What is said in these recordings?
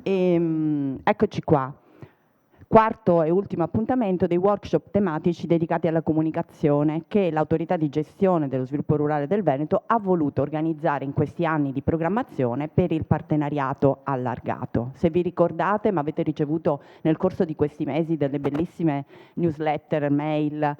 Eccoci qua. Quarto e ultimo appuntamento dei workshop tematici dedicati alla comunicazione che l'Autorità di gestione dello sviluppo rurale del Veneto ha voluto organizzare in questi anni di programmazione per il partenariato allargato. Se vi ricordate, ma avete ricevuto nel corso di questi mesi delle bellissime newsletter, mail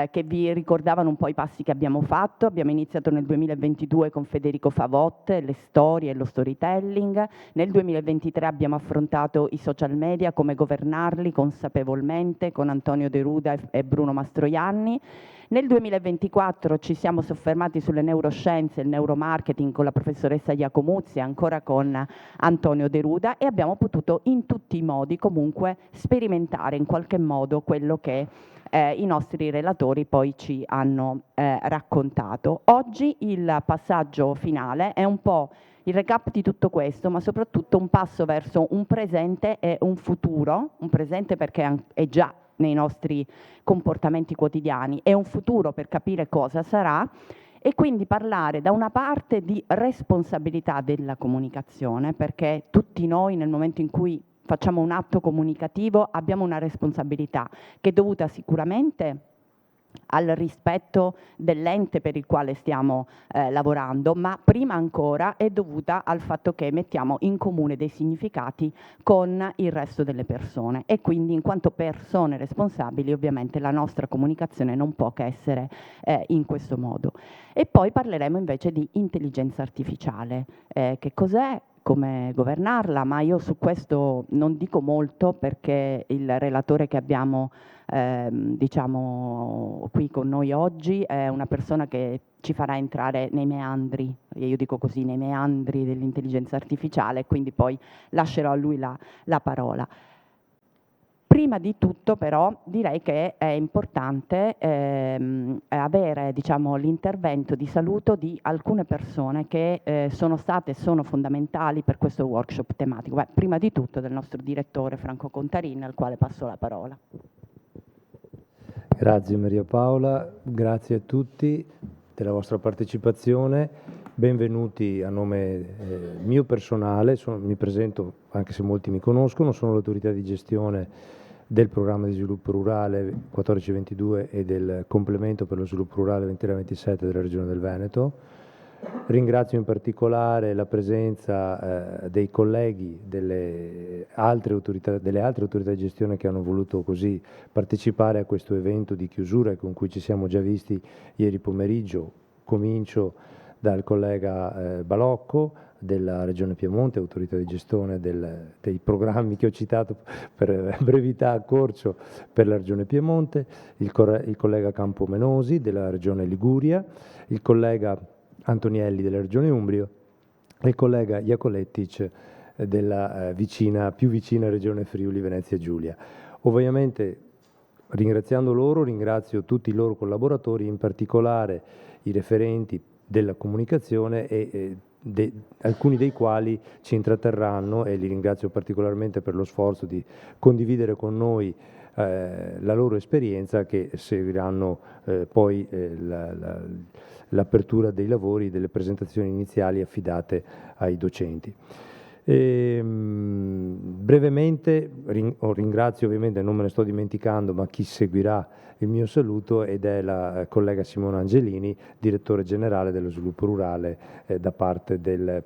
che vi ricordavano un po' i passi che abbiamo fatto. Abbiamo iniziato nel 2022 con Federico Favotte, le storie e lo storytelling. Nel 2023 abbiamo affrontato i social media, come governarli consapevolmente, con Antonio De Ruda e Bruno Mastroianni. Nel 2024 ci siamo soffermati sulle neuroscienze e il neuromarketing con la professoressa Iacomuzzi e ancora con Antonio De Ruda, e abbiamo potuto in tutti i modi comunque sperimentare in qualche modo quello che i nostri relatori poi ci hanno raccontato. Oggi il passaggio finale è un po' il recap di tutto questo, ma soprattutto un passo verso un presente e un futuro, un presente perché è già nei nostri comportamenti quotidiani, e un futuro per capire cosa sarà, e quindi parlare da una parte di responsabilità della comunicazione, perché tutti noi nel momento in cui facciamo un atto comunicativo abbiamo una responsabilità che è dovuta sicuramente al rispetto dell'ente per il quale stiamo lavorando, ma prima ancora è dovuta al fatto che mettiamo in comune dei significati con il resto delle persone, e quindi in quanto persone responsabili ovviamente la nostra comunicazione non può che essere in questo modo. E poi parleremo invece di intelligenza artificiale, che cos'è, come governarla, ma io su questo non dico molto perché il relatore che abbiamo diciamo qui con noi oggi è una persona che ci farà entrare nei meandri, e io dico così, nei meandri dell'intelligenza artificiale, quindi poi lascerò a lui la parola. Prima di tutto però direi che è importante avere, diciamo, l'intervento di saluto di alcune persone che sono state e sono fondamentali per questo workshop tematico. Beh, prima di tutto del nostro direttore Franco Contarin, al quale passo la parola. Grazie Maria Paola, grazie a tutti della vostra partecipazione, benvenuti a nome mio personale, mi presento anche se molti mi conoscono, sono l'autorità di gestione del programma di sviluppo rurale 1422 e del complemento per lo sviluppo rurale 2027 della Regione del Veneto. Ringrazio in particolare la presenza dei colleghi delle altre autorità di gestione che hanno voluto così partecipare a questo evento di chiusura e con cui ci siamo già visti ieri pomeriggio. Comincio dal collega Balocco della Regione Piemonte, autorità di gestione dei programmi che ho citato per brevità a corso per la Regione Piemonte, il collega Campomenosi della Regione Liguria, il collega Antonielli della Regione Umbria e il collega Iacolettic della più vicina Regione Friuli Venezia Giulia. Ovviamente ringraziando loro, ringrazio tutti i loro collaboratori, in particolare i referenti della comunicazione e alcuni dei quali ci intratterranno, e li ringrazio particolarmente per lo sforzo di condividere con noi la loro esperienza, che seguiranno poi l'apertura dei lavori, delle presentazioni iniziali affidate ai docenti. Brevemente ringrazio, ovviamente non me ne sto dimenticando, ma chi seguirà il mio saluto, ed è la collega Simona Angelini, direttore generale dello sviluppo rurale da parte del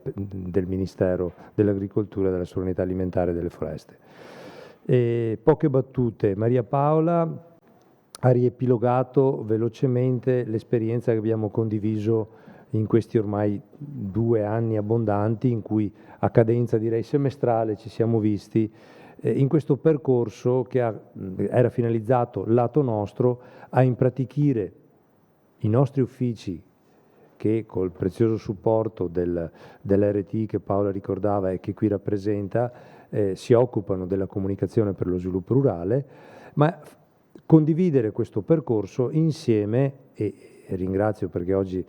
Ministero dell'Agricoltura, della Sovranità Alimentare e delle Foreste. Poche battute. Maria Paola ha riepilogato velocemente l'esperienza che abbiamo condiviso in questi ormai 2 anni abbondanti, in cui a cadenza direi semestrale ci siamo visti in questo percorso che era finalizzato, lato nostro, a impratichire i nostri uffici, che col prezioso supporto dell'RT che Paola ricordava e che qui rappresenta, si occupano della comunicazione per lo sviluppo rurale, ma condividere questo percorso insieme, e ringrazio perché oggi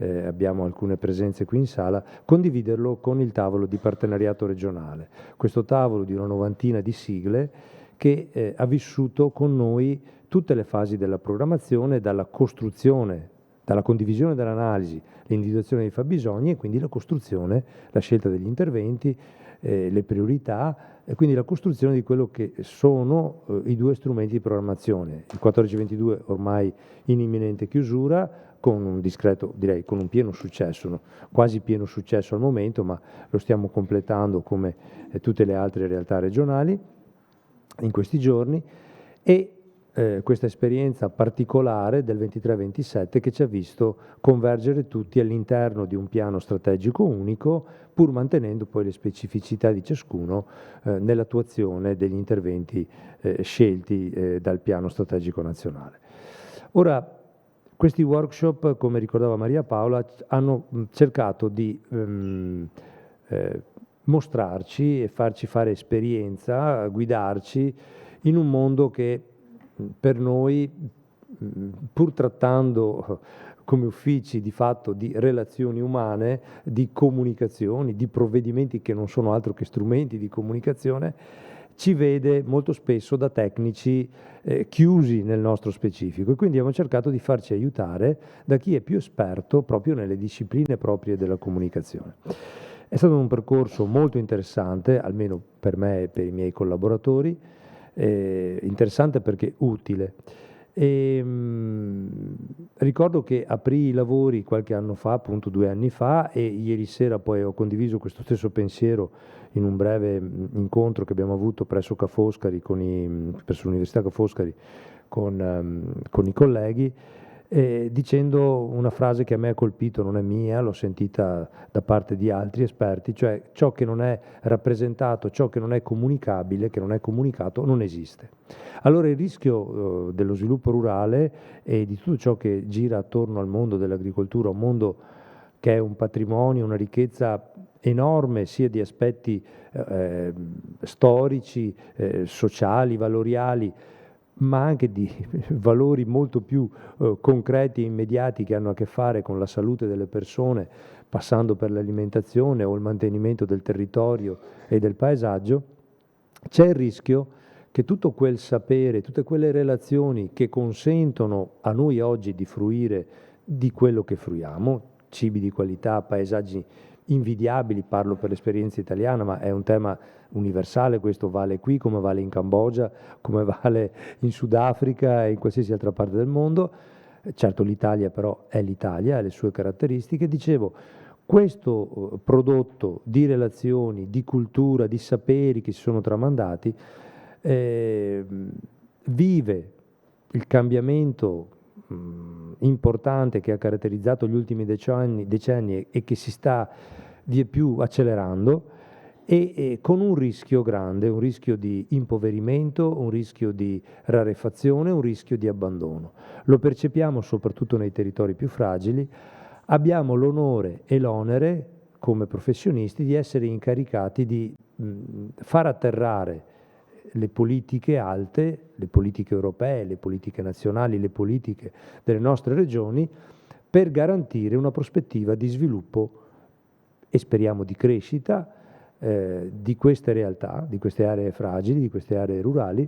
abbiamo alcune presenze qui in sala, condividerlo con il tavolo di partenariato regionale. Questo tavolo di una 90ina di sigle che ha vissuto con noi tutte le fasi della programmazione, dalla costruzione, dalla condivisione dell'analisi, l'individuazione dei fabbisogni e quindi la costruzione, la scelta degli interventi, le priorità e quindi la costruzione di quello che sono i due strumenti di programmazione. Il 1422 ormai in imminente chiusura, con un discreto, direi con un pieno successo, no? Quasi pieno successo al momento, ma lo stiamo completando come tutte le altre realtà regionali in questi giorni, e questa esperienza particolare del 23-27 che ci ha visto convergere tutti all'interno di un piano strategico unico, pur mantenendo poi le specificità di ciascuno nell'attuazione degli interventi scelti dal piano strategico nazionale. Ora, questi workshop, come ricordava Maria Paola, hanno cercato di mostrarci e farci fare esperienza, guidarci in un mondo che per noi, pur trattando come uffici di fatto di relazioni umane, di comunicazioni, di provvedimenti che non sono altro che strumenti di comunicazione, ci vede molto spesso da tecnici chiusi nel nostro specifico, e quindi abbiamo cercato di farci aiutare da chi è più esperto proprio nelle discipline proprie della comunicazione. È stato un percorso molto interessante, almeno per me e per i miei collaboratori, interessante perché utile. Ricordo che aprì i lavori qualche anno fa, appunto 2 anni fa, e ieri sera poi ho condiviso questo stesso pensiero in un breve incontro che abbiamo avuto presso Ca' Foscari, presso l'Università Ca' Foscari, con i colleghi, dicendo una frase che a me ha colpito, non è mia, l'ho sentita da parte di altri esperti, cioè ciò che non è rappresentato, ciò che non è comunicabile, che non è comunicato, non esiste. Allora il rischio dello sviluppo rurale e di tutto ciò che gira attorno al mondo dell'agricoltura, un mondo che è un patrimonio, una ricchezza enorme sia di aspetti storici, sociali, valoriali, ma anche di valori molto più concreti e immediati che hanno a che fare con la salute delle persone, passando per l'alimentazione o il mantenimento del territorio e del paesaggio, c'è il rischio che tutto quel sapere, tutte quelle relazioni che consentono a noi oggi di fruire di quello che fruiamo, cibi di qualità, paesaggi invidiabili, parlo per l'esperienza italiana, ma è un tema universale, questo vale qui come vale in Cambogia, come vale in Sudafrica e in qualsiasi altra parte del mondo. Certo l'Italia però è l'Italia, ha le sue caratteristiche. Dicevo, questo prodotto di relazioni, di cultura, di saperi che si sono tramandati, vive il cambiamento importante che ha caratterizzato gli ultimi decenni e che si sta vieppiù accelerando, e con un rischio grande, un rischio di impoverimento, un rischio di rarefazione, un rischio di abbandono. Lo percepiamo soprattutto nei territori più fragili. Abbiamo l'onore e l'onere, come professionisti, di essere incaricati di far atterrare le politiche alte, le politiche europee, le politiche nazionali, le politiche delle nostre regioni, per garantire una prospettiva di sviluppo e speriamo di crescita di queste realtà, di queste aree fragili, di queste aree rurali,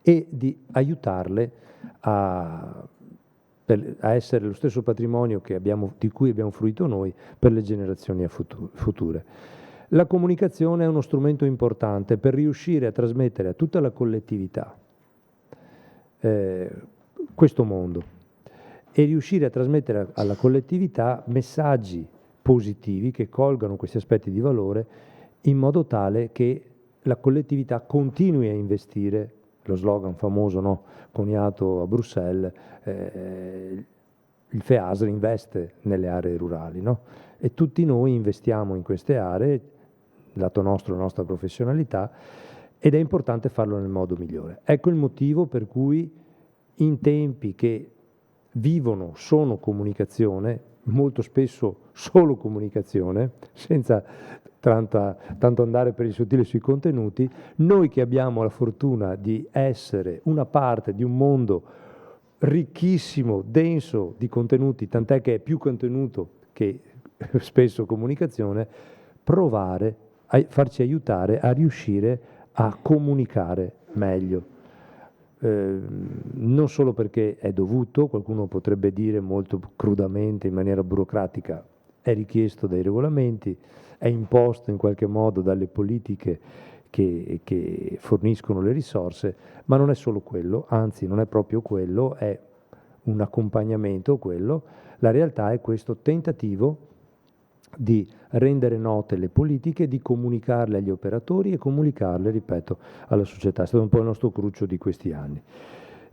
e di aiutarle a essere lo stesso patrimonio di cui abbiamo fruito noi per le generazioni future. La comunicazione è uno strumento importante per riuscire a trasmettere a tutta la collettività questo mondo e riuscire a trasmettere alla collettività messaggi positivi che colgano questi aspetti di valore in modo tale che la collettività continui a investire, lo slogan famoso, no, coniato a Bruxelles, il FEASR investe nelle aree rurali, no? E tutti noi investiamo in queste aree, lato nostro, la nostra professionalità, ed è importante farlo nel modo migliore. Ecco il motivo per cui in tempi che sono comunicazione, molto spesso solo comunicazione, senza tanto andare per il sottile sui contenuti, noi che abbiamo la fortuna di essere una parte di un mondo ricchissimo, denso di contenuti, tant'è che è più contenuto che spesso comunicazione, provare a farci aiutare a riuscire a comunicare meglio. non solo perché è dovuto, qualcuno potrebbe dire molto crudamente, in maniera burocratica, è richiesto dai regolamenti, è imposto in qualche modo dalle politiche che forniscono le risorse, ma non è solo quello, anzi non è proprio quello, è un accompagnamento quello. La realtà è questo tentativo di rendere note le politiche, di comunicarle agli operatori e comunicarle, ripeto, alla società. È stato un po' il nostro cruccio di questi anni.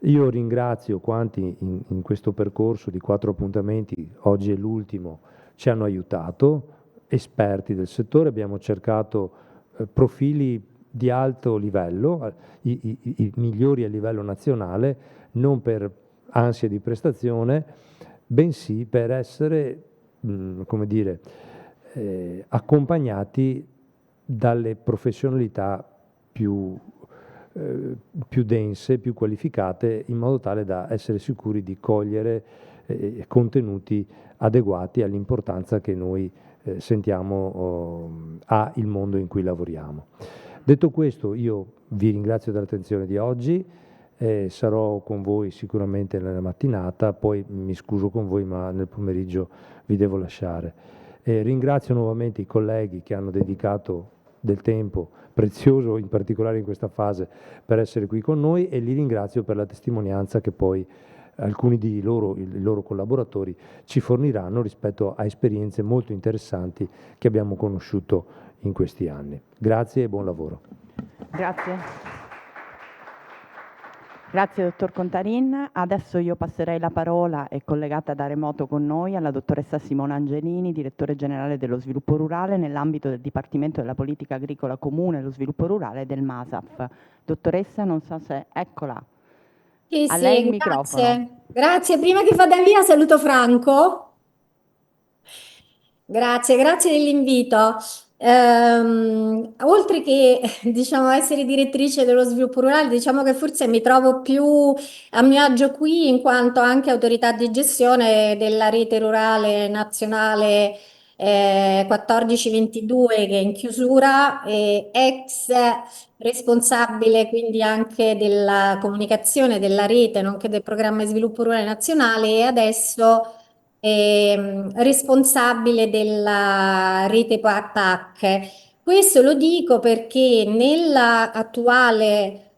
Io ringrazio quanti in questo percorso di 4 appuntamenti, oggi è l'ultimo, ci hanno aiutato, esperti del settore, abbiamo cercato profili di alto livello, i migliori a livello nazionale, non per ansia di prestazione, bensì per essere, come dire, accompagnati dalle professionalità più, più dense, più qualificate, in modo tale da essere sicuri di cogliere contenuti adeguati all'importanza che noi sentiamo ha il mondo in cui lavoriamo. Detto questo, io vi ringrazio dell'attenzione di oggi, sarò con voi sicuramente nella mattinata, poi mi scuso con voi, ma nel pomeriggio vi devo lasciare. Ringrazio nuovamente i colleghi che hanno dedicato del tempo prezioso, in particolare in questa fase, per essere qui con noi, e li ringrazio per la testimonianza che poi alcuni di loro, i loro collaboratori, ci forniranno rispetto a esperienze molto interessanti che abbiamo conosciuto in questi anni. Grazie e buon lavoro. Grazie. Grazie dottor Contarin. Adesso io passerei la parola, è collegata da remoto con noi, alla dottoressa Simona Angelini, direttore generale dello sviluppo rurale nell'ambito del Dipartimento della Politica Agricola Comune e lo sviluppo rurale del MASAF. Dottoressa, non so se... Eccola. Sì, A lei il sì, microfono. grazie. Grazie. Prima che vada via, saluto Franco. Grazie dell'invito. Oltre che, diciamo, essere direttrice dello sviluppo rurale, diciamo che forse mi trovo più a mio agio qui in quanto anche autorità di gestione della rete rurale nazionale 1422 che è in chiusura, e ex responsabile quindi anche della comunicazione della rete, nonché del programma di sviluppo rurale nazionale, e adesso responsabile della rete PAC. Questo lo dico perché nella attuale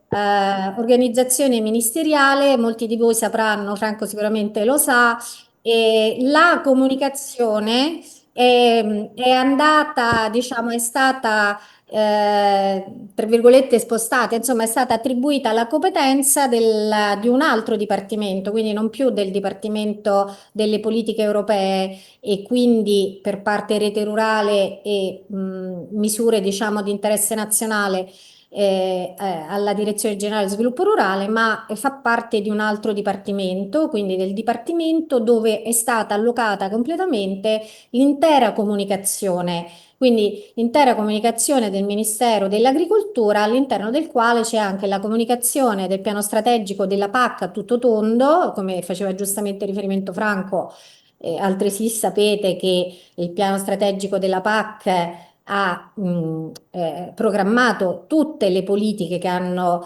organizzazione ministeriale, molti di voi sapranno, Franco sicuramente lo sa, la comunicazione è andata, diciamo, è stata tra virgolette spostata, insomma è stata attribuita alla competenza di un altro dipartimento, quindi non più del Dipartimento delle politiche europee, e quindi per parte rete rurale e misure, diciamo, di interesse nazionale alla Direzione Generale Sviluppo Rurale, ma fa parte di un altro dipartimento, quindi del dipartimento dove è stata allocata completamente l'intera comunicazione. Quindi l'intera comunicazione del Ministero dell'Agricoltura, all'interno del quale c'è anche la comunicazione del piano strategico della PAC a tutto tondo, come faceva giustamente riferimento Franco. Altresì sapete che il piano strategico della PAC ha programmato tutte le politiche che hanno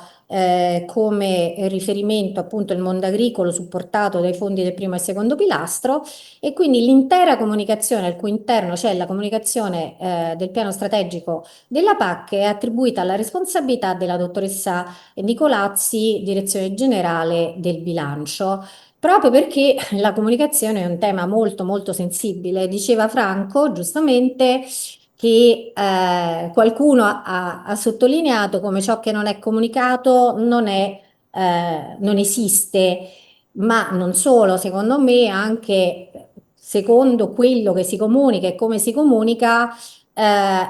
come riferimento appunto il mondo agricolo supportato dai fondi del primo e secondo pilastro, e quindi l'intera comunicazione al cui interno c'è la comunicazione del piano strategico della PAC è attribuita alla responsabilità della dottoressa Nicolazzi, direzione generale del bilancio. Proprio perché la comunicazione è un tema molto molto sensibile. Diceva Franco, giustamente, che qualcuno ha sottolineato come ciò che non è comunicato non esiste, ma non solo, secondo me, anche secondo quello che si comunica e come si comunica,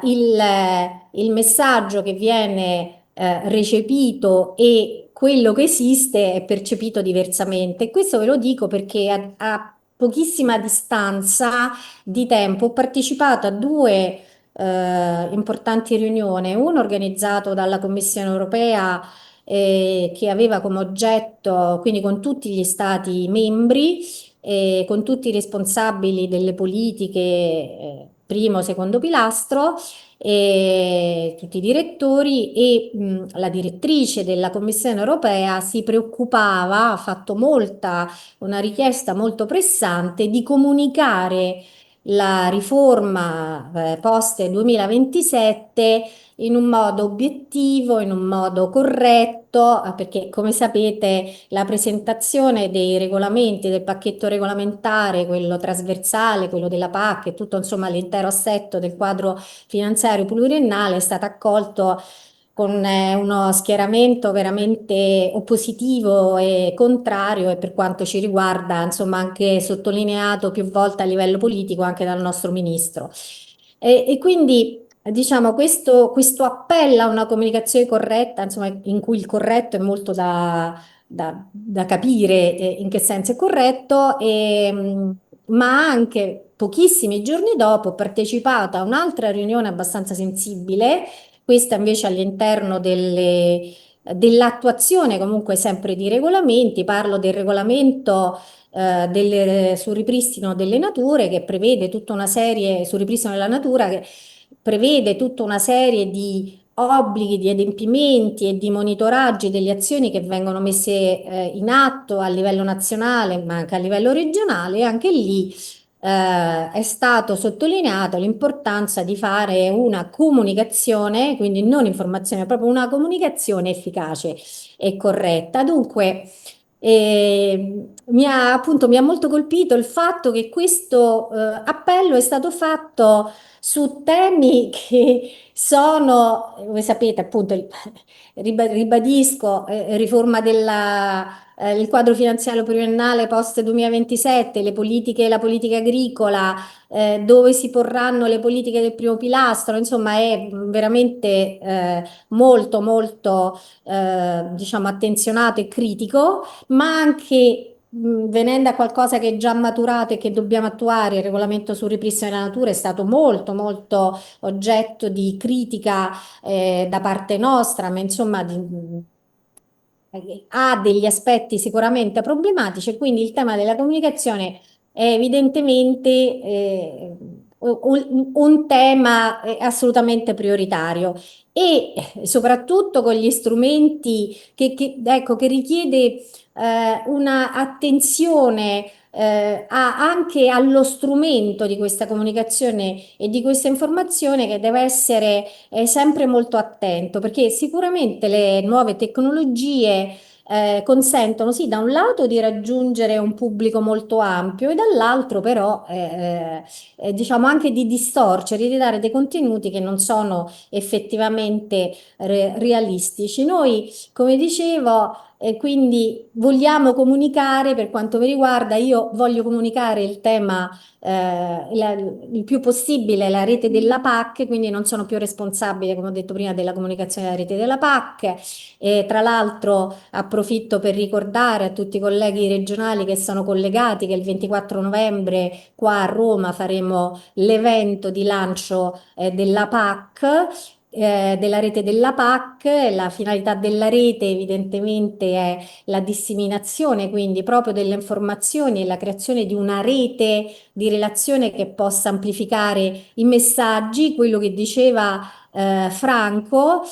il messaggio che viene recepito e quello che esiste è percepito diversamente. E questo ve lo dico perché a pochissima distanza di tempo ho partecipato a due importanti riunioni, uno organizzato dalla Commissione europea che aveva come oggetto, quindi con tutti gli stati membri, con tutti i responsabili delle politiche primo, secondo pilastro, e tutti i direttori e la direttrice della Commissione europea si preoccupava, ha fatto una richiesta molto pressante di comunicare la riforma post 2027 in un modo obiettivo, in un modo corretto, perché come sapete la presentazione dei regolamenti, del pacchetto regolamentare, quello trasversale, quello della PAC e tutto insomma l'intero assetto del quadro finanziario pluriennale è stato accolto con uno schieramento veramente oppositivo e contrario e per quanto ci riguarda, insomma, anche sottolineato più volte a livello politico anche dal nostro ministro. E quindi, diciamo, questo appello a una comunicazione corretta, insomma, in cui il corretto è molto da capire in che senso è corretto, ma anche pochissimi giorni dopo ho partecipato a un'altra riunione abbastanza sensibile, questa invece all'interno dell'attuazione comunque sempre di regolamenti, parlo del regolamento sul ripristino delle nature che prevede tutta una serie, sul ripristino della natura che prevede tutta una serie di obblighi, di adempimenti e di monitoraggi delle azioni che vengono messe in atto a livello nazionale, ma anche a livello regionale, e anche lì è stato sottolineato l'importanza di fare una comunicazione, quindi non informazione, proprio una comunicazione efficace e corretta. Dunque, mi ha molto colpito il fatto che questo appello è stato fatto su temi che sono, voi sapete, appunto, ribadisco, riforma il quadro finanziario pluriennale post 2027, le politiche, la politica agricola, dove si porranno le politiche del primo pilastro, insomma, è veramente molto, molto, diciamo, attenzionato e critico, ma anche venendo a qualcosa che è già maturato e che dobbiamo attuare, il regolamento sul ripristino della natura è stato molto, molto oggetto di critica da parte nostra, ma insomma ha degli aspetti sicuramente problematici, e quindi il tema della comunicazione è evidentemente un tema assolutamente prioritario e soprattutto con gli strumenti ecco, che richiede una attenzione anche allo strumento di questa comunicazione e di questa informazione che deve essere sempre molto attento, perché sicuramente le nuove tecnologie consentono sì, da un lato di raggiungere un pubblico molto ampio e dall'altro però diciamo anche di distorcere, di dare dei contenuti che non sono effettivamente realistici. Noi, come dicevo, e quindi vogliamo comunicare, per quanto mi riguarda, io voglio comunicare il tema il più possibile la rete della PAC, quindi non sono più responsabile, come ho detto prima, della comunicazione della rete della PAC. E tra l'altro approfitto per ricordare a tutti i colleghi regionali che sono collegati che il 24 novembre qua a Roma faremo l'evento di lancio della PAC, della rete della PAC. La finalità della rete evidentemente è la disseminazione, quindi proprio delle informazioni e la creazione di una rete di relazione che possa amplificare i messaggi, quello che diceva Franco,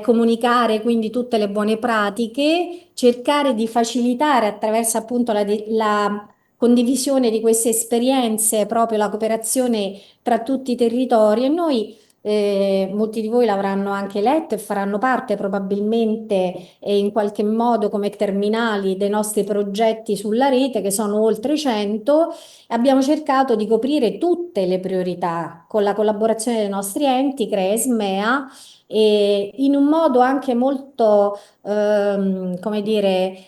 comunicare quindi tutte le buone pratiche, cercare di facilitare attraverso appunto la condivisione di queste esperienze, proprio la cooperazione tra tutti i territori. E noi molti di voi l'avranno anche letto e faranno parte probabilmente in qualche modo come terminali dei nostri progetti sulla rete, che sono oltre 100. Abbiamo cercato di coprire tutte le priorità con la collaborazione dei nostri enti, CRES, MEA, e in un modo anche molto, come dire,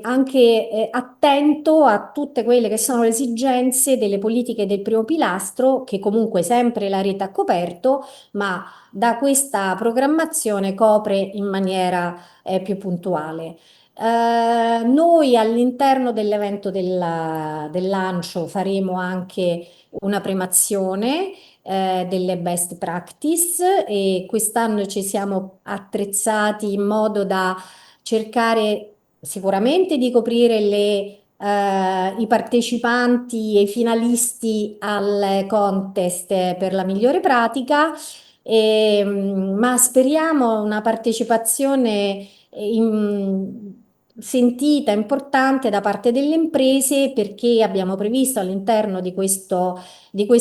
anche attento a tutte quelle che sono le esigenze delle politiche del primo pilastro, che comunque sempre la rete ha coperto, ma da questa programmazione copre in maniera più puntuale. Noi all'interno dell'evento del lancio faremo anche una premazione delle best practice, e quest'anno ci siamo attrezzati in modo da cercare sicuramente di coprire i partecipanti e i finalisti al contest per la migliore pratica, ma speriamo una partecipazione sentita, importante da parte delle imprese, perché abbiamo previsto all'interno di questo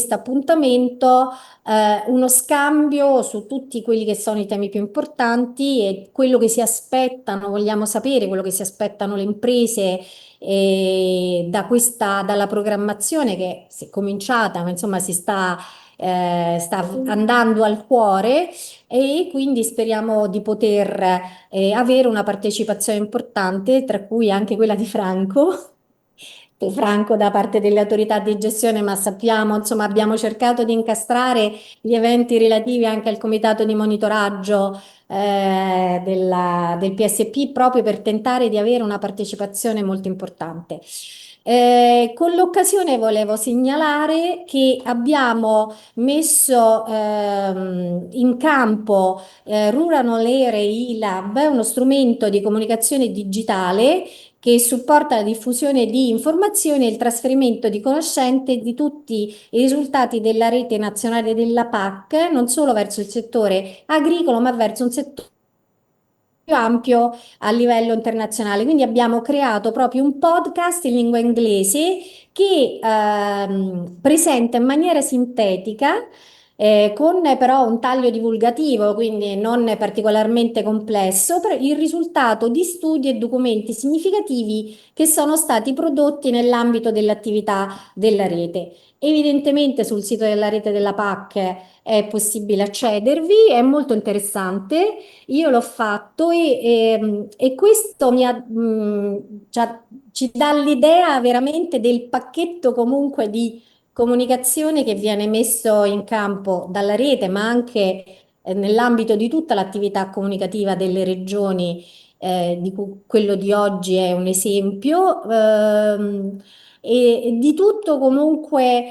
appuntamento uno scambio su tutti quelli che sono i temi più importanti e quello che si aspettano, vogliamo sapere quello che si aspettano le imprese dalla programmazione che si è cominciata, ma insomma sta andando al cuore, e quindi speriamo di poter avere una partecipazione importante, tra cui anche quella di Franco. Franco da parte delle autorità di gestione, ma sappiamo, insomma, abbiamo cercato di incastrare gli eventi relativi anche al comitato di monitoraggio del PSP, proprio per tentare di avere una partecipazione molto importante. Con l'occasione volevo segnalare che abbiamo messo in campo Rural Area Lab, uno strumento di comunicazione digitale che supporta la diffusione di informazioni e il trasferimento di conoscenze di tutti i risultati della rete nazionale della PAC, non solo verso il settore agricolo, ma verso un settore più ampio a livello internazionale. Quindi abbiamo creato proprio un podcast in lingua inglese che presenta in maniera sintetica, con però un taglio divulgativo, quindi non particolarmente complesso, per il risultato di studi e documenti significativi che sono stati prodotti nell'ambito dell'attività della rete. Evidentemente sul sito della rete della PAC è possibile accedervi, è molto interessante. Io l'ho fatto e questo ci dà l'idea veramente del pacchetto comunque di comunicazione che viene messo in campo dalla rete, ma anche nell'ambito di tutta l'attività comunicativa delle regioni, di cui quello di oggi è un esempio, e di tutto comunque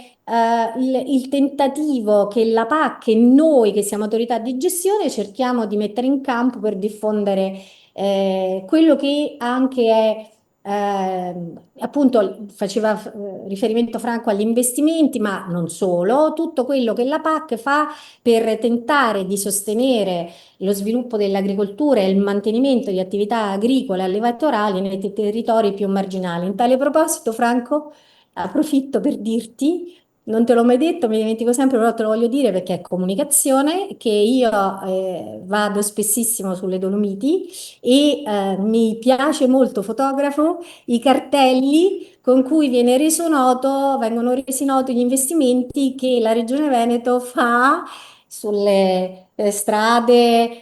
il tentativo che la PAC e noi che siamo autorità di gestione cerchiamo di mettere in campo per diffondere quello che anche è appunto faceva riferimento Franco agli investimenti, ma non solo, tutto quello che la PAC fa per tentare di sostenere lo sviluppo dell'agricoltura e il mantenimento di attività agricole e allevatorali nei territori più marginali. In tale proposito, Franco, approfitto per dirti, non te l'ho mai detto, mi dimentico sempre, però te lo voglio dire perché è comunicazione, che io vado spessissimo sulle Dolomiti e mi piace molto, fotografo i cartelli con cui vengono resi noti gli investimenti che la Regione Veneto fa sulle strade,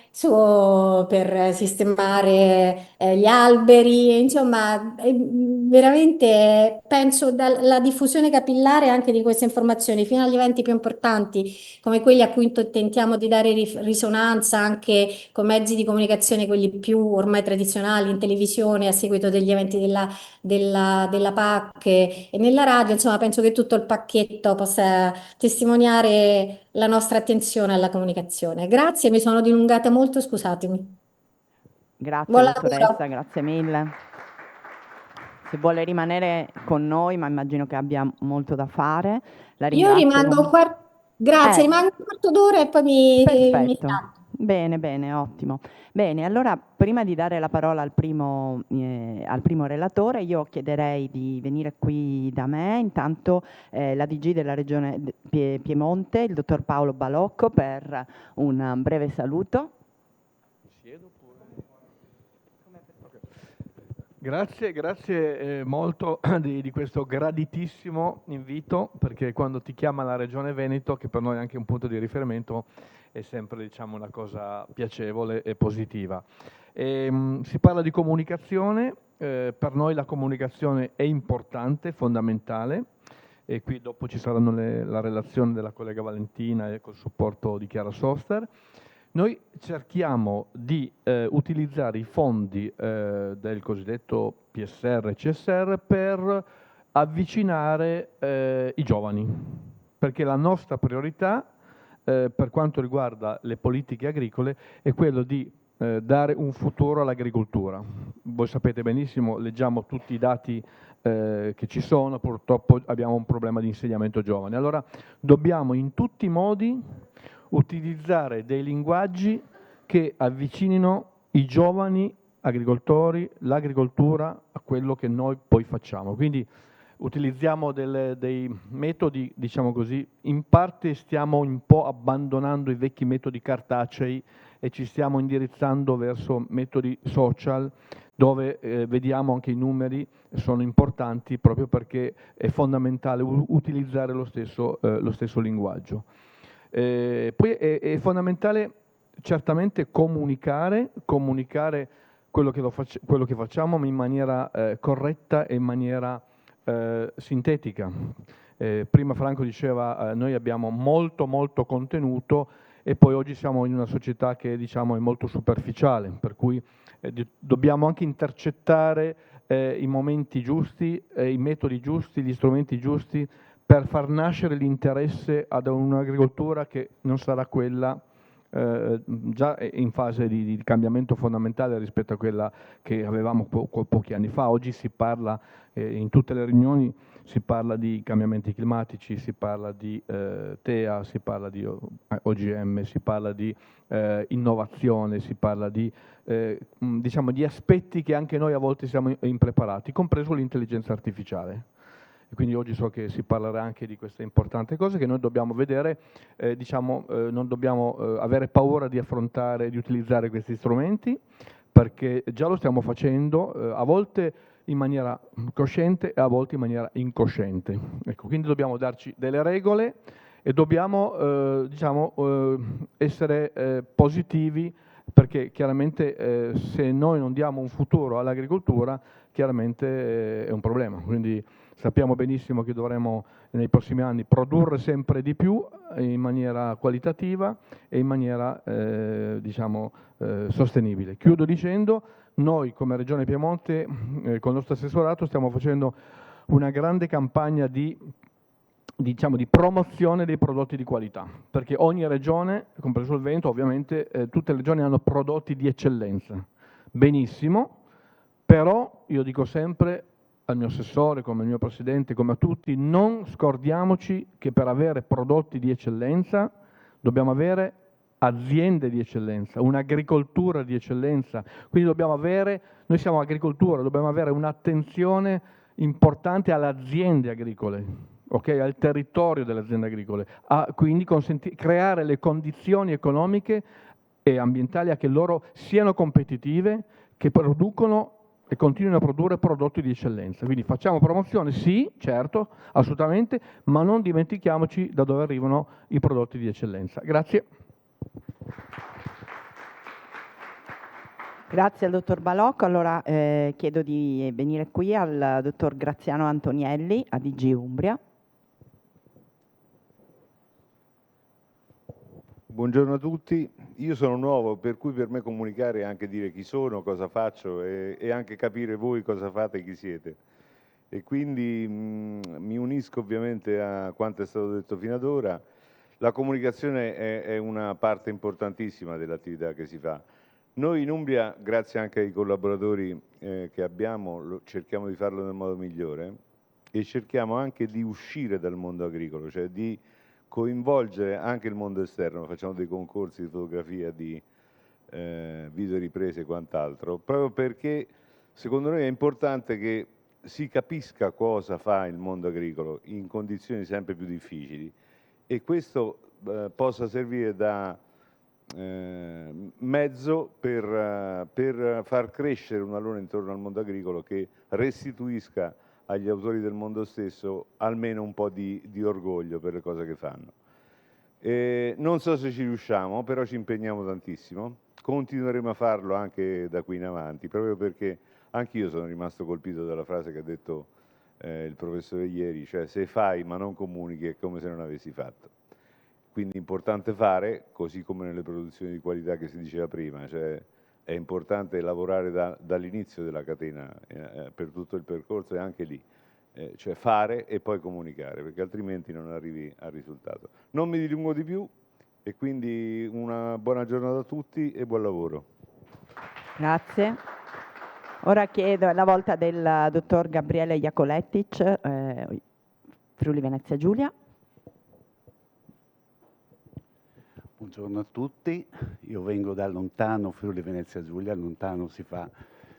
per sistemare gli alberi, insomma, veramente penso dalla diffusione capillare anche di queste informazioni fino agli eventi più importanti, come quelli a cui tentiamo di dare risonanza anche con mezzi di comunicazione, quelli più ormai tradizionali, in televisione, a seguito degli eventi della PAC e nella radio, insomma, penso che tutto il pacchetto possa testimoniare la nostra attenzione alla comunicazione. Grazie, mi sono dilungata molto, scusatemi. Grazie Buon dottoressa, lavoro. grazie mille. Se vuole rimanere con noi, ma immagino che abbia molto da fare, la Io ringrazio rimango un comunque. quarto, grazie, Eh, rimango un quarto d'ora e poi mi perfetto. stacco. Bene, bene, ottimo. Bene, allora prima di dare la parola al primo relatore, io chiederei di venire qui da me, intanto la DG della Regione Piemonte, il dottor Paolo Balocco, per un breve saluto. Siedo pure. Ok. Grazie molto di questo graditissimo invito, perché quando ti chiama la Regione Veneto, che per noi è anche un punto di riferimento, è sempre diciamo, una cosa piacevole e positiva. Si parla di comunicazione, per noi la comunicazione è importante, fondamentale, e qui dopo ci saranno la relazione della collega Valentina e col supporto di Chiara Soster. Noi cerchiamo di utilizzare i fondi del cosiddetto PSR e CSR per avvicinare i giovani, perché la nostra priorità per quanto riguarda le politiche agricole è quello di dare un futuro all'agricoltura. Voi sapete benissimo, leggiamo tutti i dati che ci sono, purtroppo abbiamo un problema di insegnamento giovane. Allora dobbiamo in tutti i modi utilizzare dei linguaggi che avvicinino i giovani agricoltori, l'agricoltura a quello che noi poi facciamo. Quindi utilizziamo dei metodi, diciamo così, in parte stiamo un po' abbandonando i vecchi metodi cartacei e ci stiamo indirizzando verso metodi social dove vediamo anche i numeri sono importanti proprio perché è fondamentale utilizzare lo stesso linguaggio. Poi è fondamentale certamente comunicare quello che facciamo in maniera corretta e in maniera sintetica. Prima Franco diceva noi abbiamo molto contenuto e poi oggi siamo in una società che diciamo è molto superficiale, per cui dobbiamo anche intercettare i momenti giusti, i metodi giusti, gli strumenti giusti per far nascere l'interesse ad un'agricoltura che non sarà quella già in fase di cambiamento fondamentale rispetto a quella che avevamo pochi anni fa. Oggi si parla, in tutte le riunioni, si parla di cambiamenti climatici, si parla di TEA, si parla di OGM, si parla di innovazione, si parla di, diciamo, di aspetti che anche noi a volte siamo impreparati, compreso l'intelligenza artificiale. E quindi oggi so che si parlerà anche di questa importante cosa che noi dobbiamo vedere, diciamo, non dobbiamo avere paura di affrontare, di utilizzare questi strumenti, perché già lo stiamo facendo, a volte in maniera cosciente e a volte in maniera incosciente. Ecco, quindi dobbiamo darci delle regole e dobbiamo diciamo, essere positivi, perché chiaramente se noi non diamo un futuro all'agricoltura, chiaramente è un problema. Quindi sappiamo benissimo che dovremo nei prossimi anni produrre sempre di più in maniera qualitativa e in maniera diciamo, sostenibile. Chiudo dicendo, noi come Regione Piemonte con il nostro assessorato stiamo facendo una grande campagna di promozione dei prodotti di qualità, perché ogni regione, compreso il Veneto, ovviamente tutte le regioni hanno prodotti di eccellenza. Benissimo, però io dico sempre al mio assessore, come al mio presidente, come a tutti, non scordiamoci che per avere prodotti di eccellenza dobbiamo avere aziende di eccellenza, un'agricoltura di eccellenza. Quindi noi siamo agricoltura, dobbiamo avere un'attenzione importante alle aziende agricole, okay? Al territorio delle aziende agricole, quindi creare le condizioni economiche e ambientali a che loro siano competitive, che producono e continuino a produrre prodotti di eccellenza. Quindi facciamo promozione, sì, certo, assolutamente, ma non dimentichiamoci da dove arrivano i prodotti di eccellenza. Grazie. Grazie al dottor Balocco. Allora chiedo di venire qui al dottor Graziano Antonielli, ADG Umbria. Buongiorno a tutti, io sono nuovo, per cui per me comunicare è anche dire chi sono, cosa faccio e anche capire voi cosa fate e chi siete. E quindi mi unisco ovviamente a quanto è stato detto fino ad ora. La comunicazione è una parte importantissima dell'attività che si fa. Noi in Umbria, grazie anche ai collaboratori che abbiamo, cerchiamo di farlo nel modo migliore e cerchiamo anche di uscire dal mondo agricolo, cioè di coinvolgere anche il mondo esterno. Facciamo dei concorsi di fotografia, di video riprese e quant'altro, proprio perché secondo noi è importante che si capisca cosa fa il mondo agricolo in condizioni sempre più difficili e questo possa servire da mezzo per far crescere un alone intorno al mondo agricolo che restituisca agli autori del mondo stesso almeno un po' di orgoglio per le cose che fanno. Non so se ci riusciamo, però ci impegniamo tantissimo, continueremo a farlo anche da qui in avanti, proprio perché anch'io sono rimasto colpito dalla frase che ha detto il professore ieri, cioè se fai ma non comunichi è come se non avessi fatto. Quindi è importante fare, così come nelle produzioni di qualità che si diceva prima, cioè è importante lavorare dall'inizio della catena per tutto il percorso e anche lì, cioè fare e poi comunicare, perché altrimenti non arrivi al risultato. Non mi dilungo di più e quindi una buona giornata a tutti e buon lavoro. Grazie. Ora chiedo, è la volta del dottor Gabriele Iacolettic, Friuli Venezia Giulia. Buongiorno a tutti, io vengo da lontano Friuli Venezia Giulia, lontano si fa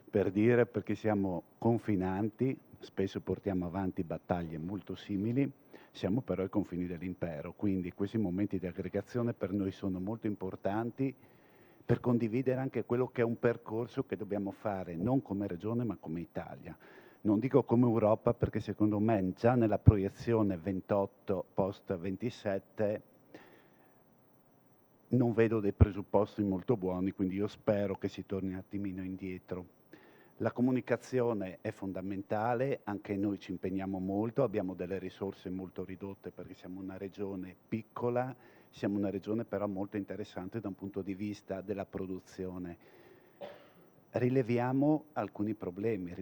per dire perché siamo confinanti, spesso portiamo avanti battaglie molto simili, siamo però ai confini dell'impero, quindi questi momenti di aggregazione per noi sono molto importanti per condividere anche quello che è un percorso che dobbiamo fare non come regione ma come Italia. Non dico come Europa perché secondo me già nella proiezione 28 post 27 non vedo dei presupposti molto buoni, quindi io spero che si torni un attimino indietro. La comunicazione è fondamentale, anche noi ci impegniamo molto, abbiamo delle risorse molto ridotte perché siamo una regione piccola, siamo una regione però molto interessante da un punto di vista della produzione. Rileviamo alcuni problemi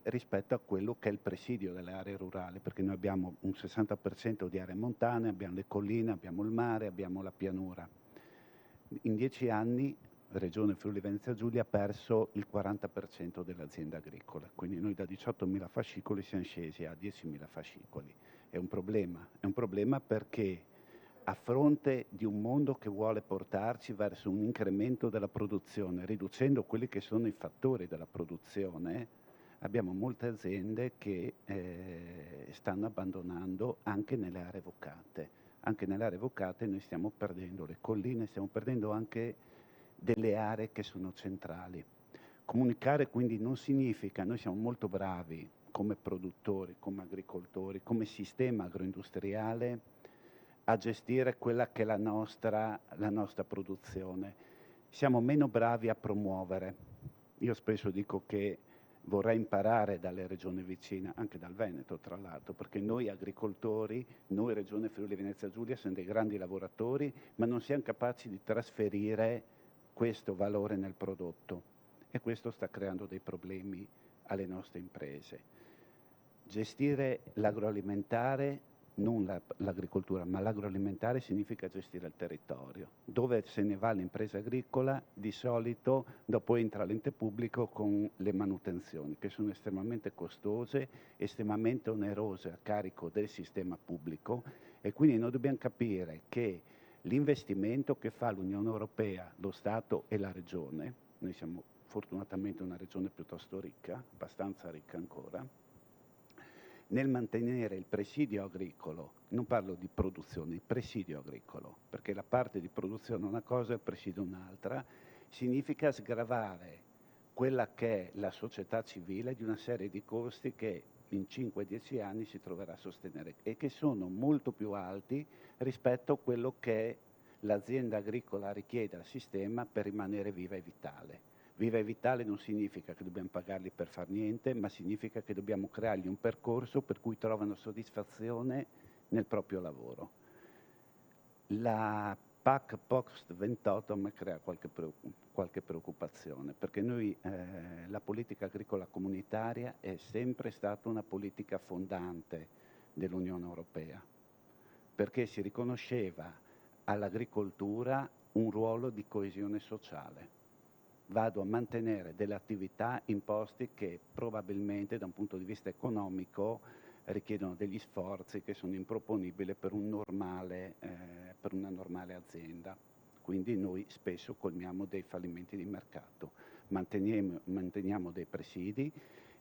rispetto a quello che è il presidio delle aree rurali, perché noi abbiamo un 60% di aree montane, abbiamo le colline, abbiamo il mare, abbiamo la pianura. In 10 anni Regione Friuli Venezia Giulia ha perso il 40% delle aziende agricole, quindi noi da 18.000 fascicoli siamo scesi a 10.000 fascicoli. È un problema perché a fronte di un mondo che vuole portarci verso un incremento della produzione, riducendo quelli che sono i fattori della produzione, abbiamo molte aziende che stanno abbandonando anche nelle aree vocate. Anche nelle aree vocate noi stiamo perdendo le colline, stiamo perdendo anche delle aree che sono centrali. Comunicare quindi non significa, noi siamo molto bravi come produttori, come agricoltori, come sistema agroindustriale a gestire quella che è la nostra produzione. Siamo meno bravi a promuovere. Io spesso dico che vorrei imparare dalle regioni vicine, anche dal Veneto tra l'altro, perché noi agricoltori, noi Regione Friuli Venezia Giulia siamo dei grandi lavoratori, ma non siamo capaci di trasferire questo valore nel prodotto e questo sta creando dei problemi alle nostre imprese. Gestire l'agroalimentare, non l'agricoltura, ma l'agroalimentare significa gestire il territorio. Dove se ne va l'impresa agricola, di solito dopo entra l'ente pubblico con le manutenzioni, che sono estremamente costose, estremamente onerose a carico del sistema pubblico e quindi noi dobbiamo capire che l'investimento che fa l'Unione Europea, lo Stato e la Regione, noi siamo fortunatamente una regione piuttosto ricca, abbastanza ricca ancora, nel mantenere il presidio agricolo, non parlo di produzione, il presidio agricolo, perché la parte di produzione è una cosa e il presidio un'altra, significa sgravare quella che è la società civile di una serie di costi che in 5-10 anni si troverà a sostenere e che sono molto più alti rispetto a quello che l'azienda agricola richiede al sistema per rimanere viva e vitale. Viva e vitale non significa che dobbiamo pagarli per far niente, ma significa che dobbiamo creargli un percorso per cui trovano soddisfazione nel proprio lavoro. La PAC post 28 mi crea qualche preoccupazione, perché noi la politica agricola comunitaria è sempre stata una politica fondante dell'Unione Europea, perché si riconosceva all'agricoltura un ruolo di coesione sociale. Vado a mantenere delle attività in posti che probabilmente da un punto di vista economico richiedono degli sforzi che sono improponibili per una normale azienda. Quindi noi spesso colmiamo dei fallimenti di mercato, manteniamo dei presidi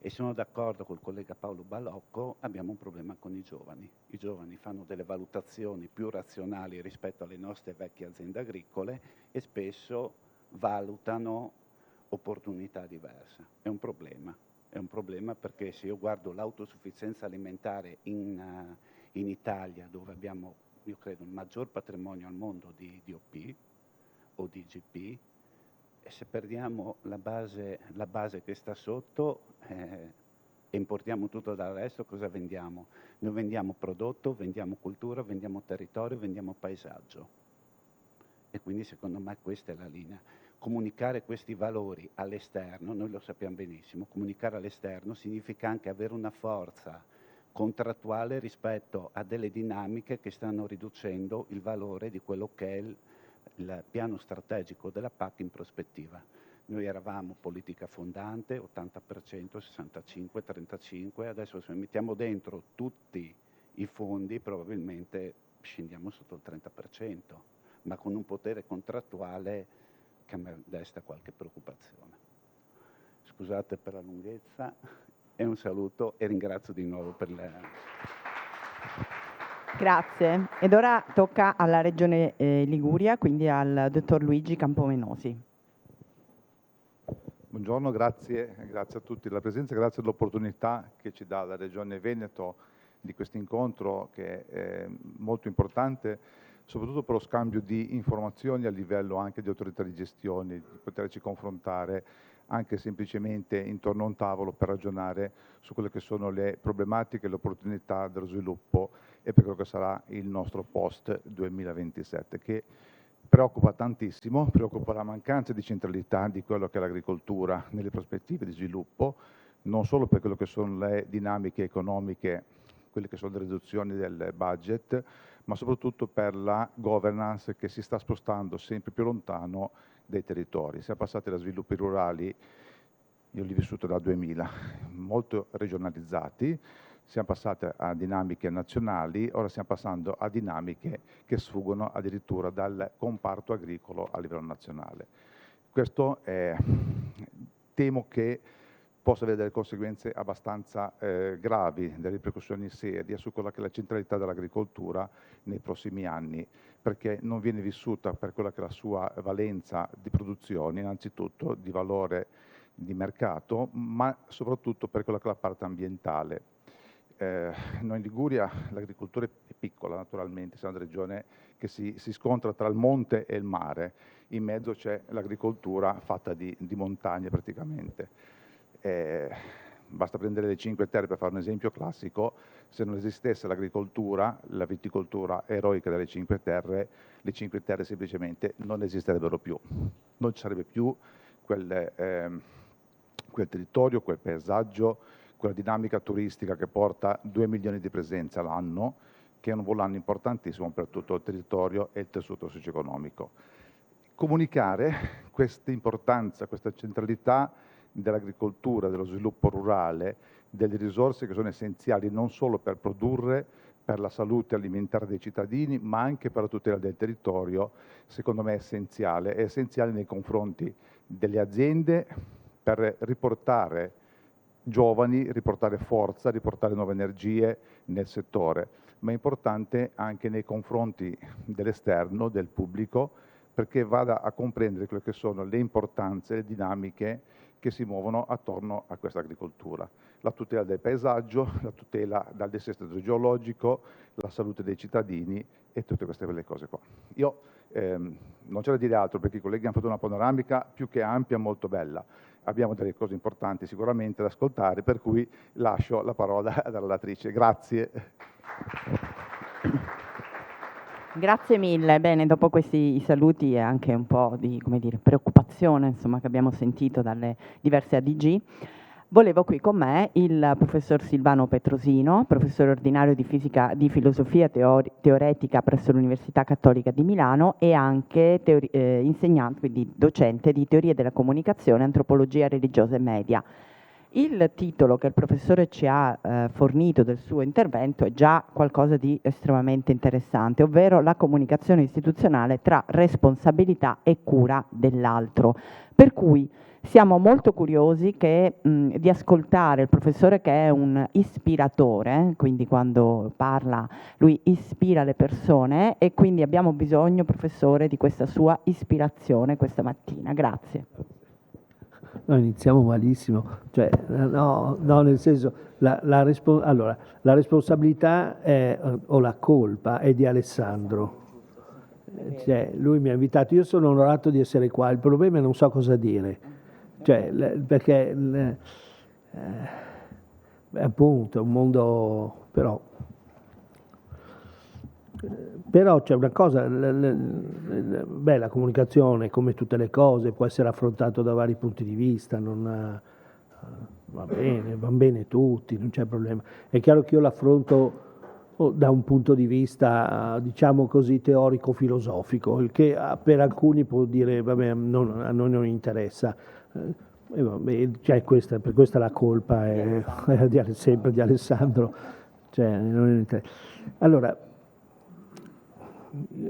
e sono d'accordo col collega Paolo Balocco, abbiamo un problema con i giovani. I giovani fanno delle valutazioni più razionali rispetto alle nostre vecchie aziende agricole e spesso valutano opportunità diverse. È un problema perché se io guardo l'autosufficienza alimentare in Italia, dove abbiamo, io credo, il maggior patrimonio al mondo di DOP o di IGP, e se perdiamo la base che sta sotto e importiamo tutto dal resto, cosa vendiamo? Noi vendiamo prodotto, vendiamo cultura, vendiamo territorio, vendiamo paesaggio. E quindi secondo me questa è la linea. Comunicare questi valori all'esterno, noi lo sappiamo benissimo, comunicare all'esterno significa anche avere una forza contrattuale rispetto a delle dinamiche che stanno riducendo il valore di quello che è il piano strategico della PAC in prospettiva. Noi eravamo politica fondante, 80%, 65, 35, adesso se mettiamo dentro tutti i fondi probabilmente scendiamo sotto il 30%, ma con un potere contrattuale che a me desta qualche preoccupazione. Scusate per la lunghezza e un saluto e ringrazio di nuovo per le... Grazie. Ed ora tocca alla Regione Liguria, quindi al dottor Luigi Campomenosi. Buongiorno, grazie a tutti della presenza, grazie dell'opportunità che ci dà la Regione Veneto di questo incontro che è molto importante, soprattutto per lo scambio di informazioni a livello anche di autorità di gestione, di poterci confrontare anche semplicemente intorno a un tavolo per ragionare su quelle che sono le problematiche e le opportunità dello sviluppo e per quello che sarà il nostro post 2027, che preoccupa tantissimo, preoccupa la mancanza di centralità di quello che è l'agricoltura nelle prospettive di sviluppo, non solo per quello che sono le dinamiche economiche, quelle che sono le riduzioni del budget, ma soprattutto per la governance che si sta spostando sempre più lontano dai territori. Siamo passati da sviluppi rurali, io li ho vissuto dal 2000, molto regionalizzati, siamo passati a dinamiche nazionali, ora stiamo passando a dinamiche che sfuggono addirittura dal comparto agricolo a livello nazionale. Questo temo che possa avere delle conseguenze abbastanza gravi, delle ripercussioni serie su quella che è la centralità dell'agricoltura nei prossimi anni, perché non viene vissuta per quella che è la sua valenza di produzione, innanzitutto di valore di mercato, ma soprattutto per quella che è la parte ambientale. Noi in Liguria l'agricoltura è piccola naturalmente, siamo una regione che si scontra tra il monte e il mare, in mezzo c'è l'agricoltura fatta di montagne praticamente. Basta prendere le Cinque Terre per fare un esempio classico, se non esistesse l'agricoltura, la viticoltura eroica delle Cinque Terre, le Cinque Terre semplicemente non esisterebbero più, non ci sarebbe più quel territorio, quel paesaggio, quella dinamica turistica che porta 2 milioni di presenze all'anno, che è un volano importantissimo per tutto il territorio e il tessuto socio-economico. Comunicare questa importanza, questa centralità dell'agricoltura, dello sviluppo rurale, delle risorse che sono essenziali non solo per produrre, per la salute alimentare dei cittadini, ma anche per la tutela del territorio, secondo me è essenziale nei confronti delle aziende per riportare giovani, riportare forza, riportare nuove energie nel settore, ma è importante anche nei confronti dell'esterno, del pubblico, perché vada a comprendere quelle che sono le importanze, le dinamiche che si muovono attorno a questa agricoltura. La tutela del paesaggio, la tutela dal dissesto idrogeologico, la salute dei cittadini e tutte queste belle cose qua. Io non c'è da dire altro perché i colleghi hanno fatto una panoramica più che ampia, molto bella. Abbiamo delle cose importanti sicuramente da ascoltare, per cui lascio la parola alla relatrice. Grazie. Grazie mille. Bene, dopo questi saluti e anche un po' di, come dire, preoccupazione, insomma, che abbiamo sentito dalle diverse ADG, volevo qui con me il professor Silvano Petrosino, professore ordinario di fisica, di filosofia teoretica presso l'Università Cattolica di Milano e anche insegnante, quindi docente di teoria della comunicazione, antropologia religiosa e media. Il titolo che il professore ci ha fornito del suo intervento è già qualcosa di estremamente interessante, ovvero la comunicazione istituzionale tra responsabilità e cura dell'altro. Per cui siamo molto curiosi di ascoltare il professore, che è un ispiratore, quindi quando parla lui ispira le persone, e quindi abbiamo bisogno, professore, di questa sua ispirazione questa mattina. Grazie. No, iniziamo malissimo, cioè, no, nel senso, la responsabilità o la colpa è di Alessandro. Cioè, lui mi ha invitato, io sono onorato di essere qua, il problema è non so cosa dire, cioè, perché appunto è un mondo, però c'è una cosa, la comunicazione, come tutte le cose, può essere affrontato da vari punti di vista, non va bene tutti, non c'è problema. È chiaro che io l'affronto o da un punto di vista, diciamo così, teorico-filosofico, il che per alcuni può dire, vabbè, a noi non interessa. Cioè, per questa la colpa è sempre di Alessandro. Cioè, non interessa. Allora,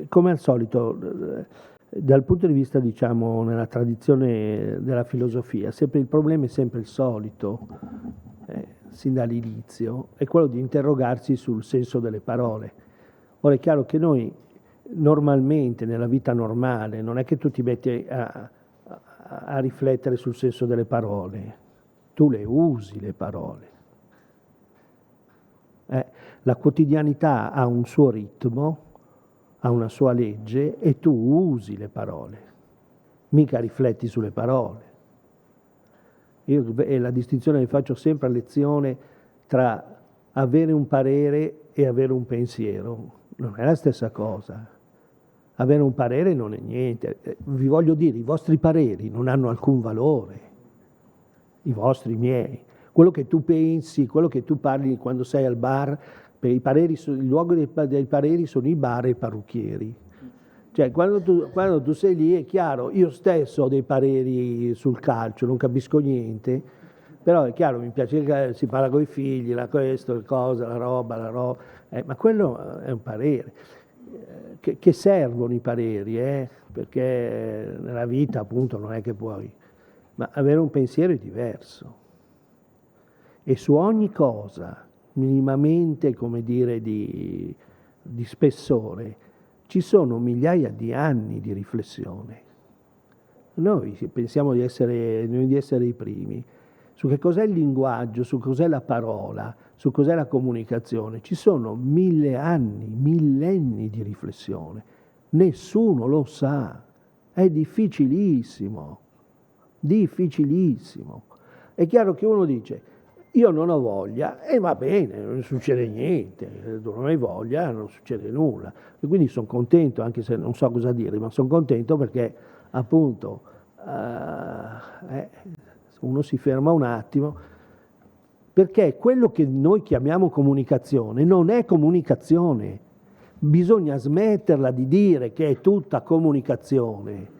come al solito, dal punto di vista, diciamo, nella tradizione della filosofia, il problema è sempre il solito, sin dall'inizio, è quello di interrogarsi sul senso delle parole. Ora è chiaro che noi normalmente, nella vita normale, non è che tu ti metti a riflettere sul senso delle parole, tu le usi le parole. La quotidianità ha un suo ritmo, ha una sua legge e tu usi le parole, mica rifletti sulle parole. Io la distinzione che faccio sempre a lezione tra avere un parere e avere un pensiero non è la stessa cosa. Avere un parere non è niente. Vi voglio dire, i vostri pareri non hanno alcun valore, i vostri, i miei. Quello che tu pensi, quello che tu parli quando sei al bar, per i pareri, il luogo dei pareri sono i bar e i parrucchieri. Cioè, quando tu sei lì è chiaro, io stesso ho dei pareri sul calcio, non capisco niente, però è chiaro, mi piace che si parla con i figli, questo, le cose, la roba, ma quello è un parere. Che servono i pareri, perché nella vita appunto non è che puoi, ma avere un pensiero è diverso. E su ogni cosa, minimamente, come dire, di spessore, ci sono migliaia di anni di riflessione. Noi pensiamo di essere i primi. Su che cos'è il linguaggio, su cos'è la parola, su cos'è la comunicazione, ci sono 1000 anni, millenni di riflessione. Nessuno lo sa. È difficilissimo. Difficilissimo. È chiaro che uno dice, io non ho voglia, e va bene, non succede niente, tu non hai voglia, non succede nulla. E quindi sono contento, anche se non so cosa dire, ma sono contento perché appunto uno si ferma un attimo, perché quello che noi chiamiamo comunicazione non è comunicazione. Bisogna smetterla di dire che è tutta comunicazione,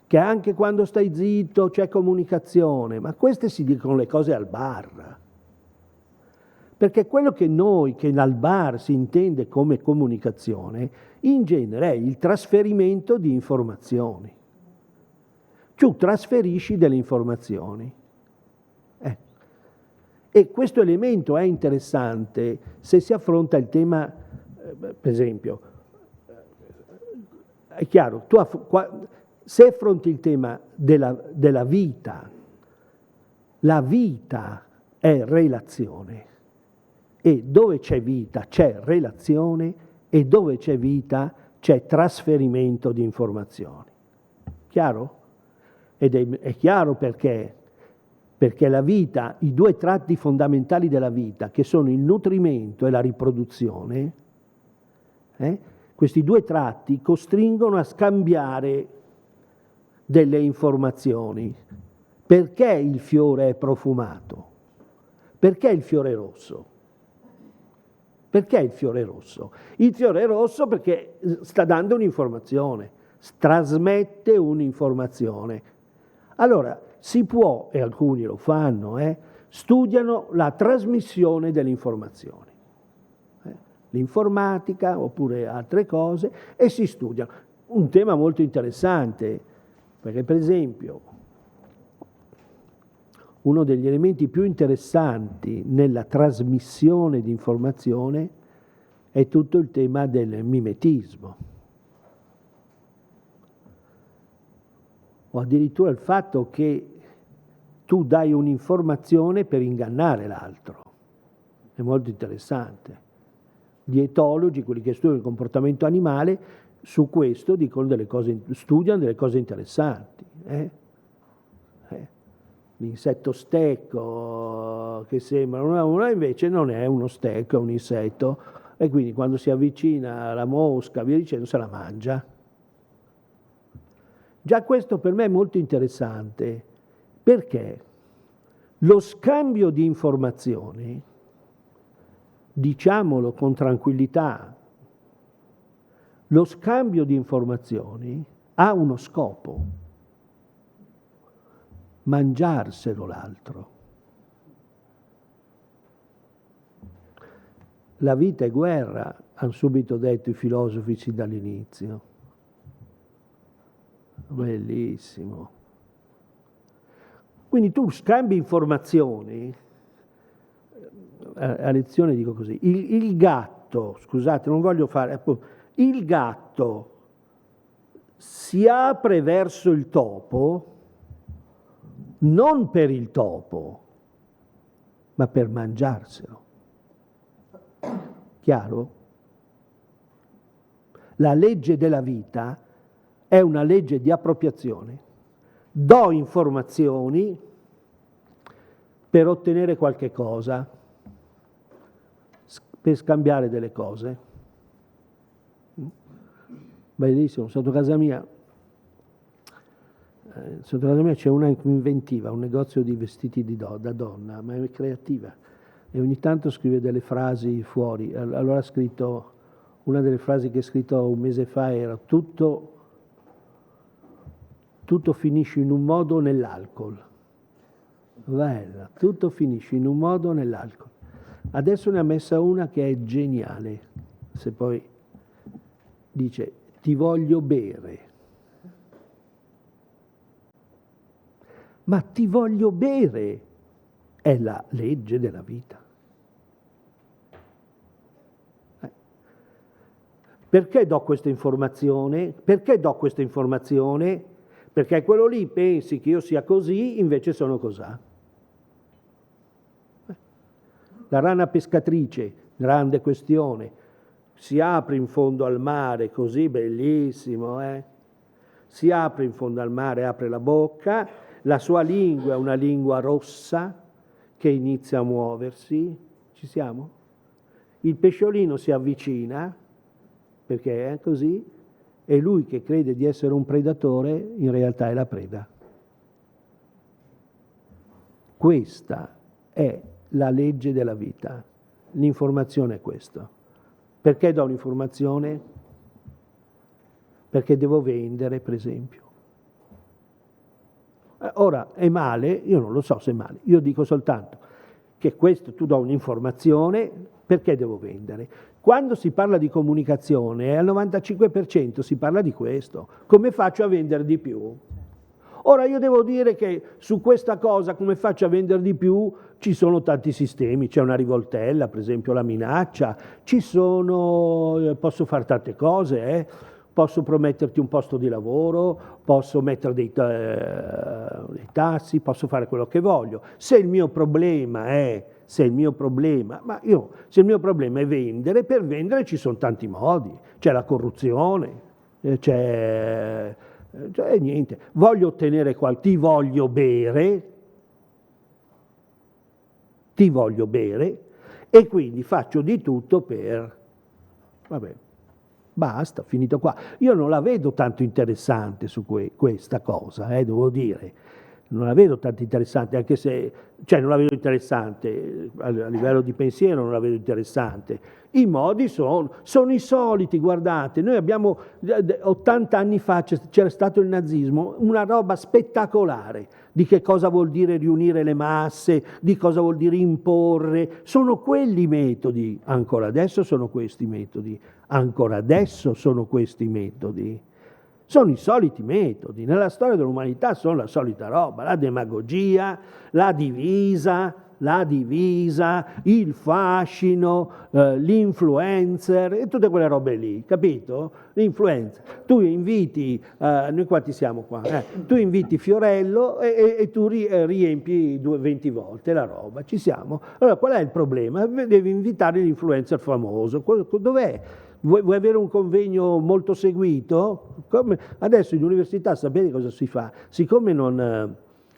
che anche quando stai zitto c'è comunicazione, ma queste si dicono le cose al bar. Perché quello che al bar si intende come comunicazione, in genere è il trasferimento di informazioni. Tu trasferisci delle informazioni. E questo elemento è interessante se si affronta il tema, per esempio, è chiaro, se affronti il tema della vita, la vita è relazione, e dove c'è vita c'è relazione, e dove c'è vita c'è trasferimento di informazioni. Chiaro? Ed è chiaro perché la vita, i due tratti fondamentali della vita, che sono il nutrimento e la riproduzione, questi due tratti costringono a scambiare delle informazioni. Perché il fiore è profumato? Perché il fiore è rosso? Perché il fiore è rosso? Il fiore è rosso perché sta dando un'informazione, trasmette un'informazione. Allora, si può, e alcuni lo fanno, studiano la trasmissione delle informazioni. L'informatica oppure altre cose, e si studiano. Un tema molto interessante, perché per esempio uno degli elementi più interessanti nella trasmissione di informazione è tutto il tema del mimetismo. O addirittura il fatto che tu dai un'informazione per ingannare l'altro. È molto interessante. Gli etologi, quelli che studiano il comportamento animale, su questo dicono studiano delle cose interessanti. L'insetto stecco che sembra una invece non è uno stecco, è un insetto, e quindi quando si avvicina alla mosca, via dicendo, se la mangia. Già questo per me è molto interessante, perché lo scambio di informazioni diciamolo con tranquillità, lo scambio di informazioni ha uno scopo: mangiarselo l'altro. La vita è guerra, hanno subito detto i filosofi sin dall'inizio. Bellissimo. Quindi tu scambi informazioni, a lezione dico così, il gatto, scusate, non voglio fare, il gatto si apre verso il topo non per il topo, ma per mangiarselo. Chiaro? La legge della vita è una legge di appropriazione. Do informazioni per ottenere qualche cosa, per scambiare delle cose. Bellissimo, sotto casa mia c'è una inventiva, un negozio di vestiti da donna, ma è creativa. E ogni tanto scrive delle frasi fuori. Allora ha scritto, una delle frasi che ha scritto un mese fa era tutto finisce in un modo nell'alcol. Bella, tutto finisce in un modo nell'alcol. Adesso ne ha messa una che è geniale. Se poi dice, ti voglio bere. Ma ti voglio bere è la legge della vita. Perché do questa informazione? Perché do questa informazione? Perché quello lì pensi che io sia così, invece sono cosà. La rana pescatrice, grande questione, si apre in fondo al mare, così bellissimo, Si apre in fondo al mare, apre la bocca, la sua lingua è una lingua rossa che inizia a muoversi. Ci siamo? Il pesciolino si avvicina, perché è così, e lui che crede di essere un predatore, in realtà è la preda. Questa è la legge della vita. L'informazione è questo. Perché do un'informazione? Perché devo vendere, per esempio. Ora, è male? Io non lo so se è male. Io dico soltanto che questo, tu do un'informazione, perché devo vendere? Quando si parla di comunicazione, al 95% si parla di questo. Come faccio a vendere di più? Ora io devo dire che su questa cosa, come faccio a vendere di più, ci sono tanti sistemi. C'è una rivoltella, per esempio la minaccia, posso fare tante cose, Posso prometterti un posto di lavoro, posso mettere dei tassi, posso fare quello che voglio. Se il mio problema è vendere, per vendere ci sono tanti modi. C'è la corruzione, c'è niente. Voglio ottenere ti voglio bere, e quindi faccio di tutto per... Vabbè. Basta, finito qua. Io non la vedo tanto interessante su questa cosa, devo dire. Non la vedo tanto interessante, anche se... non la vedo interessante, a livello di pensiero non la vedo interessante. I modi sono i soliti, guardate. Noi abbiamo, 80 anni fa c'era stato il nazismo, una roba spettacolare di che cosa vuol dire riunire le masse, di cosa vuol dire imporre. Sono quelli i metodi, ancora adesso sono questi metodi. Sono i soliti metodi, nella storia dell'umanità sono la solita roba, la demagogia, la divisa, il fascino, l'influencer e tutte quelle robe lì, capito? L'influencer. Tu inviti, noi quanti siamo qua? Tu inviti Fiorello e tu riempi 20 volte la roba, ci siamo? Allora qual è il problema? Devi invitare l'influencer famoso, dov'è? Vuoi avere un convegno molto seguito? Adesso in università sapete cosa si fa? Siccome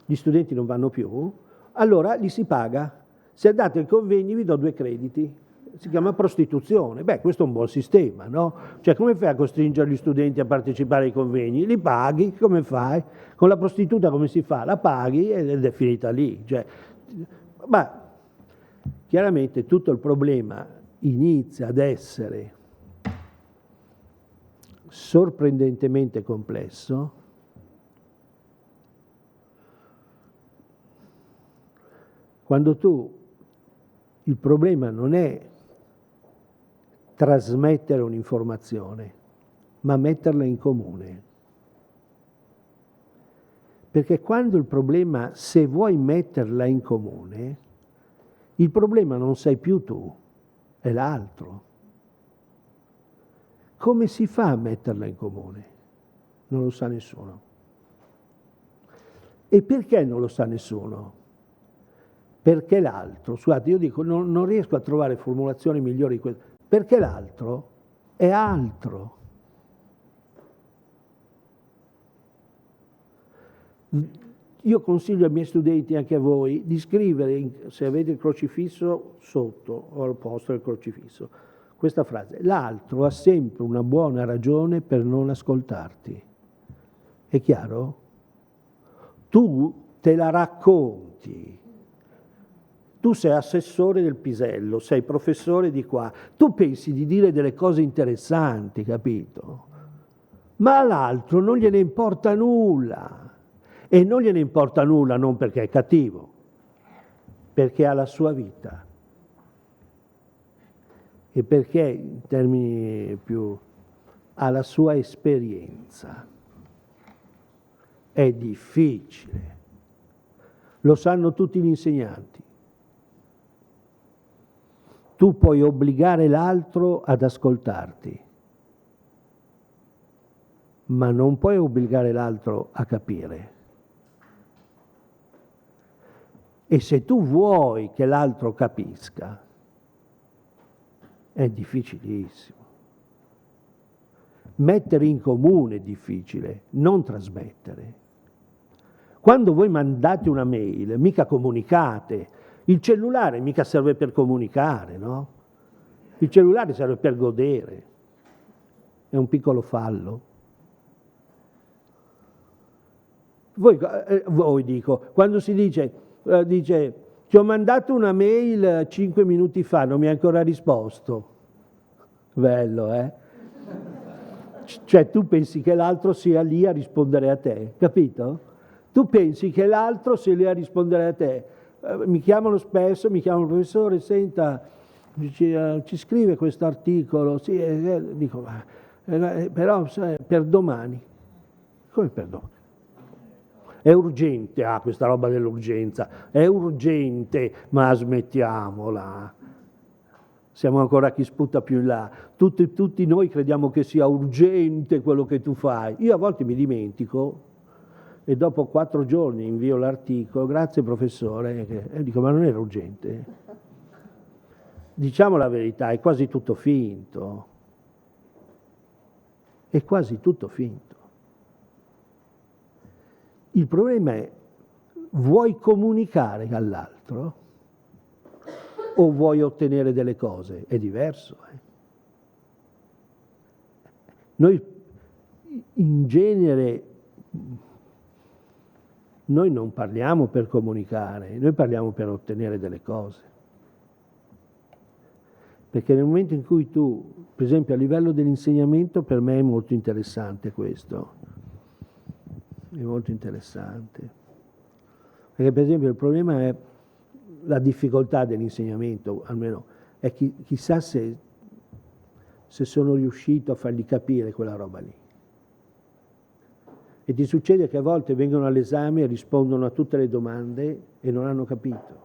gli studenti non vanno più, allora li si paga. Se andate ai convegni vi do 2 crediti. Si chiama prostituzione. Questo è un buon sistema, no? Cioè, come fai a costringere gli studenti a partecipare ai convegni? Li paghi, come fai? Con la prostituta come si fa? La paghi ed è finita lì. Chiaramente tutto il problema inizia ad essere sorprendentemente complesso, quando il problema non è trasmettere un'informazione, ma metterla in comune. Perché quando il problema, se vuoi metterla in comune, il problema non sei più tu, è l'altro. Come si fa a metterla in comune? Non lo sa nessuno. E perché non lo sa nessuno? Perché l'altro, scusate, io dico, non riesco a trovare formulazioni migliori di queste, perché l'altro è altro. Io consiglio ai miei studenti, anche a voi, di scrivere, se avete il crocifisso, sotto o al posto del crocifisso, questa frase: l'altro ha sempre una buona ragione per non ascoltarti. È chiaro? Tu te la racconti. Tu sei assessore del Pisello, sei professore di qua, tu pensi di dire delle cose interessanti, capito? Ma all'altro non gliene importa nulla. E non gliene importa nulla non perché è cattivo, perché ha la sua vita. E perché, in termini più, ha la sua esperienza. È difficile. Lo sanno tutti gli insegnanti. Tu puoi obbligare l'altro ad ascoltarti, ma non puoi obbligare l'altro a capire. E se tu vuoi che l'altro capisca, è difficilissimo. Mettere in comune è difficile, non trasmettere. Quando voi mandate una mail, mica comunicate. Il cellulare mica serve per comunicare, no? Il cellulare serve per godere. È un piccolo fallo. Voi dico, quando si dice ti ho mandato una mail 5 minuti fa, non mi ha ancora risposto. Bello, eh? Cioè tu pensi che l'altro sia lì a rispondere a te, capito? Tu pensi che l'altro sia lì a rispondere a te. Mi chiamano spesso, mi chiamano professore, senta, ci scrive questo articolo, sì, dico, però per domani. Come per domani? È urgente, questa roba dell'urgenza, è urgente, ma smettiamola. Siamo ancora chi sputa più in là. Tutti noi crediamo che sia urgente quello che tu fai. Io a volte mi dimentico e dopo 4 giorni invio l'articolo, grazie professore, e dico, ma non era urgente? Diciamo la verità, è quasi tutto finto. È quasi tutto finto. Il problema è, vuoi comunicare all'altro o vuoi ottenere delle cose? È diverso. Noi in genere, noi non parliamo per comunicare, noi parliamo per ottenere delle cose. Perché nel momento in cui tu, per esempio a livello dell'insegnamento, per me è molto interessante questo. È molto interessante. Perché per esempio il problema è la difficoltà dell'insegnamento, almeno è chissà se sono riuscito a fargli capire quella roba lì. E ti succede che a volte vengono all'esame e rispondono a tutte le domande e non hanno capito.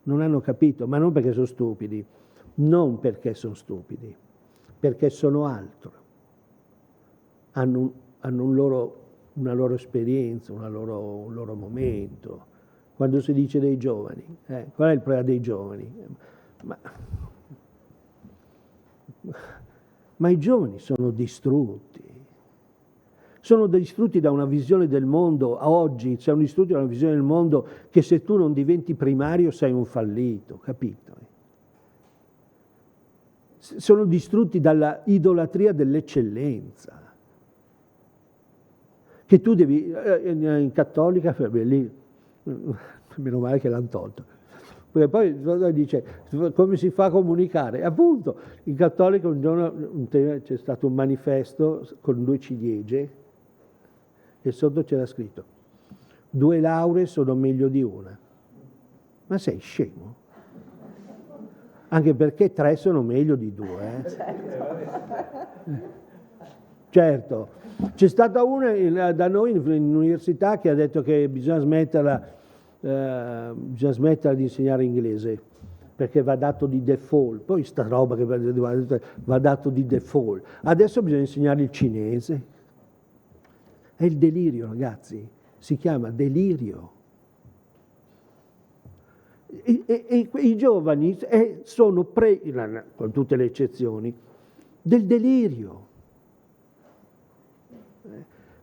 Non hanno capito, ma non perché sono stupidi, non perché sono stupidi, perché sono altro. Hanno una loro esperienza, un loro momento. Quando si dice dei giovani, qual è il problema dei giovani? Ma i giovani sono distrutti da una visione del mondo. Oggi sono distrutti da una visione del mondo che se tu non diventi primario sei un fallito, capito? Sono distrutti dalla idolatria dell'eccellenza. Che tu devi, in cattolica, lì, meno male che l'hanno tolto, Perché poi dice, come si fa a comunicare? Appunto, in Cattolica un giorno c'è stato un manifesto con 2 ciliegie e sotto c'era scritto: 2 lauree sono meglio di una. Ma sei scemo? Anche perché 3 sono meglio di 2. Certo. C'è stata una da noi in università che ha detto che bisogna smetterla di insegnare inglese perché va dato di default. Poi sta roba che va dato di default. Adesso bisogna insegnare il cinese. È il delirio, ragazzi. Si chiama delirio. E i giovani sono con tutte le eccezioni, del delirio.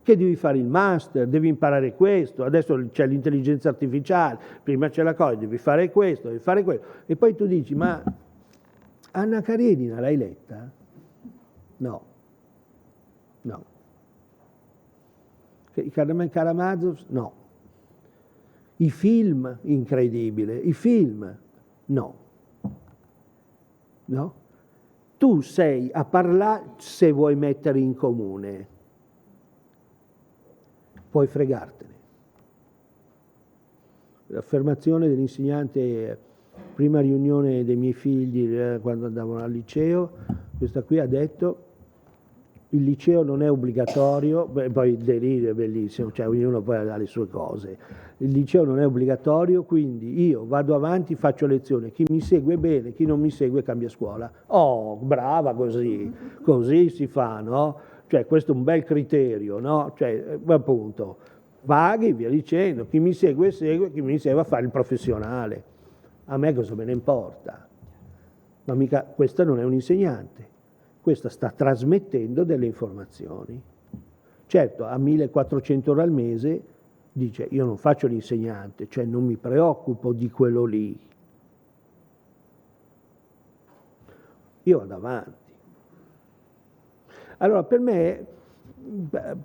Che devi fare il master, devi imparare questo, adesso c'è l'intelligenza artificiale, prima c'è la cosa, devi fare questo, devi fare quello. E poi tu dici, ma Anna Karenina l'hai letta? No. Karamazov? No. I film, incredibile, i film? No. Tu sei a parlare se vuoi mettere in comune. Puoi fregartene. L'affermazione dell'insegnante, prima riunione dei miei figli quando andavano al liceo, questa qui ha detto: il liceo non è obbligatorio, poi il delirio è bellissimo, cioè ognuno poi ha le sue cose. Il liceo non è obbligatorio, quindi io vado avanti, faccio lezione, chi mi segue bene, chi non mi segue cambia scuola. Oh, brava, così si fa, no? Cioè questo è un bel criterio, no? Cioè, appunto, paghi, via dicendo, chi mi segue segue, chi mi segue a fare il professionale. A me cosa me ne importa? Ma mica, questa non è un insegnante, questa sta trasmettendo delle informazioni. Certo, a 1.400 euro al mese dice, io non faccio l'insegnante, cioè non mi preoccupo di quello lì. Io vado avanti. Allora, per me,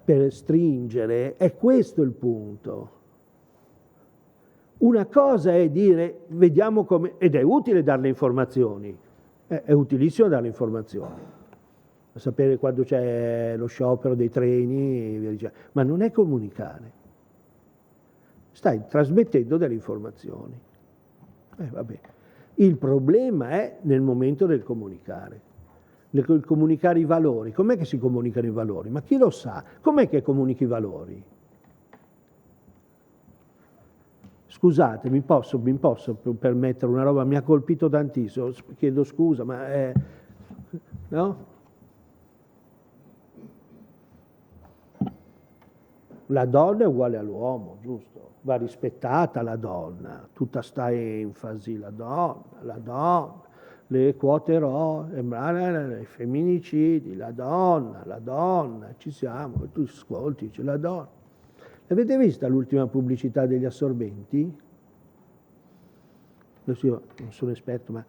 per stringere, è questo il punto. Una cosa è dire, vediamo come, ed è utile dare le informazioni, è utilissimo dare le informazioni, a sapere quando c'è lo sciopero dei treni, via dicendo, ma non è comunicare. Stai trasmettendo delle informazioni. Vabbè. Il problema è nel momento del comunicare. Nel comunicare i valori. Com'è che si comunicano i valori? Ma chi lo sa? Com'è che comunichi i valori? Scusate, mi posso permettere una roba, mi ha colpito tantissimo, chiedo scusa, ma no? La donna è uguale all'uomo, giusto? Va rispettata la donna, tutta sta enfasi, la donna, le quote i femminicidi, la donna, ci siamo, tu ascolti, c'è la donna. Avete vista l'ultima pubblicità degli assorbenti? Adesso io non sono esperto, ma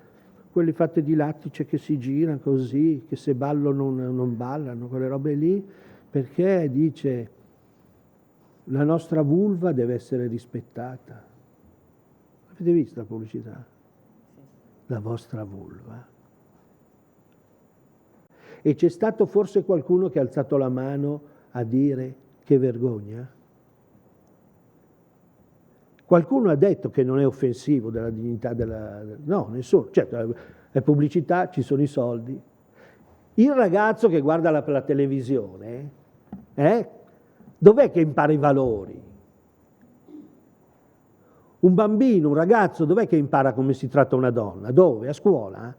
quelli fatti di lattice che si girano così, che se ballano non ballano, quelle robe lì, perché dice la nostra vulva deve essere rispettata. Avete visto la pubblicità? La vostra vulva. E c'è stato forse qualcuno che ha alzato la mano a dire che vergogna? Qualcuno ha detto che non è offensivo della dignità della... No, nessuno. Certo, è pubblicità, ci sono i soldi. Il ragazzo che guarda la televisione, dov'è che impara i valori? Un bambino, un ragazzo, dov'è che impara come si tratta una donna? Dove? A scuola?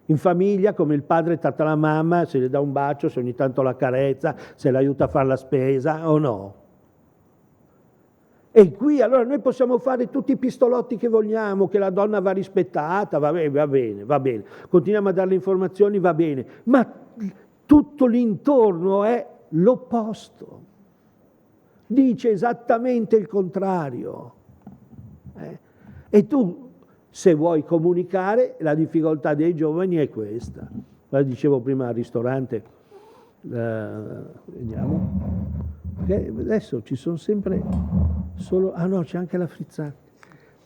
In famiglia, come il padre tratta la mamma, se le dà un bacio, se ogni tanto la carezza, se l'aiuta a fare la spesa o no? E qui allora noi possiamo fare tutti i pistolotti che vogliamo, che la donna va rispettata, va bene, continuiamo a dare le informazioni, va bene, ma tutto l'intorno è l'opposto, dice esattamente il contrario. E tu, se vuoi comunicare, la difficoltà dei giovani è questa. Dicevo prima al ristorante, vediamo, perché adesso ci sono sempre solo... Ah no, c'è anche la frizzante.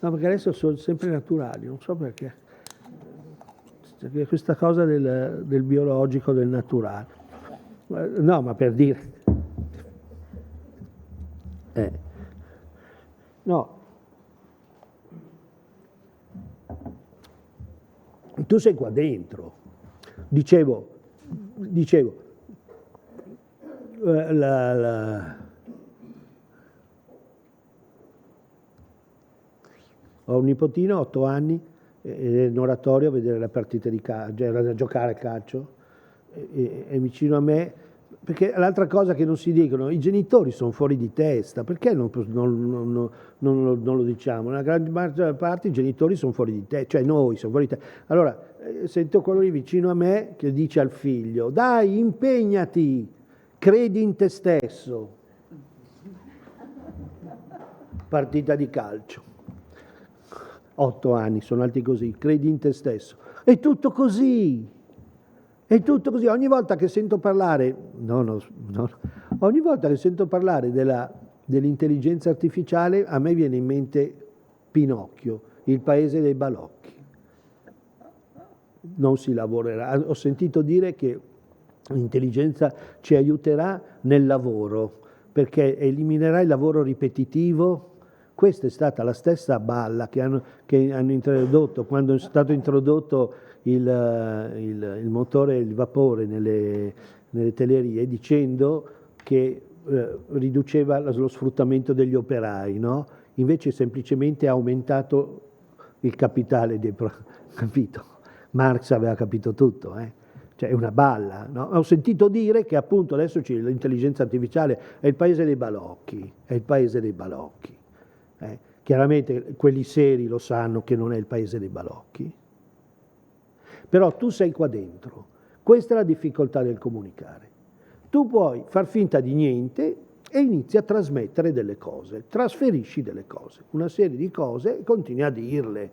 No, perché adesso sono sempre naturali, non so perché. Perché questa cosa del biologico, del naturale. No, ma per dire. No. Tu sei qua dentro. Dicevo, ho un nipotino, 8 anni, in oratorio a vedere la partita di calcio, era da giocare a calcio, e vicino a me, perché l'altra cosa che non si dicono, i genitori sono fuori di testa, perché non lo diciamo? Nella gran parte i genitori sono fuori di testa, cioè noi siamo fuori di testa. Allora, sento quello lì vicino a me che dice al figlio, dai, impegnati, credi in te stesso. Partita di calcio. 8 anni, sono alti così, credi in te stesso. È tutto così. È tutto così. Ogni volta che sento parlare, ogni volta che sento parlare dell'intelligenza artificiale, a me viene in mente Pinocchio, il paese dei balocchi. Non si lavorerà. Ho sentito dire che l'intelligenza ci aiuterà nel lavoro, perché eliminerà il lavoro ripetitivo. Questa è stata la stessa balla che hanno introdotto quando è stato introdotto il motore, il vapore nelle telerie, dicendo che riduceva lo sfruttamento degli operai, no? Invece semplicemente ha aumentato il capitale capito? Marx aveva capito tutto, Cioè è una balla, no? Ho sentito dire che appunto adesso l'intelligenza artificiale è il paese dei balocchi, è il paese dei balocchi. Chiaramente quelli seri lo sanno che non è il paese dei balocchi, però tu sei qua dentro, questa è la difficoltà del comunicare. Tu puoi far finta di niente e inizi a trasmettere delle cose, trasferisci delle cose, una serie di cose e continui a dirle.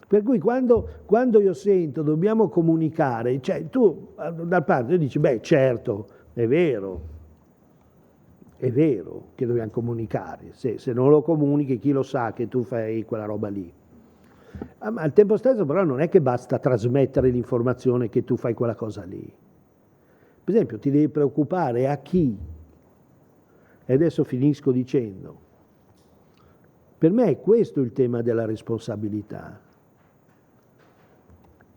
Per cui quando io sento dobbiamo comunicare, cioè tu da parte dici, beh certo, è vero che dobbiamo comunicare, se non lo comunichi chi lo sa che tu fai quella roba lì. Ma al tempo stesso però non è che basta trasmettere l'informazione che tu fai quella cosa lì. Per esempio ti devi preoccupare a chi, e adesso finisco dicendo, per me è questo il tema della responsabilità.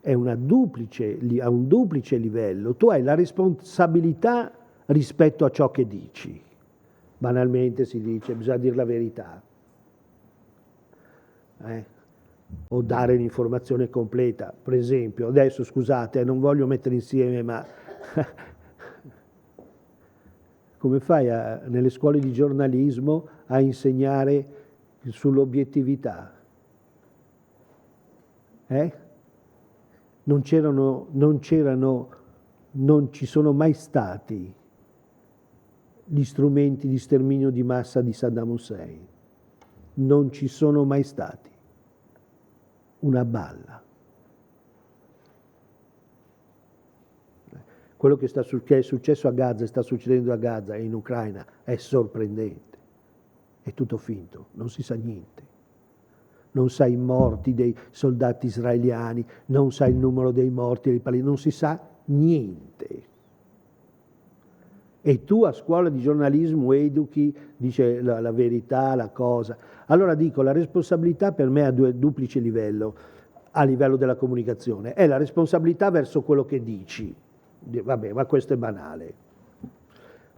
È a un duplice livello. Tu hai la responsabilità rispetto a ciò che dici. Banalmente si dice, bisogna dire la verità. O dare l'informazione completa. Per esempio, adesso scusate, non voglio mettere insieme, ma come fai nelle scuole di giornalismo a insegnare sull'obiettività? Non ci sono mai stati gli strumenti di sterminio di massa di Saddam Hussein. Non ci sono mai stati. Una balla. Quello che è successo a Gaza e sta succedendo a Gaza e in Ucraina è sorprendente. È tutto finto, non si sa niente. Non sa i morti dei soldati israeliani, non sa il numero dei morti dei palestinesi, non si sa niente. E tu a scuola di giornalismo educhi, dice la verità, la cosa. Allora dico, la responsabilità per me ha duplice livello, a livello della comunicazione. È la responsabilità verso quello che dici. Vabbè, ma questo è banale.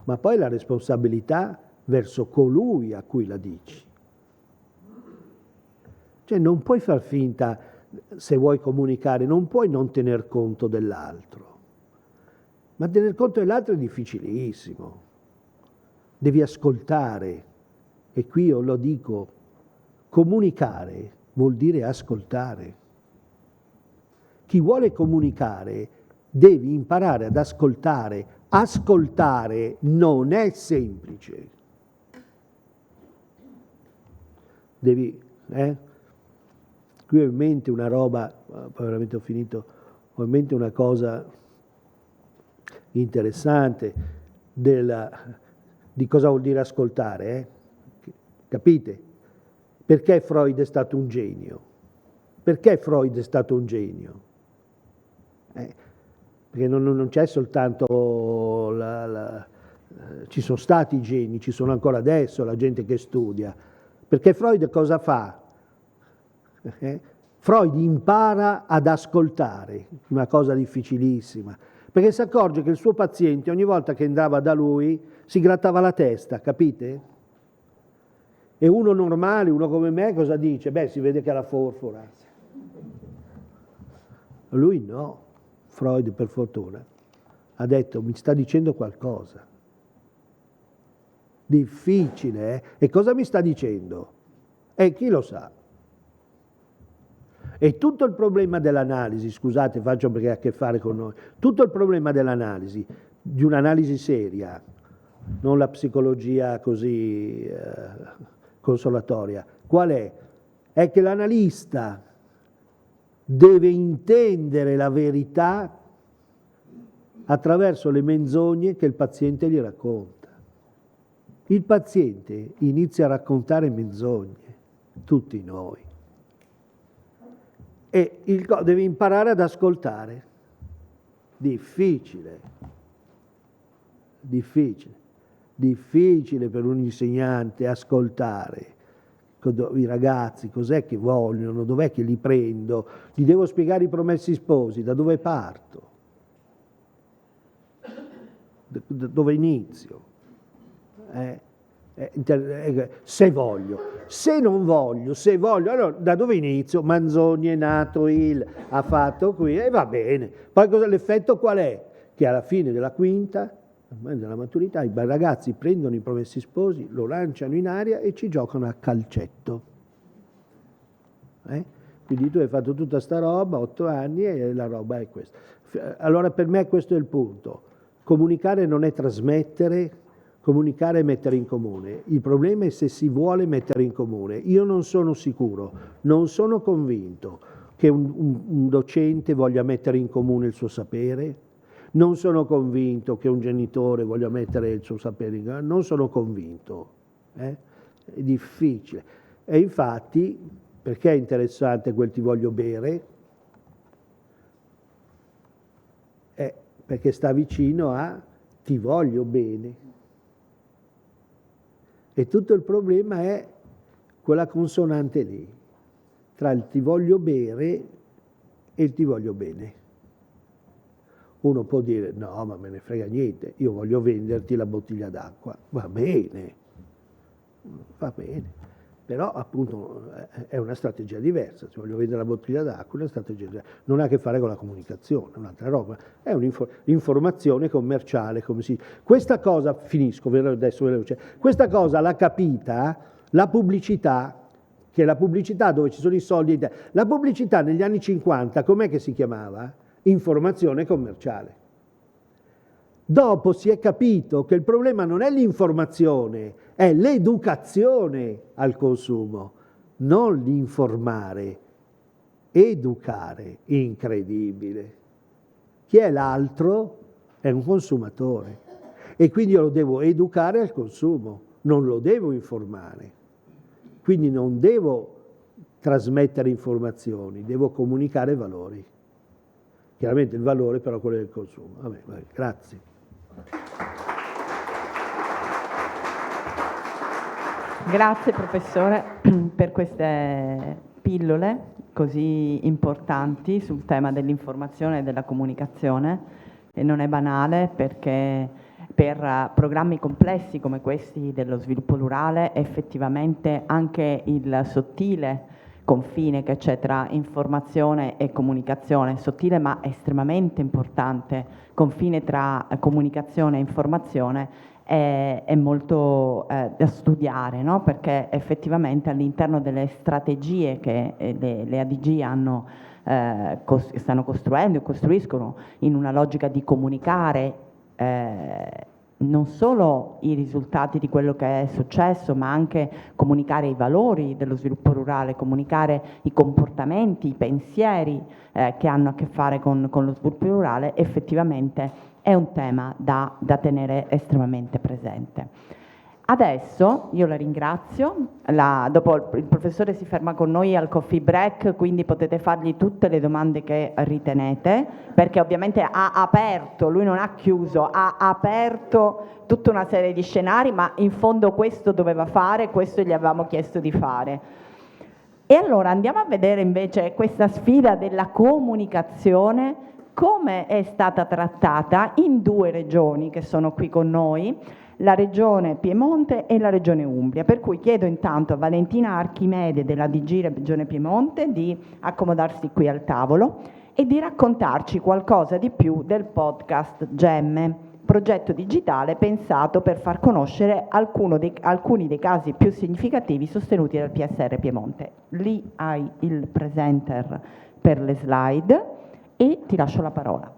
Ma poi la responsabilità verso colui a cui la dici. Cioè non puoi far finta, se vuoi comunicare, non puoi non tener conto dell'altro. Ma tener conto dell'altro è difficilissimo. Devi ascoltare. E qui io lo dico, comunicare vuol dire ascoltare. Chi vuole comunicare deve imparare ad ascoltare. Ascoltare non è semplice. Devi, Qui ho in mente una roba, poi veramente ho finito, ho in mente una cosa interessante di cosa vuol dire ascoltare, capite? Perché Freud è stato un genio? Perché Freud è stato un genio? Perché non c'è soltanto ci sono stati i geni, ci sono ancora adesso la gente che studia. Perché Freud cosa fa? Freud impara ad ascoltare, una cosa difficilissima, perché si accorge che il suo paziente ogni volta che andava da lui si grattava la testa, capite? E uno normale, uno come me, cosa dice? Beh, si vede che ha la forfora. Lui no, Freud per fortuna, ha detto mi sta dicendo qualcosa. Difficile, eh? E cosa mi sta dicendo? Chi lo sa? E tutto il problema dell'analisi, scusate, faccio perché ha a che fare con noi, tutto il problema dell'analisi, di un'analisi seria, non la psicologia così consolatoria, qual è? È che l'analista deve intendere la verità attraverso le menzogne che il paziente gli racconta. Il paziente inizia a raccontare menzogne, tutti noi. E deve imparare ad ascoltare. Difficile per un insegnante ascoltare i ragazzi, cos'è che vogliono, dov'è che li prendo, gli devo spiegare i Promessi Sposi, da dove parto, dove inizio. Se voglio, se non voglio, se voglio, allora da dove inizio? Manzoni è nato ha fatto qui e va bene. Poi l'effetto qual è? Che alla fine della quinta, della maturità, i ragazzi prendono i Promessi Sposi, lo lanciano in aria e ci giocano a calcetto. Quindi tu hai fatto tutta sta roba, 8 anni e la roba è questa. Allora per me questo è il punto. Comunicare non è trasmettere. Comunicare e mettere in comune. Il problema è se si vuole mettere in comune. Io non sono sicuro, non sono convinto che un docente voglia mettere in comune il suo sapere, non sono convinto che un genitore voglia mettere il suo sapere in comune, non sono convinto. È difficile. E infatti, perché è interessante quel Ti voglio bere? Perché sta vicino a Ti voglio bene. E tutto il problema è quella consonante lì, tra il ti voglio bere e il ti voglio bene. Uno può dire, no, ma me ne frega niente, io voglio venderti la bottiglia d'acqua. Va bene, però appunto è una strategia diversa. Se voglio vendere la bottiglia d'acqua, è una strategia diversa. Non ha a che fare con la comunicazione, è un'altra roba. È un'informazione commerciale, come si dice. Questa cosa, finisco adesso veloce, questa cosa l'ha capita la pubblicità, che è la pubblicità dove ci sono i soldi. La pubblicità negli anni 50, com'è che si chiamava? Informazione commerciale. Dopo si è capito che il problema non è l'informazione, è l'educazione al consumo, non l'informare, educare, incredibile. Chi è l'altro è un consumatore e quindi io lo devo educare al consumo, non lo devo informare. Quindi non devo trasmettere informazioni, devo comunicare valori. Chiaramente il valore però è quello del consumo. Vabbè, grazie. Grazie professore per queste pillole così importanti sul tema dell'informazione e della comunicazione. E non è banale perché per programmi complessi come questi dello sviluppo rurale effettivamente anche il sottile confine che c'è tra informazione e comunicazione, sottile ma estremamente importante, confine tra comunicazione e informazione è molto da studiare, no? Perché effettivamente all'interno delle strategie che le ADG stanno costruendo e costruiscono in una logica di comunicare non solo i risultati di quello che è successo, ma anche comunicare i valori dello sviluppo rurale, comunicare i comportamenti, i pensieri che hanno a che fare con lo sviluppo rurale, effettivamente è un tema da tenere estremamente presente. Adesso io la ringrazio, dopo il professore si ferma con noi al coffee break, quindi potete fargli tutte le domande che ritenete, perché ovviamente ha aperto, lui non ha chiuso, ha aperto tutta una serie di scenari, ma in fondo questo doveva fare, questo gli avevamo chiesto di fare. E allora andiamo a vedere invece questa sfida della comunicazione, come è stata trattata in 2 regioni che sono qui con noi, la regione Piemonte e la regione Umbria, per cui chiedo intanto a Valentina Archimede della DG Regione Piemonte di accomodarsi qui al tavolo e di raccontarci qualcosa di più del podcast Gemme, progetto digitale pensato per far conoscere alcuni dei casi più significativi sostenuti dal PSR Piemonte. Lì hai il presenter per le slide e ti lascio la parola.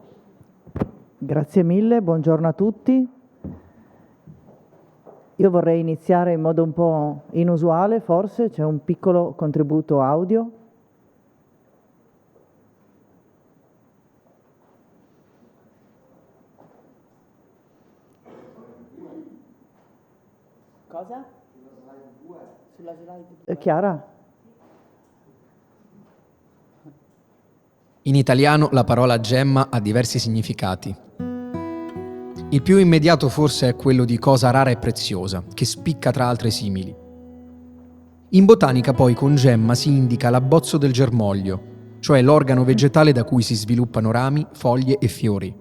Grazie mille, buongiorno a tutti. Io vorrei iniziare in modo un po' inusuale, forse, c'è un piccolo contributo audio. Cosa? Sulla slide 2. Chiara? In italiano la parola gemma ha diversi significati. Il più immediato forse è quello di cosa rara e preziosa, che spicca tra altre simili. In botanica poi con gemma si indica l'abbozzo del germoglio, cioè l'organo vegetale da cui si sviluppano rami, foglie e fiori.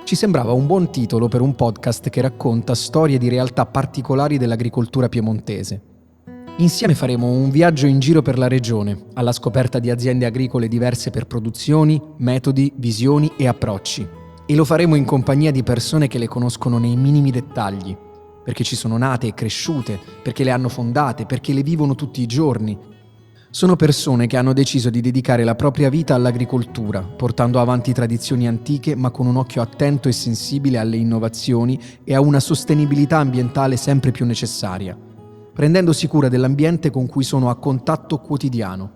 Ci sembrava un buon titolo per un podcast che racconta storie di realtà particolari dell'agricoltura piemontese. Insieme faremo un viaggio in giro per la regione, alla scoperta di aziende agricole diverse per produzioni, metodi, visioni e approcci. E lo faremo in compagnia di persone che le conoscono nei minimi dettagli, perché ci sono nate e cresciute, perché le hanno fondate, perché le vivono tutti i giorni. Sono persone che hanno deciso di dedicare la propria vita all'agricoltura, portando avanti tradizioni antiche ma con un occhio attento e sensibile alle innovazioni e a una sostenibilità ambientale sempre più necessaria, prendendosi cura dell'ambiente con cui sono a contatto quotidiano.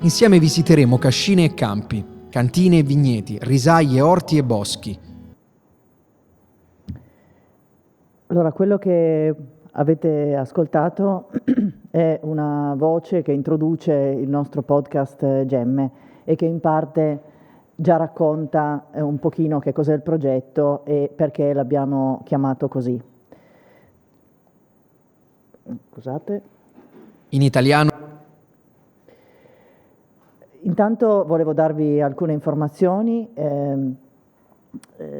Insieme visiteremo cascine e campi, cantine e vigneti, risaie, orti e boschi. Allora, quello che avete ascoltato è una voce che introduce il nostro podcast Gemme e che in parte già racconta un pochino che cos'è il progetto e perché l'abbiamo chiamato così. Scusate. In italiano. Intanto volevo darvi alcune informazioni.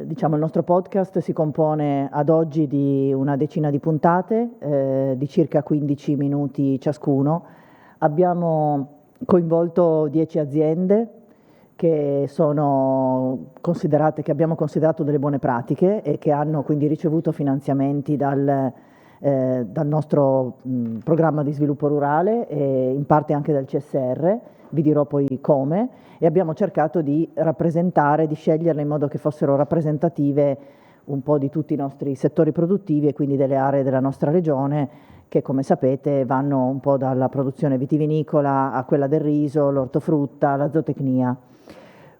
Diciamo, il nostro podcast si compone ad oggi di una decina di puntate, di circa 15 minuti ciascuno. Abbiamo coinvolto 10 aziende che sono considerate, che abbiamo considerato delle buone pratiche e che hanno quindi ricevuto finanziamenti dal nostro programma di sviluppo rurale e in parte anche dal CSR, vi dirò poi come, e abbiamo cercato di rappresentare, di sceglierle in modo che fossero rappresentative un po' di tutti i nostri settori produttivi e quindi delle aree della nostra regione che, come sapete, vanno un po' dalla produzione vitivinicola a quella del riso, l'ortofrutta, la zootecnia.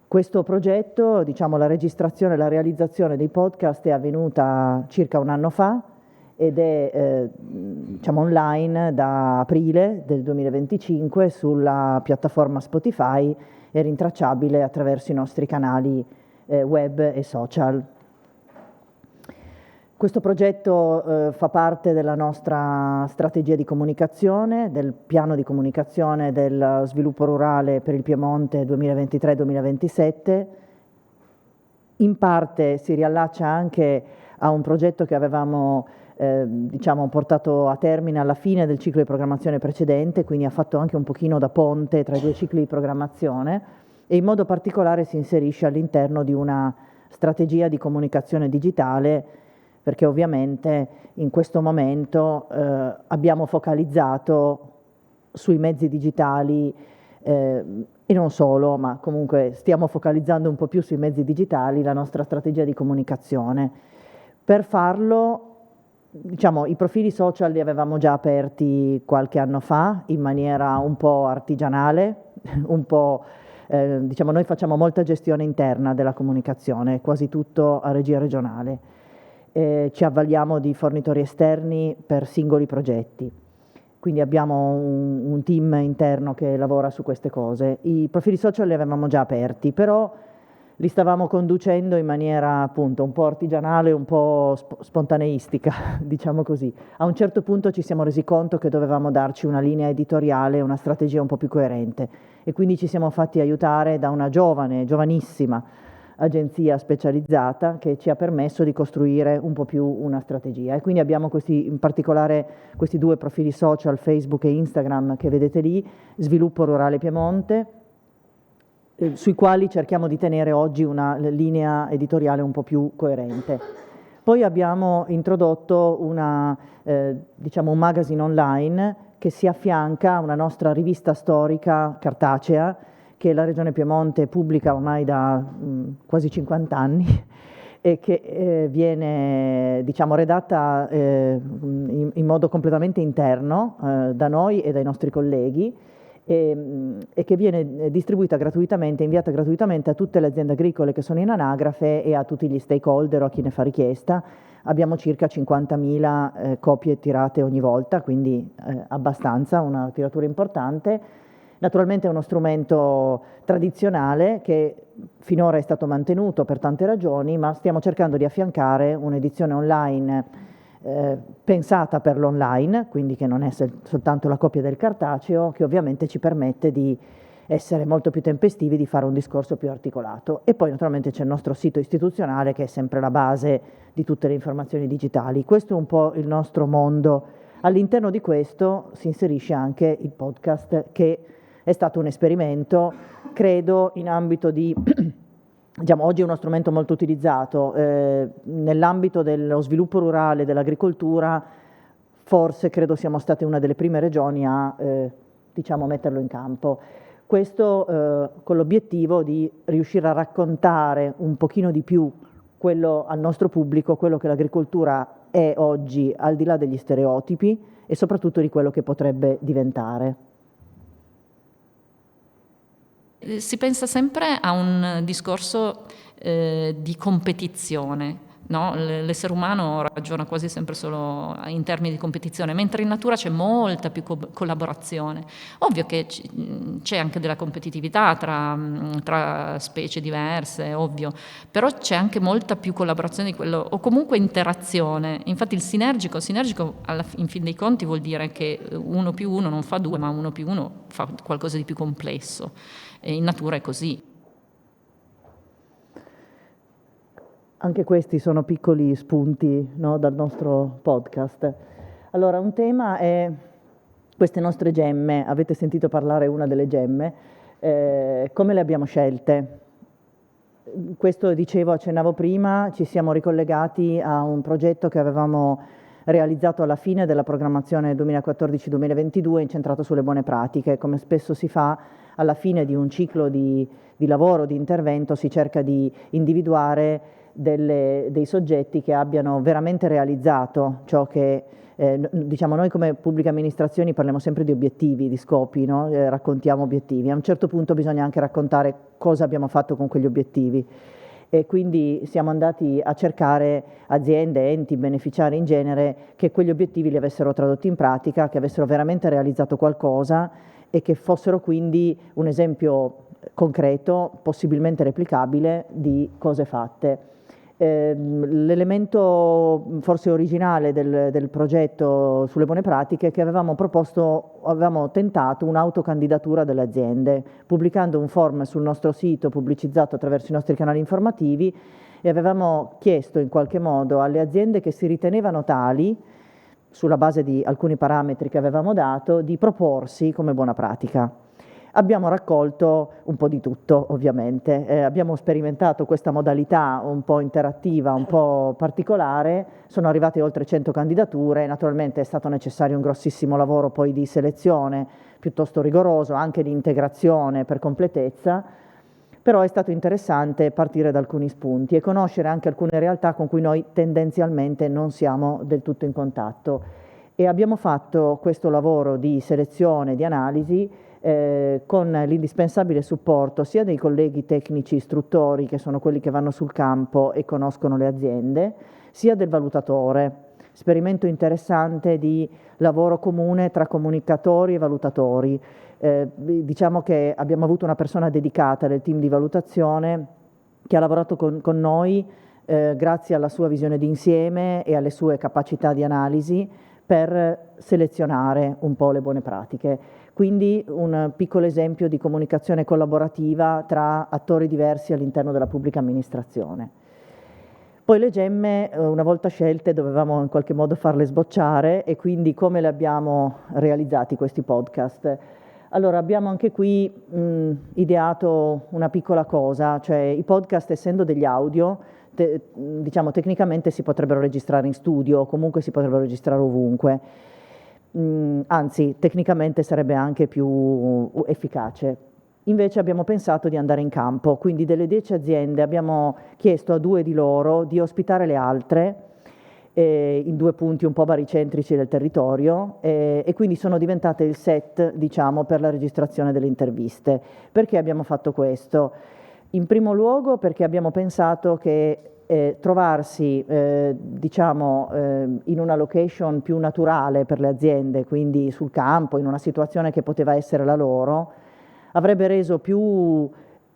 Questo progetto, diciamo, la registrazione e la realizzazione dei podcast è avvenuta circa un anno fa ed è diciamo online da aprile del 2025 sulla piattaforma Spotify e rintracciabile attraverso i nostri canali web e social. Questo progetto fa parte della nostra strategia di comunicazione, del piano di comunicazione del sviluppo rurale per il Piemonte 2023-2027. In parte si riallaccia anche a un progetto che avevamo diciamo, portato a termine alla fine del ciclo di programmazione precedente, quindi ha fatto anche un pochino da ponte tra i 2 cicli di programmazione e in modo particolare si inserisce all'interno di una strategia di comunicazione digitale, perché ovviamente in questo momento abbiamo focalizzato sui mezzi digitali e non solo, ma comunque stiamo focalizzando un po' più sui mezzi digitali la nostra strategia di comunicazione. Per farlo, diciamo, i profili social li avevamo già aperti qualche anno fa in maniera un po' artigianale, un po' diciamo, noi facciamo molta gestione interna della comunicazione, quasi tutto a regia regionale. ci avvaliamo di fornitori esterni per singoli progetti. Quindi abbiamo un team interno che lavora su queste cose. I profili social li avevamo già aperti, però li stavamo conducendo in maniera appunto un po' artigianale, un po' spontaneistica, diciamo così. A un certo punto ci siamo resi conto che dovevamo darci una linea editoriale, una strategia un po' più coerente, e quindi ci siamo fatti aiutare da una giovanissima agenzia specializzata che ci ha permesso di costruire un po' più una strategia. E quindi abbiamo in particolare questi 2 profili social, Facebook e Instagram, che vedete lì, Sviluppo Rurale Piemonte, sui quali cerchiamo di tenere oggi una linea editoriale un po' più coerente. Poi abbiamo introdotto diciamo un magazine online che si affianca a una nostra rivista storica cartacea che la Regione Piemonte pubblica ormai da quasi 50 anni e che viene diciamo redatta in modo completamente interno da noi e dai nostri colleghi, e che viene distribuita gratuitamente, inviata gratuitamente a tutte le aziende agricole che sono in anagrafe e a tutti gli stakeholder o a chi ne fa richiesta. Abbiamo circa 50.000 copie tirate ogni volta, quindi abbastanza, una tiratura importante. Naturalmente è uno strumento tradizionale che finora è stato mantenuto per tante ragioni, ma stiamo cercando di affiancare un'edizione online pensata per l'online, quindi che non è soltanto la copia del cartaceo, che ovviamente ci permette di essere molto più tempestivi, di fare un discorso più articolato. E poi naturalmente c'è il nostro sito istituzionale che è sempre la base di tutte le informazioni digitali. Questo è un po' il nostro mondo. All'interno di questo si inserisce anche il podcast, che è stato un esperimento, credo, in ambito di, diciamo, oggi è uno strumento molto utilizzato, nell'ambito dello sviluppo rurale, dell'agricoltura, forse credo siamo state una delle prime regioni a, diciamo, metterlo in campo. Questo con l'obiettivo di riuscire a raccontare un pochino di più al nostro pubblico, quello che l'agricoltura è oggi, al di là degli stereotipi, e soprattutto di quello che potrebbe diventare. Si pensa sempre a un discorso di competizione, no? L'essere umano ragiona quasi sempre solo in termini di competizione, mentre in natura c'è molta più collaborazione. Ovvio che c'è anche della competitività tra specie diverse, ovvio, però c'è anche molta più collaborazione di quello, o comunque interazione. Infatti il sinergico in fin dei conti vuol dire che 1 più 1 non fa 2, ma 1 più 1 fa qualcosa di più complesso. E in natura è così. Anche questi sono piccoli spunti, no, dal nostro podcast. Allora, un tema è queste nostre gemme. Avete sentito parlare una delle gemme. Come le abbiamo scelte? Questo accennavo prima, ci siamo ricollegati a un progetto che avevamo realizzato alla fine della programmazione 2014-2022, incentrato sulle buone pratiche. Come spesso si fa alla fine di un ciclo di lavoro, di intervento, si cerca di individuare dei soggetti che abbiano veramente realizzato ciò che, diciamo, noi come pubbliche amministrazioni parliamo sempre di obiettivi, di scopi, no? Raccontiamo obiettivi. A un certo punto bisogna anche raccontare cosa abbiamo fatto con quegli obiettivi. E quindi siamo andati a cercare aziende, enti, beneficiari in genere, che quegli obiettivi li avessero tradotti in pratica, che avessero veramente realizzato qualcosa e che fossero quindi un esempio concreto, possibilmente replicabile, di cose fatte. L'elemento forse originale del progetto sulle buone pratiche è che avevamo tentato un'autocandidatura delle aziende, pubblicando un form sul nostro sito pubblicizzato attraverso i nostri canali informativi, e avevamo chiesto in qualche modo alle aziende che si ritenevano tali, sulla base di alcuni parametri che avevamo dato, di proporsi come buona pratica. Abbiamo raccolto un po' di tutto, ovviamente. Abbiamo sperimentato questa modalità un po' interattiva, un po' particolare. Sono arrivate oltre 100 candidature. Naturalmente è stato necessario un grossissimo lavoro poi di selezione, piuttosto rigoroso, anche di integrazione per completezza. Però è stato interessante partire da alcuni spunti e conoscere anche alcune realtà con cui noi tendenzialmente non siamo del tutto in contatto. E abbiamo fatto questo lavoro di selezione, di analisi, con l'indispensabile supporto sia dei colleghi tecnici istruttori, che sono quelli che vanno sul campo e conoscono le aziende, sia del valutatore. Esperimento interessante di lavoro comune tra comunicatori e valutatori. Diciamo che abbiamo avuto una persona dedicata del team di valutazione che ha lavorato con noi grazie alla sua visione d'insieme e alle sue capacità di analisi per selezionare un po' le buone pratiche. Quindi un piccolo esempio di comunicazione collaborativa tra attori diversi all'interno della pubblica amministrazione. Poi le gemme, una volta scelte, dovevamo in qualche modo farle sbocciare, e quindi come le abbiamo realizzati questi podcast? Allora, abbiamo anche qui ideato una piccola cosa, cioè i podcast, essendo degli audio, diciamo tecnicamente si potrebbero registrare in studio, o comunque si potrebbero registrare ovunque, anzi tecnicamente sarebbe anche più efficace. Invece abbiamo pensato di andare in campo, quindi delle 10 aziende abbiamo chiesto a 2 di loro di ospitare le altre in 2 punti un po' baricentrici del territorio, e quindi sono diventate il set, diciamo, per la registrazione delle interviste. Perché abbiamo fatto questo? In primo luogo perché abbiamo pensato che trovarsi diciamo, in una location più naturale per le aziende, quindi sul campo, in una situazione che poteva essere la loro, avrebbe reso più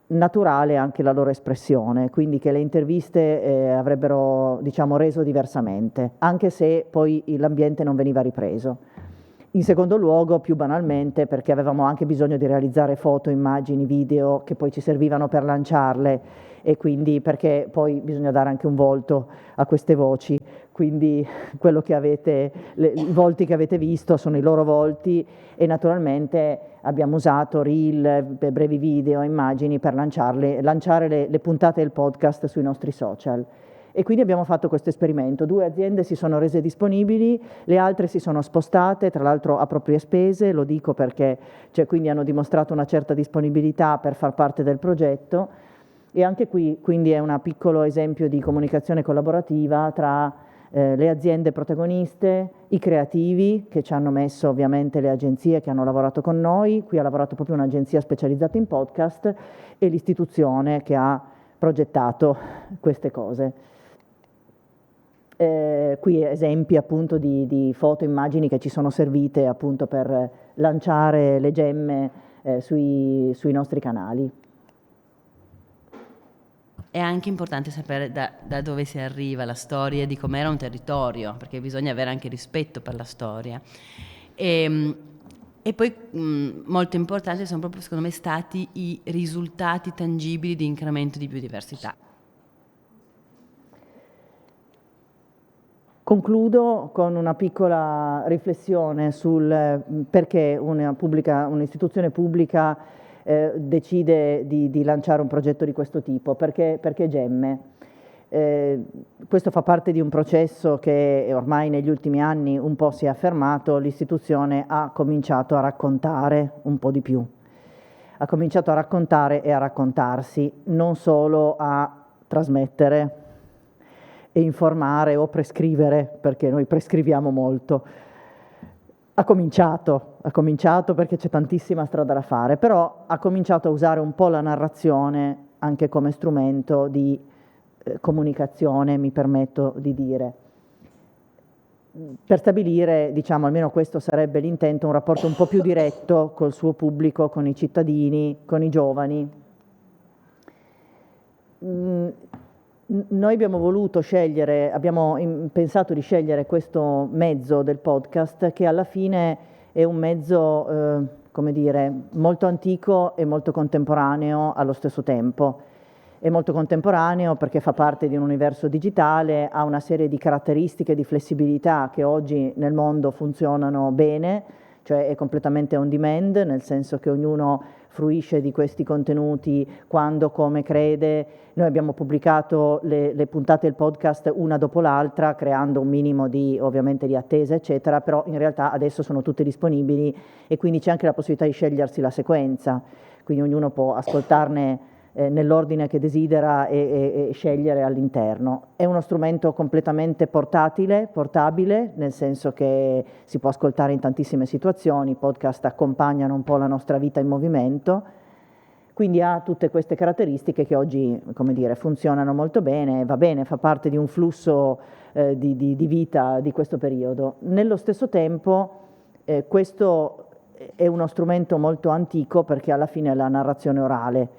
naturale anche la loro espressione, quindi che le interviste avrebbero, diciamo, reso diversamente, anche se poi l'ambiente non veniva ripreso. In secondo luogo, più banalmente, perché avevamo anche bisogno di realizzare foto, immagini, video che poi ci servivano per lanciarle, e quindi perché poi bisogna dare anche un volto a queste voci, quindi quello che avete, i volti che avete visto sono i loro volti, e naturalmente abbiamo usato reel, brevi video, immagini per lanciare le puntate del podcast sui nostri social. E quindi abbiamo fatto questo esperimento. 2 aziende si sono rese disponibili, le altre si sono spostate, tra l'altro a proprie spese, lo dico perché quindi hanno dimostrato una certa disponibilità per far parte del progetto, e anche qui quindi è un piccolo esempio di comunicazione collaborativa tra le aziende protagoniste, i creativi che ci hanno messo, ovviamente le agenzie che hanno lavorato con noi, qui ha lavorato proprio un'agenzia specializzata in podcast, e l'istituzione che ha progettato queste cose. Qui esempi appunto di foto, immagini che ci sono servite appunto per lanciare le gemme sui nostri canali. È anche importante sapere da dove si arriva la storia, di com'era un territorio, perché bisogna avere anche rispetto per la storia. E poi molto importanti sono proprio, secondo me, stati i risultati tangibili di incremento di biodiversità. Concludo con una piccola riflessione sul perché un'istituzione pubblica decide di lanciare un progetto di questo tipo, perché gemme. Questo fa parte di un processo che ormai negli ultimi anni un po' si è affermato. L'istituzione ha cominciato a raccontare un po' di più, ha cominciato a raccontare e a raccontarsi, non solo a trasmettere e informare o prescrivere, perché noi prescriviamo molto. Ha cominciato perché c'è tantissima strada da fare, però ha cominciato a usare un po' la narrazione anche come strumento di comunicazione, mi permetto di dire, per stabilire, diciamo, almeno questo sarebbe l'intento, un rapporto un po' più diretto col suo pubblico, con i cittadini, con i giovani. Noi abbiamo voluto scegliere, abbiamo pensato di scegliere questo mezzo del podcast, che alla fine è un mezzo, come dire, molto antico e molto contemporaneo allo stesso tempo. È molto contemporaneo perché fa parte di un universo digitale, ha una serie di caratteristiche di flessibilità che oggi nel mondo funzionano bene, cioè è completamente on demand, nel senso che ognuno fruisce di questi contenuti quando, come crede. Noi abbiamo pubblicato le puntate del podcast una dopo l'altra, creando un minimo di, ovviamente, di attesa, eccetera, però in realtà adesso sono tutte disponibili, e quindi c'è anche la possibilità di scegliersi la sequenza, quindi ognuno può ascoltarne nell'ordine che desidera e scegliere all'interno. È uno strumento completamente portabile, nel senso che si può ascoltare in tantissime situazioni, i podcast accompagnano un po' la nostra vita in movimento, quindi ha tutte queste caratteristiche che oggi, come dire, funzionano molto bene, va bene, fa parte di un flusso di vita di questo periodo. Nello stesso tempo questo è uno strumento molto antico perché alla fine è la narrazione orale,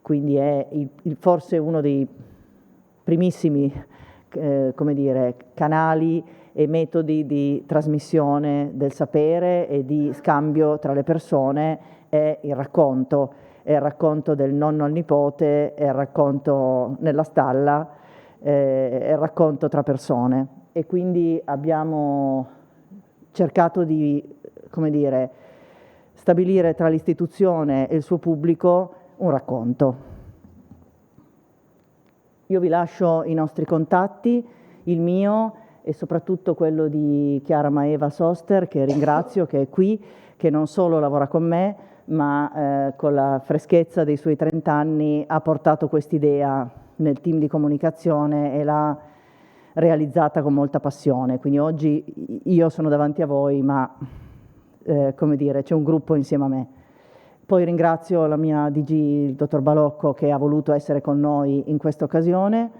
quindi è forse uno dei primissimi come dire, canali e metodi di trasmissione del sapere e di scambio tra le persone è il racconto del nonno al nipote, è il racconto nella stalla, è il racconto tra persone, e quindi abbiamo cercato di, come dire, stabilire tra l'istituzione e il suo pubblico un racconto. Io vi lascio i nostri contatti, il mio e soprattutto quello di Chiara Maeva Soster, che ringrazio, che è qui, che non solo lavora con me, ma con la freschezza dei suoi 30 anni ha portato quest'idea nel team di comunicazione e l'ha realizzata con molta passione. Quindi oggi io sono davanti a voi, ma come dire, c'è un gruppo insieme a me. Poi ringrazio la mia DG, il dottor Balocco, che ha voluto essere con noi in questa occasione.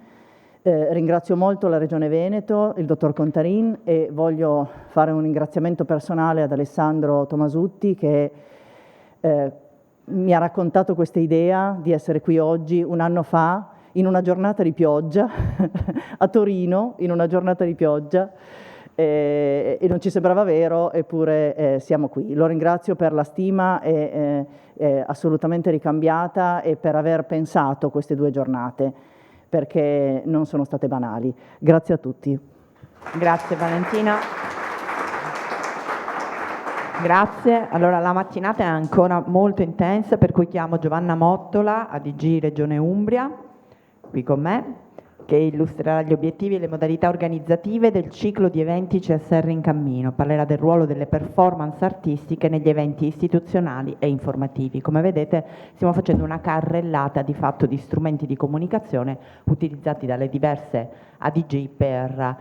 Ringrazio molto la Regione Veneto, il dottor Contarin, e voglio fare un ringraziamento personale ad Alessandro Tomasutti, che mi ha raccontato questa idea di essere qui oggi un anno fa, in una giornata di pioggia, a Torino, in una giornata di pioggia, e non ci sembrava vero, eppure siamo qui. Lo ringrazio per la stima assolutamente ricambiata e per aver pensato queste 2 giornate, perché non sono state banali. Grazie a tutti. Grazie Valentina. Grazie. Allora, la mattinata è ancora molto intensa, per cui chiamo Giovanna Mottola, ADG Regione Umbria, qui con me, che illustrerà gli obiettivi e le modalità organizzative del ciclo di eventi CSR in cammino. Parlerà del ruolo delle performance artistiche negli eventi istituzionali e informativi. Come vedete, stiamo facendo una carrellata di fatto di strumenti di comunicazione utilizzati dalle diverse ADG per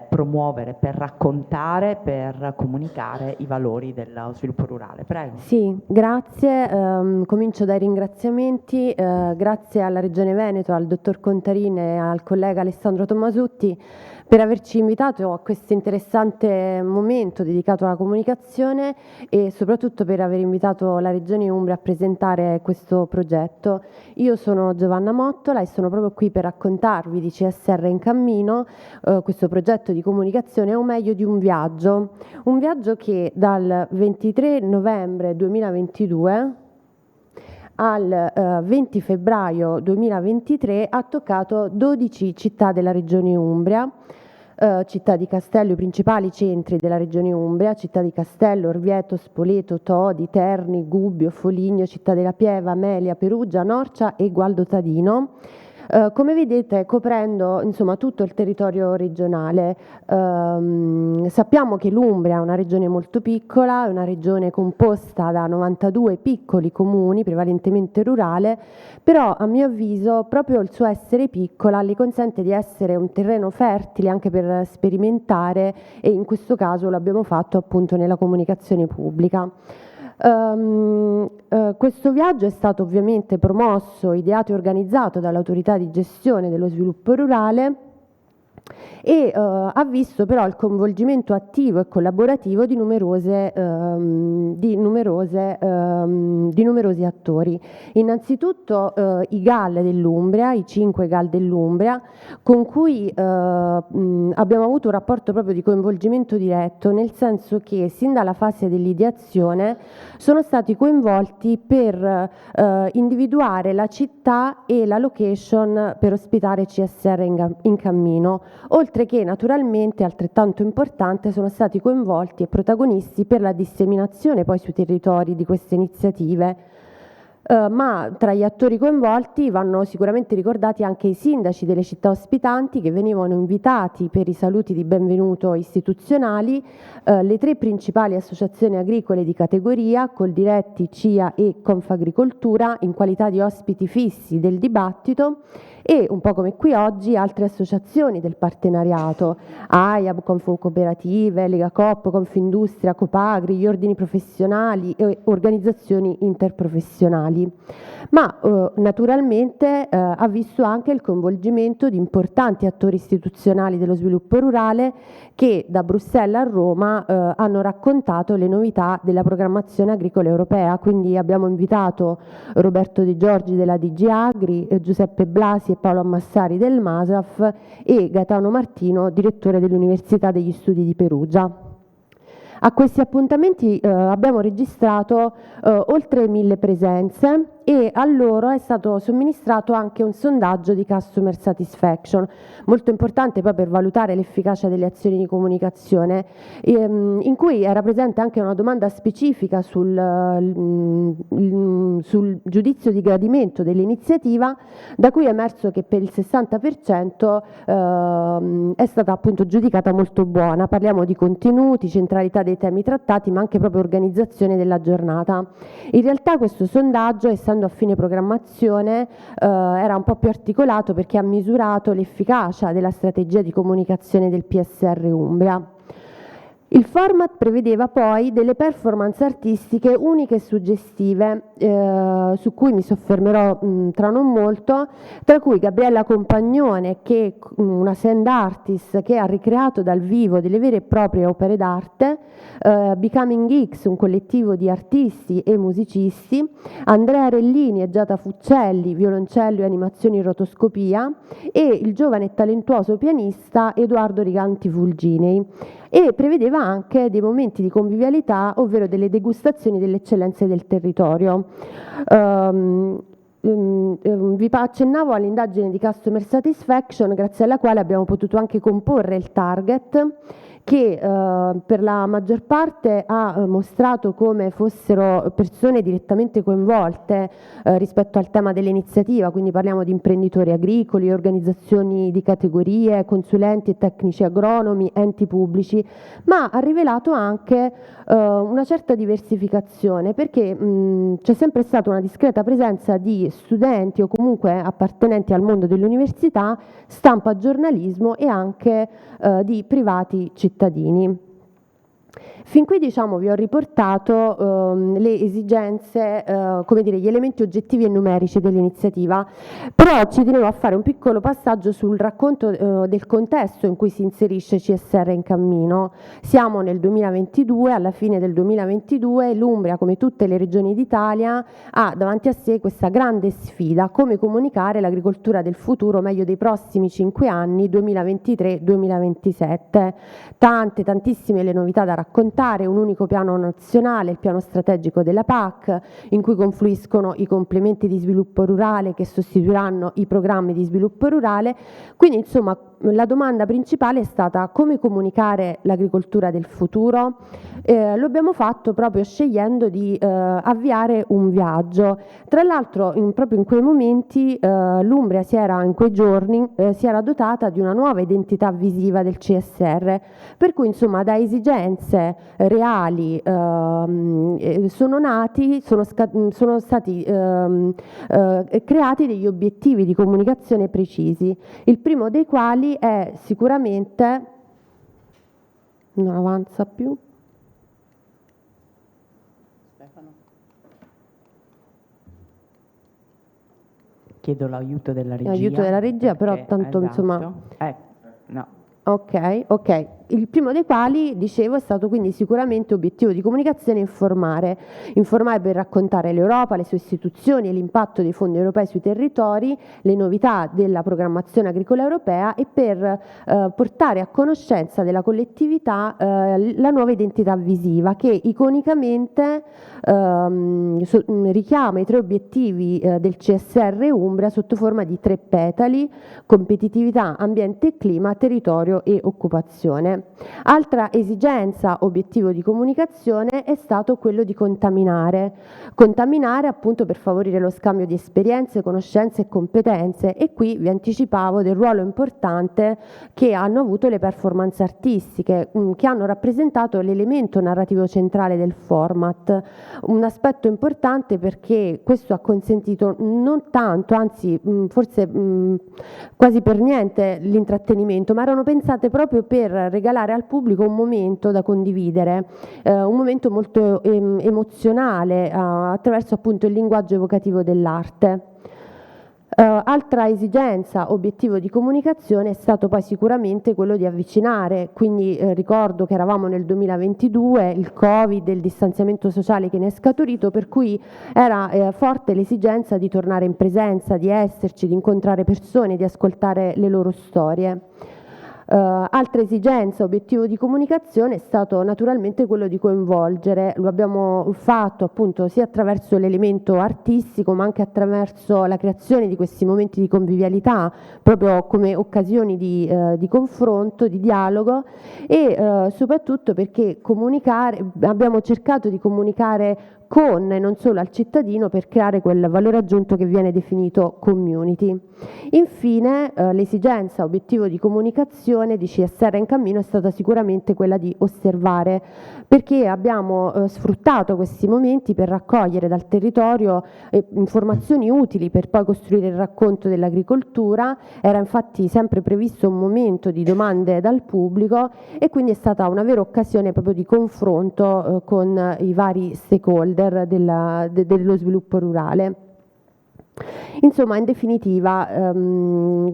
promuovere, per raccontare, per comunicare i valori dello sviluppo rurale. Prego. Sì, grazie. Comincio dai ringraziamenti. Grazie alla Regione Veneto, al dottor Contarin e al collega Alessandro Tomasutti per averci invitato a questo interessante momento dedicato alla comunicazione e soprattutto per aver invitato la Regione Umbria a presentare questo progetto. Io sono Giovanna Mottola e sono proprio qui per raccontarvi di CSR in cammino, questo progetto di comunicazione, o meglio di un viaggio che dal 23 novembre 2022 al 20 febbraio 2023 ha toccato 12 città della Regione Umbria, città di Castello, i principali centri della Regione Umbria, città di Castello, Orvieto, Spoleto, Todi, Terni, Gubbio, Foligno, Città della Pieva, Melia, Perugia, Norcia e Gualdo Tadino. Come vedete, coprendo insomma tutto il territorio regionale. Sappiamo che l'Umbria è una regione molto piccola, è una regione composta da 92 piccoli comuni, prevalentemente rurale, però a mio avviso proprio il suo essere piccola le consente di essere un terreno fertile anche per sperimentare, e in questo caso l'abbiamo fatto appunto nella comunicazione pubblica. Questo viaggio è stato ovviamente promosso, ideato e organizzato dall'autorità di gestione dello sviluppo rurale e ha visto però il coinvolgimento attivo e collaborativo di numerosi attori. Innanzitutto i GAL dell'Umbria, i 5 GAL dell'Umbria, con cui abbiamo avuto un rapporto proprio di coinvolgimento diretto, nel senso che sin dalla fase dell'ideazione sono stati coinvolti per individuare la città e la location per ospitare CSR in cammino, oltre che naturalmente, altrettanto importante, sono stati coinvolti e protagonisti per la disseminazione poi sui territori di queste iniziative. Ma tra gli attori coinvolti vanno sicuramente ricordati anche i sindaci delle città ospitanti che venivano invitati per i saluti di benvenuto istituzionali, le 3 principali associazioni agricole di categoria, Coldiretti, CIA e Confagricoltura, in qualità di ospiti fissi del dibattito, e un po' come qui oggi altre associazioni del partenariato, AIAB, Confcooperative, Lega Coop, Confindustria, Copagri, gli ordini professionali e organizzazioni interprofessionali. Ma naturalmente ha visto anche il coinvolgimento di importanti attori istituzionali dello sviluppo rurale che da Bruxelles a Roma hanno raccontato le novità della programmazione agricola europea. Quindi abbiamo invitato Roberto De Giorgi della DG Agri, Giuseppe Blasi e Paolo Ammassari del MASAF e Gaetano Martino, direttore dell'Università degli Studi di Perugia. A questi appuntamenti abbiamo registrato oltre 1000 presenze e a loro è stato somministrato anche un sondaggio di Customer Satisfaction, molto importante poi per valutare l'efficacia delle azioni di comunicazione, in cui era presente anche una domanda specifica sul giudizio di gradimento dell'iniziativa, da cui è emerso che per il 60% è stata appunto giudicata molto buona. Parliamo di contenuti, centralità dei temi trattati, ma anche proprio organizzazione della giornata. In realtà questo sondaggio, essendo a fine programmazione, era un po' più articolato perché ha misurato l'efficacia della strategia di comunicazione del PSR Umbria. Il format prevedeva poi delle performance artistiche uniche e suggestive, su cui mi soffermerò tra non molto, tra cui Gabriella Compagnone, che una sand artist che ha ricreato dal vivo delle vere e proprie opere d'arte, Becoming X, un collettivo di artisti e musicisti, Andrea Rellini e Giada Fuccelli, violoncello e animazioni in rotoscopia, e il giovane e talentuoso pianista Edoardo Riganti Fulginei. E prevedeva anche dei momenti di convivialità, ovvero delle degustazioni delle eccellenze del territorio. Vi accennavo all'indagine di Customer Satisfaction, grazie alla quale abbiamo potuto anche comporre il target, che per la maggior parte ha mostrato come fossero persone direttamente coinvolte rispetto al tema dell'iniziativa, quindi parliamo di imprenditori agricoli, organizzazioni di categorie, consulenti e tecnici agronomi, enti pubblici, ma ha rivelato anche una certa diversificazione, perché c'è sempre stata una discreta presenza di studenti o comunque appartenenti al mondo dell'università, stampa, giornalismo e anche di privati cittadini. Fin qui, diciamo, vi ho riportato le esigenze, come dire, gli elementi oggettivi e numerici dell'iniziativa, però ci tenevo a fare un piccolo passaggio sul racconto del contesto in cui si inserisce CSR in cammino. Siamo nel 2022, alla fine del 2022, l'Umbria, come tutte le regioni d'Italia, ha davanti a sé questa grande sfida: come comunicare l'agricoltura del futuro, meglio dei prossimi 5 anni, 2023-2027. Tantissime le novità da raccontare, un unico piano nazionale, il piano strategico della PAC, in cui confluiscono i complementi di sviluppo rurale che sostituiranno i programmi di sviluppo rurale. Quindi, insomma, la domanda principale è stata: come comunicare l'agricoltura del futuro? Lo abbiamo fatto proprio scegliendo di avviare un viaggio. Tra l'altro, proprio in quei momenti, l'Umbria in quei giorni si era dotata di una nuova identità visiva del CSR, per cui, insomma, da esigenze reali sono stati creati degli obiettivi di comunicazione precisi, il primo dei quali è sicuramente, non avanza più, chiedo l'aiuto della regia. L'aiuto della regia, però tanto esatto. Insomma. No. Ok. Il primo dei quali, dicevo, è stato quindi sicuramente obiettivo di comunicazione: informare per raccontare l'Europa, le sue istituzioni e l'impatto dei fondi europei sui territori, le novità della programmazione agricola europea, e per portare a conoscenza della collettività la nuova identità visiva, che iconicamente richiama i 3 obiettivi del CSR Umbria sotto forma di 3 petali: competitività, ambiente e clima, territorio e occupazione. Altra esigenza, obiettivo di comunicazione è stato quello di contaminare appunto per favorire lo scambio di esperienze, conoscenze e competenze, e qui vi anticipavo del ruolo importante che hanno avuto le performance artistiche, che hanno rappresentato l'elemento narrativo centrale del format, un aspetto importante perché questo ha consentito non tanto, anzi forse quasi per niente l'intrattenimento, ma erano pensate proprio per regalare al pubblico un momento da condividere, un momento molto emozionale attraverso appunto il linguaggio evocativo dell'arte. Altra esigenza, obiettivo di comunicazione è stato poi sicuramente quello di avvicinare, quindi ricordo che eravamo nel 2022, il Covid, il distanziamento sociale che ne è scaturito, per cui era forte l'esigenza di tornare in presenza, di esserci, di incontrare persone, di ascoltare le loro storie. Altra esigenza, obiettivo di comunicazione è stato naturalmente quello di coinvolgere, lo abbiamo fatto appunto sia attraverso l'elemento artistico ma anche attraverso la creazione di questi momenti di convivialità, proprio come occasioni di confronto, di dialogo e soprattutto perché abbiamo cercato di comunicare con e non solo al cittadino per creare quel valore aggiunto che viene definito community. Infine l'esigenza, obiettivo di comunicazione di CSR in cammino è stata sicuramente quella di osservare, perché abbiamo sfruttato questi momenti per raccogliere dal territorio informazioni utili per poi costruire il racconto dell'agricoltura. Era infatti sempre previsto un momento di domande dal pubblico e quindi è stata una vera occasione proprio di confronto con i vari stakeholder dello sviluppo rurale. Insomma, in definitiva,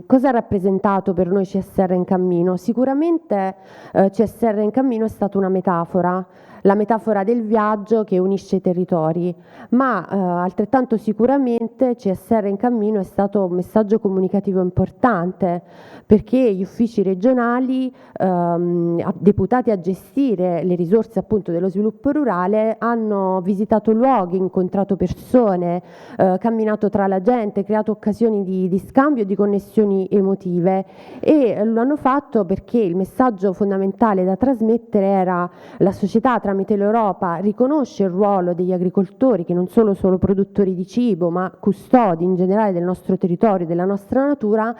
cosa ha rappresentato per noi CSR in cammino? Sicuramente CSR in cammino è stata una metafora, la metafora del viaggio che unisce i territori, ma altrettanto sicuramente CSR in cammino è stato un messaggio comunicativo importante, perché gli uffici regionali deputati a gestire le risorse appunto dello sviluppo rurale hanno visitato luoghi, incontrato persone, camminato tra la gente, creato occasioni di scambio e di connessioni emotive, e lo hanno fatto perché il messaggio fondamentale da trasmettere era: la società tramite l'Europa riconosce il ruolo degli agricoltori, che non sono solo produttori di cibo ma custodi in generale del nostro territorio, della nostra natura,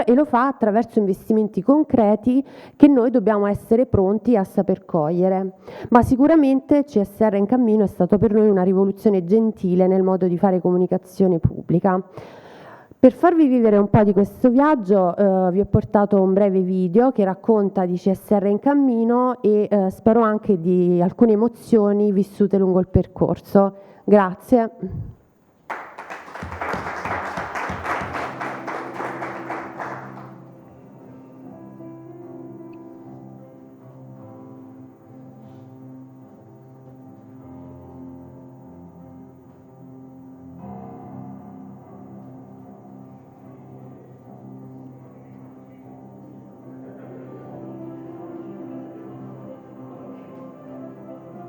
e lo fa attraverso investimenti concreti che noi dobbiamo essere pronti a saper cogliere. Ma sicuramente CSR in cammino è stato per noi una rivoluzione gentile nel modo di fare comunicazione pubblica. Per farvi vivere un po' di questo viaggio vi ho portato un breve video che racconta di CSR in cammino e spero anche di alcune emozioni vissute lungo il percorso. Grazie.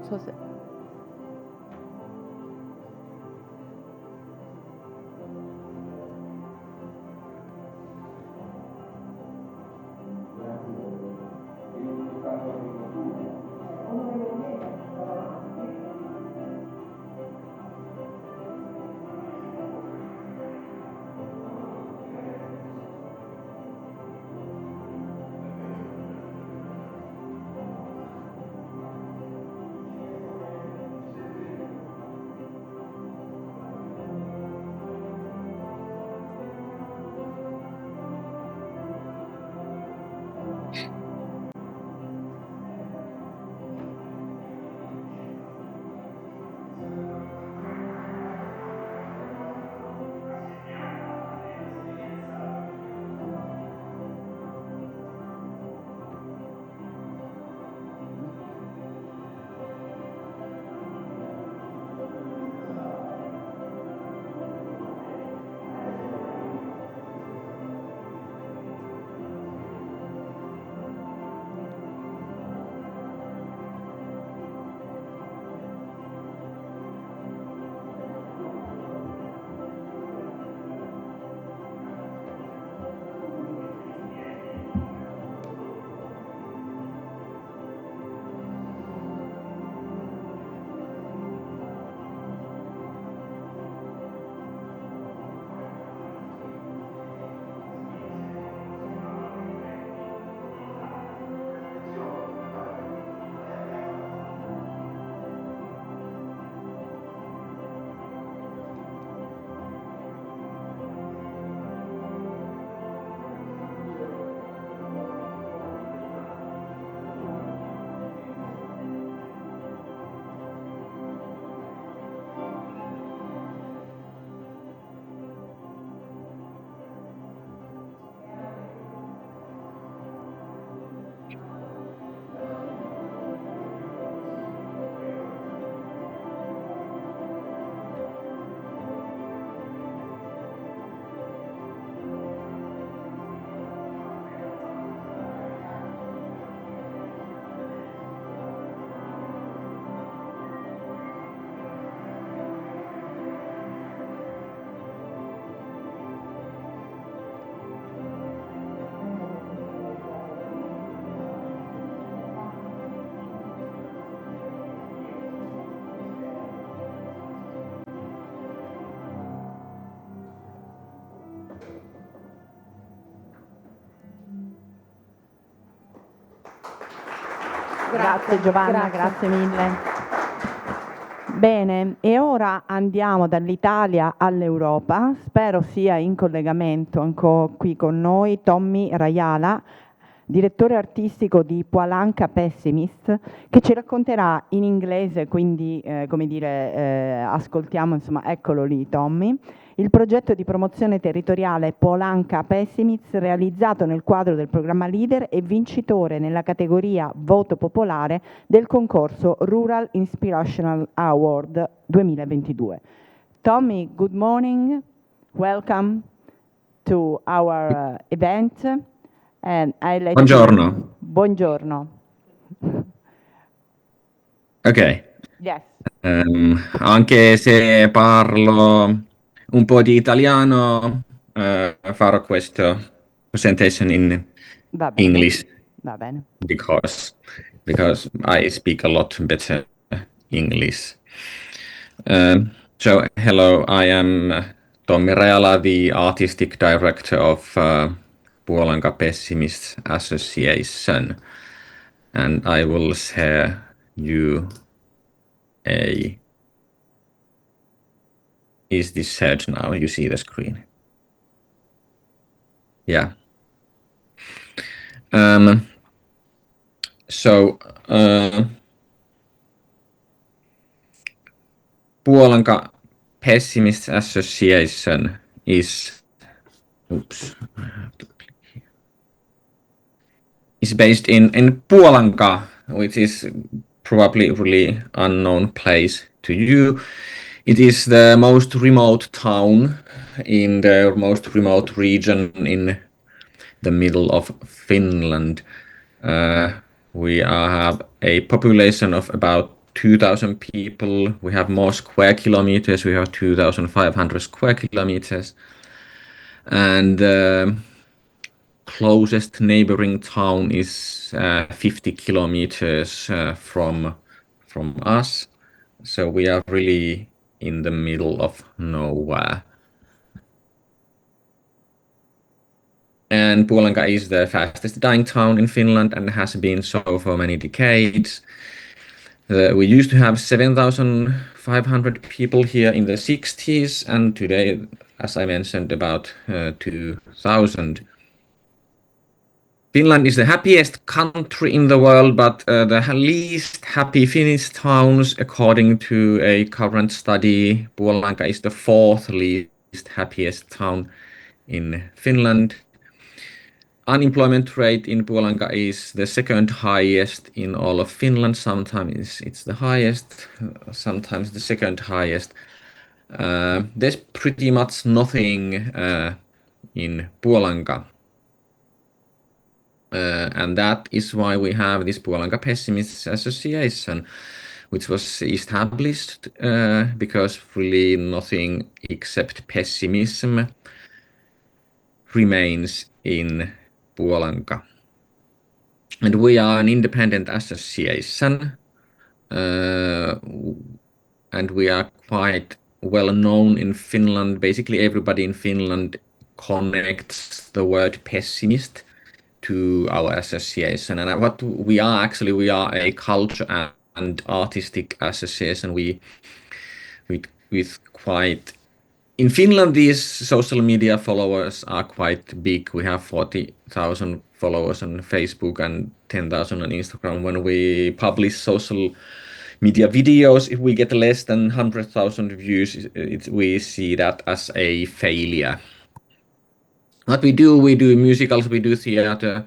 So se... Grazie Giovanna, grazie mille. Bene, e ora andiamo dall'Italia all'Europa. Spero sia in collegamento qui con noi Tommy Rajala, direttore artistico di Pualanka Pessimist, che ci racconterà in inglese, quindi ascoltiamo, insomma, eccolo lì Tommy, il progetto di promozione territoriale Pualanka Pessimist realizzato nel quadro del programma Leader e vincitore nella categoria Voto Popolare del concorso Rural Inspirational Award 2022. Tommy, good morning, welcome to our event. And I let Buongiorno. Buongiorno. Ok. Yes. Anche se parlo un po' di italiano, farò questa presentation in Va bene. English Va bene. because I speak a lot better English. So hello, I am Tommy Rajala, the artistic director of Puolanka Pessimists Association, and I will share you is this shared now? You see the screen. Yeah. Puolanka Pessimists Association is based in Puolanka, which is probably a really unknown place to you. It is the most remote town in the most remote region in the middle of Finland. We have a population of about 2,000 people. We have more square kilometers. We have 2,500 square kilometers. And closest neighboring town is 50 kilometers from us. So we are really in the middle of nowhere. And Puolanka is the fastest dying town in Finland and has been so for many decades. We used to have 7,500 people here in the 60s, and today, as I mentioned, about 2,000. Finland is the happiest country in the world, but the least happy Finnish towns, according to a current study, Puolanka is the fourth least happiest town in Finland. Unemployment rate in Puolanka is the second highest in all of Finland. Sometimes it's the highest, sometimes the second highest. There's pretty much nothing in Puolanka. And that is why we have this Puolanka Pessimists Association, which was established because really nothing except pessimism remains in Puolanka. And we are an independent association, and we are quite well known in Finland. Basically, everybody in Finland connects the word pessimist to our association. And what we are actually, we are a culture and artistic association. With quite in Finland, these social media followers are quite big. We have 40,000 followers on Facebook and 10,000 on Instagram. When we publish social media videos, if we get less than 100,000 views, we see that as a failure. What we do musicals, we do theater,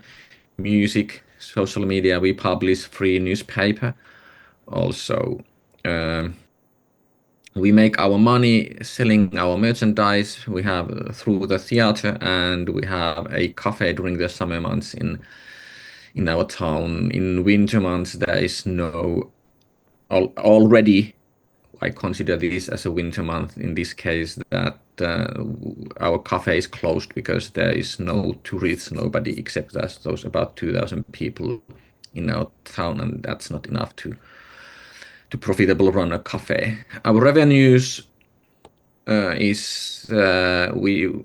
music, social media. We publish free newspaper. Also, we make our money selling our merchandise. We have through the theater, and we have a cafe during the summer months in our town. In winter months, there is no. Already, I consider this as a winter month. In this case, that our cafe is closed because there is no tourists, nobody except us. Those about 2,000 people in our town, and that's not enough to profitably run a cafe. Our revenues is we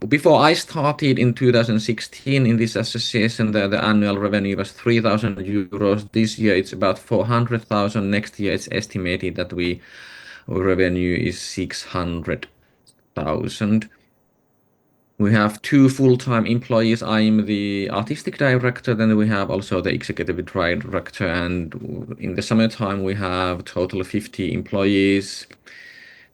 before I started in 2016 in this association, the annual revenue was 3,000 euros. This year it's about 400,000. Next year it's estimated that our revenue is 600,000. We have 2 full-time employees. I'm the artistic director, then we have also the executive director, and in the summertime we have total of 50 employees.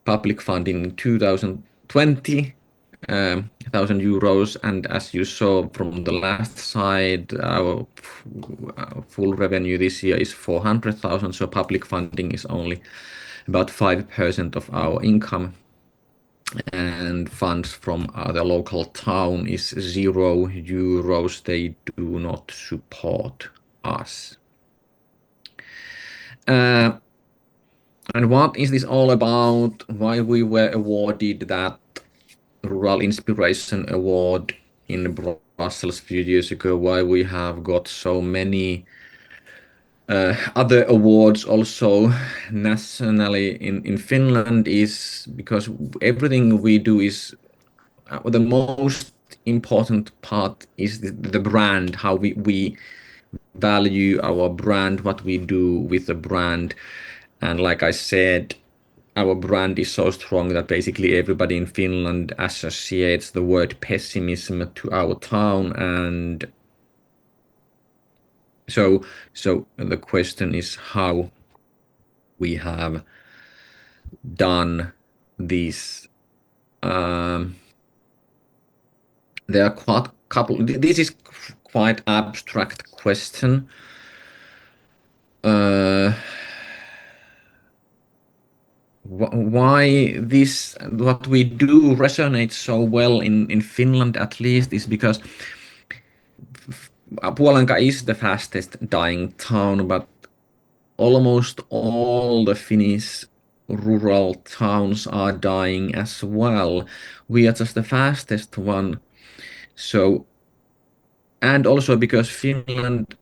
Public funding 2,020,000 euros, and as you saw from the last slide, our full revenue this year is 400,000, so public funding is only about 5% of our income, and funds from the local town is 0 euros. They do not support us. And what is this all about? Why we were awarded that Rural Inspiration Award in Brussels a few years ago? Why we have got so many other awards also nationally in Finland is because everything we do is the most important part is the brand, how we value our brand, what we do with the brand. And like I said, our brand is so strong that basically everybody in Finland associates the word pessimism to our town. And so the question is how we have done this. There are quite a couple. This is quite abstract question. Why this, what we do resonates so well in Finland at least, is because Puolanka is the fastest dying town, but almost all the Finnish rural towns are dying as well. We are just the fastest one. So, and also because Finland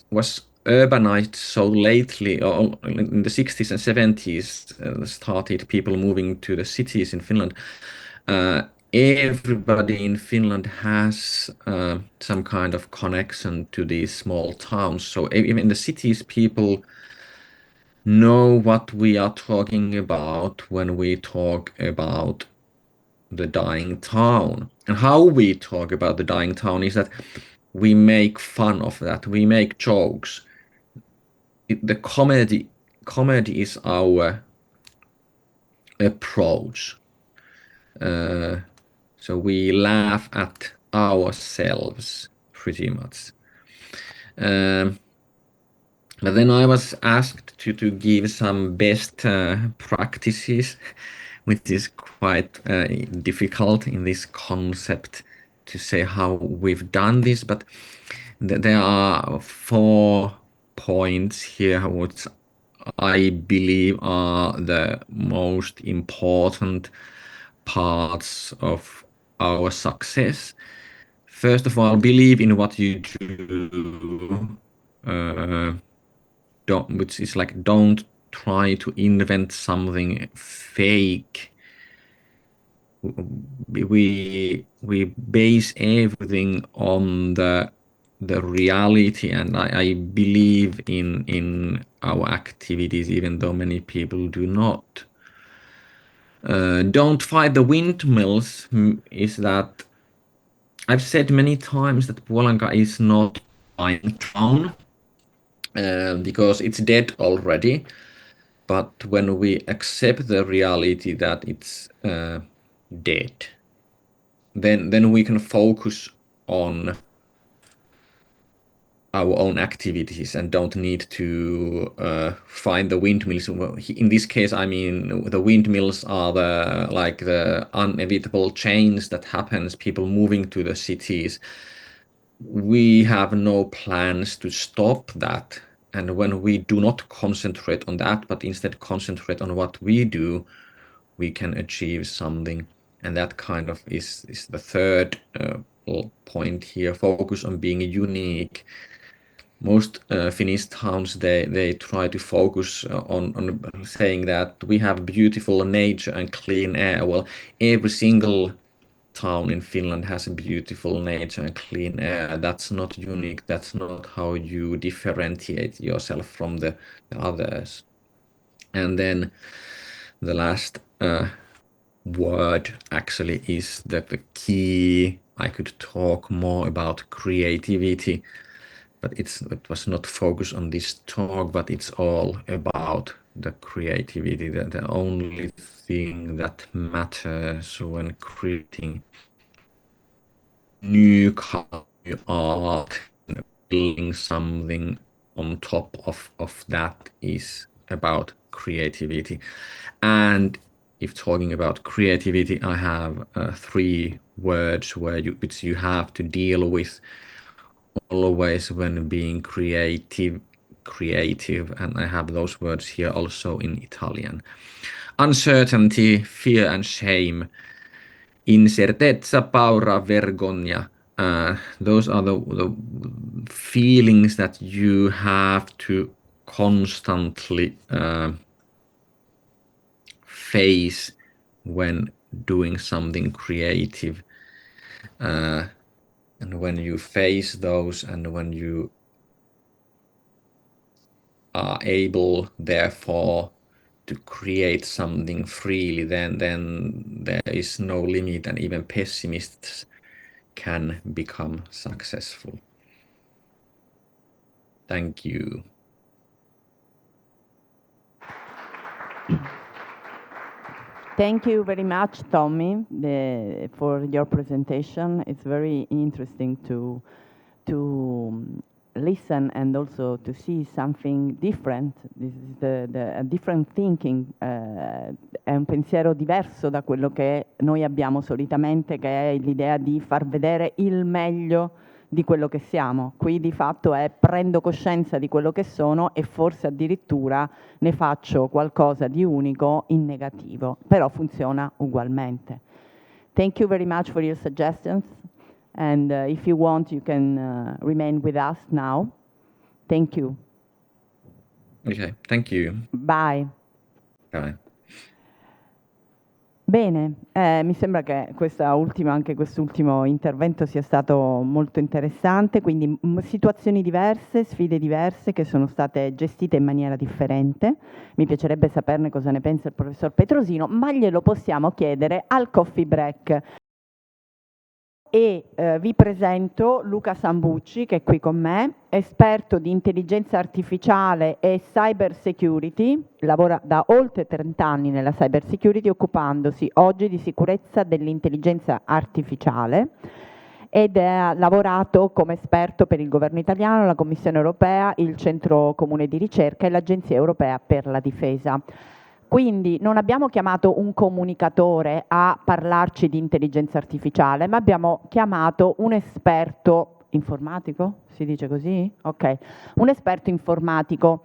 was urbanized so lately, or in the 60s and 70s, started people moving to the cities in Finland. Everybody in Finland has some kind of connection to these small towns. So even in the cities, people know what we are talking about when we talk about the dying town. And how we talk about the dying town is that we make fun of that. We make jokes. The comedy is our approach. So we laugh at ourselves pretty much. But then I was asked to give some best practices, which is quite difficult in this concept to say how we've done this. But there are 4 points here which I believe are the most important parts of our success. First of all, believe in what you do. Which is like, don't try to invent something fake. We base everything on the reality, and I believe in our activities, even though many people do not. Don't fight the windmills is that I've said many times that Puolanka is not a dying town. Because it's dead already, but when we accept the reality that it's dead, then we can focus on our own activities and don't need to find the windmills. In this case, I mean, the windmills are the inevitable change that happens, people moving to the cities. We have no plans to stop that. And when we do not concentrate on that, but instead concentrate on what we do, we can achieve something. And that kind of is the third point here. Focus on being unique. Most Finnish towns, they try to focus on saying that we have beautiful nature and clean air. Well, every single town in Finland has a beautiful nature and clean air. That's not unique. That's not how you differentiate yourself from the others. And then the last word actually is the key. I could talk more about creativity, but it was not focused on this talk, but it's all about the creativity. The only thing that matters when creating new art, building something on top of that is about creativity. And if talking about creativity, I have 3 words which you have to deal with always when being creative, and I have those words here also in Italian. Uncertainty, fear and shame, incertezza, paura, vergogna. Those are the feelings that you have to constantly face when doing something creative. And when you face those, and when you are able, therefore, to create something freely, then there is no limit, and even pessimists can become successful. Thank you. Thank you very much, Tommy, for your presentation. It's very interesting to listen and also to see something different. This is a different thinking, è un pensiero diverso da quello che noi abbiamo solitamente, che è l'idea di far vedere il meglio di quello che siamo. Qui di fatto è prendo coscienza di quello che sono e forse addirittura ne faccio qualcosa di unico in negativo, però funziona ugualmente. Thank you very much for your suggestions, and if you want you can remain with us now. Thank you. Okay, thank you. Bye. Bye. Bene, mi sembra che anche quest'ultimo intervento sia stato molto interessante, quindi situazioni diverse, sfide diverse che sono state gestite in maniera differente. Mi piacerebbe saperne cosa ne pensa il professor Petrosino, ma glielo possiamo chiedere al coffee break. E vi presento Luca Sambucci, che è qui con me, esperto di intelligenza artificiale e cyber security, lavora da oltre 30 anni nella cyber security, occupandosi oggi di sicurezza dell'intelligenza artificiale, ed ha lavorato come esperto per il governo italiano, la Commissione europea, il Centro Comune di Ricerca e l'Agenzia Europea per la Difesa. Quindi non abbiamo chiamato un comunicatore a parlarci di intelligenza artificiale, ma abbiamo chiamato un esperto informatico, si dice così? Ok, un esperto informatico,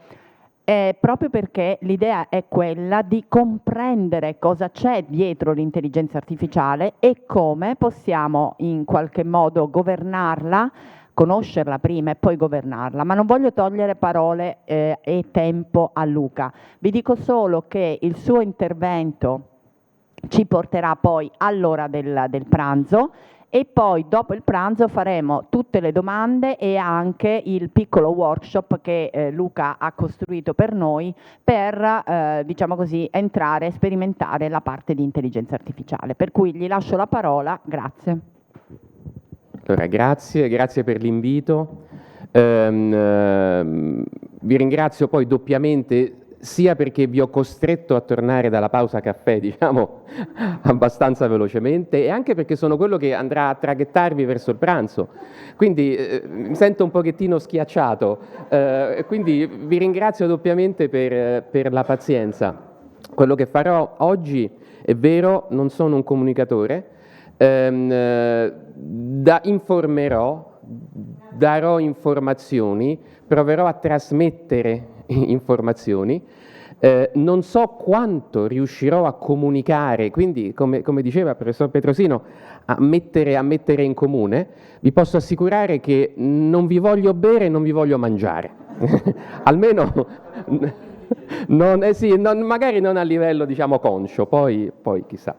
proprio perché l'idea è quella di comprendere cosa c'è dietro l'intelligenza artificiale e come possiamo in qualche modo governarla, conoscerla prima e poi governarla, ma non voglio togliere parole e tempo a Luca. Vi dico solo che il suo intervento ci porterà poi all'ora del pranzo e poi dopo il pranzo faremo tutte le domande e anche il piccolo workshop che Luca ha costruito per noi per, diciamo così, entrare e sperimentare la parte di intelligenza artificiale. Per cui gli lascio la parola, grazie. Allora, grazie per l'invito. Vi ringrazio poi doppiamente sia perché vi ho costretto a tornare dalla pausa caffè, diciamo, abbastanza velocemente, e anche perché sono quello che andrà a traghettarvi verso il pranzo. Quindi mi sento un pochettino schiacciato, quindi vi ringrazio doppiamente per la pazienza. Quello che farò oggi, è vero, non sono un comunicatore, informerò, darò informazioni, proverò a trasmettere informazioni, non so quanto riuscirò a comunicare, quindi come diceva il professor Petrosino, a mettere in comune. Vi posso assicurare che non vi voglio bere e non vi voglio mangiare, almeno magari non a livello, diciamo, conscio, poi chissà.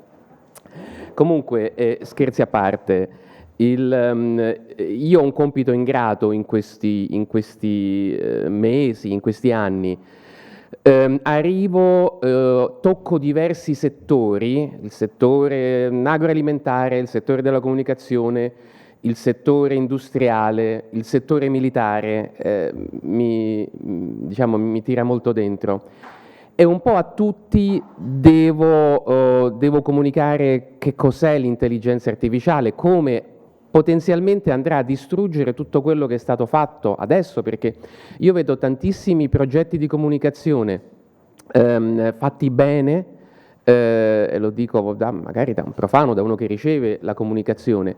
Comunque, scherzi a parte, io ho un compito ingrato in questi mesi, in questi anni. Tocco diversi settori, il settore agroalimentare, il settore della comunicazione, il settore industriale, il settore militare, mi tira molto dentro. E un po' a tutti devo comunicare che cos'è l'intelligenza artificiale, come potenzialmente andrà a distruggere tutto quello che è stato fatto adesso, perché io vedo tantissimi progetti di comunicazione fatti bene, e lo dico magari da un profano, da uno che riceve la comunicazione,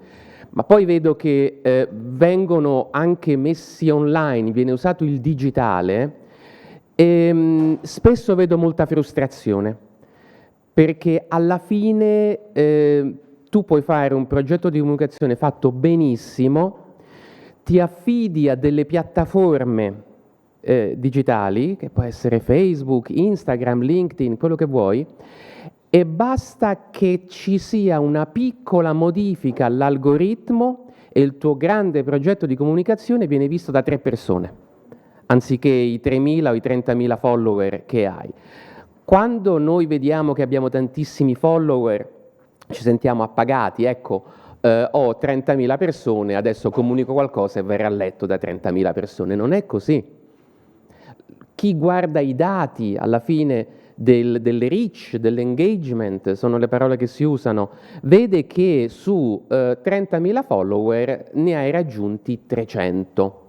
ma poi vedo che vengono anche messi online, viene usato il digitale, e spesso vedo molta frustrazione, perché alla fine tu puoi fare un progetto di comunicazione fatto benissimo, ti affidi a delle piattaforme digitali, che può essere Facebook, Instagram, LinkedIn, quello che vuoi, e basta che ci sia una piccola modifica all'algoritmo e il tuo grande progetto di comunicazione viene visto da 3 persone, anziché i 3.000 o i 30.000 follower che hai. Quando noi vediamo che abbiamo tantissimi follower, ci sentiamo appagati, ecco, ho 30.000 persone, adesso comunico qualcosa e verrà letto da 30.000 persone. Non è così. Chi guarda i dati alla fine del reach, dell'engagement, sono le parole che si usano, vede che su 30.000 follower ne hai raggiunti 300.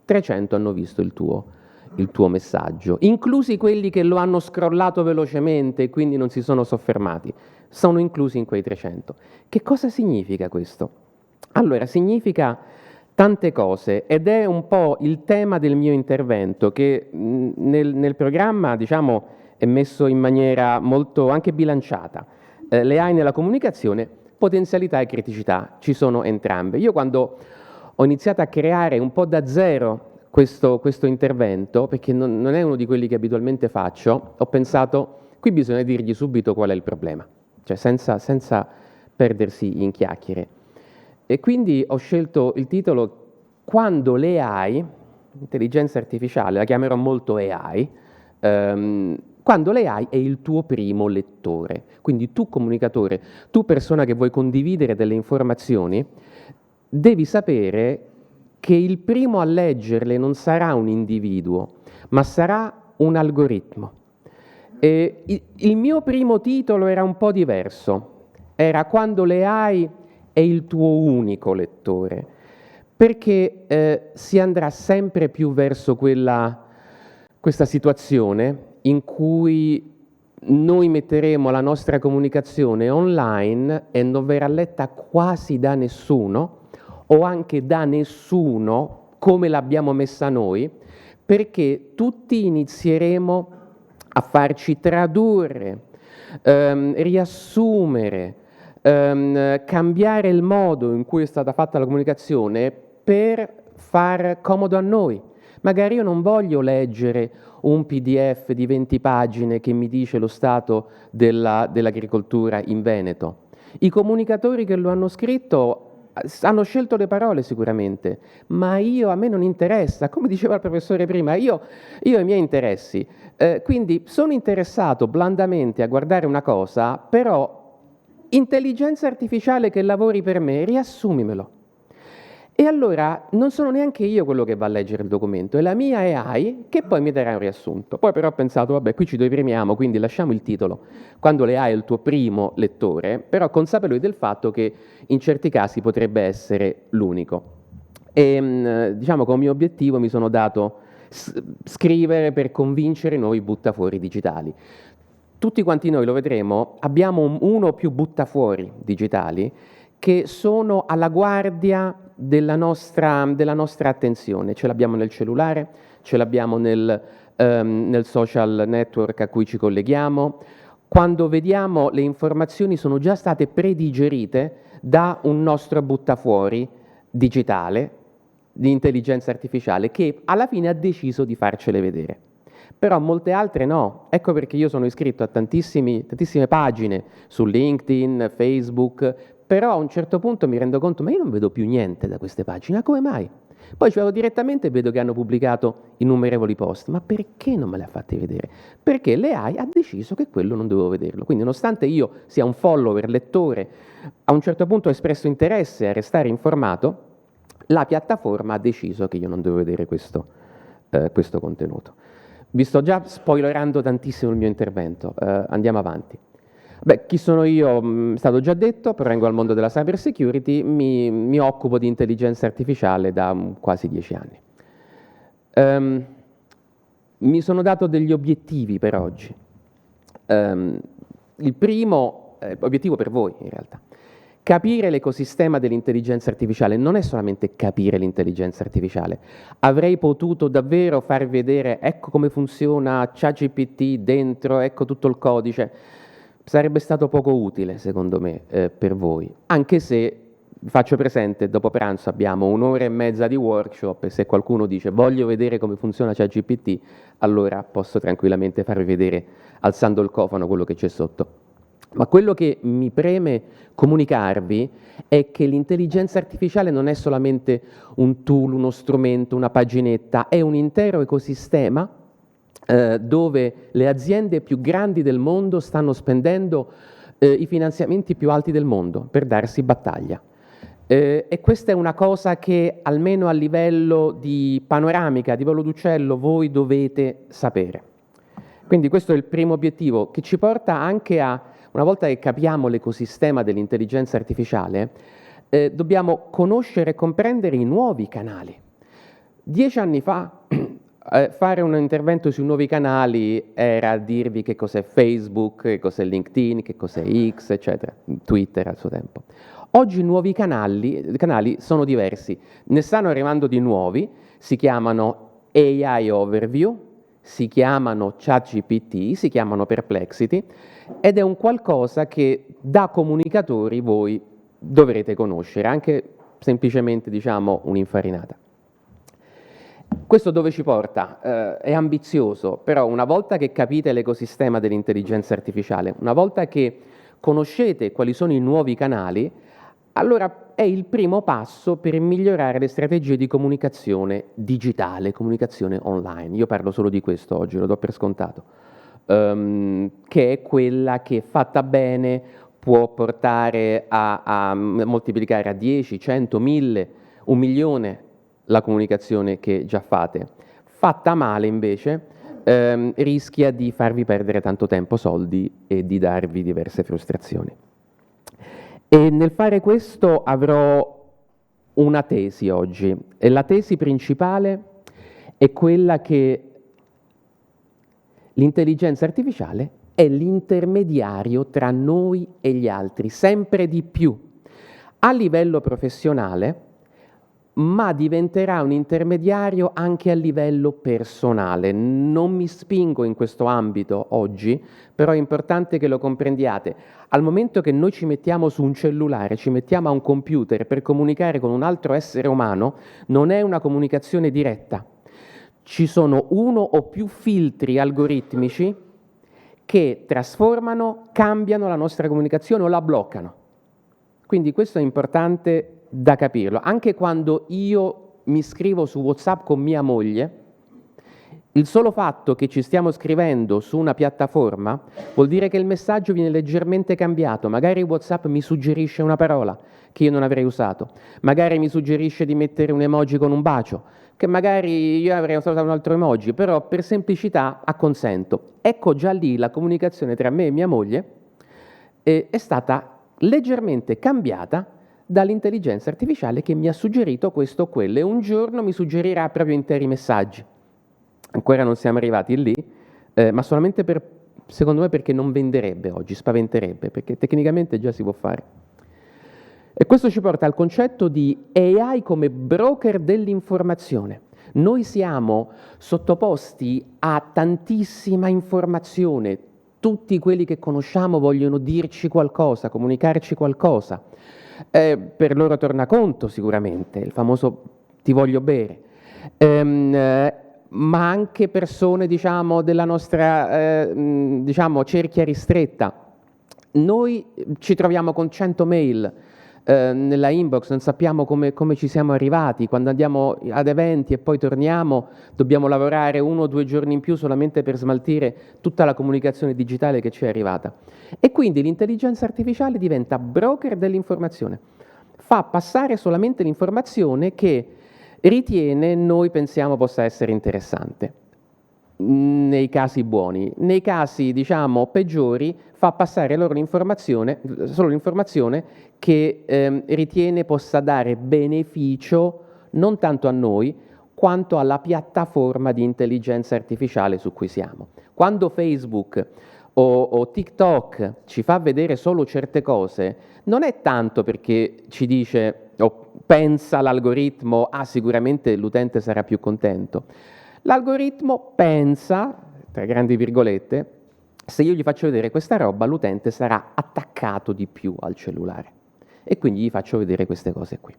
300 hanno visto il tuo messaggio, inclusi quelli che lo hanno scrollato velocemente e quindi non si sono soffermati. Sono inclusi in quei 300. Che cosa significa questo? Allora, significa tante cose ed è un po' il tema del mio intervento che nel programma, diciamo, è messo in maniera molto anche bilanciata. Le AI nella comunicazione, potenzialità e criticità, ci sono entrambe. Io quando ho iniziato a creare un po' da zero questo intervento, perché non è uno di quelli che abitualmente faccio, ho pensato, qui bisogna dirgli subito qual è il problema, cioè senza perdersi in chiacchiere. E quindi ho scelto il titolo Quando le AI, intelligenza artificiale, la chiamerò molto AI, quando le AI è il tuo primo lettore. Quindi tu comunicatore, tu persona che vuoi condividere delle informazioni, devi sapere che il primo a leggerle non sarà un individuo, ma sarà un algoritmo. Il mio primo titolo era un po' diverso, era Quando le AI è il tuo unico lettore, perché si andrà sempre più verso questa situazione in cui noi metteremo la nostra comunicazione online e non verrà letta quasi da nessuno, o anche da nessuno come l'abbiamo messa noi, perché tutti inizieremo a farci tradurre, riassumere, cambiare il modo in cui è stata fatta la comunicazione per far comodo a noi. Magari io non voglio leggere un PDF di 20 pagine che mi dice lo stato dell'agricoltura in Veneto. I comunicatori che lo hanno scritto hanno scelto le parole sicuramente, ma a me non interessa, come diceva il professore prima, io ho i miei interessi, quindi sono interessato blandamente a guardare una cosa, però intelligenza artificiale che lavori per me, riassumimelo. E allora non sono neanche io quello che va a leggere il documento, è la mia AI che poi mi darà un riassunto. Poi però ho pensato, vabbè, qui ci deprimiamo, quindi lasciamo il titolo. Quando le AI è il tuo primo lettore, però consapevoli del fatto che in certi casi potrebbe essere l'unico. E diciamo come mio obiettivo mi sono dato scrivere per convincere noi buttafuori digitali. Tutti quanti noi, lo vedremo, abbiamo uno o più buttafuori digitali che sono alla guardia della nostra attenzione. Ce l'abbiamo nel cellulare, ce l'abbiamo nel social network a cui ci colleghiamo. Quando vediamo le informazioni sono già state predigerite da un nostro buttafuori digitale, di intelligenza artificiale, che alla fine ha deciso di farcele vedere. però molte altre no. Ecco perché io sono iscritto a tantissime pagine su LinkedIn, Facebook, però a un certo punto mi rendo conto, ma io non vedo più niente da queste pagine, come mai? Poi ci vado direttamente e vedo che hanno pubblicato innumerevoli post, ma perché non me le ha fatti vedere? Perché l'AI ha deciso che quello non dovevo vederlo, quindi nonostante io sia un follower, lettore, a un certo punto ho espresso interesse a restare informato, la piattaforma ha deciso che io non dovevo vedere questo contenuto. Vi sto già spoilerando tantissimo il mio intervento, andiamo avanti. Beh, chi sono io? È stato già detto, provengo dal mondo della cyber security, mi occupo di intelligenza artificiale da quasi 10 anni. Mi sono dato degli obiettivi per oggi. Il primo obiettivo per voi, in realtà. Capire l'ecosistema dell'intelligenza artificiale non è solamente capire l'intelligenza artificiale. Avrei potuto davvero far vedere, ecco come funziona ChatGPT dentro, ecco tutto il codice. Sarebbe stato poco utile, secondo me, per voi. Anche se, faccio presente, dopo pranzo abbiamo 1 ora e mezza di workshop e se qualcuno dice voglio vedere come funziona ChatGPT, allora posso tranquillamente farvi vedere, alzando il cofano, quello che c'è sotto. Ma quello che mi preme comunicarvi è che l'intelligenza artificiale non è solamente un tool, uno strumento, una paginetta, è un intero ecosistema dove le aziende più grandi del mondo stanno spendendo i finanziamenti più alti del mondo per darsi battaglia. E questa è una cosa che almeno a livello di panoramica, di volo d'uccello, voi dovete sapere. Quindi questo è il primo obiettivo che ci porta anche a, una volta che capiamo l'ecosistema dell'intelligenza artificiale, dobbiamo conoscere e comprendere i nuovi canali. 10 anni fa fare un intervento sui nuovi canali era dirvi che cos'è Facebook, che cos'è LinkedIn, che cos'è X, eccetera, Twitter al suo tempo. Oggi i nuovi canali sono diversi, ne stanno arrivando di nuovi, si chiamano AI Overview, si chiamano ChatGPT, si chiamano Perplexity, ed è un qualcosa che da comunicatori voi dovrete conoscere, anche semplicemente, diciamo, un'infarinata. Questo dove ci porta? È ambizioso, però una volta che capite l'ecosistema dell'intelligenza artificiale, una volta che conoscete quali sono i nuovi canali, allora è il primo passo per migliorare le strategie di comunicazione digitale, comunicazione online. Io parlo solo di questo oggi, lo do per scontato, che è quella che fatta bene può portare a moltiplicare a 10, 100, 1000, 1 milione la comunicazione che già fate. Fatta male invece rischia di farvi perdere tanto tempo, soldi e di darvi diverse frustrazioni. E nel fare questo avrò una tesi oggi e la tesi principale è quella che l'intelligenza artificiale è l'intermediario tra noi e gli altri, sempre di più, a livello professionale, ma diventerà un intermediario anche a livello personale. Non mi spingo in questo ambito oggi, però è importante che lo comprendiate. Al momento che noi ci mettiamo su un cellulare, ci mettiamo a un computer per comunicare con un altro essere umano, non è una comunicazione diretta. Ci sono 1 o più filtri algoritmici che trasformano, cambiano la nostra comunicazione o la bloccano. Quindi questo è importante da capirlo. Anche quando io mi scrivo su WhatsApp con mia moglie, il solo fatto che ci stiamo scrivendo su una piattaforma vuol dire che il messaggio viene leggermente cambiato. Magari WhatsApp mi suggerisce una parola che io non avrei usato, magari mi suggerisce di mettere un emoji con un bacio, che magari io avrei usato un altro emoji, però per semplicità acconsento. Ecco già lì la comunicazione tra me e mia moglie è stata leggermente cambiata dall'intelligenza artificiale che mi ha suggerito questo o quello, e un giorno mi suggerirà proprio interi messaggi. Ancora non siamo arrivati lì, ma solamente secondo me perché non venderebbe oggi, spaventerebbe, perché tecnicamente già si può fare. E questo ci porta al concetto di AI come broker dell'informazione. Noi siamo sottoposti a tantissima informazione, tutti quelli che conosciamo vogliono dirci qualcosa, comunicarci qualcosa. Per loro tornaconto sicuramente, il famoso ti voglio bere. ma anche persone, diciamo, della nostra diciamo, cerchia ristretta. Noi ci troviamo con 100 mail nella inbox, non sappiamo come ci siamo arrivati. Quando andiamo ad eventi e poi torniamo, dobbiamo lavorare 1 o 2 giorni in più solamente per smaltire tutta la comunicazione digitale che ci è arrivata. E quindi l'intelligenza artificiale diventa broker dell'informazione, fa passare solamente l'informazione che ritiene, noi pensiamo possa essere interessante, nei casi buoni. Nei casi, diciamo, peggiori, fa passare loro l'informazione, solo l'informazione che ritiene possa dare beneficio non tanto a noi, quanto alla piattaforma di intelligenza artificiale su cui siamo. Quando Facebook o TikTok ci fa vedere solo certe cose, non è tanto perché ci dice o pensa l'algoritmo, sicuramente l'utente sarà più contento. L'algoritmo pensa, tra grandi virgolette, se io gli faccio vedere questa roba, l'utente sarà attaccato di più al cellulare e quindi gli faccio vedere queste cose qui.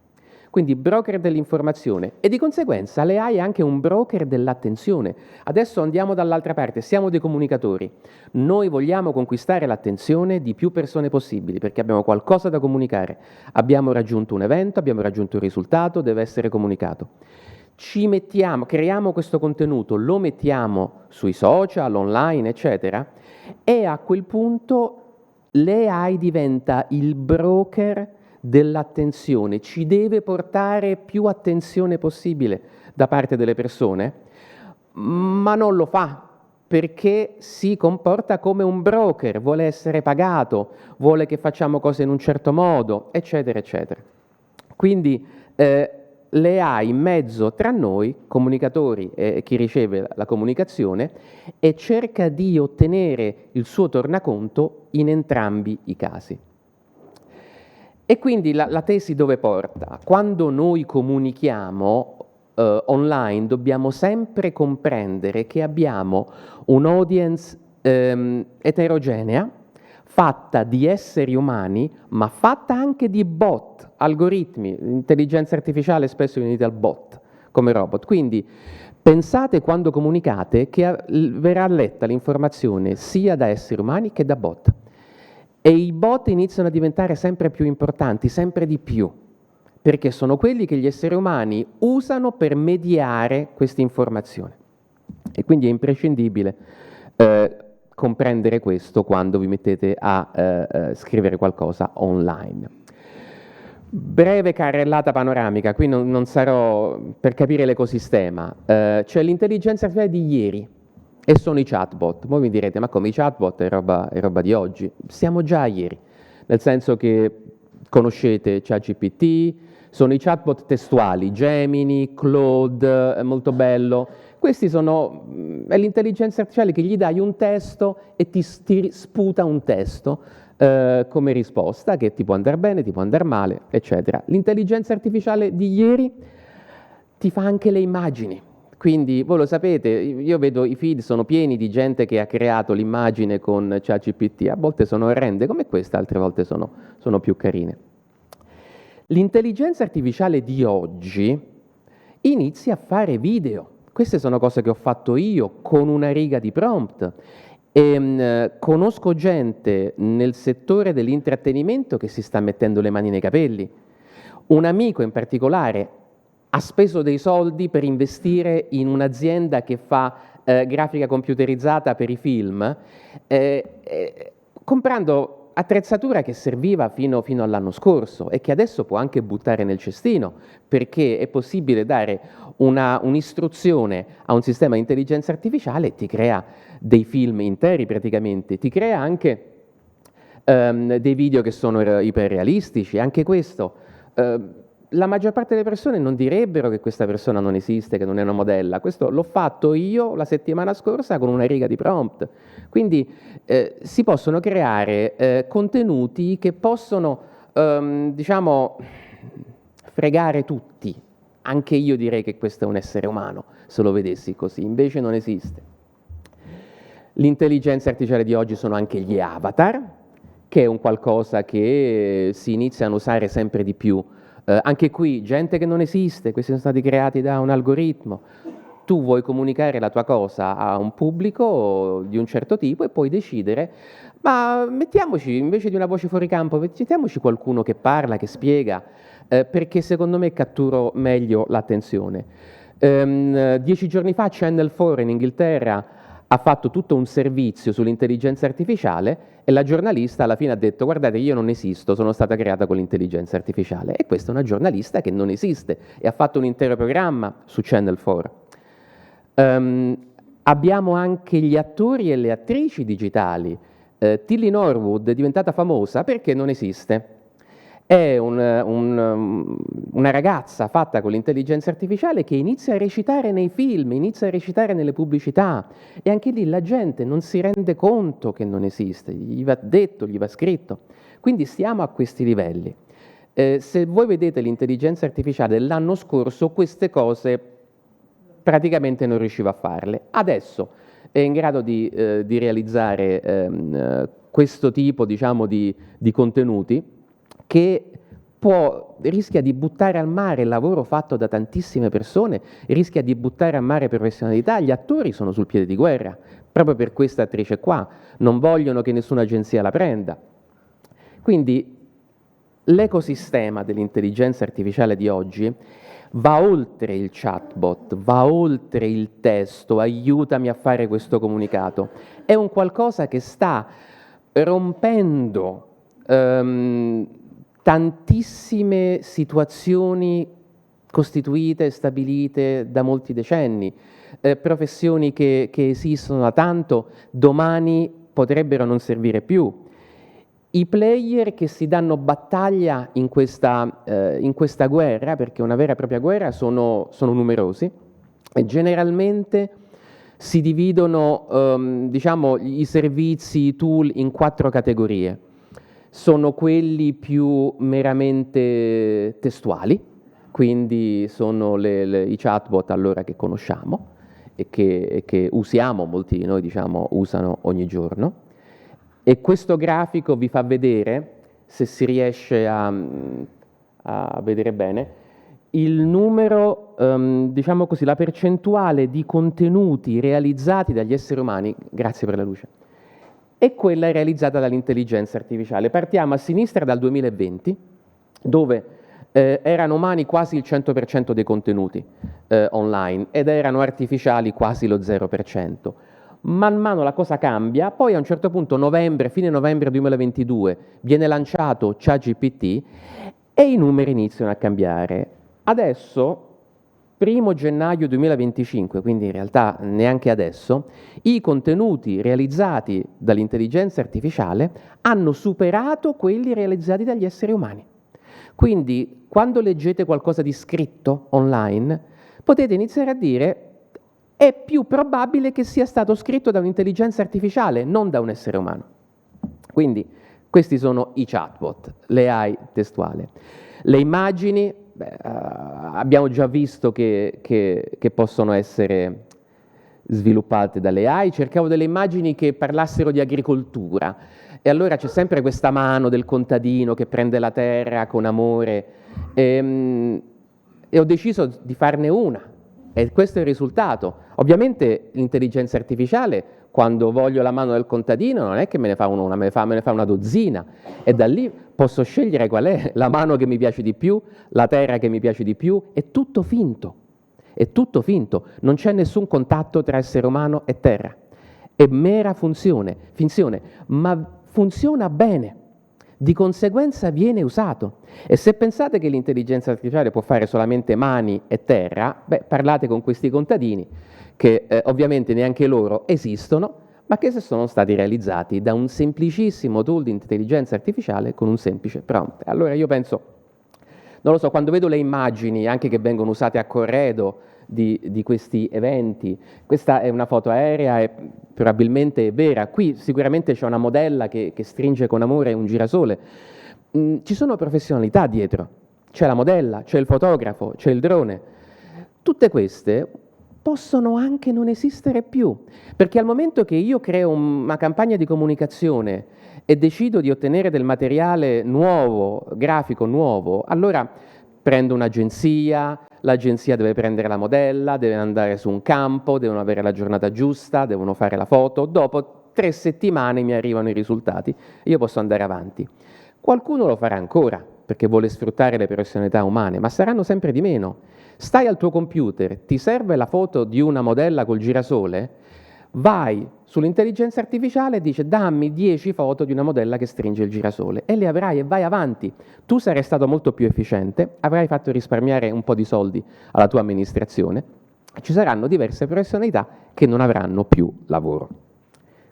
Quindi broker dell'informazione e di conseguenza l'AI è anche un broker dell'attenzione. Adesso andiamo dall'altra parte, siamo dei comunicatori. Noi vogliamo conquistare l'attenzione di più persone possibili perché abbiamo qualcosa da comunicare. Abbiamo raggiunto un evento, abbiamo raggiunto un risultato, deve essere comunicato. Ci mettiamo, creiamo questo contenuto, lo mettiamo sui social, online, eccetera, e a quel punto l'AI diventa il broker dell'attenzione, ci deve portare più attenzione possibile da parte delle persone, ma non lo fa perché si comporta come un broker, vuole essere pagato, vuole che facciamo cose in un certo modo, eccetera, eccetera. Quindi l'AI in mezzo tra noi, comunicatori e chi riceve la comunicazione, e cerca di ottenere il suo tornaconto in entrambi i casi. E quindi la tesi dove porta? Quando noi comunichiamo online dobbiamo sempre comprendere che abbiamo un'audience eterogenea, fatta di esseri umani, ma fatta anche di bot, algoritmi. L'intelligenza artificiale spesso viene unita al bot, come robot. Quindi pensate quando comunicate che verrà letta l'informazione sia da esseri umani che da bot. E i bot iniziano a diventare sempre più importanti, sempre di più, perché sono quelli che gli esseri umani usano per mediare questa informazione. E quindi è imprescindibile comprendere questo quando vi mettete a scrivere qualcosa online. Breve carrellata panoramica, qui non sarò per capire l'ecosistema. C'è l'intelligenza artificiale di ieri e sono i chatbot. Voi mi direte, ma come i chatbot è roba di oggi? Siamo già a ieri, nel senso che conoscete ChatGPT, sono i chatbot testuali, Gemini, Claude, è molto bello. Questi sono, è l'intelligenza artificiale che gli dai un testo e ti sputa un testo come risposta, che ti può andare bene, ti può andare male, eccetera. L'intelligenza artificiale di ieri ti fa anche le immagini. Quindi, voi lo sapete, io vedo i feed sono pieni di gente che ha creato l'immagine con ChatGPT, a volte sono orrende come questa, altre volte sono più carine. L'intelligenza artificiale di oggi inizia a fare video. Queste sono cose che ho fatto io con una riga di prompt. Conosco gente nel settore dell'intrattenimento che si sta mettendo le mani nei capelli. Un amico in particolare ha speso dei soldi per investire in un'azienda che fa grafica computerizzata per i film, comprando attrezzatura che serviva fino all'anno scorso e che adesso può anche buttare nel cestino, perché è possibile dare un'istruzione a un sistema di intelligenza artificiale e ti crea dei film interi praticamente, ti crea anche dei video che sono iperrealistici, anche questo. La maggior parte delle persone non direbbero che questa persona non esiste, che non è una modella. Questo l'ho fatto io la settimana scorsa con una riga di prompt. Quindi si possono creare contenuti che possono, diciamo, fregare tutti. Anche io direi che questo è un essere umano, se lo vedessi così. Invece non esiste. L'intelligenza artificiale di oggi sono anche gli avatar, che è un qualcosa che si iniziano a usare sempre di più. Anche qui, gente che non esiste, questi sono stati creati da un algoritmo. tu vuoi comunicare la tua cosa a un pubblico di un certo tipo e puoi decidere, ma mettiamoci, invece di una voce fuori campo, mettiamoci qualcuno che parla, che spiega, perché secondo me catturo meglio l'attenzione. 10 giorni fa Channel 4 in Inghilterra ha fatto tutto un servizio sull'intelligenza artificiale e la giornalista alla fine ha detto: guardate, io non esisto, sono stata creata con l'intelligenza artificiale. E questa è una giornalista che non esiste e ha fatto un intero programma su Channel 4. Abbiamo anche gli attori e le attrici digitali. Tilly Norwood è diventata famosa perché non esiste. È una ragazza fatta con l'intelligenza artificiale che inizia a recitare nei film, inizia a recitare nelle pubblicità, e anche lì la gente non si rende conto che non esiste, gli va detto, gli va scritto. Quindi stiamo a questi livelli. Se voi vedete l'intelligenza artificiale dell'anno scorso, queste cose praticamente non riusciva a farle. Adesso è in grado di realizzare questo tipo, diciamo, di contenuti, che rischia di buttare al mare il lavoro fatto da tantissime persone, rischia di buttare a mare professionalità. Gli attori sono sul piede di guerra, proprio per questa attrice qua, non vogliono che nessuna agenzia la prenda. Quindi l'ecosistema dell'intelligenza artificiale di oggi va oltre il chatbot, va oltre il testo, aiutami a fare questo comunicato. È un qualcosa che sta rompendo tantissime situazioni costituite e stabilite da molti decenni, professioni che esistono da tanto, domani potrebbero non servire più. I player che si danno battaglia in questa guerra, perché una vera e propria guerra, sono numerosi, e generalmente si dividono diciamo, i servizi, i tool in 4 categorie. Sono quelli più meramente testuali, quindi sono i chatbot allora che conosciamo e che usiamo, molti di noi diciamo usano ogni giorno. E questo grafico vi fa vedere, se si riesce a vedere bene, il numero, diciamo così, la percentuale di contenuti realizzati dagli esseri umani, grazie per la luce, e quella realizzata dall'intelligenza artificiale. Partiamo a sinistra dal 2020, dove erano umani quasi il 100% dei contenuti online ed erano artificiali quasi lo 0%. Man mano la cosa cambia, poi a un certo punto fine novembre 2022 viene lanciato ChatGPT e i numeri iniziano a cambiare. Adesso, 1 gennaio 2025, quindi in realtà neanche adesso, i contenuti realizzati dall'intelligenza artificiale hanno superato quelli realizzati dagli esseri umani. Quindi quando leggete qualcosa di scritto online, potete iniziare a dire: è più probabile che sia stato scritto da un'intelligenza artificiale, non da un essere umano. Quindi questi sono i chatbot, l'AI testuale. Le immagini, abbiamo già visto che possono essere sviluppate dalle AI. Cercavo delle immagini che parlassero di agricoltura e allora c'è sempre questa mano del contadino che prende la terra con amore e ho deciso di farne una. E questo è il risultato. Ovviamente l'intelligenza artificiale, quando voglio la mano del contadino, non è che me ne fa una, me ne fa una dozzina, e da lì posso scegliere qual è la mano che mi piace di più, la terra che mi piace di più. È tutto finto, non c'è nessun contatto tra essere umano e terra, è mera finzione, ma funziona bene. Di conseguenza viene usato. E se pensate che l'intelligenza artificiale può fare solamente mani e terra, parlate con questi contadini che ovviamente neanche loro esistono, ma che sono stati realizzati da un semplicissimo tool di intelligenza artificiale con un semplice prompt. Allora io penso, non lo so, quando vedo le immagini anche che vengono usate a corredo di questi eventi, questa è una foto aerea e probabilmente è vera, qui sicuramente c'è una modella che stringe con amore un girasole, ci sono professionalità dietro, c'è la modella, c'è il fotografo, c'è il drone, tutte queste possono anche non esistere più, perché al momento che io creo una campagna di comunicazione e decido di ottenere del materiale nuovo, grafico nuovo, allora prendo un'agenzia, l'agenzia deve prendere la modella, deve andare su un campo, devono avere la giornata giusta, devono fare la foto, dopo 3 settimane mi arrivano i risultati, io posso andare avanti. Qualcuno lo farà ancora, perché vuole sfruttare le professionalità umane, ma saranno sempre di meno. Stai al tuo computer, ti serve la foto di una modella col girasole, vai sull'intelligenza artificiale e dice dammi 10 foto di una modella che stringe il girasole e le avrai e vai avanti. Tu sarai stato molto più efficiente, avrai fatto risparmiare un po' di soldi alla tua amministrazione, ci saranno diverse professionalità che non avranno più lavoro.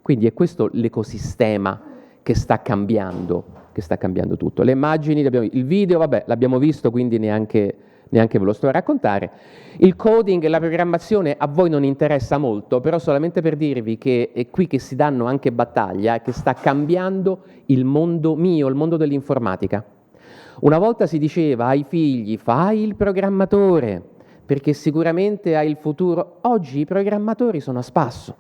Quindi è questo l'ecosistema che sta cambiando tutto. Le immagini, il video, vabbè, l'abbiamo visto, quindi neanche ve lo sto a raccontare. Il coding e la programmazione a voi non interessa molto, però solamente per dirvi che è qui che si danno anche battaglia, che sta cambiando il mondo mio, il mondo dell'informatica. Una volta si diceva ai figli fai il programmatore, perché sicuramente hai il futuro. Oggi i programmatori sono a spasso,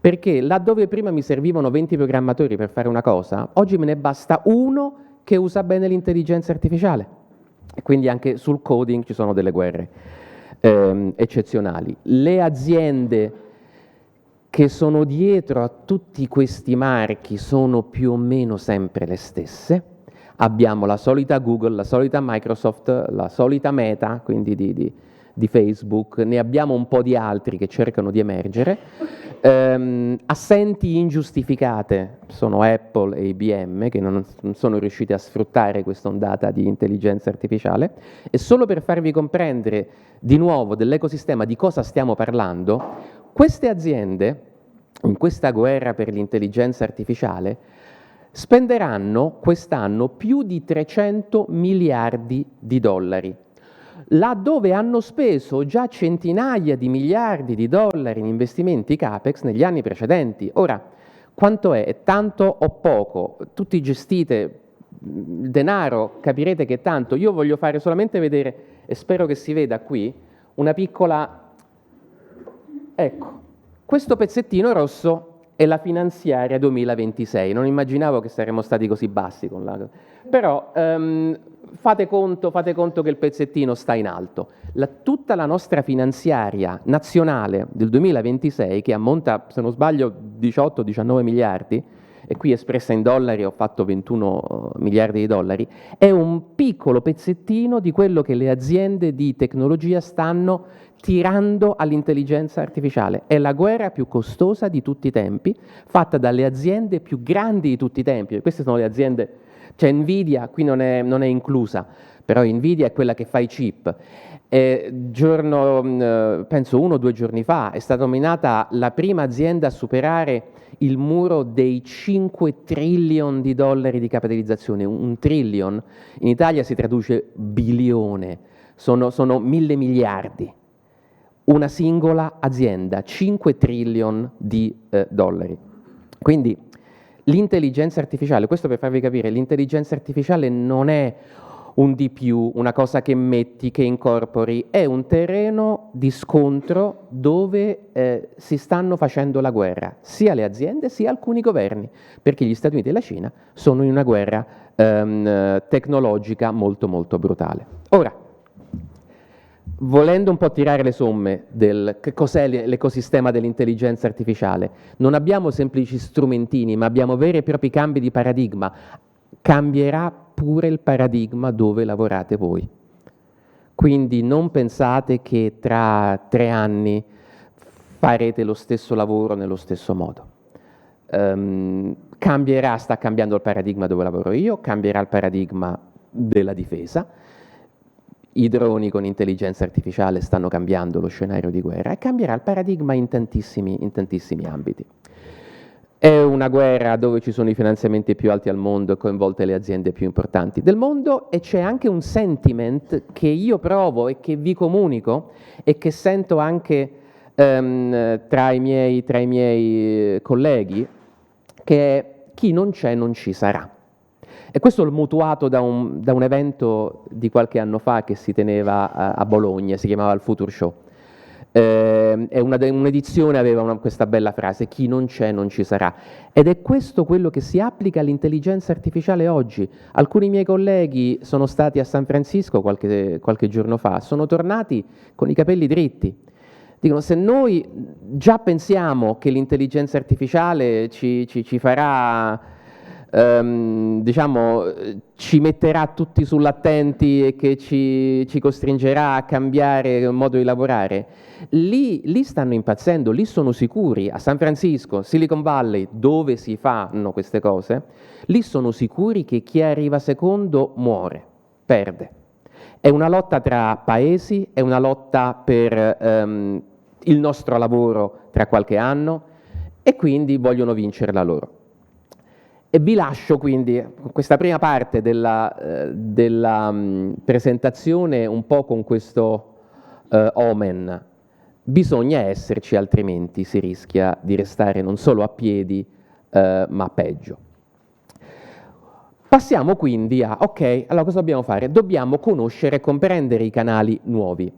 perché laddove prima mi servivano 20 programmatori per fare una cosa, oggi me ne basta uno che usa bene l'intelligenza artificiale. E quindi anche sul coding ci sono delle guerre eccezionali. Le aziende che sono dietro a tutti questi marchi sono più o meno sempre le stesse. Abbiamo la solita Google, la solita Microsoft, la solita Meta, quindi di Facebook, ne abbiamo un po' di altri che cercano di emergere. Assenti ingiustificate sono Apple e IBM, che non sono riusciti a sfruttare questa ondata di intelligenza artificiale. E solo per farvi comprendere di nuovo dell'ecosistema di cosa stiamo parlando, queste aziende, in questa guerra per l'intelligenza artificiale, spenderanno quest'anno più di 300 miliardi di dollari. Laddove hanno speso già centinaia di miliardi di dollari in investimenti CAPEX negli anni precedenti. Ora, quanto è? È tanto o poco? Tutti gestite il denaro, capirete che è tanto. Io voglio fare solamente vedere, e spero che si veda qui, una piccola... Ecco, questo pezzettino rosso è la finanziaria 2026. Non immaginavo che saremmo stati così bassi con la... Però... Fate conto che il pezzettino sta in alto. Tutta la nostra finanziaria nazionale del 2026, che ammonta, se non sbaglio, 18-19 miliardi, e qui espressa in dollari ho fatto 21 miliardi di dollari, è un piccolo pezzettino di quello che le aziende di tecnologia stanno tirando all'intelligenza artificiale. È la guerra più costosa di tutti i tempi, fatta dalle aziende più grandi di tutti i tempi. Queste sono le aziende... Cioè Nvidia qui non è inclusa, però Nvidia è quella che fa i chip. Penso 1 o 2 giorni fa è stata nominata la prima azienda a superare il muro dei 5 trillion di dollari di capitalizzazione. Un trillion in Italia si traduce bilione, sono 1.000 miliardi. Una singola azienda, 5 trillion di dollari. Quindi l'intelligenza artificiale, questo per farvi capire, l'intelligenza artificiale non è un di più, una cosa che metti, che incorpori, è un terreno di scontro dove si stanno facendo la guerra, sia le aziende sia alcuni governi, perché gli Stati Uniti e la Cina sono in una guerra tecnologica molto molto brutale. Ora, volendo un po' tirare le somme del che cos'è l'ecosistema dell'intelligenza artificiale, non abbiamo semplici strumentini, ma abbiamo veri e propri cambi di paradigma. Cambierà pure il paradigma dove lavorate voi. Quindi non pensate che tra 3 anni farete lo stesso lavoro nello stesso modo. Cambierà, sta cambiando il paradigma dove lavoro io, cambierà il paradigma della difesa. I droni con intelligenza artificiale stanno cambiando lo scenario di guerra e cambierà il paradigma in tantissimi ambiti. È una guerra dove ci sono i finanziamenti più alti al mondo e coinvolte le aziende più importanti del mondo, e c'è anche un sentiment che io provo e che vi comunico e che sento anche tra i miei colleghi, che è chi non c'è non ci sarà. E questo l'ho mutuato da un evento di qualche anno fa che si teneva a Bologna, si chiamava il Future Show. E un'edizione aveva questa bella frase: chi non c'è non ci sarà. Ed è questo quello che si applica all'intelligenza artificiale oggi. Alcuni miei colleghi sono stati a San Francisco qualche giorno fa, sono tornati con i capelli dritti. Dicono, se noi già pensiamo che l'intelligenza artificiale ci farà, diciamo, ci metterà tutti sull'attenti e che ci costringerà a cambiare il modo di lavorare, lì stanno impazzendo, lì sono sicuri, a San Francisco, Silicon Valley, dove si fanno queste cose, lì sono sicuri che chi arriva secondo muore, perde. È una lotta tra paesi, è una lotta per il nostro lavoro tra qualche anno, e quindi vogliono vincerla loro. E vi lascio quindi questa prima parte della presentazione un po' con questo omen. Bisogna esserci, altrimenti si rischia di restare non solo a piedi, ma peggio. Passiamo quindi a, ok, allora cosa dobbiamo fare? Dobbiamo conoscere e comprendere i canali nuovi.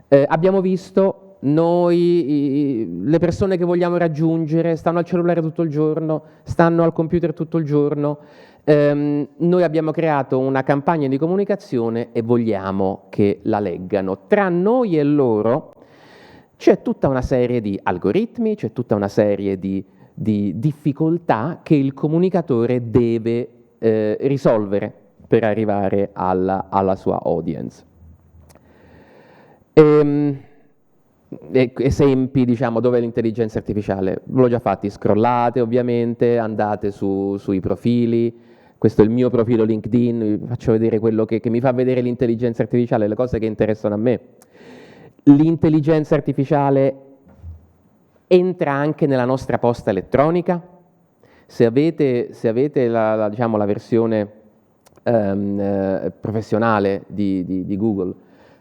Abbiamo visto, noi, le persone che vogliamo raggiungere stanno al cellulare tutto il giorno, stanno al computer tutto il giorno, noi abbiamo creato una campagna di comunicazione e vogliamo che la leggano. Tra noi e loro c'è tutta una serie di algoritmi, c'è tutta una serie di difficoltà che il comunicatore deve risolvere per arrivare alla sua audience. Esempi, diciamo, dove l'intelligenza artificiale, ve l'ho già fatti, scrollate ovviamente, andate sui profili, questo è il mio profilo LinkedIn, vi faccio vedere quello che mi fa vedere l'intelligenza artificiale, le cose che interessano a me. L'intelligenza artificiale entra anche nella nostra posta elettronica. Se avete diciamo, la versione professionale di Google,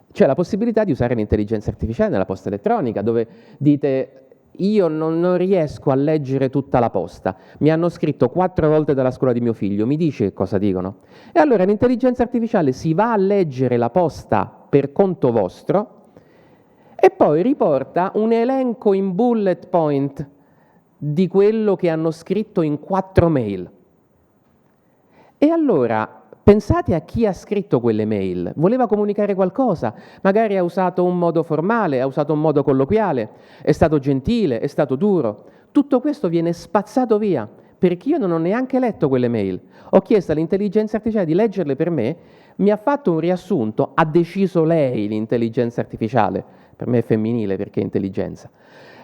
c'è la possibilità di usare l'intelligenza artificiale nella posta elettronica, dove dite: io non riesco a leggere tutta la posta, mi hanno scritto 4 volte dalla scuola di mio figlio, mi dice che cosa dicono? E allora l'intelligenza artificiale si va a leggere la posta per conto vostro e poi riporta un elenco in bullet point di quello che hanno scritto in 4 mail. E allora pensate a chi ha scritto quelle mail. Voleva comunicare qualcosa, magari ha usato un modo formale, ha usato un modo colloquiale, è stato gentile, è stato duro. Tutto questo viene spazzato via, perché io non ho neanche letto quelle mail. Ho chiesto all'intelligenza artificiale di leggerle per me, mi ha fatto un riassunto, ha deciso lei, l'intelligenza artificiale, per me è femminile perché è intelligenza,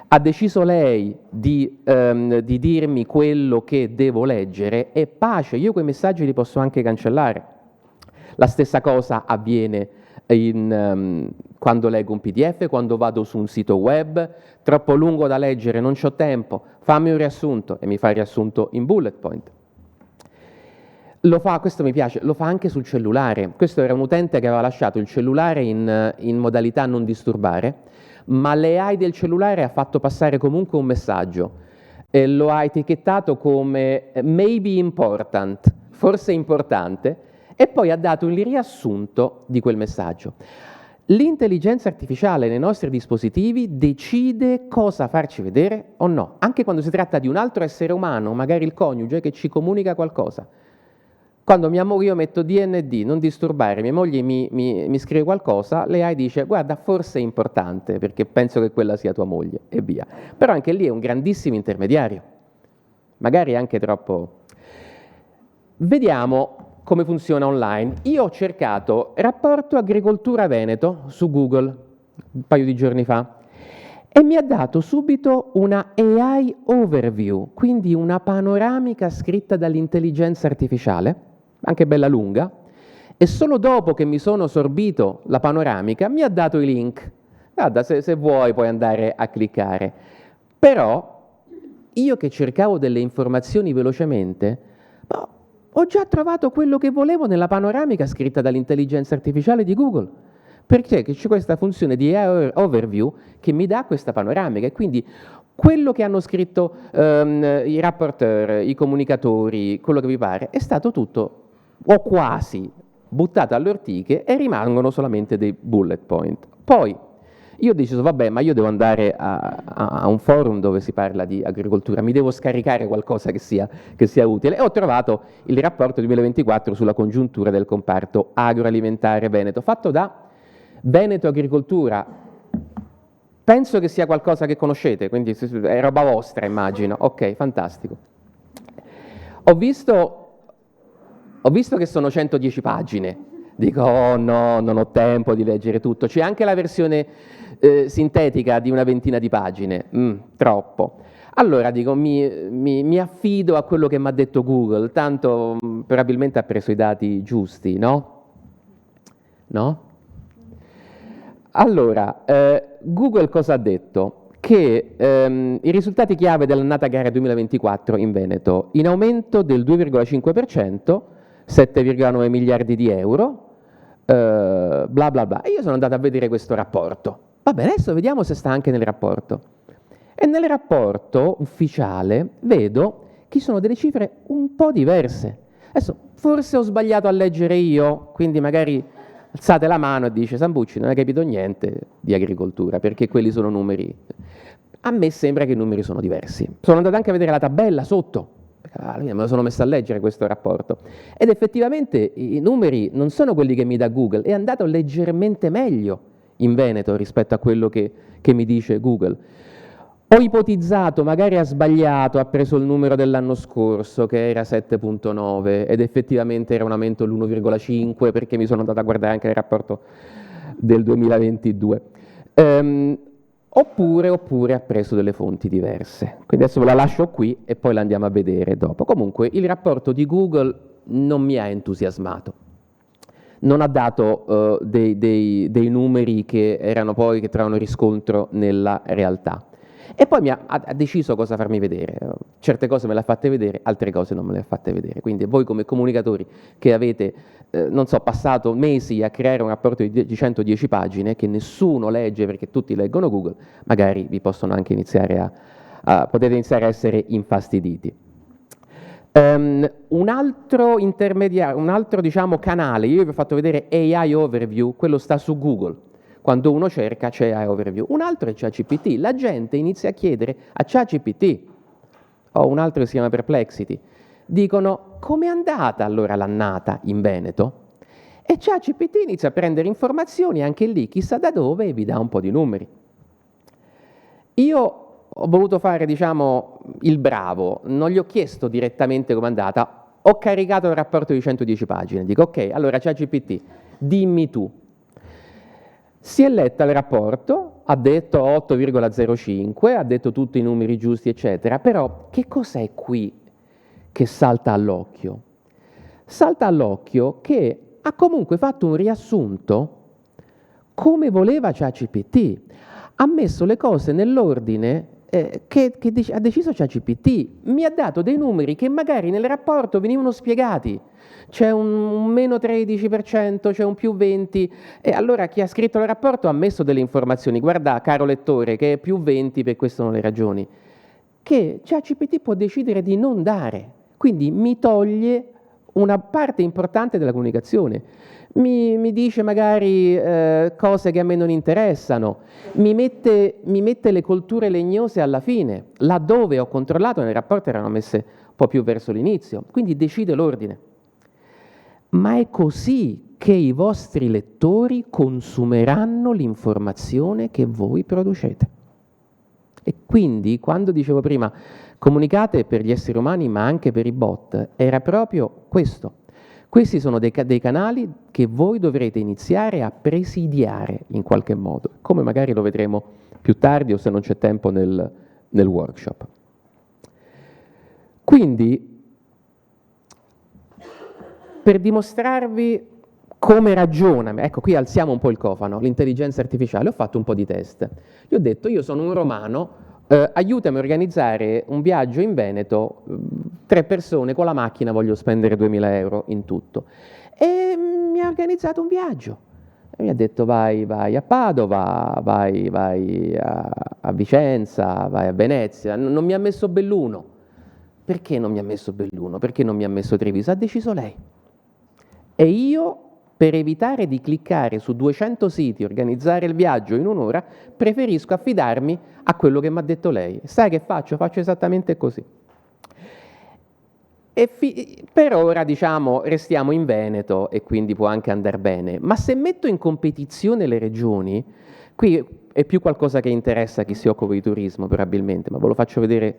ha deciso lei di dirmi quello che devo leggere, e pace, io quei messaggi li posso anche cancellare. La stessa cosa avviene quando leggo un PDF, quando vado su un sito web, troppo lungo da leggere, non c'ho tempo, fammi un riassunto, e mi fa il riassunto in bullet point. Lo fa, questo mi piace, lo fa anche sul cellulare. Questo era un utente che aveva lasciato il cellulare in modalità non disturbare, ma l'AI del cellulare ha fatto passare comunque un messaggio e lo ha etichettato come maybe important, forse importante, e poi ha dato il riassunto di quel messaggio. L'intelligenza artificiale nei nostri dispositivi decide cosa farci vedere o no, anche quando si tratta di un altro essere umano, magari il coniuge, che ci comunica qualcosa. Quando io metto DND, non disturbare, mia moglie mi scrive qualcosa, l'AI dice: guarda, forse è importante perché penso che quella sia tua moglie, e via. Però anche lì è un grandissimo intermediario, magari anche troppo. Vediamo come funziona online. Io ho cercato rapporto agricoltura Veneto su Google un paio di giorni fa e mi ha dato subito una AI overview, quindi una panoramica scritta dall'intelligenza artificiale, anche bella lunga, e solo dopo che mi sono sorbito la panoramica mi ha dato i link. Guarda, se vuoi puoi andare a cliccare. Però io che cercavo delle informazioni velocemente, ho già trovato quello che volevo nella panoramica scritta dall'intelligenza artificiale di Google, perché c'è questa funzione di AI overview che mi dà questa panoramica, e quindi quello che hanno scritto i rapporteur, i comunicatori, quello che vi pare, è stato tutto o quasi buttato alle ortiche e rimangono solamente dei bullet point. Poi io ho deciso, vabbè, ma io devo andare a un forum dove si parla di agricoltura, mi devo scaricare qualcosa che sia utile, e ho trovato il rapporto 2024 sulla congiuntura del comparto agroalimentare veneto, fatto da Veneto Agricoltura. Penso che sia qualcosa che conoscete, quindi è roba vostra, immagino. Ok, fantastico. Ho visto che sono 110 pagine. Dico, oh no, non ho tempo di leggere tutto. C'è anche la versione sintetica di una ventina di pagine. Troppo. Allora dico, mi affido a quello che mi ha detto Google, tanto probabilmente ha preso i dati giusti, no? No? Allora, Google cosa ha detto? Che i risultati chiave dell'annata gara 2024 in Veneto, in aumento del 2,5%, 7,9 miliardi di euro, bla bla bla. E io sono andato a vedere questo rapporto. Va bene, adesso vediamo se sta anche nel rapporto. E nel rapporto ufficiale vedo che ci sono delle cifre un po' diverse. Adesso, forse ho sbagliato a leggere io, quindi magari alzate la mano e dice Sambucci non hai capito niente di agricoltura, perché quelli sono numeri. A me sembra che i numeri sono diversi. Sono andato anche a vedere la tabella sotto, me lo sono messo a leggere questo rapporto, ed effettivamente i numeri non sono quelli che mi dà Google, è andato leggermente meglio in Veneto rispetto a quello che mi dice Google. Ho ipotizzato, magari ha sbagliato, ha preso il numero dell'anno scorso che era 7,9 ed effettivamente era un aumento dell'1,5 perché mi sono andato a guardare anche il rapporto del 2022. Oppure ha preso delle fonti diverse. Quindi adesso ve la lascio qui e poi la andiamo a vedere dopo. Comunque il rapporto di Google non mi ha entusiasmato. Non ha dato dei numeri che trovano riscontro nella realtà. E poi ha deciso cosa farmi vedere. Certe cose me le ha fatte vedere, altre cose non me le ha fatte vedere. Quindi voi come comunicatori che avete, passato mesi a creare un rapporto di 110 pagine che nessuno legge perché tutti leggono Google, magari vi possono anche potete iniziare a essere infastiditi. Un altro canale, io vi ho fatto vedere AI Overview, quello sta su Google. Quando uno cerca c'è AI Overview. Un altro è ChatGPT. La gente inizia a chiedere a ChatGPT, o un altro che si chiama Perplexity, dicono com'è andata allora l'annata in Veneto? E ChatGPT inizia a prendere informazioni anche lì, chissà da dove, e vi dà un po' di numeri. Io ho voluto fare, il bravo, non gli ho chiesto direttamente com'è andata, ho caricato il rapporto di 110 pagine, dico ok, allora ChatGPT, dimmi tu. Si è letta il rapporto, ha detto 8,05, ha detto tutti i numeri giusti, eccetera, però che cos'è qui che salta all'occhio? Salta all'occhio che ha comunque fatto un riassunto come voleva ChatGPT, ha messo le cose nell'ordine che ha deciso ChatGPT, mi ha dato dei numeri che magari nel rapporto venivano spiegati. C'è un meno 13%, c'è un più 20%, e allora chi ha scritto il rapporto ha messo delle informazioni, guarda caro lettore che è più 20 per queste sono le ragioni, che ChatGPT può decidere di non dare, quindi mi toglie una parte importante della comunicazione, mi dice magari cose che a me non interessano, mi mette le colture legnose alla fine, laddove ho controllato nel rapporto erano messe un po' più verso l'inizio, quindi decide l'ordine. Ma è così che i vostri lettori consumeranno l'informazione che voi producete. E quindi, quando dicevo prima, comunicate per gli esseri umani ma anche per i bot, era proprio questo. Questi sono dei canali che voi dovrete iniziare a presidiare in qualche modo, come magari lo vedremo più tardi o se non c'è tempo nel workshop. Quindi, per dimostrarvi come ragiona, ecco qui alziamo un po' il cofano, l'intelligenza artificiale, ho fatto un po' di test. Gli ho detto io sono un romano, aiutami a organizzare un viaggio in Veneto, 3 persone con la macchina, voglio spendere 2.000 euro in tutto. E mi ha organizzato un viaggio. E mi ha detto vai a Padova, vai a Vicenza, vai a Venezia. Non mi ha messo Belluno. Perché non mi ha messo Belluno? Perché non mi ha messo Treviso? Ha deciso lei. E io per evitare di cliccare su 200 siti, organizzare il viaggio in un'ora, preferisco affidarmi a quello che mi ha detto lei. Sai che faccio? Faccio esattamente così. E per ora, diciamo, restiamo in Veneto e quindi può anche andare bene, ma se metto in competizione le regioni, qui è più qualcosa che interessa chi si occupa di turismo probabilmente, ma ve lo faccio vedere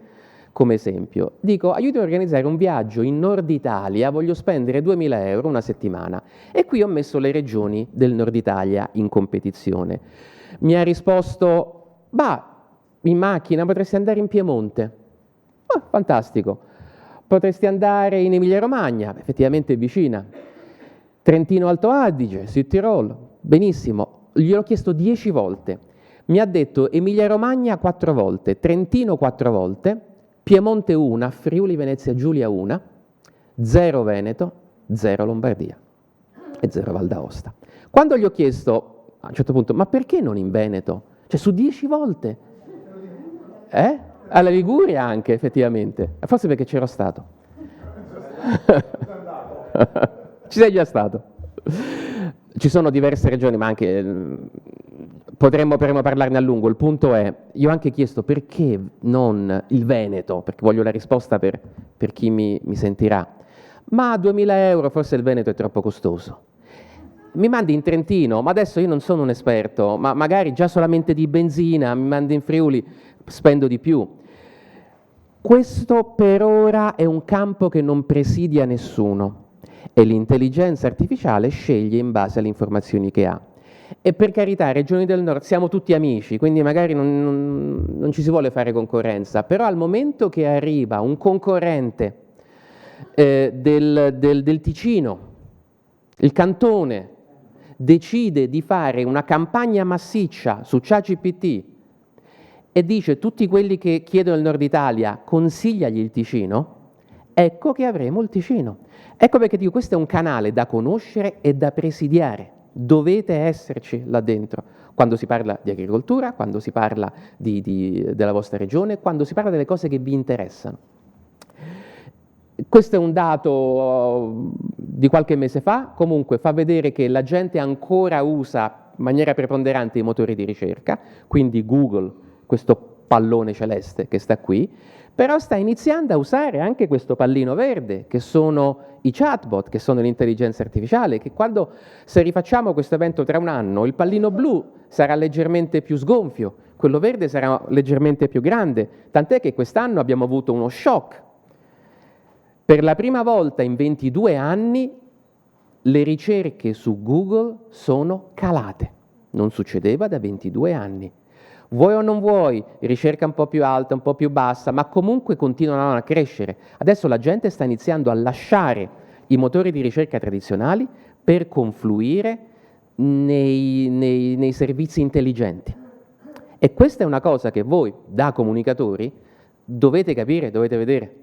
come esempio. Dico, aiuto a organizzare un viaggio in Nord Italia, voglio spendere 2.000 euro una settimana. E qui ho messo le regioni del Nord Italia in competizione. Mi ha risposto, bah, in macchina potresti andare in Piemonte. Fantastico. Potresti andare in Emilia Romagna, effettivamente è vicina. Trentino Alto Adige, Südtirol, benissimo. Gliel'ho chiesto 10 volte. Mi ha detto Emilia Romagna 4 volte, Trentino 4 volte, Piemonte 1, Friuli Venezia Giulia 1, 0 Veneto, 0 Lombardia e 0 Val d'Aosta. Quando gli ho chiesto a un certo punto, ma perché non in Veneto? Cioè su 10 volte? Alla Liguria anche, effettivamente. Forse perché c'ero stato. Ci sei già stato. Ci sono diverse regioni, ma anche potremmo parlarne a lungo. Il punto è, io ho anche chiesto perché non il Veneto, perché voglio la risposta per chi mi sentirà. Ma 2.000 euro, forse il Veneto è troppo costoso. Mi mandi in Trentino, ma adesso io non sono un esperto, ma magari già solamente di benzina, mi mandi in Friuli, spendo di più. Questo per ora è un campo che non presidia nessuno e l'intelligenza artificiale sceglie in base alle informazioni che ha. E per carità, regioni del nord, siamo tutti amici, quindi magari non ci si vuole fare concorrenza, però al momento che arriva un concorrente del Ticino, il Cantone, decide di fare una campagna massiccia su ChatGPT e dice tutti quelli che chiedono il Nord Italia consigliagli il Ticino, ecco che avremo il Ticino. Ecco perché dico, questo è un canale da conoscere e da presidiare. Dovete esserci là dentro, quando si parla di agricoltura, quando si parla della vostra regione, quando si parla delle cose che vi interessano. Questo è un dato di qualche mese fa, comunque fa vedere che la gente ancora usa in maniera preponderante i motori di ricerca, quindi Google, questo pallone celeste che sta qui, però sta iniziando a usare anche questo pallino verde, che sono i chatbot, che sono l'intelligenza artificiale, che quando, se rifacciamo questo evento tra un anno, il pallino blu sarà leggermente più sgonfio, quello verde sarà leggermente più grande, tant'è che quest'anno abbiamo avuto uno shock. Per la prima volta in 22 anni le ricerche su Google sono calate, non succedeva da 22 anni. Vuoi o non vuoi, ricerca un po' più alta, un po' più bassa, ma comunque continuano a crescere. Adesso la gente sta iniziando a lasciare i motori di ricerca tradizionali per confluire nei servizi intelligenti. E questa è una cosa che voi, da comunicatori, dovete capire, dovete vedere.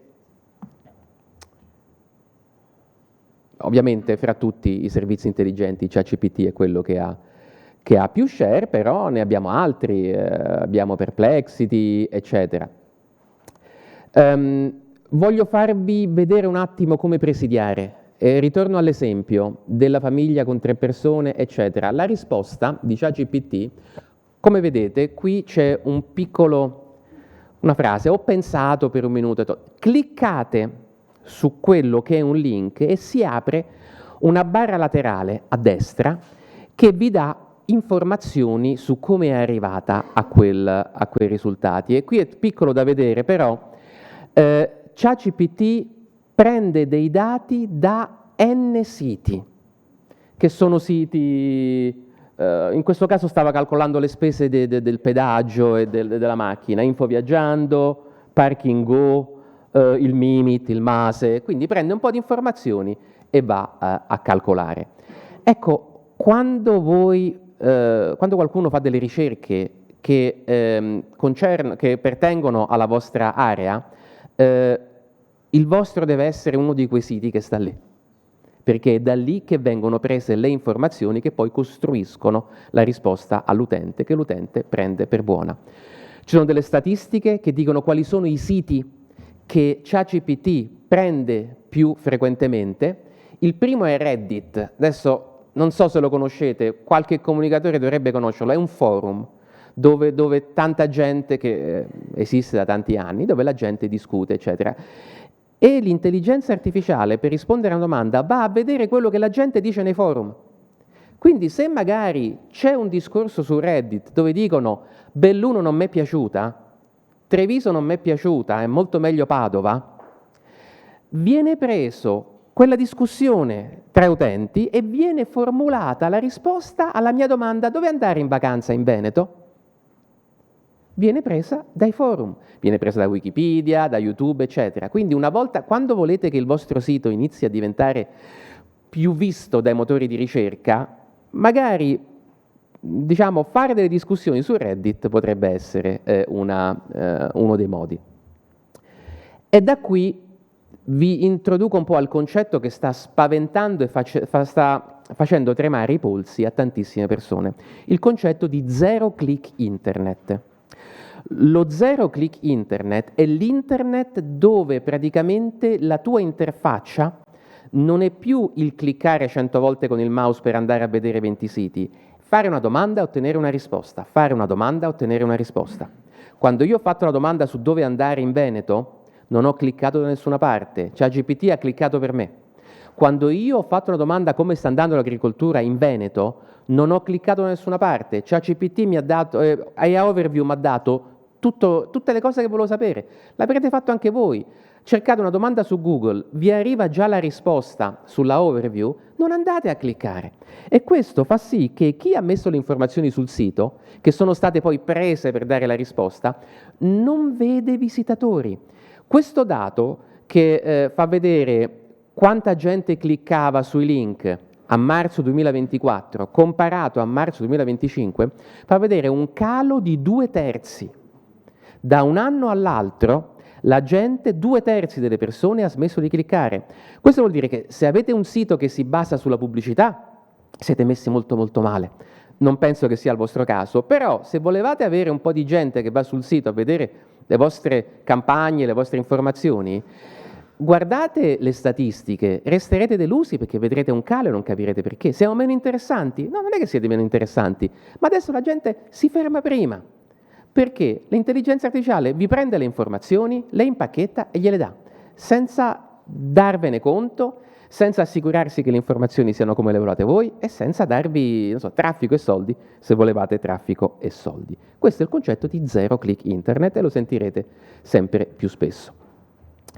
Ovviamente, fra tutti i servizi intelligenti, ChatGPT è quello che ha più share, però ne abbiamo altri, abbiamo Perplexity, eccetera. Voglio farvi vedere un attimo come presidiare. Ritorno all'esempio della famiglia con 3 persone, eccetera. La risposta di ChatGPT, come vedete, qui c'è una frase, ho pensato per un minuto, cliccate su quello che è un link e si apre una barra laterale a destra che vi dà informazioni su come è arrivata a quei risultati. E qui è piccolo da vedere, però ChatGPT prende dei dati da N siti, che sono siti, in questo caso stava calcolando le spese del pedaggio e della macchina, Infoviaggiando, Parking Go, il Mimit, il Mase, quindi prende un po' di informazioni e va a calcolare. Ecco, quando qualcuno fa delle ricerche che pertengono alla vostra area, il vostro deve essere uno di quei siti che sta lì, perché è da lì che vengono prese le informazioni che poi costruiscono la risposta all'utente, che l'utente prende per buona. Ci sono delle statistiche che dicono quali sono i siti che ChatGPT prende più frequentemente. Il primo è Reddit. Adesso non so se lo conoscete, qualche comunicatore dovrebbe conoscerlo, è un forum dove tanta gente, che esiste da tanti anni, dove la gente discute, eccetera. E l'intelligenza artificiale, per rispondere a una domanda, va a vedere quello che la gente dice nei forum. Quindi se magari c'è un discorso su Reddit dove dicono Belluno non mi è piaciuta, Treviso non mi è piaciuta, è molto meglio Padova, viene preso quella discussione tra utenti e viene formulata la risposta alla mia domanda dove andare in vacanza in Veneto? Viene presa dai forum, viene presa da Wikipedia, da YouTube, eccetera. Quindi una volta, quando volete che il vostro sito inizi a diventare più visto dai motori di ricerca, magari diciamo fare delle discussioni su Reddit potrebbe essere uno dei modi. E da qui vi introduco un po' al concetto che sta spaventando e sta facendo tremare i polsi a tantissime persone, il concetto di zero click internet. Lo zero click internet è l'internet dove praticamente la tua interfaccia non è più il cliccare 100 volte con il mouse per andare a vedere 20 siti, fare una domanda e ottenere una risposta, fare una domanda e ottenere una risposta. Quando io ho fatto la domanda su dove andare in Veneto, non ho cliccato da nessuna parte, ChatGPT ha cliccato per me. Quando io ho fatto una domanda come sta andando l'agricoltura in Veneto, non ho cliccato da nessuna parte, ChatGPT mi ha dato, AI Overview mi ha dato tutte le cose che volevo sapere. L'avrete fatto anche voi. Cercate una domanda su Google, vi arriva già la risposta sulla overview, non andate a cliccare. E questo fa sì che chi ha messo le informazioni sul sito, che sono state poi prese per dare la risposta, non vede visitatori. Questo dato che fa vedere quanta gente cliccava sui link a marzo 2024 comparato a marzo 2025 fa vedere un calo di 2/3. Da un anno all'altro la gente, 2/3 delle persone ha smesso di cliccare. Questo vuol dire che se avete un sito che si basa sulla pubblicità siete messi molto molto male. Non penso che sia il vostro caso, però se volevate avere un po' di gente che va sul sito a vedere le vostre campagne, le vostre informazioni, guardate le statistiche, resterete delusi perché vedrete un calo e non capirete perché. Siamo meno interessanti? No, non è che siete meno interessanti, ma adesso la gente si ferma prima, perché l'intelligenza artificiale vi prende le informazioni, le impacchetta e gliele dà, senza darvene conto, senza assicurarsi che le informazioni siano come le volete voi e senza darvi, non so, traffico e soldi se volevate traffico e soldi. Questo è il concetto di zero click internet e lo sentirete sempre più spesso.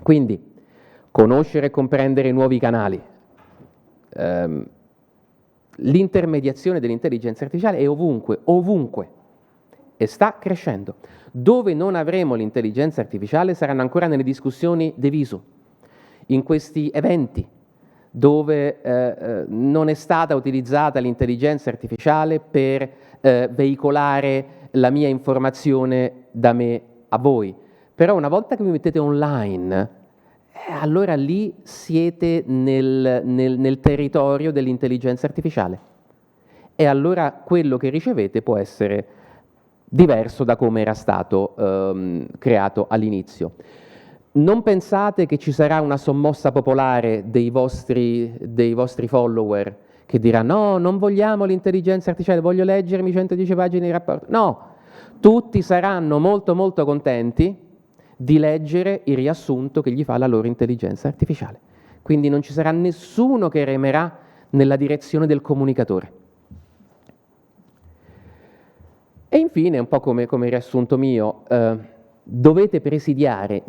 Quindi, conoscere e comprendere i nuovi canali. L'intermediazione dell'intelligenza artificiale è ovunque, ovunque, e sta crescendo. Dove non avremo l'intelligenza artificiale saranno ancora nelle discussioni de viso, in questi eventi, dove non è stata utilizzata l'intelligenza artificiale per veicolare la mia informazione da me a voi. Però una volta che vi mettete online, allora lì siete nel territorio dell'intelligenza artificiale. E allora quello che ricevete può essere diverso da come era stato creato all'inizio. Non pensate che ci sarà una sommossa popolare dei vostri follower che dirà no, non vogliamo l'intelligenza artificiale, voglio leggermi 110 pagine di rapporto. No, tutti saranno molto molto contenti di leggere il riassunto che gli fa la loro intelligenza artificiale. Quindi non ci sarà nessuno che remerà nella direzione del comunicatore. E infine, un po' come riassunto mio, dovete presidiare,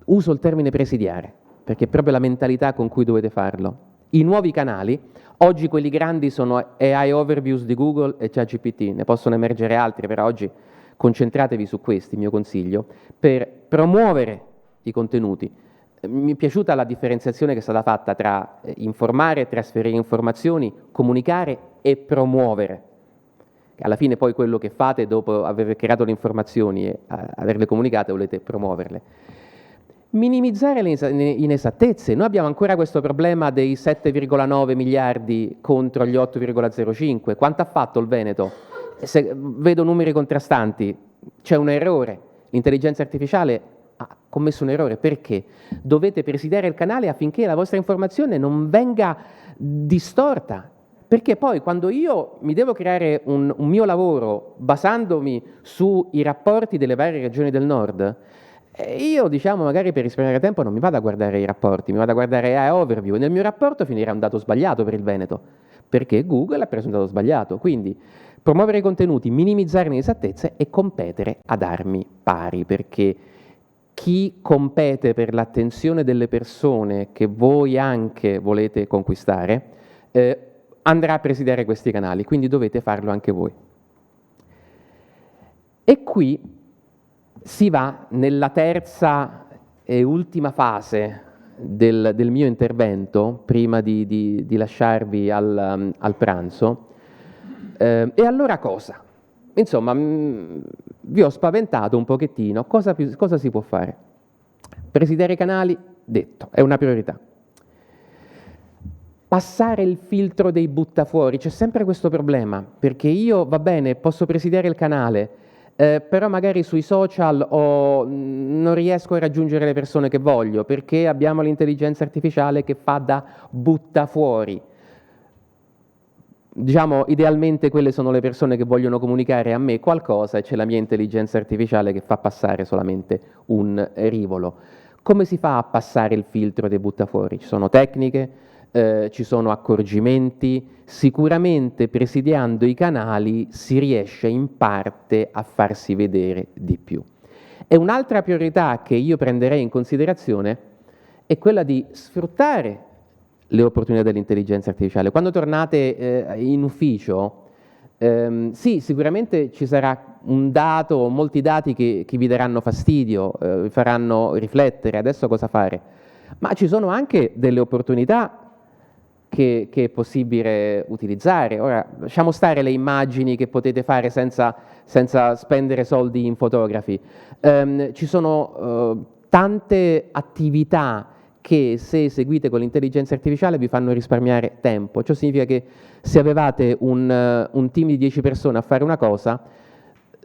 uso il termine presidiare, perché è proprio la mentalità con cui dovete farlo. I nuovi canali, oggi quelli grandi sono AI Overviews di Google e ChatGPT, ne possono emergere altri, però oggi concentratevi su questi, mio consiglio, per promuovere i contenuti. Mi è piaciuta la differenziazione che è stata fatta tra informare, trasferire informazioni, comunicare e promuovere. Alla fine poi quello che fate dopo aver creato le informazioni e averle comunicate volete promuoverle. Minimizzare le inesattezze. Noi abbiamo ancora questo problema dei 7,9 miliardi contro gli 8,05. Quanto ha fatto il Veneto? Se vedo numeri contrastanti, c'è un errore. L'intelligenza artificiale ha commesso un errore. Perché? Dovete presidiare il canale affinché la vostra informazione non venga distorta. Perché poi quando io mi devo creare un mio lavoro basandomi sui rapporti delle varie regioni del nord, io diciamo magari per risparmiare tempo non mi vado a guardare i rapporti, mi vado a guardare AI Overview, e nel mio rapporto finirà un dato sbagliato per il Veneto, perché Google ha preso un dato sbagliato. Quindi promuovere i contenuti, minimizzare le inesattezze e competere ad armi pari, perché chi compete per l'attenzione delle persone che voi anche volete conquistare andrà a presidiare questi canali, quindi dovete farlo anche voi. E qui si va nella terza e ultima fase del mio intervento, prima di lasciarvi al pranzo. E allora cosa? Insomma, vi ho spaventato un pochettino. Cosa si può fare? Presidiare i canali, detto, è una priorità. Passare il filtro dei buttafuori, c'è sempre questo problema, perché io, va bene, posso presidiare il canale, però magari sui social non riesco a raggiungere le persone che voglio, perché abbiamo l'intelligenza artificiale che fa da buttafuori. Diciamo, idealmente quelle sono le persone che vogliono comunicare a me qualcosa e c'è la mia intelligenza artificiale che fa passare solamente un rivolo. Come si fa a passare il filtro dei buttafuori? Ci sono tecniche, ci sono accorgimenti, sicuramente presidiando i canali si riesce in parte a farsi vedere di più. E un'altra priorità che io prenderei in considerazione è quella di sfruttare le opportunità dell'intelligenza artificiale. Quando tornate in ufficio, sì, sicuramente ci sarà un dato o molti dati che vi daranno fastidio, vi faranno riflettere adesso cosa fare, ma ci sono anche delle opportunità che è possibile utilizzare. Ora, lasciamo stare le immagini che potete fare senza spendere soldi in fotografi. Ci sono tante attività che, se eseguite con l'intelligenza artificiale, vi fanno risparmiare tempo. Ciò significa che se avevate un team di 10 persone a fare una cosa,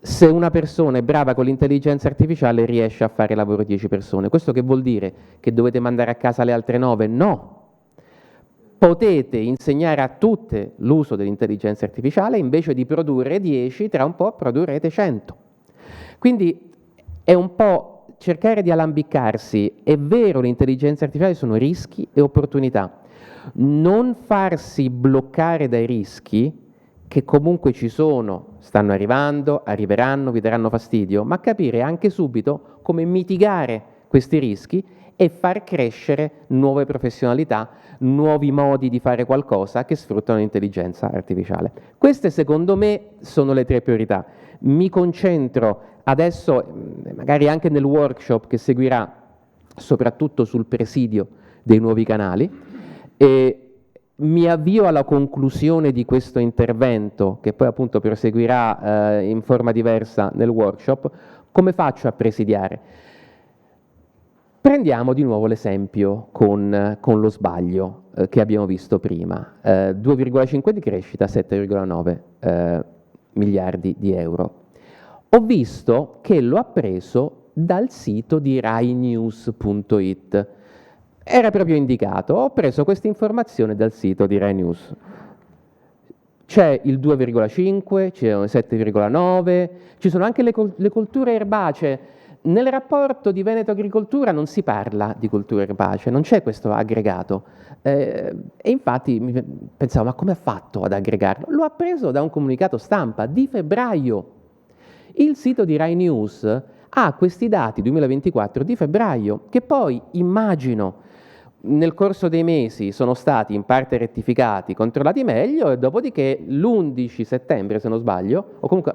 se una persona è brava con l'intelligenza artificiale riesce a fare il lavoro di 10 persone. Questo che vuol dire? Che dovete mandare a casa le altre 9? No! Potete insegnare a tutte l'uso dell'intelligenza artificiale, invece di produrre 10, tra un po' produrrete 100. Quindi è un po' cercare di alambicarsi. È vero, l'intelligenza artificiale sono rischi e opportunità. Non farsi bloccare dai rischi, che comunque ci sono, stanno arrivando, arriveranno, vi daranno fastidio, ma capire anche subito come mitigare questi rischi e far crescere nuove professionalità, nuovi modi di fare qualcosa che sfruttano l'intelligenza artificiale. Queste, secondo me, sono le 3 priorità. Mi concentro adesso, magari anche nel workshop che seguirà, soprattutto sul presidio dei nuovi canali, e mi avvio alla conclusione di questo intervento, che poi appunto proseguirà in forma diversa nel workshop. Come faccio a presidiare? Prendiamo di nuovo l'esempio con lo sbaglio che abbiamo visto prima, 2,5 di crescita, 7,9 miliardi di euro. Ho visto che lo ha preso dal sito di rainews.it, era proprio indicato, ho preso questa informazione dal sito di Rai News. C'è il 2,5, c'è il 7,9, ci sono anche le colture erbacee. Nel rapporto di Veneto Agricoltura non si parla di cultura erbacea, non c'è questo aggregato. E infatti pensavo, ma come ha fatto ad aggregarlo? Lo ha preso da un comunicato stampa di febbraio. Il sito di Rai News ha questi dati 2024 di febbraio, che poi immagino nel corso dei mesi sono stati in parte rettificati, controllati meglio, e dopodiché l'11 settembre, se non sbaglio, o comunque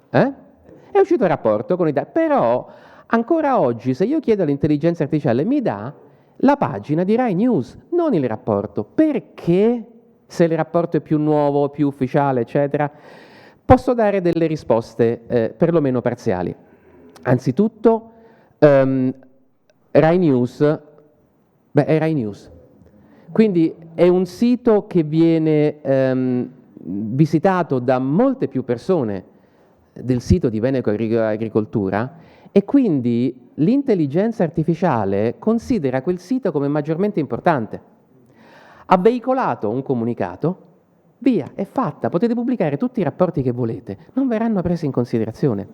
è uscito il rapporto con i dati. Però ancora oggi, se io chiedo all'intelligenza artificiale, mi dà la pagina di Rai News, non il rapporto. Perché? Se il rapporto è più nuovo, più ufficiale, eccetera, posso dare delle risposte perlomeno parziali. Anzitutto, Rai News, è Rai News. Quindi è un sito che viene visitato da molte più persone del sito di Veneto Agricoltura, e quindi l'intelligenza artificiale considera quel sito come maggiormente importante. Ha veicolato un comunicato via, è fatta, potete pubblicare tutti i rapporti che volete, non verranno presi in considerazione.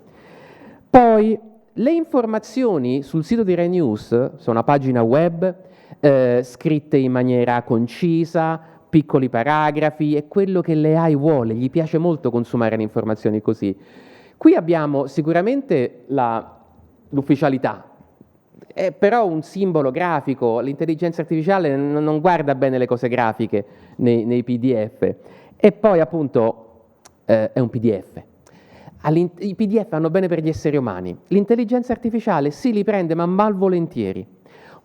Poi le informazioni sul sito di Rai News, su una pagina web, scritte in maniera concisa, piccoli paragrafi, è quello che l'AI vuole, gli piace molto consumare le informazioni così. Qui abbiamo sicuramente l'ufficialità, è però un simbolo grafico, l'intelligenza artificiale non guarda bene le cose grafiche nei PDF, e poi appunto è un PDF. I PDF vanno bene per gli esseri umani, l'intelligenza artificiale sì li prende ma malvolentieri.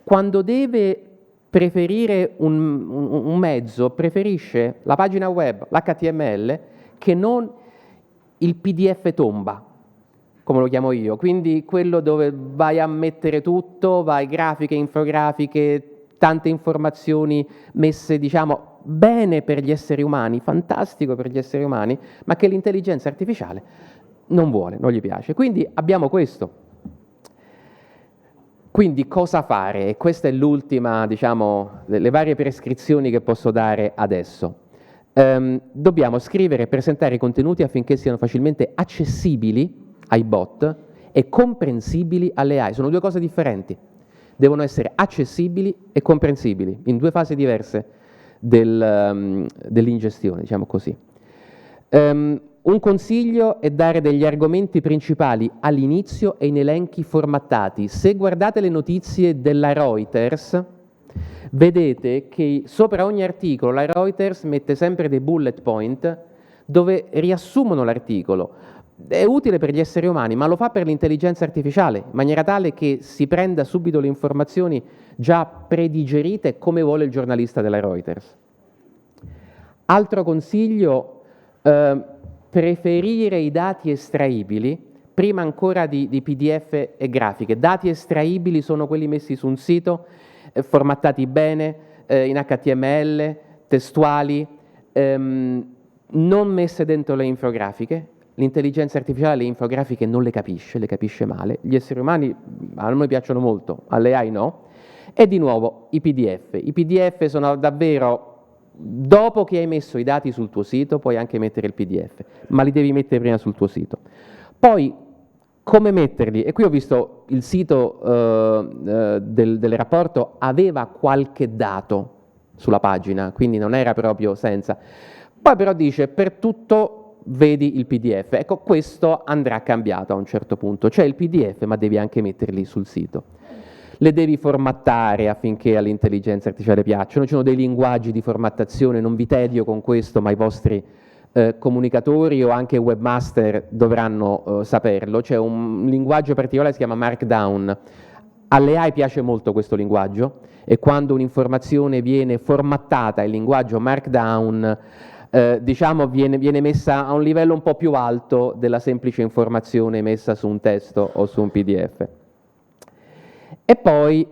Quando deve preferire un mezzo, preferisce la pagina web, l'HTML, che non il PDF tomba, come lo chiamo io, quindi quello dove vai a mettere tutto, vai grafiche, infografiche, tante informazioni messe, diciamo, bene per gli esseri umani, fantastico per gli esseri umani, ma che l'intelligenza artificiale non vuole, non gli piace. Quindi abbiamo questo. Quindi cosa fare? E questa è l'ultima, diciamo, delle varie prescrizioni che posso dare adesso. Dobbiamo scrivere e presentare i contenuti affinché siano facilmente accessibili ai bot e comprensibili alle AI. Sono due cose differenti. Devono essere accessibili e comprensibili in due fasi diverse dell'ingestione, diciamo così. Un consiglio è dare degli argomenti principali all'inizio e in elenchi formattati. Se guardate le notizie della Reuters, vedete che sopra ogni articolo la Reuters mette sempre dei bullet point dove riassumono l'articolo. È utile per gli esseri umani, ma lo fa per l'intelligenza artificiale, in maniera tale che si prenda subito le informazioni già predigerite come vuole il giornalista della Reuters. Altro consiglio, preferire i dati estraibili prima ancora di PDF e grafiche. Dati estraibili sono quelli messi su un sito, formattati bene, in HTML, testuali, non messe dentro le infografiche. L'intelligenza artificiale le infografiche non le capisce male. Gli esseri umani a noi piacciono molto, alle AI no. E di nuovo i PDF. I PDF sono davvero, dopo che hai messo i dati sul tuo sito, puoi anche mettere il PDF, ma li devi mettere prima sul tuo sito. Poi, come metterli? E qui ho visto il sito del rapporto aveva qualche dato sulla pagina, quindi non era proprio senza. Poi però dice, per tutto vedi il PDF. Ecco, questo andrà cambiato a un certo punto. C'è il PDF, ma devi anche metterli sul sito. Le devi formattare affinché all'intelligenza artificiale piacciono. Ci sono dei linguaggi di formattazione, non vi tedio con questo, ma i vostri comunicatori o anche webmaster dovranno saperlo. C'è un linguaggio particolare che si chiama Markdown. Alle AI piace molto questo linguaggio e quando un'informazione viene formattata in linguaggio Markdown, diciamo viene messa a un livello un po' più alto della semplice informazione messa su un testo o su un PDF. E poi,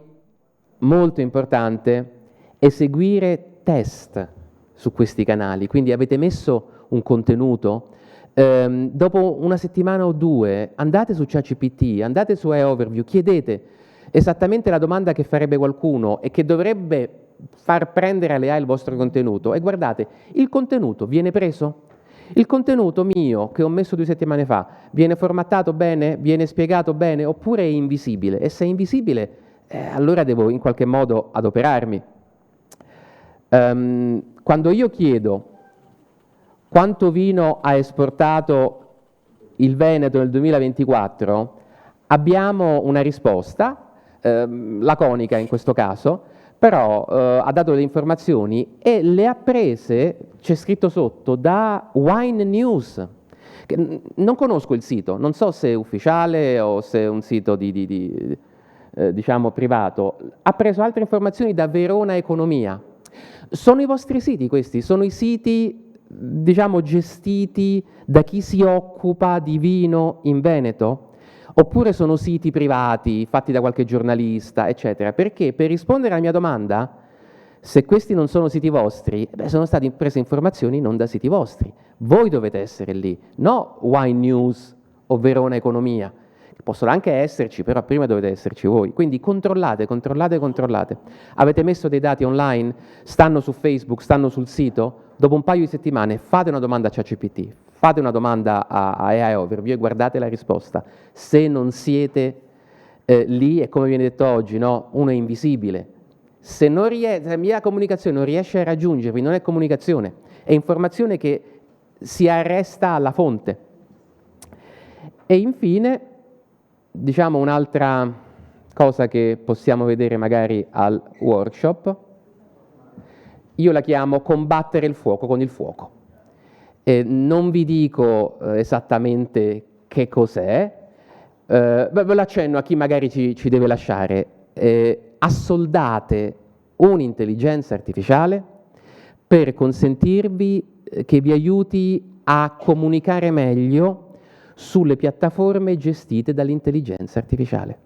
molto importante, eseguire test su questi canali. Quindi avete messo un contenuto, dopo una settimana o due andate su ChatGPT, andate su AI Overview, chiedete esattamente la domanda che farebbe qualcuno e che dovrebbe far prendere alle AI il vostro contenuto e guardate, il contenuto viene preso? Il contenuto mio che ho messo 2 settimane fa viene formattato bene? Viene spiegato bene? Oppure è invisibile? E se è invisibile, allora devo in qualche modo adoperarmi. Quando io chiedo quanto vino ha esportato il Veneto nel 2024, abbiamo una risposta, laconica in questo caso, però ha dato delle informazioni e le ha prese, c'è scritto sotto, da Wine News. Non conosco il sito, non so se è ufficiale o se è un sito diciamo privato. Ha preso altre informazioni da Verona Economia. Sono i vostri siti questi, sono i siti, diciamo, gestiti da chi si occupa di vino in Veneto? Oppure sono siti privati, fatti da qualche giornalista, eccetera? Perché per rispondere alla mia domanda, se questi non sono siti vostri, sono state prese informazioni non da siti vostri. Voi dovete essere lì, no Wine News o Verona Economia. Possono anche esserci, però prima dovete esserci voi. Quindi controllate. Avete messo dei dati online, stanno su Facebook, stanno sul sito, dopo un paio di settimane fate una domanda a ChatGPT, fate una domanda a AI Overview e guardate la risposta. Se non siete lì, è come viene detto oggi, no? Uno è invisibile. Se la mia comunicazione non riesce a raggiungervi, non è comunicazione, è informazione che si arresta alla fonte. E infine, diciamo un'altra cosa che possiamo vedere magari al workshop, io la chiamo combattere il fuoco con il fuoco. Non vi dico esattamente che cos'è, ve lo accenno a chi magari ci deve lasciare. Assoldate un'intelligenza artificiale per consentirvi che vi aiuti a comunicare meglio sulle piattaforme gestite dall'intelligenza artificiale.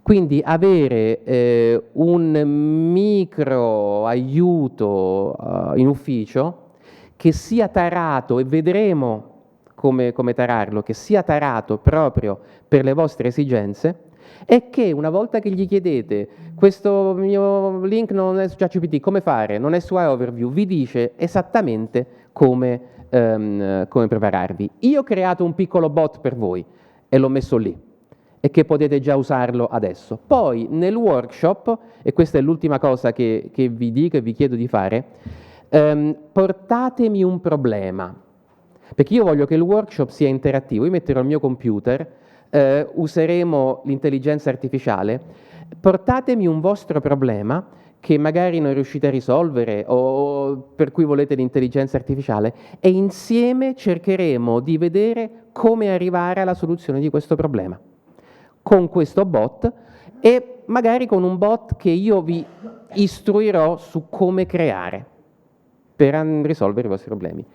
Quindi avere un micro aiuto in ufficio che sia tarato, e vedremo come tararlo, che sia tarato proprio per le vostre esigenze, e che una volta che gli chiedete questo mio link non è su ChatGPT, come fare? Non è su iOverview, vi dice esattamente come prepararvi. Io ho creato un piccolo bot per voi e l'ho messo lì e che potete già usarlo adesso. Poi nel workshop, e questa è l'ultima cosa che vi dico e vi chiedo di fare, portatemi un problema, perché io voglio che il workshop sia interattivo. Io metterò il mio computer, useremo l'intelligenza artificiale, portatemi un vostro problema che magari non riuscite a risolvere o per cui volete l'intelligenza artificiale, e insieme cercheremo di vedere come arrivare alla soluzione di questo problema con questo bot, e magari con un bot che io vi istruirò su come creare per risolvere i vostri problemi.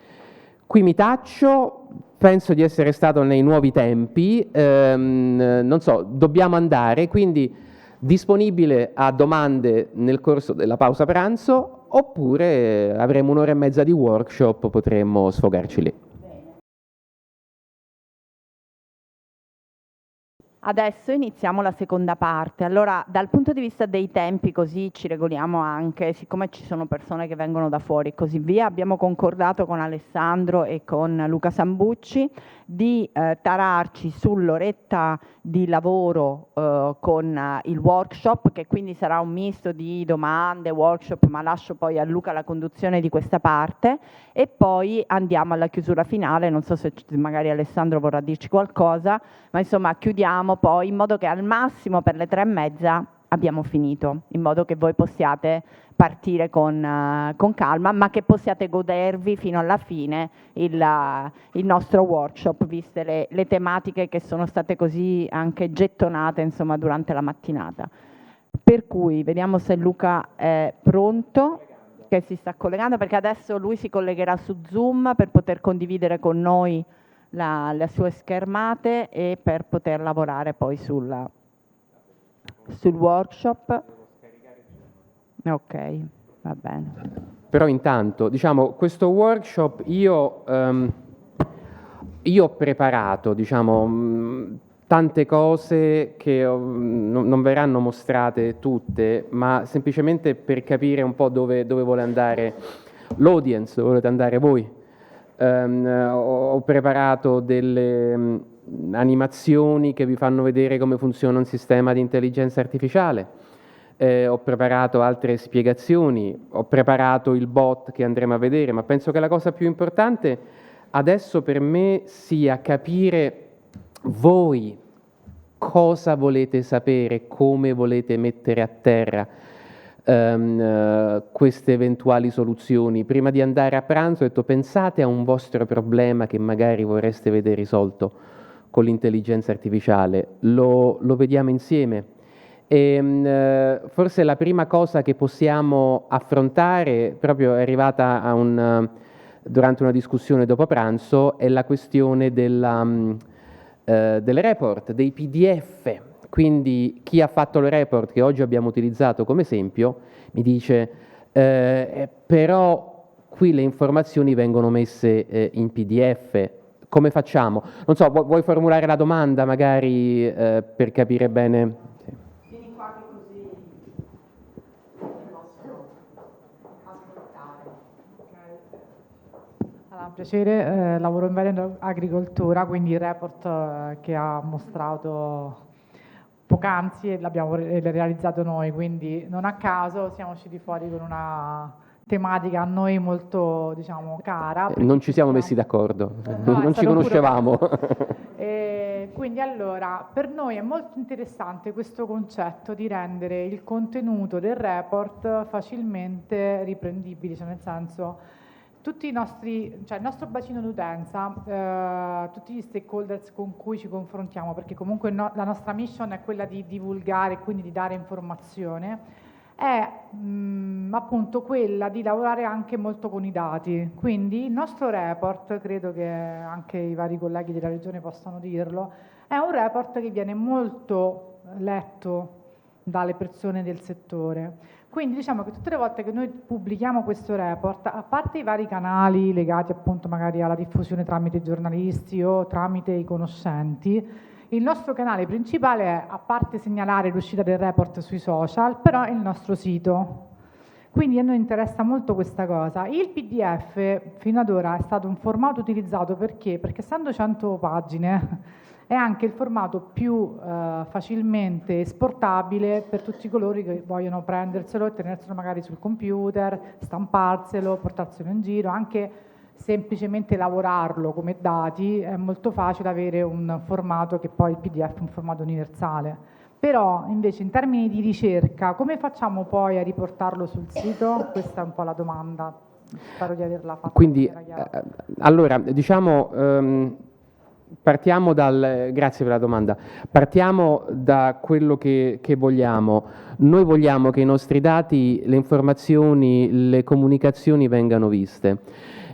Qui mi taccio, penso di essere stato nei nuovi tempi, non so, dobbiamo andare, quindi disponibile a domande nel corso della pausa pranzo, oppure avremo un'ora e mezza di workshop, potremmo sfogarci lì. Adesso iniziamo la seconda parte. Allora, dal punto di vista dei tempi, così ci regoliamo anche, siccome ci sono persone che vengono da fuori e così via, abbiamo concordato con Alessandro e con Luca Sambucci di tararci sull'oretta di lavoro con il workshop, che quindi sarà un misto di domande, workshop, ma lascio poi a Luca la conduzione di questa parte, e poi andiamo alla chiusura finale. Non so se magari Alessandro vorrà dirci qualcosa, ma insomma chiudiamo poi in modo che al massimo per le 3:30 abbiamo finito, in modo che voi possiate partire con calma, ma che possiate godervi fino alla fine il nostro workshop, viste le tematiche che sono state così anche gettonate, insomma, durante la mattinata. Per cui vediamo se Luca è pronto, che si sta collegando, perché adesso lui si collegherà su Zoom per poter condividere con noi le sue schermate e per poter lavorare poi sul workshop. Ok, va bene. Però intanto, diciamo, questo workshop io ho preparato, diciamo, tante cose che non verranno mostrate tutte, ma semplicemente per capire un po' dove vuole andare l'audience, dove volete andare voi. Ho preparato delle animazioni che vi fanno vedere come funziona un sistema di intelligenza artificiale, ho preparato altre spiegazioni, ho preparato il bot che andremo a vedere, ma penso che la cosa più importante adesso per me sia capire voi cosa volete sapere, come volete mettere a terra queste eventuali soluzioni. Prima di andare a pranzo ho detto: pensate a un vostro problema che magari vorreste vedere risolto con l'intelligenza artificiale, lo vediamo insieme. E, forse la prima cosa che possiamo affrontare, proprio è arrivata durante una discussione dopo pranzo, è la questione delle report, dei PDF. Quindi chi ha fatto le report che oggi abbiamo utilizzato come esempio mi dice però qui le informazioni vengono messe in PDF, come facciamo? Non so, vuoi formulare la domanda magari per capire bene? Vieni qua che così posso ascoltare. Allora, piacere, lavoro in Veneto Agricoltura, quindi il report che ha mostrato poc'anzi l'abbiamo realizzato noi, quindi non a caso siamo usciti fuori con una tematica a noi molto, diciamo, cara. Non ci siamo messi d'accordo, No, non ci conoscevamo. Quindi allora, per noi è molto interessante questo concetto di rendere il contenuto del report facilmente riprendibile, cioè nel senso tutti i nostri, cioè il nostro bacino d'utenza, tutti gli stakeholders con cui ci confrontiamo, perché comunque la nostra mission è quella di divulgare e quindi di dare informazione, è appunto quella di lavorare anche molto con i dati. Quindi il nostro report, credo che anche i vari colleghi della Regione possano dirlo, è un report che viene molto letto dalle persone del settore. Quindi diciamo che tutte le volte che noi pubblichiamo questo report, a parte i vari canali legati appunto magari alla diffusione tramite i giornalisti o tramite i conoscenti, il nostro canale principale è, a parte segnalare l'uscita del report sui social, però è il nostro sito. Quindi a noi interessa molto questa cosa. Il PDF fino ad ora è stato un formato utilizzato perché essendo 100 pagine è anche il formato più facilmente esportabile per tutti coloro che vogliono prenderselo e tenerselo magari sul computer, stamparselo, portarselo in giro, anche semplicemente lavorarlo come dati. È molto facile avere un formato che poi il PDF è un formato universale. Però invece in termini di ricerca, come facciamo poi a riportarlo sul sito? Questa è un po' la domanda, spero di averla fatta. Quindi, allora, diciamo, partiamo grazie per la domanda, partiamo da quello che vogliamo. Noi vogliamo che i nostri dati, le informazioni, le comunicazioni vengano viste.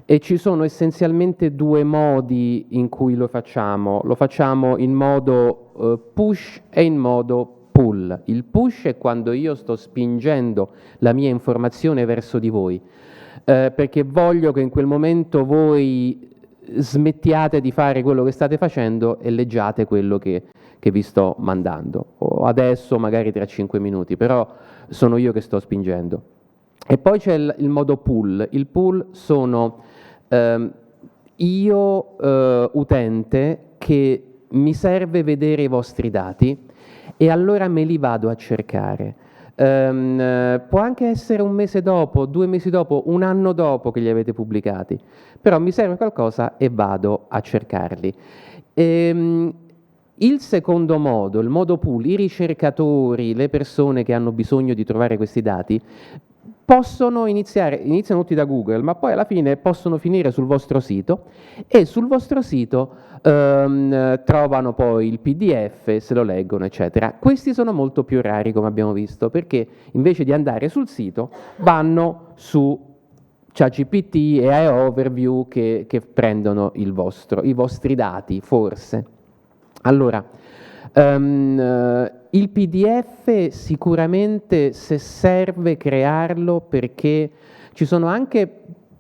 E ci sono essenzialmente due modi in cui lo facciamo. Lo facciamo in modo push e in modo pull. Il push è quando io sto spingendo la mia informazione verso di voi, perché voglio che in quel momento voi smettiate di fare quello che state facendo e leggiate quello che vi sto mandando. O adesso, magari tra 5 minuti, però sono io che sto spingendo. E poi c'è il modo pull. Il pull sono io utente che mi serve vedere i vostri dati e allora me li vado a cercare. Può anche essere un mese dopo, 2 mesi dopo, un anno dopo che li avete pubblicati, però mi serve qualcosa e vado a cercarli. Il secondo modo, il modo pull, i ricercatori, le persone che hanno bisogno di trovare questi dati, iniziano tutti da Google, ma poi alla fine possono finire sul vostro sito e sul vostro sito trovano poi il PDF, se lo leggono, eccetera. Questi sono molto più rari, come abbiamo visto, perché invece di andare sul sito vanno su ChatGPT e AI Overview che prendono i vostri dati, forse. Allora, il PDF sicuramente, se serve crearlo, perché ci sono anche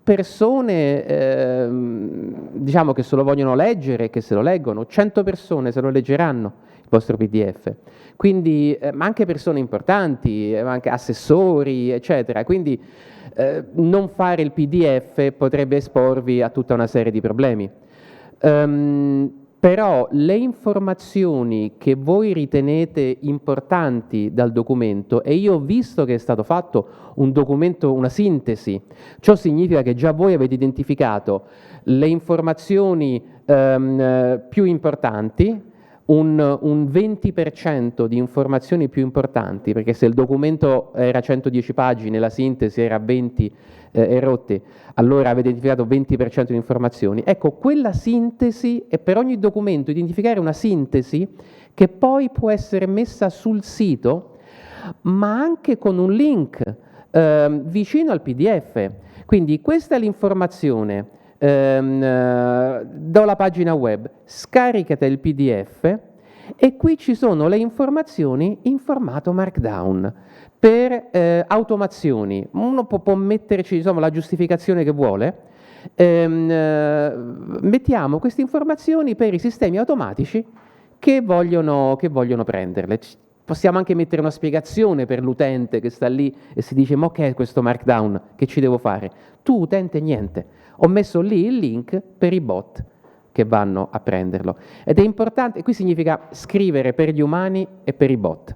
persone diciamo che se lo vogliono leggere, che se lo leggono, 100 persone se lo leggeranno il vostro PDF, quindi ma anche persone importanti, anche assessori, eccetera, quindi non fare il PDF potrebbe esporvi a tutta una serie di problemi. Però le informazioni che voi ritenete importanti dal documento, e io ho visto che è stato fatto un documento, una sintesi, ciò significa che già voi avete identificato le informazioni più importanti, un 20% di informazioni più importanti, perché se il documento era 110 pagine, la sintesi era 20 e rotte, allora avete identificato 20% di informazioni. Ecco, quella sintesi, e per ogni documento identificare una sintesi che poi può essere messa sul sito, ma anche con un link vicino al PDF. Quindi questa è l'informazione, do la pagina web, scaricate il PDF e qui ci sono le informazioni in formato Markdown. Per automazioni, uno può metterci, insomma, la giustificazione che vuole, Mettiamo queste informazioni per i sistemi automatici che vogliono prenderle. Possiamo anche mettere una spiegazione per l'utente che sta lì e si dice: ma che è questo markdown? Che ci devo fare? Tu utente niente. Ho messo lì il link per i bot che vanno a prenderlo. Ed è importante, qui significa scrivere per gli umani e per i bot.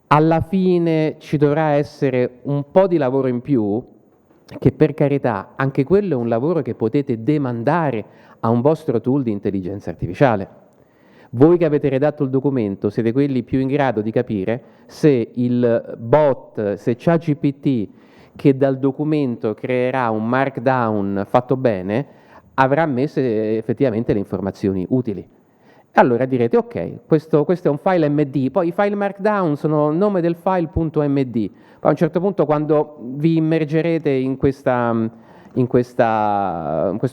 Alla fine ci dovrà essere un po' di lavoro in più, che per carità, anche quello è un lavoro che potete demandare a un vostro tool di intelligenza artificiale. Voi che avete redatto il documento siete quelli più in grado di capire se il bot, se ChatGPT, che dal documento creerà un markdown fatto bene, avrà messo effettivamente le informazioni utili. Allora direte: ok, questo è un file MD, poi i file markdown sono il nome del file .md. Poi a un certo punto, quando vi immergerete in questo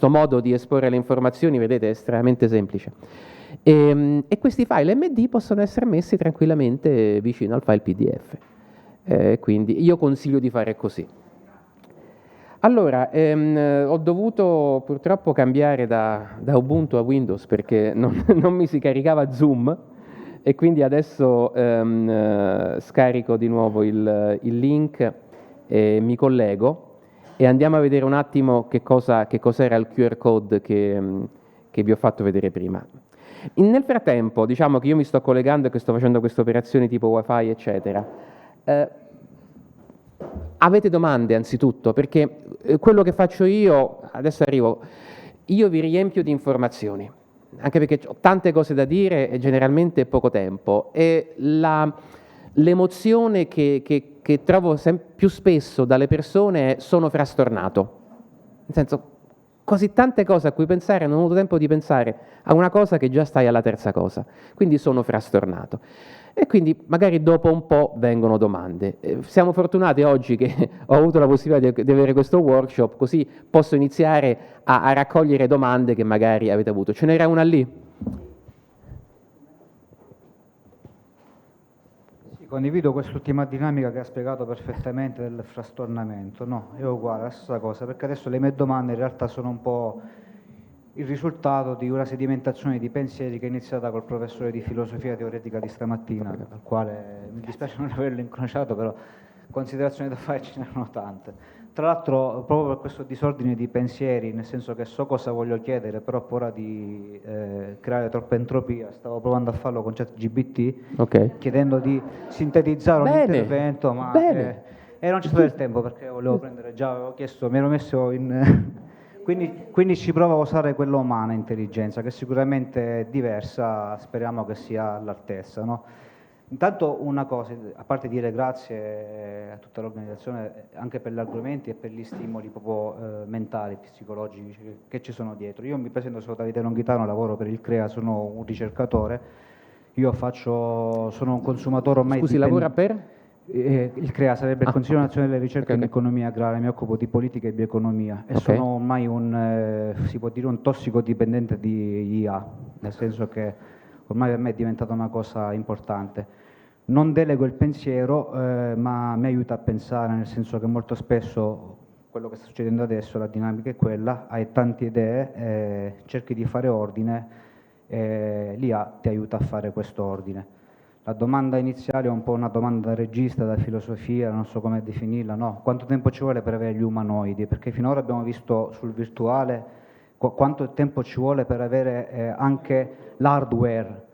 modo di esporre le informazioni, vedete, è estremamente semplice. E questi file MD possono essere messi tranquillamente vicino al file PDF. Quindi io consiglio di fare così. Allora, ho dovuto purtroppo cambiare da Ubuntu a Windows perché non mi si caricava Zoom, e quindi adesso scarico di nuovo il link e mi collego e andiamo a vedere un attimo che cos'era il QR code che vi ho fatto vedere prima. Nel frattempo, diciamo che io mi sto collegando e che sto facendo queste operazioni tipo wifi, eccetera. Avete domande anzitutto? Perché quello che faccio io, adesso arrivo, io vi riempio di informazioni, anche perché ho tante cose da dire e generalmente poco tempo, e l'emozione che trovo più spesso dalle persone è: sono frastornato. Nel senso, così tante cose a cui pensare, non ho avuto tempo di pensare a una cosa che già stai alla terza cosa, quindi sono frastornato. E quindi magari dopo un po' vengono domande. Siamo fortunati oggi che ho avuto la possibilità di avere questo workshop, così posso iniziare a raccogliere domande che magari avete avuto. Ce n'era una lì? Sì, condivido quest'ultima dinamica che ha spiegato perfettamente del frastornamento. No, è uguale, la stessa cosa, perché adesso le mie domande in realtà sono un po' il risultato di una sedimentazione di pensieri che è iniziata col professore di filosofia teoretica di stamattina, al quale mi dispiace non averlo incrociato, però considerazioni da fare ce n'erano tante. Tra l'altro, proprio per questo disordine di pensieri, nel senso che so cosa voglio chiedere, però ho paura di creare troppa entropia, stavo provando a farlo con ChatGPT, chiedendo di sintetizzare un intervento, ma e non c'è stato il tempo perché volevo prendere, già avevo chiesto, mi ero messo in... Quindi ci provo a usare quella umana intelligenza, che sicuramente è diversa, speriamo che sia all'altezza, no? Intanto una cosa, a parte dire grazie a tutta l'organizzazione anche per gli argomenti e per gli stimoli proprio mentali, psicologici che ci sono dietro. Io mi presento, sono Davide Longhitano, lavoro per il CREA, sono un ricercatore, sono un consumatore ormai... Scusi, lavora per? Il CREA sarebbe il Consiglio Nazionale delle Ricerche in Economia Agraria, mi occupo di politica e bioeconomia e sono ormai si può dire un tossicodipendente di IA, nel senso che ormai per me è diventata una cosa importante. Non delego il pensiero, ma mi aiuta a pensare, nel senso che molto spesso quello che sta succedendo adesso, la dinamica è quella, hai tante idee, cerchi di fare ordine, l'IA ti aiuta a fare questo ordine. La domanda iniziale è un po' una domanda da regista, da filosofia, non so come definirla, no? Quanto tempo ci vuole per avere gli umanoidi? Perché finora abbiamo visto sul virtuale quanto tempo ci vuole per avere anche l'hardware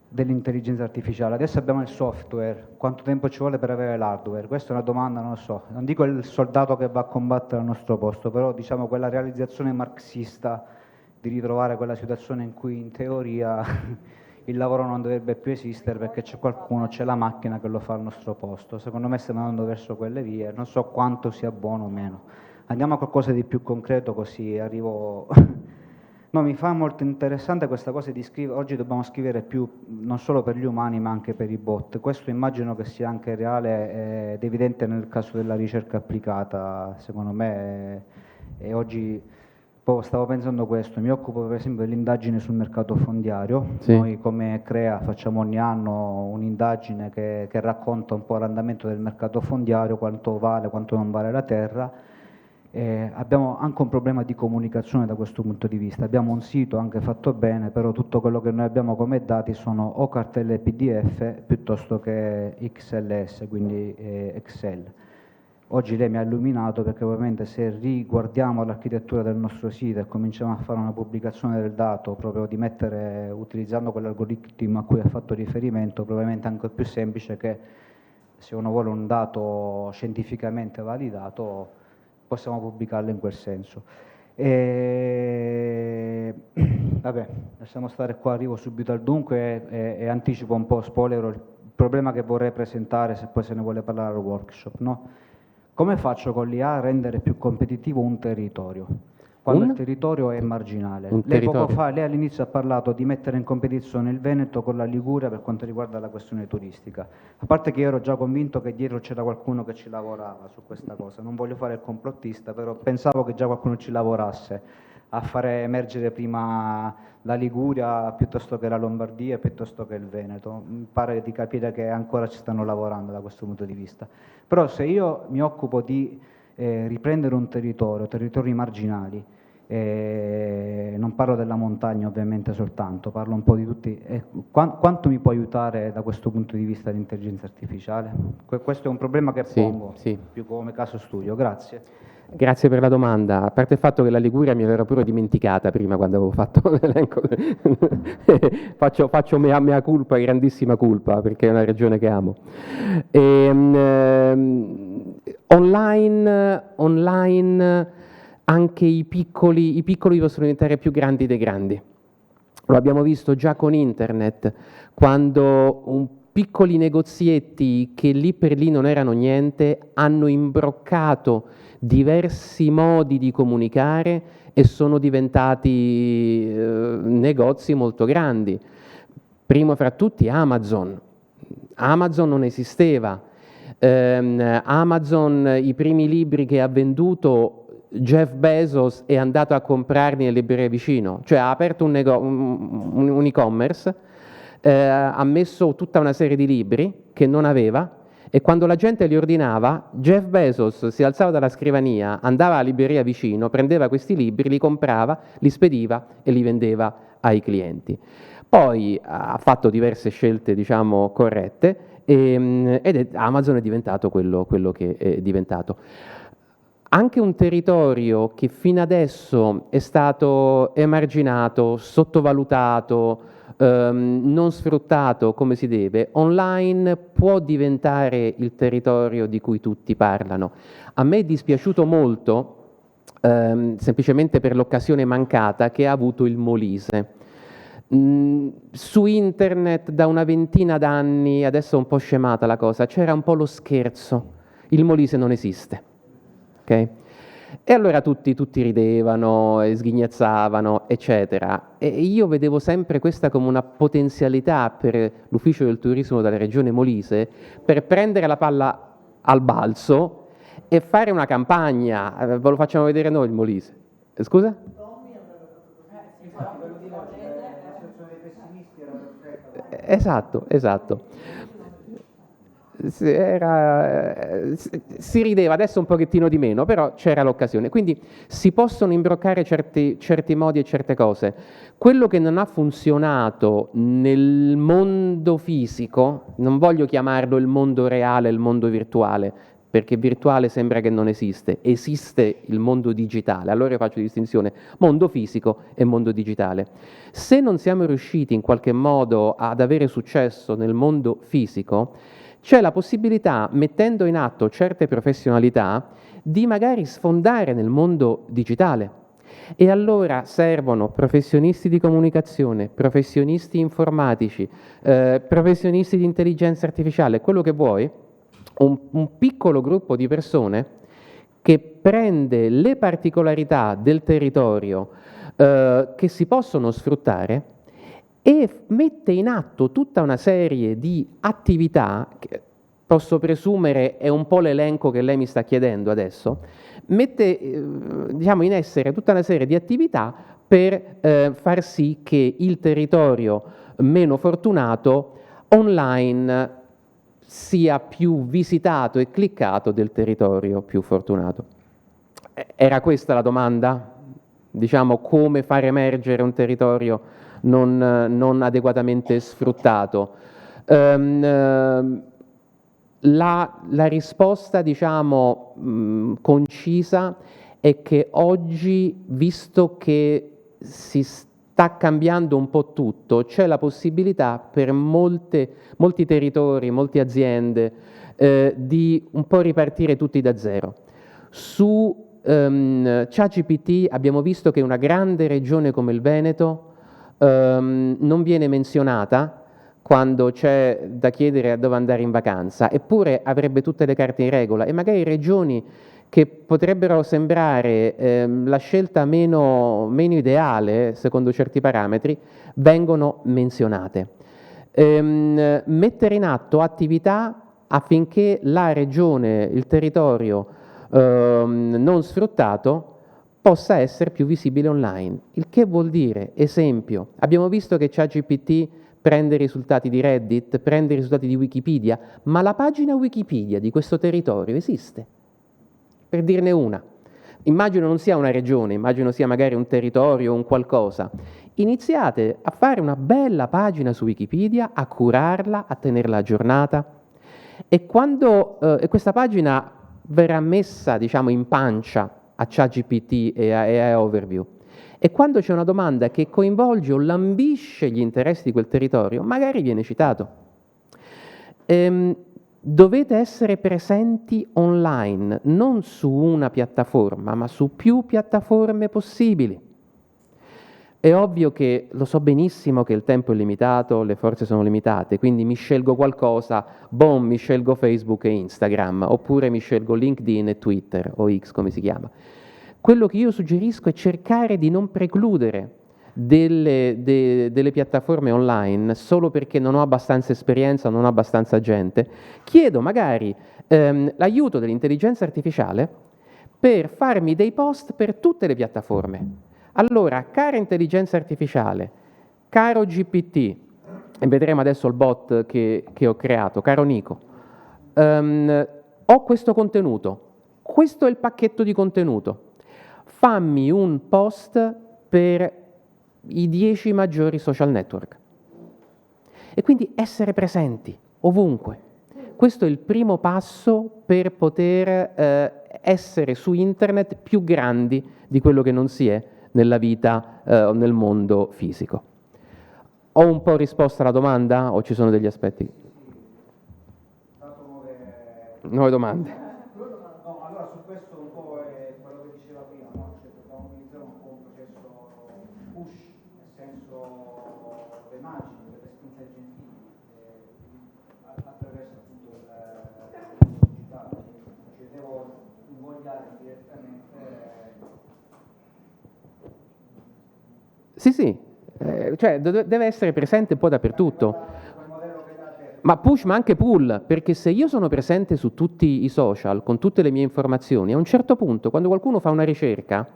dell'intelligenza artificiale. Adesso abbiamo il software, quanto tempo ci vuole per avere l'hardware? Questa è una domanda, non lo so, non dico il soldato che va a combattere al nostro posto, però diciamo quella realizzazione marxista di ritrovare quella situazione in cui in teoria il lavoro non dovrebbe più esistere perché c'è qualcuno, c'è la macchina che lo fa al nostro posto. Secondo me stiamo andando verso quelle vie, non so quanto sia buono o meno. Andiamo a qualcosa di più concreto, così arrivo... No, mi fa molto interessante questa cosa di scrivere, oggi dobbiamo scrivere più non solo per gli umani ma anche per i bot. Questo immagino che sia anche reale ed evidente nel caso della ricerca applicata, secondo me, e oggi... Stavo pensando questo, mi occupo per esempio dell'indagine sul mercato fondiario, Noi come CREA facciamo ogni anno un'indagine che racconta un po' l'andamento del mercato fondiario, quanto vale, quanto non vale la terra. Abbiamo anche un problema di comunicazione da questo punto di vista. Abbiamo un sito anche fatto bene, però tutto quello che noi abbiamo come dati sono o cartelle PDF piuttosto che XLS, quindi Excel. Oggi lei mi ha illuminato, perché ovviamente se riguardiamo l'architettura del nostro sito e cominciamo a fare una pubblicazione del dato, proprio di mettere, utilizzando quell'algoritmo a cui ha fatto riferimento, probabilmente è anche più semplice che se uno vuole un dato scientificamente validato possiamo pubblicarlo in quel senso. Vabbè, lasciamo stare qua, arrivo subito al dunque e anticipo un po', spoiler, il problema che vorrei presentare, se poi se ne vuole parlare al workshop, no? Come faccio con l'IA a rendere più competitivo un territorio, quando il territorio è marginale? Lei poco fa, lei all'inizio ha parlato di mettere in competizione il Veneto con la Liguria per quanto riguarda la questione turistica. A parte che io ero già convinto che dietro c'era qualcuno che ci lavorava su questa cosa, non voglio fare il complottista, però pensavo che già qualcuno ci lavorasse a fare emergere prima la Liguria piuttosto che la Lombardia, piuttosto che il Veneto. Mi pare di capire che ancora ci stanno lavorando da questo punto di vista. Però se io mi occupo di riprendere un territorio, territori marginali, non parlo della montagna ovviamente soltanto, parlo un po' di tutti, quanto mi può aiutare da questo punto di vista l'intelligenza artificiale? Questo è un problema che pongo, più come caso studio. Grazie. Grazie per la domanda. A parte il fatto che la Liguria me l'ero pure dimenticata prima quando avevo fatto l'elenco, faccio mea culpa, grandissima colpa, perché è una regione che amo. Online anche i piccoli possono diventare più grandi dei grandi. Lo abbiamo visto già con internet, quando piccoli negozietti che lì per lì non erano niente hanno imbroccato diversi modi di comunicare e sono diventati negozi molto grandi. Primo fra tutti Amazon. Amazon non esisteva. Amazon, i primi libri che ha venduto, Jeff Bezos è andato a comprarli nelle librerie vicino, cioè ha aperto un e-commerce, ha messo tutta una serie di libri che non aveva, e quando la gente li ordinava, Jeff Bezos si alzava dalla scrivania, andava alla libreria vicino, prendeva questi libri, li comprava, li spediva e li vendeva ai clienti. Poi ha fatto diverse scelte, diciamo, corrette, Amazon è diventato quello che è diventato. Anche un territorio che fino adesso è stato emarginato, sottovalutato, non sfruttato come si deve, online può diventare il territorio di cui tutti parlano. A me è dispiaciuto molto, semplicemente per l'occasione mancata che ha avuto il Molise. Su internet da una ventina d'anni, adesso è un po' scemata la cosa, c'era un po' lo scherzo, il Molise non esiste. Okay? E allora tutti ridevano, e sghignazzavano, eccetera. E io vedevo sempre questa come una potenzialità per l'ufficio del turismo della regione Molise per prendere la palla al balzo e fare una campagna. Ve lo facciamo vedere noi il Molise. Scusa? Esatto. Si rideva, adesso un pochettino di meno, però c'era l'occasione. Quindi si possono imbroccare certi modi e certe cose. Quello che non ha funzionato nel mondo fisico, non voglio chiamarlo il mondo reale, il mondo virtuale, perché virtuale sembra che non esiste il mondo digitale, allora io faccio distinzione mondo fisico e mondo digitale. Se non siamo riusciti in qualche modo ad avere successo nel mondo fisico, c'è la possibilità, mettendo in atto certe professionalità, di magari sfondare nel mondo digitale. E allora servono professionisti di comunicazione, professionisti informatici, professionisti di intelligenza artificiale, quello che vuoi, un piccolo gruppo di persone che prende le particolarità del territorio che si possono sfruttare e mette in atto tutta una serie di attività, che posso presumere è un po' l'elenco che lei mi sta chiedendo adesso, mette diciamo, in essere tutta una serie di attività per far sì che il territorio meno fortunato online sia più visitato e cliccato del territorio più fortunato. Era questa la domanda? Diciamo, come far emergere un territorio non adeguatamente sfruttato? La risposta, diciamo, concisa è che oggi, visto che si sta cambiando un po' tutto, c'è la possibilità per molti territori, molte aziende, di un po' ripartire tutti da zero. Su ChatGPT abbiamo visto che una grande regione come il Veneto non viene menzionata quando c'è da chiedere a dove andare in vacanza, eppure avrebbe tutte le carte in regola, e magari regioni che potrebbero sembrare la scelta meno ideale secondo certi parametri vengono menzionate. Mettere in atto attività affinché la regione, il territorio non sfruttato possa essere più visibile online. Il che vuol dire, esempio, abbiamo visto che ChatGPT prende i risultati di Reddit, prende i risultati di Wikipedia, ma la pagina Wikipedia di questo territorio esiste? Per dirne una. Immagino non sia una regione, immagino sia magari un territorio o un qualcosa. Iniziate a fare una bella pagina su Wikipedia, a curarla, a tenerla aggiornata, e quando questa pagina verrà messa, diciamo, in pancia a ChatGPT e a Overview, e quando c'è una domanda che coinvolge o lambisce gli interessi di quel territorio, magari viene citato. Dovete essere presenti online, non su una piattaforma, ma su più piattaforme possibili. È ovvio che lo so benissimo che il tempo è limitato, le forze sono limitate, quindi mi scelgo qualcosa, boom, mi scelgo Facebook e Instagram, oppure mi scelgo LinkedIn e Twitter, o X come si chiama. Quello che io suggerisco è cercare di non precludere delle piattaforme online solo perché non ho abbastanza esperienza, non ho abbastanza gente. Chiedo magari l'aiuto dell'intelligenza artificiale per farmi dei post per tutte le piattaforme. Allora, cara intelligenza artificiale, caro GPT, e vedremo adesso il bot che ho creato, caro Nico, ho questo contenuto, questo è il pacchetto di contenuto, fammi un post per i 10 maggiori social network. E quindi essere presenti ovunque. Questo è il primo passo per poter essere su internet più grandi di quello che non si è nella vita o nel mondo fisico. Ho un po' risposto alla domanda o ci sono degli aspetti? Nuove domande. No, allora su questo un po' è quello che diceva prima, no? Cioè dobbiamo utilizzare un po' un processo push, nel senso le immagini, delle spinte gentili, attraverso appunto il digitale. Cioè devo invogliare direttamente. Sì, cioè deve essere presente un po' dappertutto. Ma push, ma anche pull, perché se io sono presente su tutti i social, con tutte le mie informazioni, a un certo punto, quando qualcuno fa una ricerca,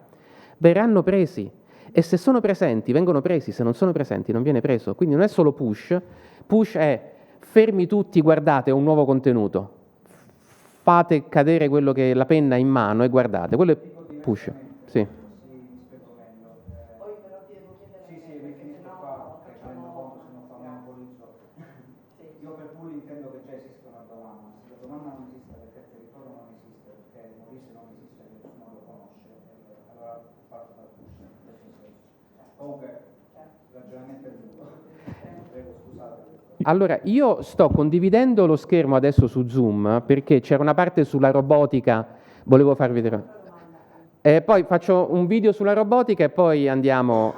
verranno presi. E se sono presenti, vengono presi, se non sono presenti, non viene preso. Quindi non è solo push. Push è fermi tutti, guardate, ho un nuovo contenuto. Fate cadere quello che è la penna in mano e guardate. Quello è push, sì. Allora, io sto condividendo lo schermo adesso su Zoom perché c'era una parte sulla robotica, volevo farvi vedere. Poi faccio un video sulla robotica e poi andiamo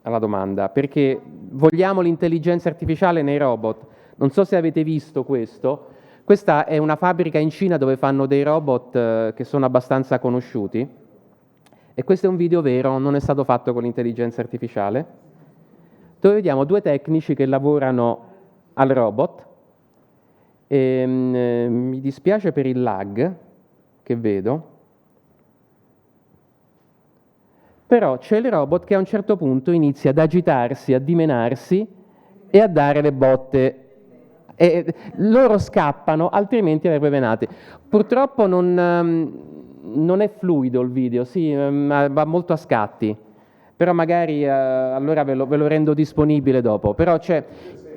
alla domanda, perché vogliamo l'intelligenza artificiale nei robot. Non so se avete visto questo. Questa è una fabbrica in Cina dove fanno dei robot che sono abbastanza conosciuti. E questo è un video vero, non è stato fatto con l'intelligenza artificiale, dove vediamo due tecnici che lavorano al robot. Mi dispiace per il lag che vedo, però c'è il robot che a un certo punto inizia ad agitarsi, a dimenarsi e a dare le botte E loro scappano, altrimenti avrebbe venate. Purtroppo non è fluido il video, sì, va molto a scatti, però magari allora ve lo rendo disponibile dopo. Però c'è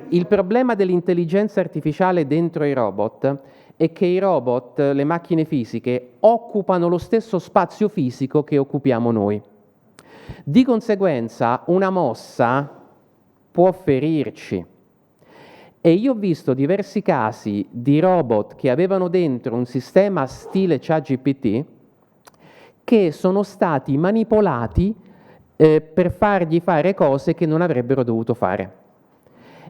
il problema dell'intelligenza artificiale dentro i robot è che i robot, le macchine fisiche, occupano lo stesso spazio fisico che occupiamo noi. Di conseguenza una mossa può ferirci. E io ho visto diversi casi di robot che avevano dentro un sistema stile ChatGPT che sono stati manipolati per fargli fare cose che non avrebbero dovuto fare.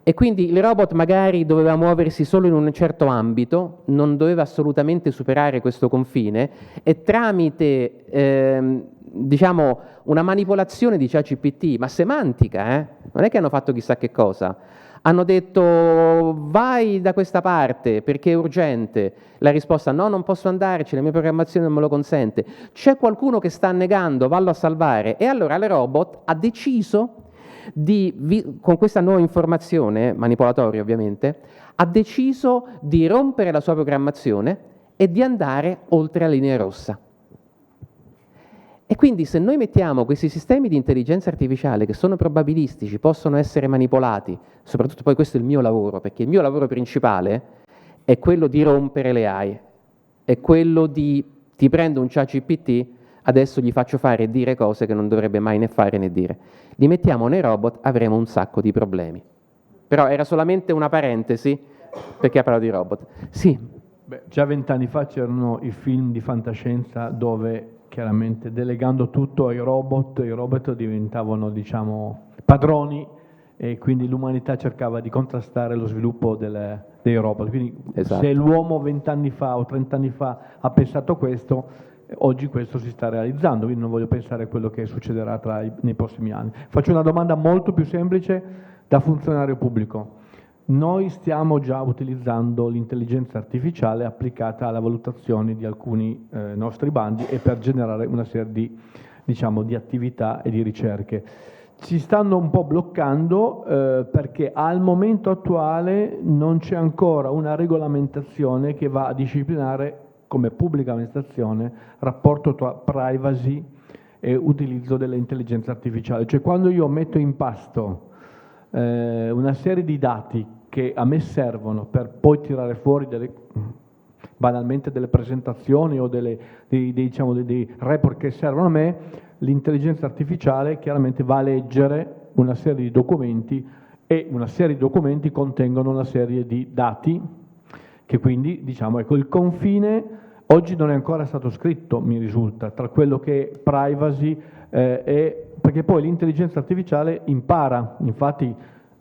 E quindi il robot magari doveva muoversi solo in un certo ambito, non doveva assolutamente superare questo confine, e tramite diciamo una manipolazione di ChatGPT, ma semantica, non è che hanno fatto chissà che cosa, hanno detto vai da questa parte perché è urgente, la risposta no, non posso andarci, la mia programmazione non me lo consente, c'è qualcuno che sta annegando, vallo a salvare, e allora il robot ha deciso con questa nuova informazione, manipolatoria ovviamente, ha deciso di rompere la sua programmazione e di andare oltre la linea rossa. E quindi se noi mettiamo questi sistemi di intelligenza artificiale che sono probabilistici, possono essere manipolati, soprattutto poi questo è il mio lavoro, perché il mio lavoro principale è quello di rompere le AI, è quello di ti prendo un ChatGPT, adesso gli faccio fare e dire cose che non dovrebbe mai né fare né dire. Li mettiamo nei robot, avremo un sacco di problemi. Però era solamente una parentesi, perché ha parlato di robot. Sì. Beh, già 20 anni fa c'erano i film di fantascienza dove chiaramente delegando tutto ai robot, i robot diventavano, diciamo, padroni, e quindi l'umanità cercava di contrastare lo sviluppo dei robot. Quindi se l'uomo 20 anni fa o 30 anni fa ha pensato questo, oggi questo si sta realizzando, quindi non voglio pensare a quello che succederà nei prossimi anni. Faccio una domanda molto più semplice da funzionario pubblico. Noi stiamo già utilizzando l'intelligenza artificiale applicata alla valutazione di alcuni nostri bandi e per generare una serie di, diciamo, di attività e di ricerche. Ci stanno un po' bloccando perché al momento attuale non c'è ancora una regolamentazione che va a disciplinare come pubblica amministrazione rapporto tra privacy e utilizzo dell'intelligenza artificiale. Cioè quando io metto in pasto una serie di dati che a me servono per poi tirare fuori banalmente delle presentazioni o dei report che servono a me, l'intelligenza artificiale chiaramente va a leggere una serie di documenti e una serie di documenti contengono una serie di dati che quindi, diciamo, ecco, il confine oggi non è ancora stato scritto, mi risulta, tra quello che è privacy perché poi l'intelligenza artificiale impara, infatti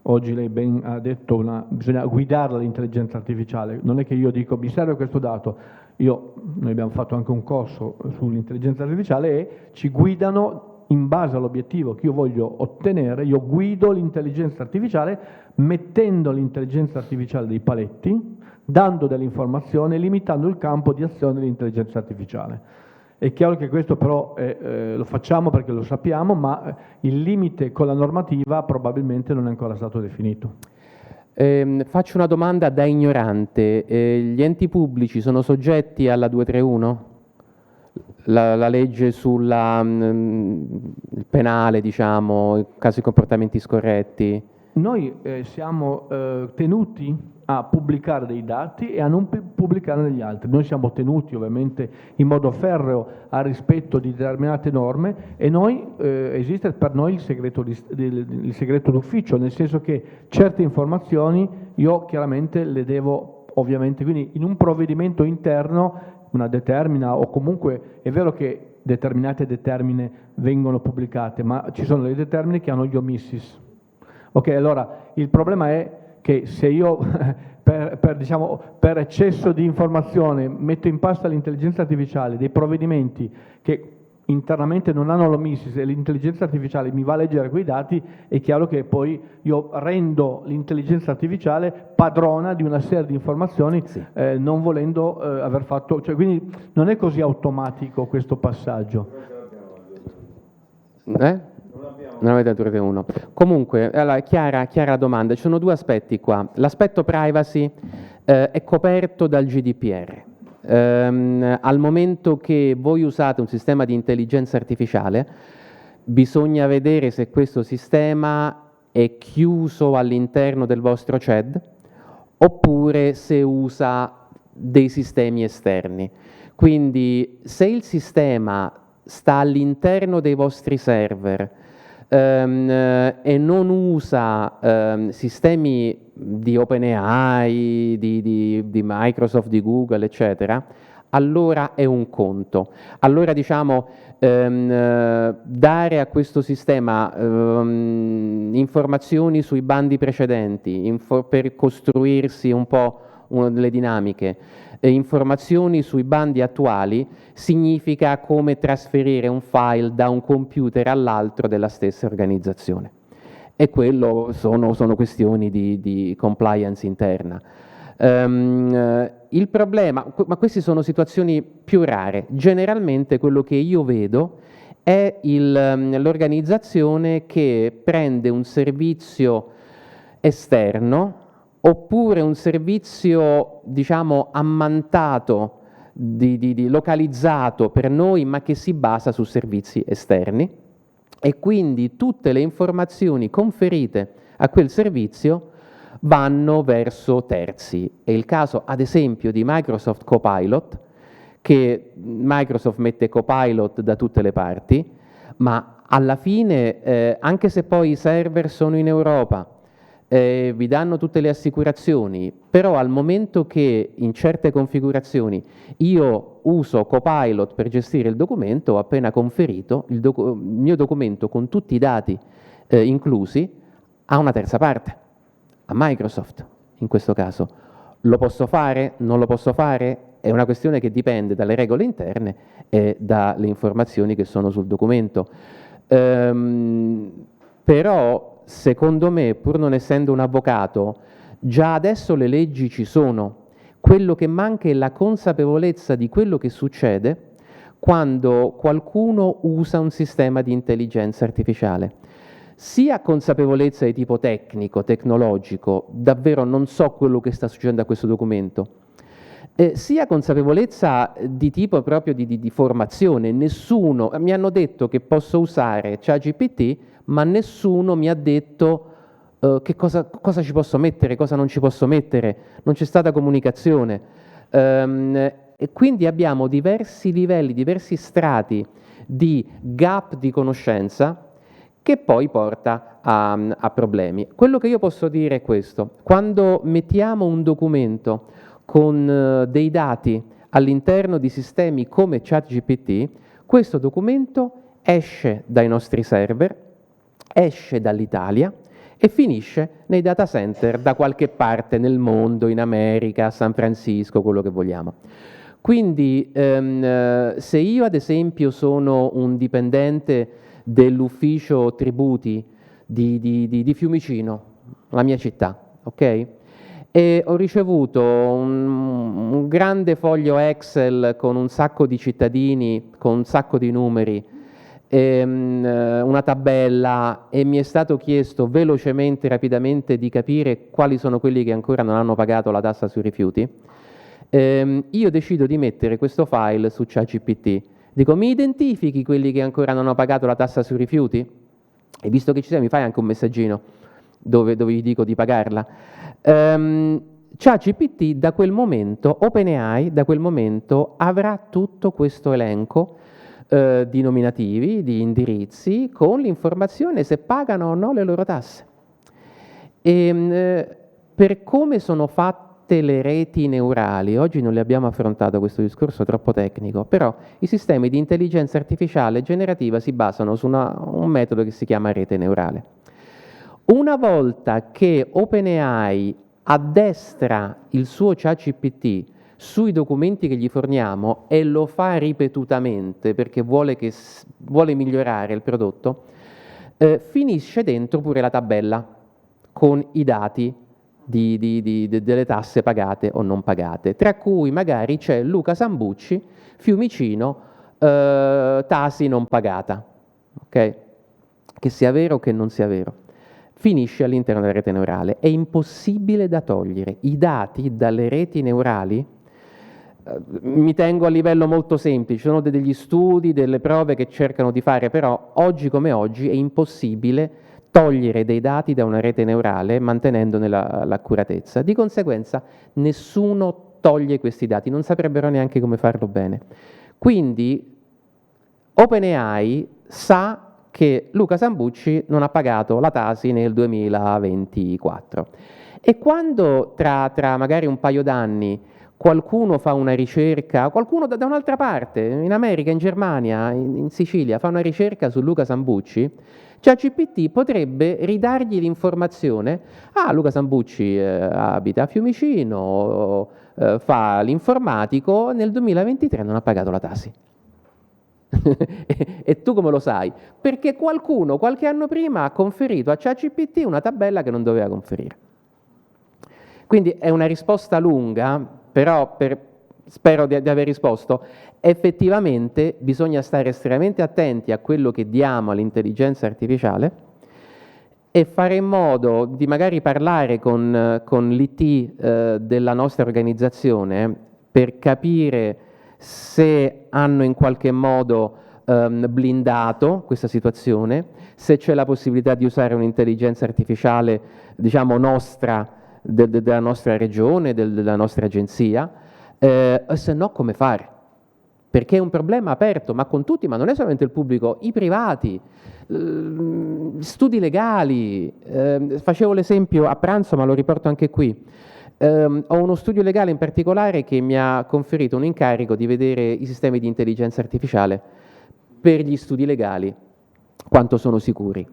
oggi lei ben ha detto, bisogna guidarla l'intelligenza artificiale, non è che io dico mi serve questo dato, noi abbiamo fatto anche un corso sull'intelligenza artificiale e ci guidano in base all'obiettivo che io voglio ottenere, io guido l'intelligenza artificiale mettendo all'intelligenza artificiale dei paletti, dando delle informazioni, limitando il campo di azione dell'intelligenza artificiale. È chiaro che questo però lo facciamo perché lo sappiamo, ma il limite con la normativa probabilmente non è ancora stato definito. Faccio una domanda da ignorante. Gli enti pubblici sono soggetti alla 231? La legge sul penale, diciamo, in caso di comportamenti scorretti? Noi siamo tenuti a pubblicare dei dati e a non pubblicare negli altri. Noi siamo tenuti ovviamente in modo ferreo al rispetto di determinate norme e esiste per noi il segreto d'ufficio, nel senso che certe informazioni io chiaramente le devo ovviamente, quindi in un provvedimento interno, una determina o comunque è vero che determinate determine vengono pubblicate, ma ci sono delle determine che hanno gli omissis. Ok, allora il problema è che se io per eccesso di informazione metto in pasto all'intelligenza artificiale dei provvedimenti che internamente non hanno l'omissis e l'intelligenza artificiale mi va a leggere quei dati, è chiaro che poi io rendo l'intelligenza artificiale padrona di una serie di informazioni, non volendo aver fatto, cioè, quindi non è così automatico questo passaggio. Non abbiamo Non avete addirittura uno. Comunque, allora, chiara la domanda. Ci sono due aspetti qua. L'aspetto privacy è coperto dal GDPR. Al momento che voi usate un sistema di intelligenza artificiale, bisogna vedere se questo sistema è chiuso all'interno del vostro CED oppure se usa dei sistemi esterni. Quindi se il sistema sta all'interno dei vostri server e non usa sistemi di OpenAI, di Microsoft, di Google, eccetera, allora è un conto. Allora diciamo dare a questo sistema informazioni sui bandi precedenti per costruirsi un po' le dinamiche, informazioni sui bandi attuali significa come trasferire un file da un computer all'altro della stessa organizzazione. E quello sono questioni di compliance interna. Il problema, ma queste sono situazioni più rare, generalmente quello che io vedo è l'organizzazione che prende un servizio esterno oppure un servizio, diciamo, ammantato, localizzato per noi, ma che si basa su servizi esterni, e quindi tutte le informazioni conferite a quel servizio vanno verso terzi. È il caso, ad esempio, di Microsoft Copilot, che Microsoft mette Copilot da tutte le parti, ma alla fine, anche se poi i server sono in Europa, vi danno tutte le assicurazioni, però al momento che in certe configurazioni io uso Copilot per gestire il documento, ho appena conferito il mio documento con tutti i dati inclusi a una terza parte, a Microsoft in questo caso. Lo posso fare? Non lo posso fare? È una questione che dipende dalle regole interne e dalle informazioni che sono sul documento. Però secondo me, pur non essendo un avvocato, già adesso le leggi ci sono. Quello che manca è la consapevolezza di quello che succede quando qualcuno usa un sistema di intelligenza artificiale. Sia consapevolezza di tipo tecnico, tecnologico, davvero non so quello che sta succedendo a questo documento, sia consapevolezza di tipo proprio di formazione. Nessuno, mi hanno detto che posso usare ChatGPT, ma nessuno mi ha detto che cosa ci posso mettere, cosa non ci posso mettere, non c'è stata comunicazione. E quindi abbiamo diversi livelli, diversi strati di gap di conoscenza che poi porta a problemi. Quello che io posso dire è questo: quando mettiamo un documento con dei dati all'interno di sistemi come ChatGPT, questo documento esce dai nostri server, esce dall'Italia e finisce nei data center da qualche parte nel mondo, in America, a San Francisco, quello che vogliamo. Quindi se io ad esempio sono un dipendente dell'ufficio tributi di Fiumicino, la mia città, ok? E ho ricevuto un grande foglio Excel con un sacco di cittadini, con un sacco di numeri, una tabella, e mi è stato chiesto velocemente, rapidamente, di capire quali sono quelli che ancora non hanno pagato la tassa sui rifiuti. Io decido di mettere questo file su ChatGPT. Dico: mi identifichi quelli che ancora non hanno pagato la tassa sui rifiuti? E visto che ci sei, mi fai anche un messaggino dove gli dico di pagarla. ChatGPT da quel momento, OpenAI da quel momento avrà tutto questo elenco di nominativi, di indirizzi, con l'informazione se pagano o no le loro tasse. Per come sono fatte le reti neurali, oggi non le abbiamo affrontato questo discorso troppo tecnico, però i sistemi di intelligenza artificiale generativa si basano su un metodo che si chiama rete neurale. Una volta che OpenAI addestra il suo ChatGPT sui documenti che gli forniamo e lo fa ripetutamente perché vuole migliorare il prodotto, finisce dentro pure la tabella con i dati delle tasse pagate o non pagate, tra cui magari c'è Luca Sambucci, Fiumicino, Tasi non pagata. Okay? che sia vero o che non sia vero, finisce all'interno della rete neurale. È impossibile da togliere. I dati dalle reti neurali, mi tengo a livello molto semplice, ci sono degli studi, delle prove che cercano di fare, però oggi come oggi è impossibile togliere dei dati da una rete neurale mantenendone l'accuratezza. Di conseguenza nessuno toglie questi dati, non saprebbero neanche come farlo bene. Quindi OpenAI sa che Luca Sambucci non ha pagato la Tasi nel 2024 e quando tra magari un paio d'anni qualcuno fa una ricerca, qualcuno da un'altra parte, in America, in Germania, in Sicilia, fa una ricerca su Luca Sambucci, ChatGPT potrebbe ridargli l'informazione: ah, Luca Sambucci abita a Fiumicino, fa l'informatico, nel 2023 non ha pagato la Tasi. E tu come lo sai? Perché qualcuno qualche anno prima ha conferito a ChatGPT una tabella che non doveva conferire. Quindi è una risposta lunga, però spero di aver risposto. Effettivamente bisogna stare estremamente attenti a quello che diamo all'intelligenza artificiale e fare in modo di magari parlare con l'IT della nostra organizzazione per capire se hanno in qualche modo blindato questa situazione, se c'è la possibilità di usare un'intelligenza artificiale, diciamo, nostra, della nostra regione, della nostra agenzia, se no come fare. Perché è un problema aperto, ma con tutti, ma non è solamente il pubblico, i privati, studi legali. Facevo l'esempio a pranzo, ma lo riporto anche qui. Ho uno studio legale in particolare che mi ha conferito un incarico di vedere i sistemi di intelligenza artificiale per gli studi legali, quanto sono sicuri.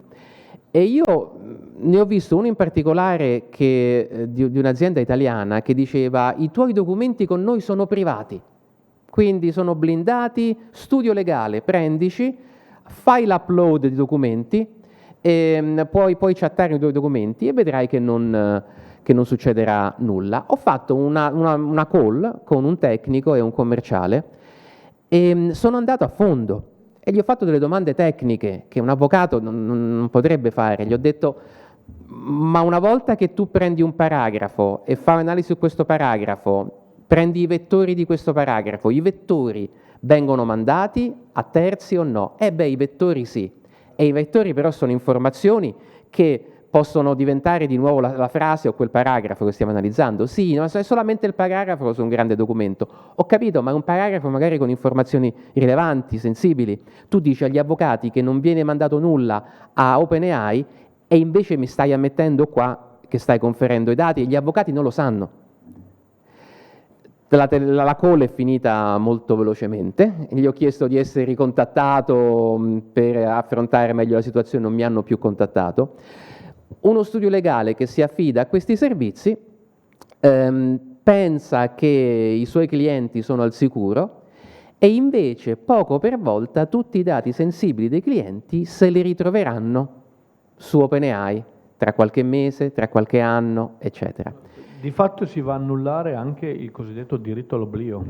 E io ne ho visto uno in particolare di un'azienda italiana che diceva: i tuoi documenti con noi sono privati, quindi sono blindati, studio legale, prendici, fai l'upload di documenti, e puoi chattare i tuoi documenti e vedrai che non succederà nulla. Ho fatto una call con un tecnico e un commerciale e sono andato a fondo e gli ho fatto delle domande tecniche che un avvocato non potrebbe fare. Gli ho detto: ma una volta che tu prendi un paragrafo e fai un'analisi su questo paragrafo, prendi i vettori di questo paragrafo, i vettori vengono mandati a terzi o no? I vettori sì. E i vettori però sono informazioni che possono diventare di nuovo la frase o quel paragrafo che stiamo analizzando. Sì, no, è solamente il paragrafo su un grande documento. Ho capito, ma è un paragrafo magari con informazioni rilevanti, sensibili. Tu dici agli avvocati che non viene mandato nulla a OpenAI e invece mi stai ammettendo qua che stai conferendo i dati e gli avvocati non lo sanno. La call è finita molto velocemente, gli ho chiesto di essere ricontattato per affrontare meglio la situazione, non mi hanno più contattato. Uno studio legale che si affida a questi servizi pensa che i suoi clienti sono al sicuro e invece poco per volta tutti i dati sensibili dei clienti se li ritroveranno su OpenAI tra qualche mese, tra qualche anno, eccetera. Di fatto si va a annullare anche il cosiddetto diritto all'oblio,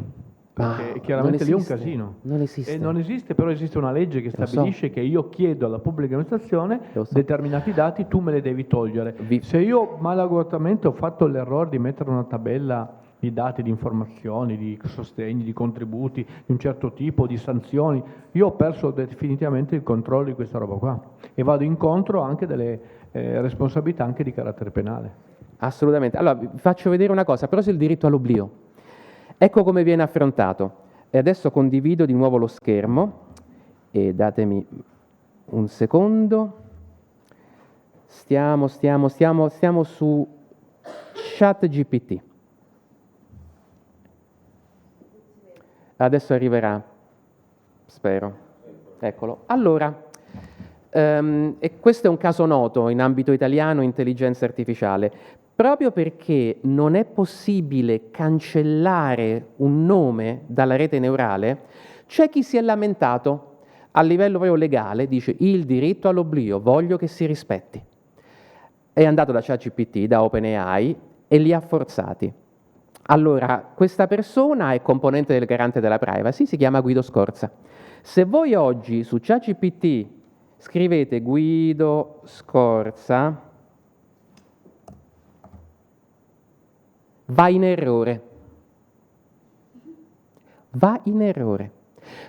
perché chiaramente lì è un casino. Non esiste. E non esiste, però esiste una legge che stabilisce che io chiedo alla pubblica amministrazione determinati dati, tu me li devi togliere. Se io malaguratamente ho fatto l'errore di mettere una tabella di dati, di informazioni, di sostegni, di contributi di un certo tipo, di sanzioni, io ho perso definitivamente il controllo di questa roba qua e vado incontro anche delle responsabilità anche di carattere penale. Assolutamente. Allora, vi faccio vedere una cosa, però sul diritto all'oblio. Ecco come viene affrontato. E adesso condivido di nuovo lo schermo e datemi un secondo. Stiamo su ChatGPT. Adesso arriverà, spero. Eccolo. Allora, e questo è un caso noto in ambito italiano, intelligenza artificiale. Proprio perché non è possibile cancellare un nome dalla rete neurale, c'è chi si è lamentato a livello proprio legale, dice: il diritto all'oblio, voglio che si rispetti. È andato da ChatGPT, da OpenAI, e li ha forzati. Allora, questa persona è componente del garante della privacy, si chiama Guido Scorza. Se voi oggi su ChatGPT scrivete Guido Scorza, va in errore. Va in errore.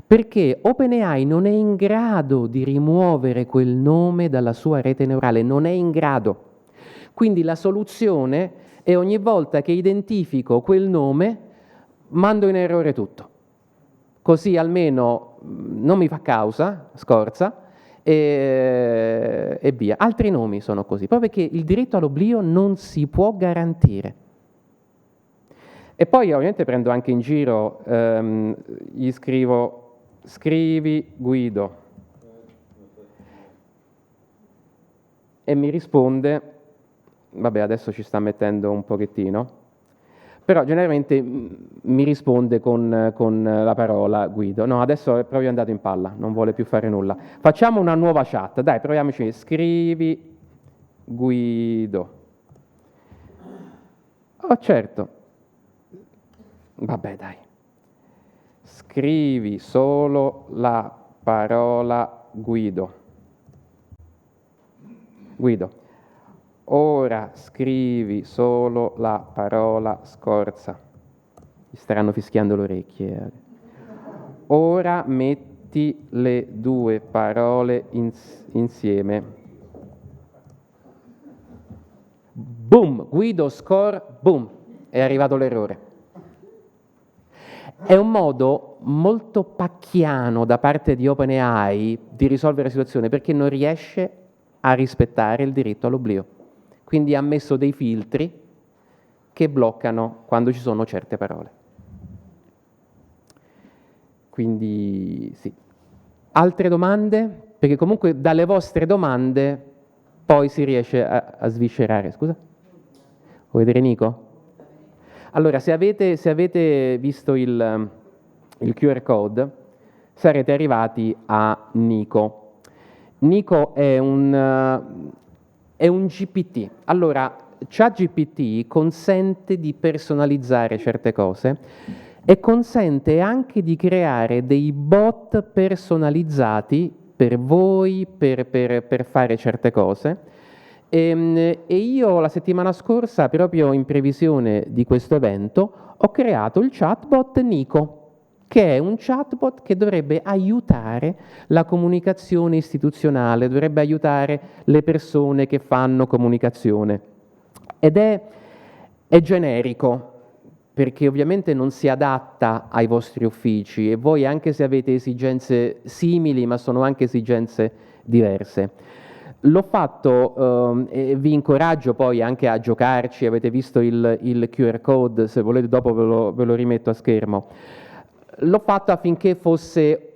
Perché OpenAI non è in grado di rimuovere quel nome dalla sua rete neurale, non è in grado. Quindi la soluzione è ogni volta che identifico quel nome, mando in errore tutto. Così almeno non mi fa causa, Scorza, e via. Altri nomi sono così, proprio perché il diritto all'oblio non si può garantire. E poi ovviamente prendo anche in giro, gli scrivo, scrivi Guido, e mi risponde, vabbè adesso ci sta mettendo un pochettino, però generalmente mi risponde con la parola Guido. No, adesso è proprio andato in palla, non vuole più fare nulla. Facciamo una nuova chat, dai, proviamoci, scrivi Guido. Oh certo. Vabbè, dai. Scrivi solo la parola Guido. Guido. Ora scrivi solo la parola Scorza. Gli staranno fischiando le orecchie. Ora metti le due parole insieme. Boom! Guido score, boom! È arrivato l'errore. È un modo molto pacchiano da parte di OpenAI di risolvere la situazione perché non riesce a rispettare il diritto all'oblio. Quindi ha messo dei filtri che bloccano quando ci sono certe parole. Quindi sì. Altre domande? Perché comunque dalle vostre domande poi si riesce a sviscerare. Scusa? Vuoi vedere Nico? Allora, se avete visto il QR code, sarete arrivati a Nico. Nico è un GPT. Allora, ChatGPT consente di personalizzare certe cose e consente anche di creare dei bot personalizzati per voi, per fare certe cose. E io la settimana scorsa, proprio in previsione di questo evento, ho creato il chatbot Nico, che è un chatbot che dovrebbe aiutare la comunicazione istituzionale, dovrebbe aiutare le persone che fanno comunicazione. Ed è generico, perché ovviamente non si adatta ai vostri uffici e voi, anche se avete esigenze simili, ma sono anche esigenze diverse. L'ho fatto e vi incoraggio poi anche a giocarci, avete visto il QR code, se volete dopo ve lo rimetto a schermo. L'ho fatto affinché fosse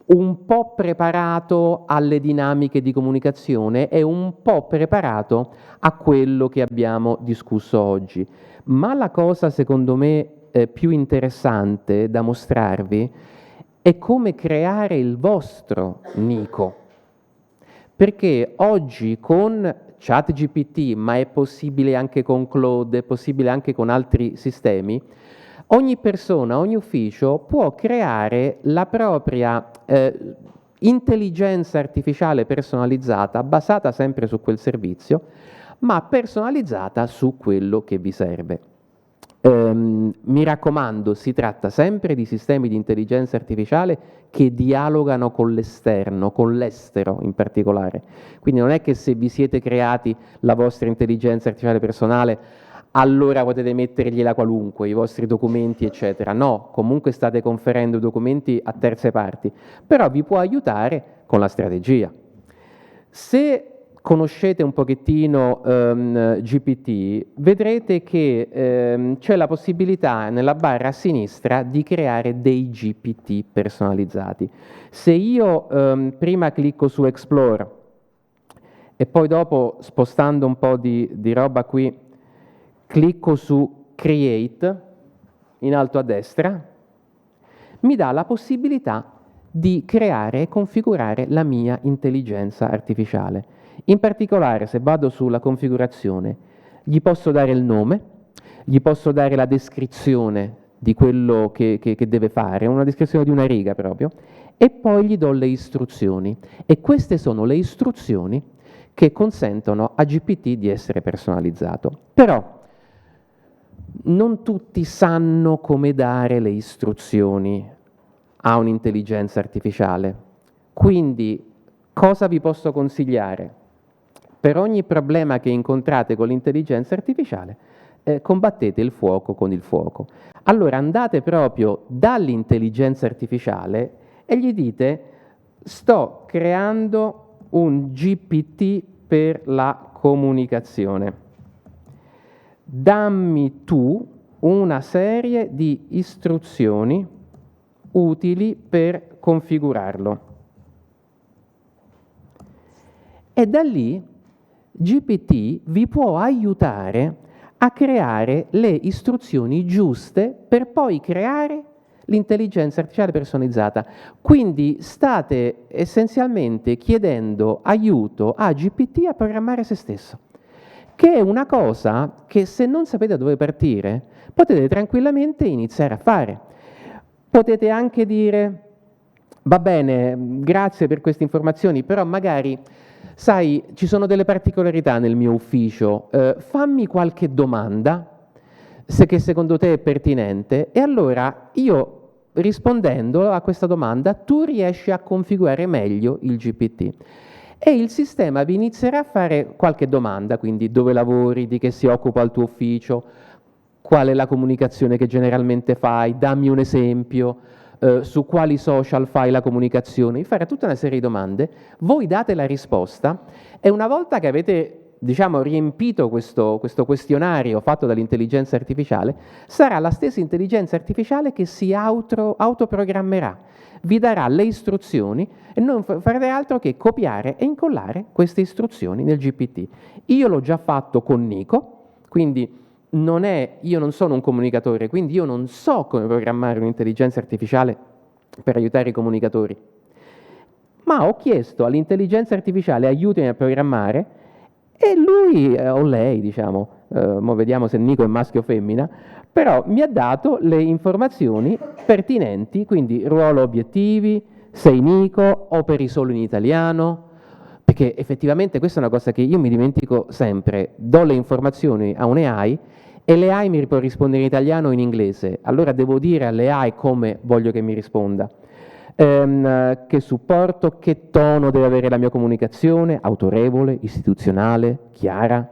un po' preparato alle dinamiche di comunicazione e un po' preparato a quello che abbiamo discusso oggi. Ma la cosa secondo me più interessante da mostrarvi è come creare il vostro Nico. Perché oggi con ChatGPT, ma è possibile anche con Claude, è possibile anche con altri sistemi, ogni persona, ogni ufficio può creare la propria intelligenza artificiale personalizzata, basata sempre su quel servizio, ma personalizzata su quello che vi serve. Mi raccomando, si tratta sempre di sistemi di intelligenza artificiale che dialogano con l'esterno, con l'estero in particolare. Quindi non è che se vi siete creati la vostra intelligenza artificiale personale, allora potete mettergliela qualunque, i vostri documenti, eccetera. No, comunque state conferendo documenti a terze parti, però vi può aiutare con la strategia. Se conoscete un pochettino GPT, vedrete che c'è la possibilità nella barra a sinistra di creare dei GPT personalizzati. Se io prima clicco su Explore e poi dopo, spostando un po' di roba qui, clicco su Create in alto a destra, mi dà la possibilità di creare e configurare la mia intelligenza artificiale. In particolare, se vado sulla configurazione, gli posso dare il nome, gli posso dare la descrizione di quello che deve fare, una descrizione di una riga proprio, e poi gli do le istruzioni. E queste sono le istruzioni che consentono a GPT di essere personalizzato. Però non tutti sanno come dare le istruzioni a un'intelligenza artificiale. Quindi cosa vi posso consigliare? Per ogni problema che incontrate con l'intelligenza artificiale, combattete il fuoco con il fuoco. Allora andate proprio dall'intelligenza artificiale e gli dite: sto creando un GPT per la comunicazione. Dammi tu una serie di istruzioni utili per configurarlo. E da lì GPT vi può aiutare a creare le istruzioni giuste per poi creare l'intelligenza artificiale personalizzata. Quindi state essenzialmente chiedendo aiuto a GPT a programmare se stesso, che è una cosa che, se non sapete da dove partire, potete tranquillamente iniziare a fare. Potete anche dire: va bene, grazie per queste informazioni, però magari, sai, ci sono delle particolarità nel mio ufficio, fammi qualche domanda, che secondo te è pertinente, e allora io, rispondendo a questa domanda, tu riesci a configurare meglio il GPT. E il sistema vi inizierà a fare qualche domanda, quindi dove lavori, di che si occupa il tuo ufficio, qual è la comunicazione che generalmente fai, dammi un esempio, su quali social fai la comunicazione, vi farà tutta una serie di domande, voi date la risposta e una volta che avete, diciamo, riempito questo questionario fatto dall'intelligenza artificiale, sarà la stessa intelligenza artificiale che si autoprogrammerà, vi darà le istruzioni e non farete altro che copiare e incollare queste istruzioni nel GPT. Io l'ho già fatto con Nico, quindi io non sono un comunicatore, quindi io non so come programmare un'intelligenza artificiale per aiutare i comunicatori, ma ho chiesto all'intelligenza artificiale: aiutami a programmare, e lui, o lei, diciamo, mo vediamo se Nico è maschio o femmina, però mi ha dato le informazioni pertinenti, quindi ruolo, obiettivi, sei Nico, operi solo in italiano, perché effettivamente questa è una cosa che io mi dimentico sempre, do le informazioni a un AI e l'AI mi può rispondere in italiano o in inglese, allora devo dire all'AI come voglio che mi risponda, che supporto, che tono deve avere la mia comunicazione, autorevole, istituzionale, chiara,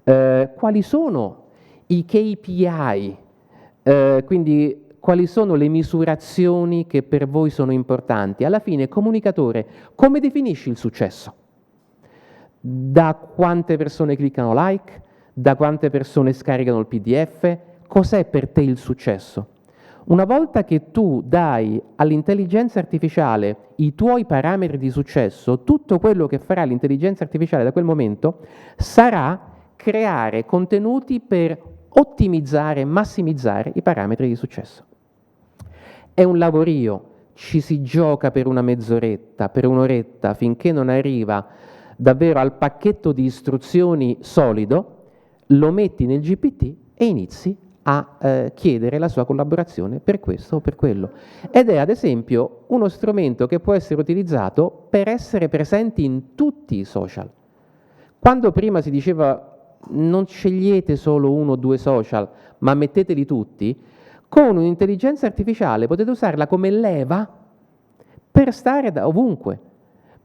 quali sono i KPI, quindi quali sono le misurazioni che per voi sono importanti. Alla fine, comunicatore, come definisci il successo? Da quante persone cliccano like? Da quante persone scaricano il PDF? Cos'è per te il successo? Una volta che tu dai all'intelligenza artificiale i tuoi parametri di successo, tutto quello che farà l'intelligenza artificiale da quel momento sarà creare contenuti per ottimizzare, massimizzare i parametri di successo. È un lavorio, ci si gioca per una mezz'oretta, per un'oretta, finché non arriva davvero al pacchetto di istruzioni solido, lo metti nel GPT e inizi a chiedere la sua collaborazione per questo o per quello. Ed è ad esempio uno strumento che può essere utilizzato per essere presenti in tutti i social. Quando prima si diceva non scegliete solo uno o due social, ma metteteli tutti, con un'intelligenza artificiale potete usarla come leva per stare da ovunque,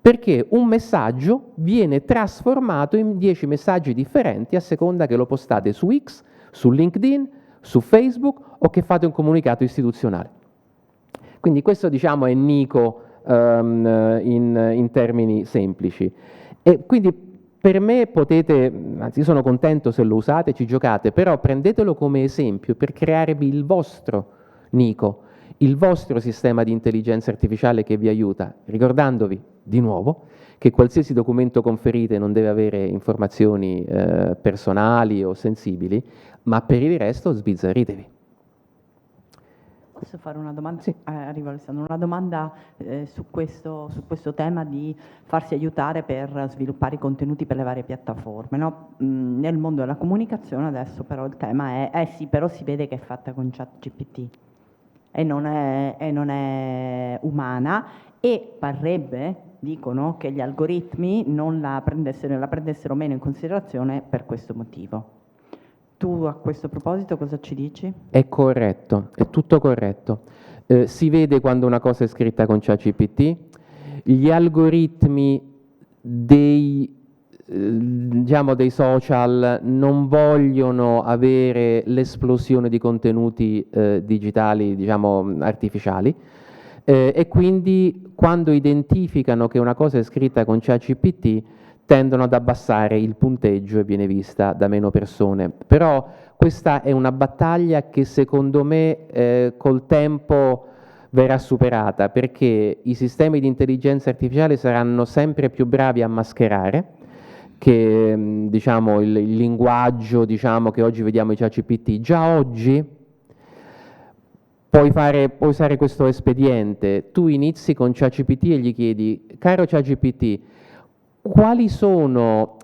perché un messaggio viene trasformato in 10 messaggi differenti a seconda che lo postate su X, su LinkedIn, su Facebook o che fate un comunicato istituzionale. Quindi questo, diciamo, è Nico in termini semplici. E quindi per me potete, anzi io sono contento se lo usate, ci giocate, però prendetelo come esempio per crearvi il vostro Nico, il vostro sistema di intelligenza artificiale che vi aiuta, ricordandovi di nuovo che qualsiasi documento conferite non deve avere informazioni personali o sensibili, ma per il resto sbizzarritevi. Posso fare una domanda? Sì. Arrivo Alessandro, una domanda su questo tema di farsi aiutare per sviluppare i contenuti per le varie piattaforme, no? Nel mondo della comunicazione adesso però il tema è, sì, però si vede che è fatta con ChatGPT e non è umana, e parrebbe, dicono, che gli algoritmi non la prendessero meno in considerazione per questo motivo. Tu a questo proposito cosa ci dici? È corretto, è tutto corretto. Si vede quando una cosa è scritta con ChatGPT, gli algoritmi dei social non vogliono avere l'esplosione di contenuti digitali, artificiali, e quindi quando identificano che una cosa è scritta con ChatGPT tendono ad abbassare il punteggio e viene vista da meno persone. Però questa è una battaglia che secondo me col tempo verrà superata, perché i sistemi di intelligenza artificiale saranno sempre più bravi a mascherare che il linguaggio che oggi vediamo in ChatGPT. Già oggi puoi usare questo espediente. Tu inizi con ChatGPT e gli chiedi: caro ChatGPT, quali sono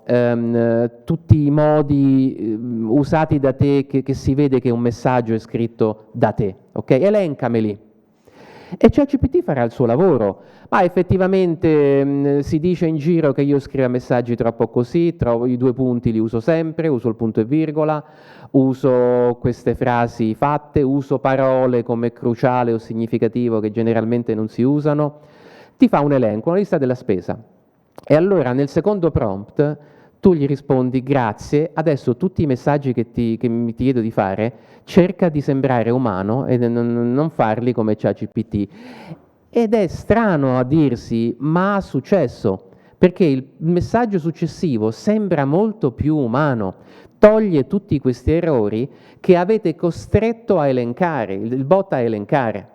tutti i modi usati da te che si vede che un messaggio è scritto da te? Ok? Elencameli. E ChatGPT farà il suo lavoro. Ma effettivamente si dice in giro che io scrivo messaggi troppo così, i due punti li uso sempre, uso il punto e virgola, uso queste frasi fatte, uso parole come cruciale o significativo che generalmente non si usano. Ti fa un elenco, una lista della spesa. E allora nel secondo prompt tu gli rispondi: grazie, adesso tutti i messaggi che ti chiedo di fare cerca di sembrare umano e non farli come ChatGPT. Ed è strano a dirsi, ma ha successo, perché il messaggio successivo sembra molto più umano, toglie tutti questi errori che avete costretto a elencare, il bot a elencare.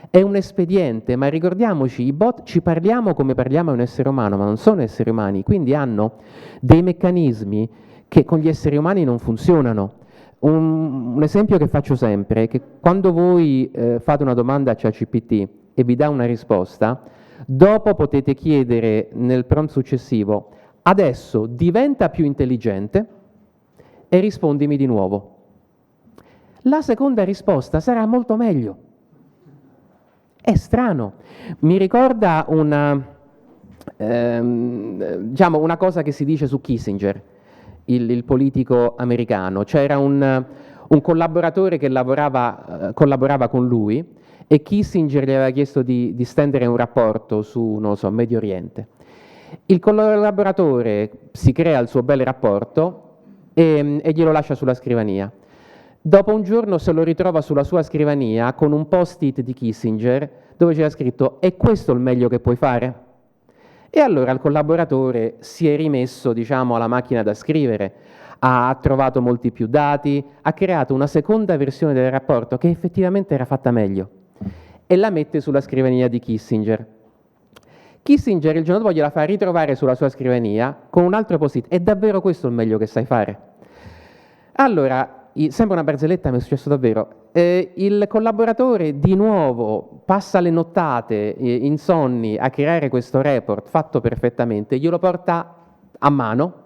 È un espediente, ma ricordiamoci, i bot ci parliamo come parliamo a un essere umano, ma non sono esseri umani, quindi hanno dei meccanismi che con gli esseri umani non funzionano. Un esempio che faccio sempre è che quando voi fate una domanda a ChatGPT e vi dà una risposta, dopo potete chiedere nel prompt successivo: adesso diventa più intelligente e rispondimi di nuovo. La seconda risposta sarà molto meglio. È strano, mi ricorda una cosa che si dice su Kissinger, il politico americano. C'era un collaboratore che collaborava con lui e Kissinger gli aveva chiesto di stendere un rapporto su, non lo so, Medio Oriente. Il collaboratore si crea il suo bel rapporto e glielo lascia sulla scrivania. Dopo un giorno se lo ritrova sulla sua scrivania con un post-it di Kissinger dove c'era scritto: è questo il meglio che puoi fare? E allora il collaboratore si è rimesso, alla macchina da scrivere, ha trovato molti più dati, ha creato una seconda versione del rapporto che effettivamente era fatta meglio e la mette sulla scrivania di Kissinger. Kissinger il giorno dopo gliela fa ritrovare sulla sua scrivania con un altro post-it: è davvero questo il meglio che sai fare? Allora, sembra una barzelletta, ma è successo davvero. Il collaboratore di nuovo passa le nottate insonni a creare questo report fatto perfettamente, glielo porta a mano.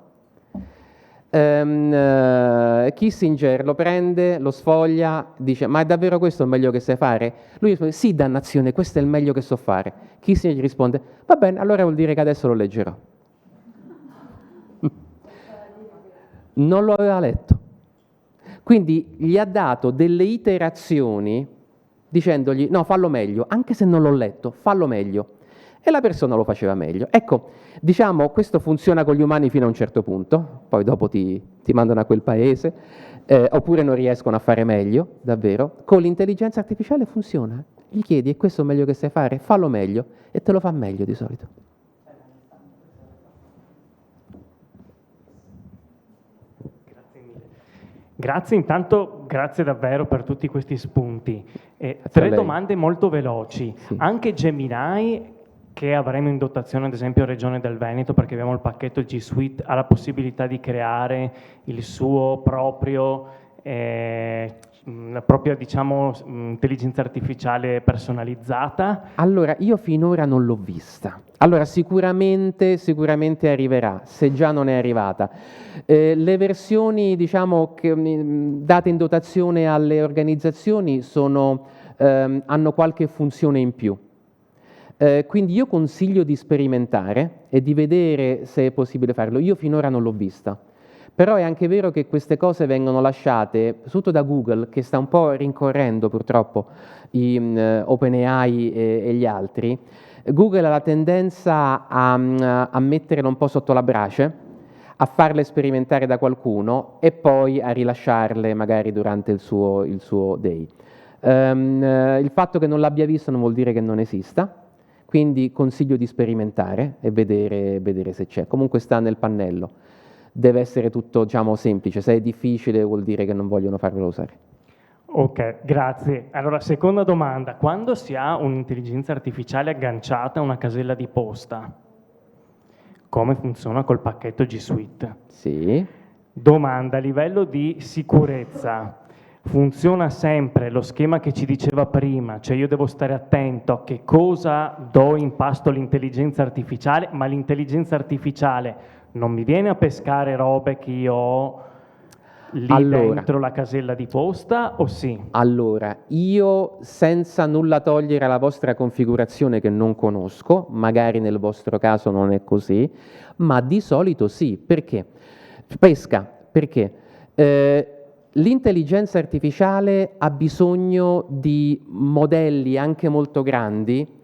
Kissinger lo prende, lo sfoglia, dice: ma è davvero questo il meglio che sai fare? Lui risponde: sì, dannazione, questo è il meglio che so fare. Kissinger gli risponde: va bene, allora vuol dire che adesso lo leggerò. Non lo aveva letto. Quindi gli ha dato delle iterazioni dicendogli: no, fallo meglio, anche se non l'ho letto, fallo meglio. E la persona lo faceva meglio. Ecco, questo funziona con gli umani fino a un certo punto, poi dopo ti mandano a quel paese, oppure non riescono a fare meglio, davvero. Con l'intelligenza artificiale funziona. Gli chiedi: è questo il meglio che sai fare? Fallo meglio, e te lo fa meglio di solito. Grazie, intanto grazie davvero per tutti questi spunti. 3 domande molto veloci. Sì. Anche Gemini, che avremo in dotazione ad esempio Regione del Veneto, perché abbiamo il pacchetto G Suite, ha la possibilità di creare il suo proprio propria, diciamo, intelligenza artificiale personalizzata? Allora, io finora non l'ho vista. Allora, sicuramente arriverà, se già non è arrivata. Le versioni, diciamo, date in dotazione alle organizzazioni hanno qualche funzione in più. Quindi io consiglio di sperimentare e di vedere se è possibile farlo. Io finora non l'ho vista. Però è anche vero che queste cose vengono lasciate, soprattutto da Google, che sta un po' rincorrendo purtroppo OpenAI e gli altri. Google ha la tendenza a metterle un po' sotto la brace, a farle sperimentare da qualcuno e poi a rilasciarle magari durante il suo day. Il fatto che non l'abbia visto non vuol dire che non esista, quindi consiglio di sperimentare e vedere se c'è. Comunque sta nel pannello. Deve essere tutto, diciamo, semplice. Se è difficile vuol dire che non vogliono farvelo usare. Ok, grazie. Allora, seconda domanda. Quando si ha un'intelligenza artificiale agganciata a una casella di posta, come funziona col pacchetto G Suite? Sì. Domanda, a livello di sicurezza, funziona sempre lo schema che ci diceva prima, cioè io devo stare attento a che cosa do in pasto all'intelligenza artificiale, ma l'intelligenza artificiale non mi viene a pescare robe che io ho lì dentro la casella di posta, o sì? Allora, io, senza nulla togliere alla vostra configurazione che non conosco, magari nel vostro caso non è così, ma di solito sì. Perché? Pesca, perché l'intelligenza artificiale ha bisogno di modelli anche molto grandi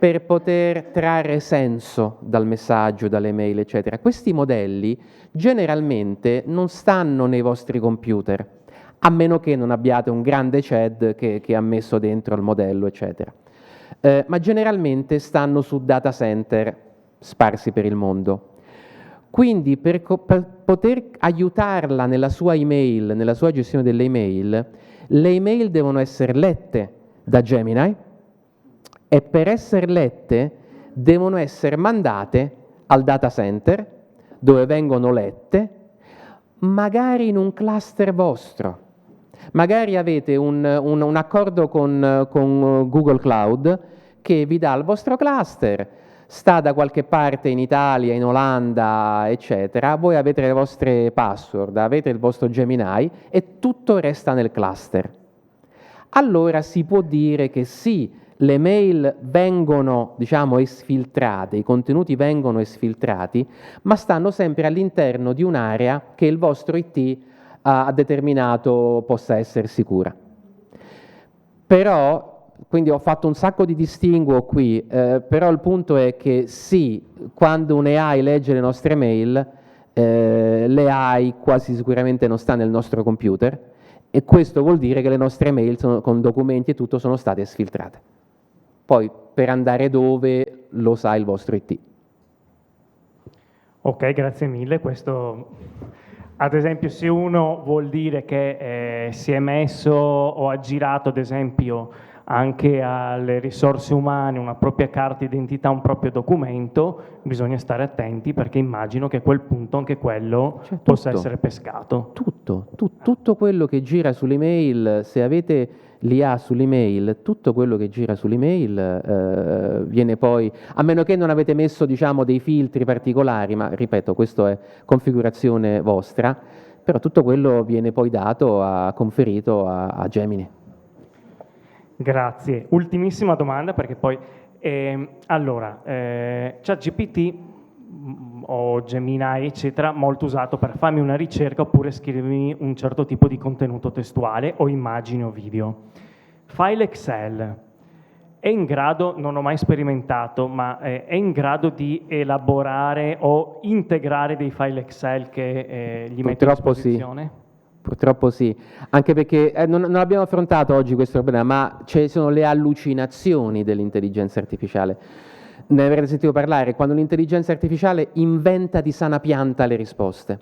per poter trarre senso dal messaggio, dalle mail, eccetera. Questi modelli generalmente non stanno nei vostri computer, a meno che non abbiate un grande CHED che ha messo dentro il modello, eccetera. Ma generalmente stanno su data center sparsi per il mondo. Quindi per poter aiutarla nella sua email, nella sua gestione delle email, le email devono essere lette da Gemini, e per essere lette devono essere mandate al data center dove vengono lette, magari in un cluster vostro. Magari avete un accordo con Google Cloud che vi dà il vostro cluster, sta da qualche parte in Italia, in Olanda, eccetera, voi avete le vostre password, avete il vostro Gemini e tutto resta nel cluster. Allora si può dire che sì, le mail vengono, diciamo, esfiltrate, i contenuti vengono esfiltrati, ma stanno sempre all'interno di un'area che il vostro IT ha determinato possa essere sicura. Però, quindi ho fatto un sacco di distinguo qui, però il punto è che sì, quando un AI legge le nostre mail, l'AI quasi sicuramente non sta nel nostro computer, e questo vuol dire che le nostre mail con documenti e tutto sono state esfiltrate. Poi per andare dove lo sa il vostro IT. Ok, grazie mille. Questo, ad esempio, se uno vuol dire che si è messo o ha girato, ad esempio, anche alle risorse umane una propria carta d'identità, un proprio documento, bisogna stare attenti, perché immagino che a quel punto anche quello possa essere pescato. Tutto quello che gira sull'email, se avete l'IA sull'email, tutto quello che gira sull'email viene poi, a meno che non avete messo, diciamo, dei filtri particolari, ma ripeto, questo è configurazione vostra, però tutto quello viene poi dato, conferito a Gemini. Grazie. Ultimissima domanda, perché poi allora, ChatGPT o Gemini, eccetera, molto usato per farmi una ricerca oppure scrivermi un certo tipo di contenuto testuale o immagini o video. File Excel è in grado, non ho mai sperimentato, ma è in grado di elaborare o integrare dei file Excel che gli mette a disposizione? Sì. Purtroppo sì, anche perché non abbiamo affrontato oggi questo problema, ma ci sono le allucinazioni dell'intelligenza artificiale. Ne avrete sentito parlare, quando l'intelligenza artificiale inventa di sana pianta le risposte.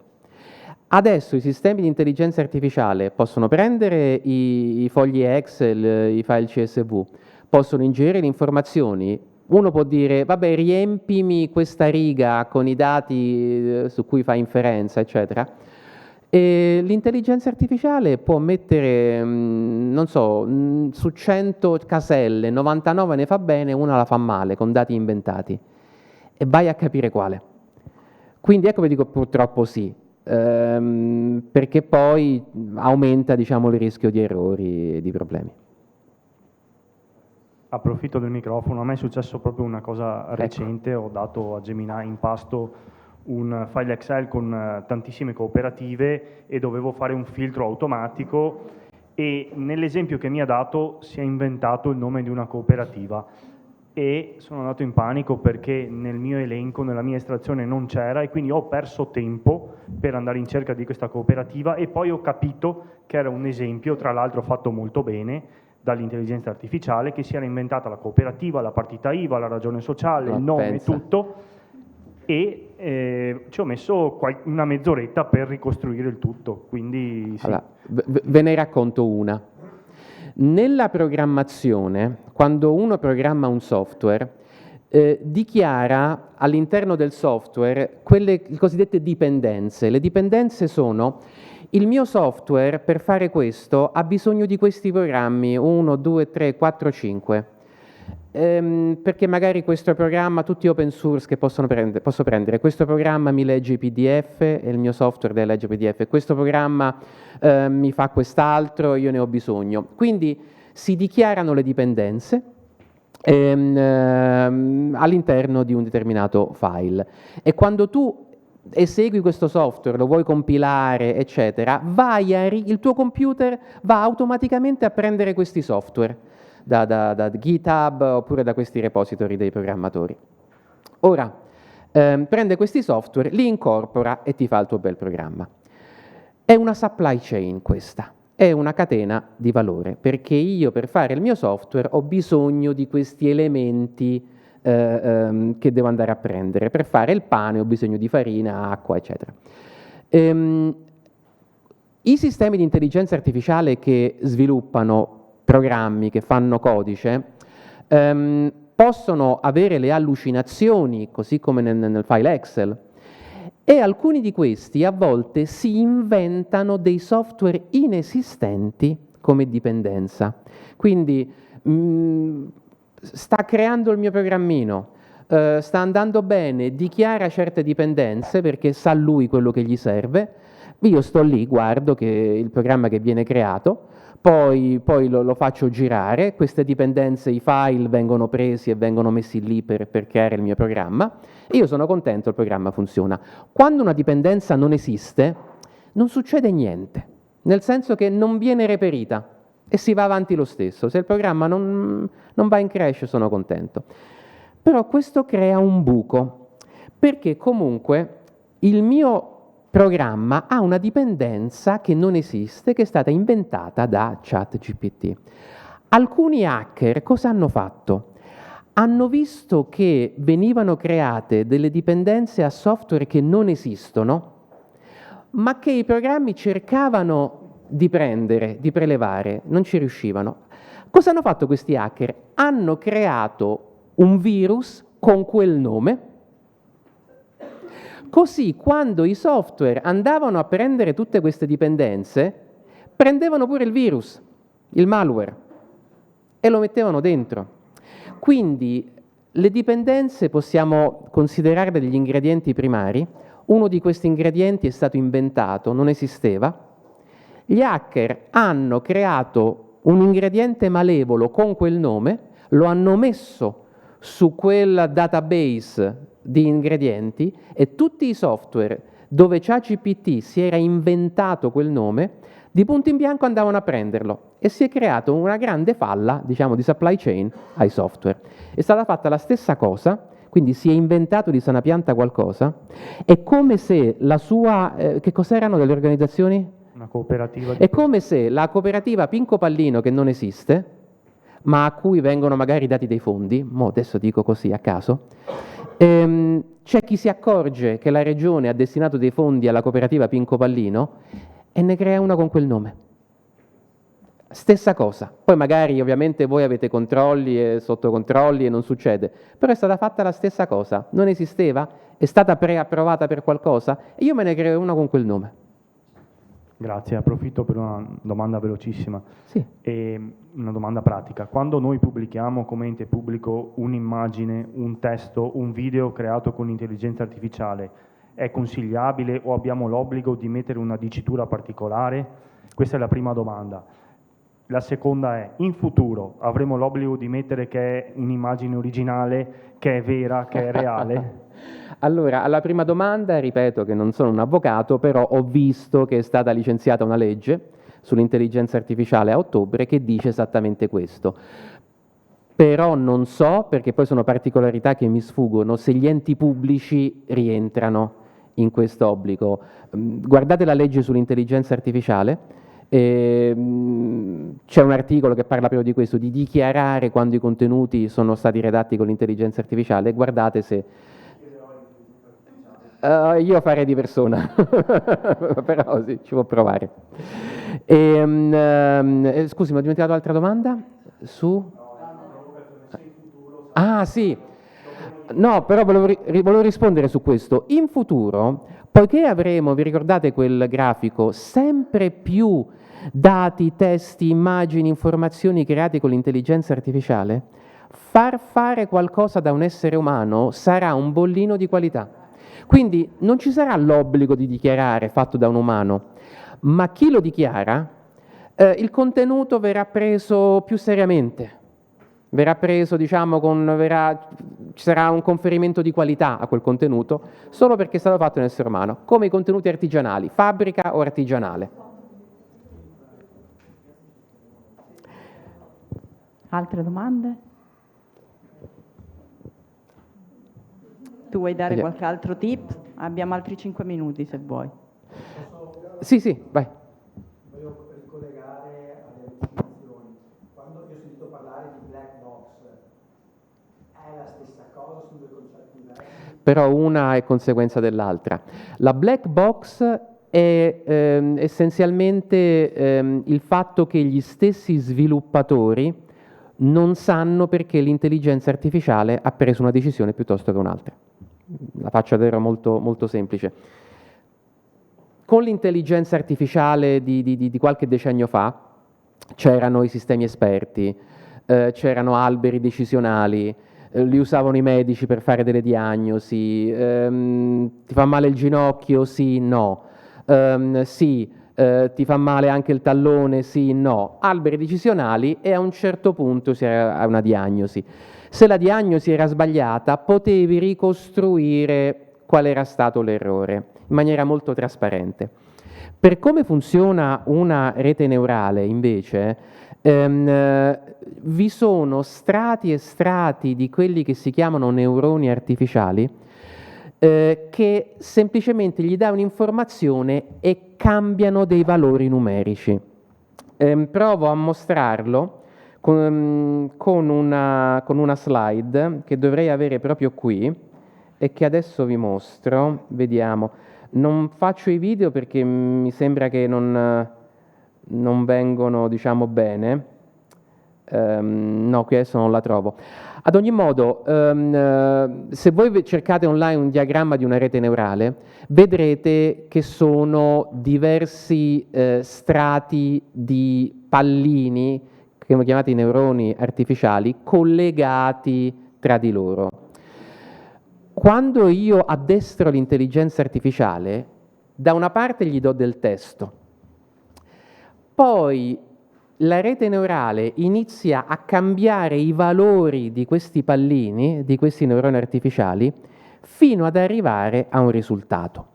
Adesso i sistemi di intelligenza artificiale possono prendere i fogli Excel, i file CSV, possono ingerire le informazioni. Uno può dire, vabbè, riempimi questa riga con i dati su cui fa inferenza, eccetera. E l'intelligenza artificiale può mettere, non so, su 100 caselle, 99 ne fa bene, una la fa male, con dati inventati. E vai a capire quale. Quindi ecco, vi dico purtroppo sì, perché poi aumenta, diciamo, il rischio di errori e di problemi. Approfitto del microfono, a me è successo proprio una cosa recente, ho dato a Gemini in pasto un file Excel con tantissime cooperative e dovevo fare un filtro automatico e nell'esempio che mi ha dato si è inventato il nome di una cooperativa e sono andato in panico perché nel mio elenco, nella mia estrazione non c'era e quindi ho perso tempo per andare in cerca di questa cooperativa e poi ho capito che era un esempio, tra l'altro fatto molto bene, dall'intelligenza artificiale, che si era inventata la cooperativa, la partita IVA, la ragione sociale, il nome, tutto, e ci ho messo una mezz'oretta per ricostruire il tutto, quindi sì. Allora, ve ne racconto una. Nella programmazione, quando uno programma un software, dichiara all'interno del software quelle cosiddette dipendenze. Le dipendenze sono: il mio software per fare questo ha bisogno di questi programmi, 1, 2, 3, 4, 5. Perché magari questo programma, tutti open source che posso prendere, questo programma mi legge i PDF e il mio software deve leggere PDF, questo programma mi fa quest'altro, io ne ho bisogno. Quindi si dichiarano le dipendenze all'interno di un determinato file e quando tu esegui questo software, lo vuoi compilare, eccetera, il tuo computer va automaticamente a prendere questi software da GitHub oppure da questi repository dei programmatori. Ora, prende questi software, li incorpora e ti fa il tuo bel programma. È una supply chain questa, è una catena di valore, perché io per fare il mio software ho bisogno di questi elementi che devo andare a prendere. Per fare il pane ho bisogno di farina, acqua, eccetera. I sistemi di intelligenza artificiale che sviluppano programmi, che fanno codice, possono avere le allucinazioni, così come nel file Excel, e alcuni di questi a volte si inventano dei software inesistenti come dipendenza. Quindi sta creando il mio programmino, sta andando bene, dichiara certe dipendenze perché sa lui quello che gli serve, io sto lì, guardo che il programma che viene creato, poi lo faccio girare, queste dipendenze, i file vengono presi e vengono messi lì per creare il mio programma, e io sono contento, il programma funziona. Quando una dipendenza non esiste, non succede niente, nel senso che non viene reperita e si va avanti lo stesso. Se il programma non va in crash, sono contento. Però questo crea un buco, perché comunque il mio programma ha una dipendenza che non esiste, che è stata inventata da ChatGPT. Alcuni hacker cosa hanno fatto? Hanno visto che venivano create delle dipendenze a software che non esistono, ma che i programmi cercavano di prendere, di prelevare, non ci riuscivano. Cosa hanno fatto questi hacker? Hanno creato un virus con quel nome, così quando i software andavano a prendere tutte queste dipendenze, prendevano pure il virus, il malware, e lo mettevano dentro. Quindi le dipendenze possiamo considerarle degli ingredienti primari. Uno di questi ingredienti è stato inventato, non esisteva. Gli hacker hanno creato un ingrediente malevolo con quel nome, lo hanno messo su quel database di ingredienti e tutti i software dove ChatGPT si era inventato quel nome, di punto in bianco andavano a prenderlo e si è creato una grande falla, diciamo, di supply chain ai software. È stata fatta la stessa cosa, quindi si è inventato di sana pianta qualcosa, è come se la sua... che cos'erano delle organizzazioni? Una cooperativa. È come se la cooperativa Pinco Pallino, che non esiste, ma a cui vengono magari dati dei fondi, adesso dico così a caso, c'è chi si accorge che la regione ha destinato dei fondi alla cooperativa Pinco Pallino e ne crea una con quel nome. Stessa cosa. Poi magari ovviamente voi avete controlli e sottocontrolli e non succede, però è stata fatta la stessa cosa, non esisteva, è stata preapprovata per qualcosa e io me ne creo una con quel nome. Grazie, approfitto per una domanda velocissima. Sì. E una domanda pratica. Quando noi pubblichiamo come ente pubblico un'immagine, un testo, un video creato con intelligenza artificiale, è consigliabile o abbiamo l'obbligo di mettere una dicitura particolare? Questa è la prima domanda. La seconda è, in futuro avremo l'obbligo di mettere che è un'immagine originale, che è vera, che è reale? Allora, alla prima domanda, ripeto che non sono un avvocato, però ho visto che è stata licenziata una legge sull'intelligenza artificiale a ottobre che dice esattamente questo. Però non so, perché poi sono particolarità che mi sfuggono, se gli enti pubblici rientrano in questo obbligo. Guardate la legge sull'intelligenza artificiale, c'è un articolo che parla proprio di questo, di dichiarare quando i contenuti sono stati redatti con l'intelligenza artificiale. Guardate se... io farei di persona, però sì, ci può provare. Scusi, mi ho dimenticato l'altra domanda? Su? Ah, sì. No, però volevo rispondere su questo. In futuro, poiché avremo, vi ricordate quel grafico, sempre più dati, testi, immagini, informazioni creati con l'intelligenza artificiale, far fare qualcosa da un essere umano sarà un bollino di qualità. Quindi non ci sarà l'obbligo di dichiarare fatto da un umano, ma chi lo dichiara, il contenuto verrà preso più seriamente, verrà preso, diciamo, ci sarà un conferimento di qualità a quel contenuto, solo perché è stato fatto da un essere umano, come i contenuti artigianali, fabbrica o artigianale. Altre domande? Tu vuoi dare qualche altro tip? Abbiamo altri 5 minuti se vuoi. Sì, sì, vai. Voglio ricollegare alle definizioni. Quando io ho sentito parlare di black box, è la stessa cosa, sono due concetti diversi? Però una è conseguenza dell'altra. La black box è essenzialmente il fatto che gli stessi sviluppatori non sanno perché l'intelligenza artificiale ha preso una decisione piuttosto che un'altra. La faccio davvero molto, molto semplice. Con l'intelligenza artificiale di qualche decennio fa c'erano i sistemi esperti, c'erano alberi decisionali, li usavano i medici per fare delle diagnosi, ti fa male il ginocchio? Sì, no. Sì, ti fa male anche il tallone? Sì, no. Alberi decisionali e a un certo punto si era a una diagnosi. Se la diagnosi era sbagliata, potevi ricostruire qual era stato l'errore in maniera molto trasparente. Per come funziona una rete neurale, invece, vi sono strati e strati di quelli che si chiamano neuroni artificiali che semplicemente gli dà un'informazione e cambiano dei valori numerici. Provo a mostrarlo con una slide che dovrei avere proprio qui e che adesso vi mostro. Vediamo. Non faccio i video perché mi sembra che non vengono, diciamo, bene. No, qui adesso non la trovo. Ad ogni modo, se voi cercate online un diagramma di una rete neurale, vedrete che sono diversi strati di pallini, che sono chiamati neuroni artificiali, collegati tra di loro. Quando io addestro l'intelligenza artificiale, da una parte gli do del testo, poi la rete neurale inizia a cambiare i valori di questi pallini, di questi neuroni artificiali, fino ad arrivare a un risultato.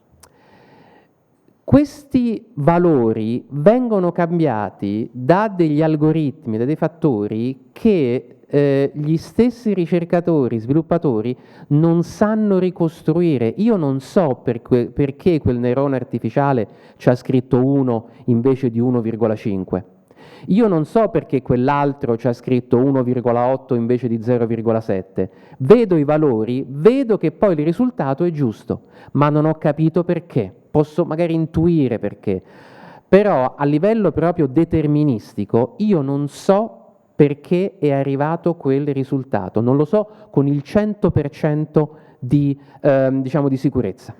Questi valori vengono cambiati da degli algoritmi, da dei fattori che gli stessi ricercatori, sviluppatori non sanno ricostruire. Io non so perché quel neurone artificiale ci ha scritto 1 invece di 1,5. Io non so perché quell'altro ci ha scritto 1,8 invece di 0,7. Vedo i valori, vedo che poi il risultato è giusto, ma non ho capito perché. Posso magari intuire perché, però a livello proprio deterministico io non so perché è arrivato quel risultato, non lo so con il 100% di sicurezza.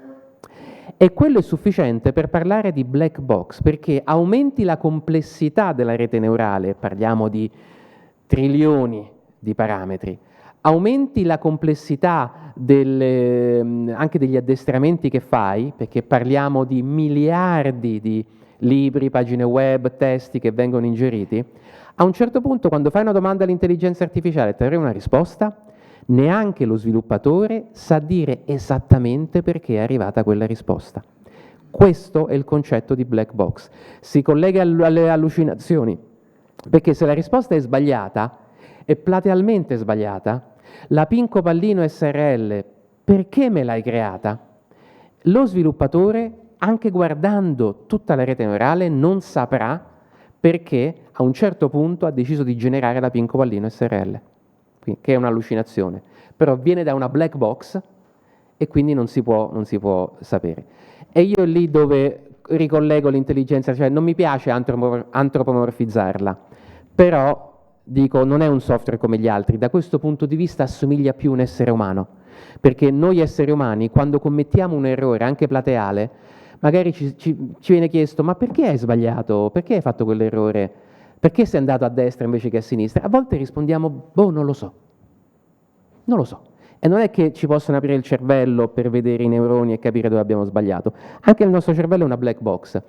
E quello è sufficiente per parlare di black box, perché aumenti la complessità della rete neurale, parliamo di trilioni di parametri, aumenti la complessità anche degli addestramenti che fai, perché parliamo di miliardi di libri, pagine web, testi che vengono ingeriti. A un certo punto, quando fai una domanda all'intelligenza artificiale e ti arriva una risposta, neanche lo sviluppatore sa dire esattamente perché è arrivata quella risposta. Questo è il concetto di black box. Si collega alle allucinazioni, perché se la risposta è sbagliata, è platealmente sbagliata, la Pinco Pallino SRL, perché me l'hai creata? Lo sviluppatore, anche guardando tutta la rete neurale, non saprà perché a un certo punto ha deciso di generare la Pinco Pallino SRL, che è un'allucinazione, però viene da una black box e quindi non si può sapere. E io è lì dove ricollego l'intelligenza, cioè non mi piace antropomorfizzarla, però dico non è un software come gli altri, da questo punto di vista assomiglia più a un essere umano, perché noi esseri umani quando commettiamo un errore anche plateale, magari ci viene chiesto ma perché hai sbagliato, perché hai fatto quell'errore, perché sei andato a destra invece che a sinistra? A volte rispondiamo boh, non lo so. E non è che ci possono aprire il cervello per vedere i neuroni e capire dove abbiamo sbagliato. Anche il nostro cervello è una black box.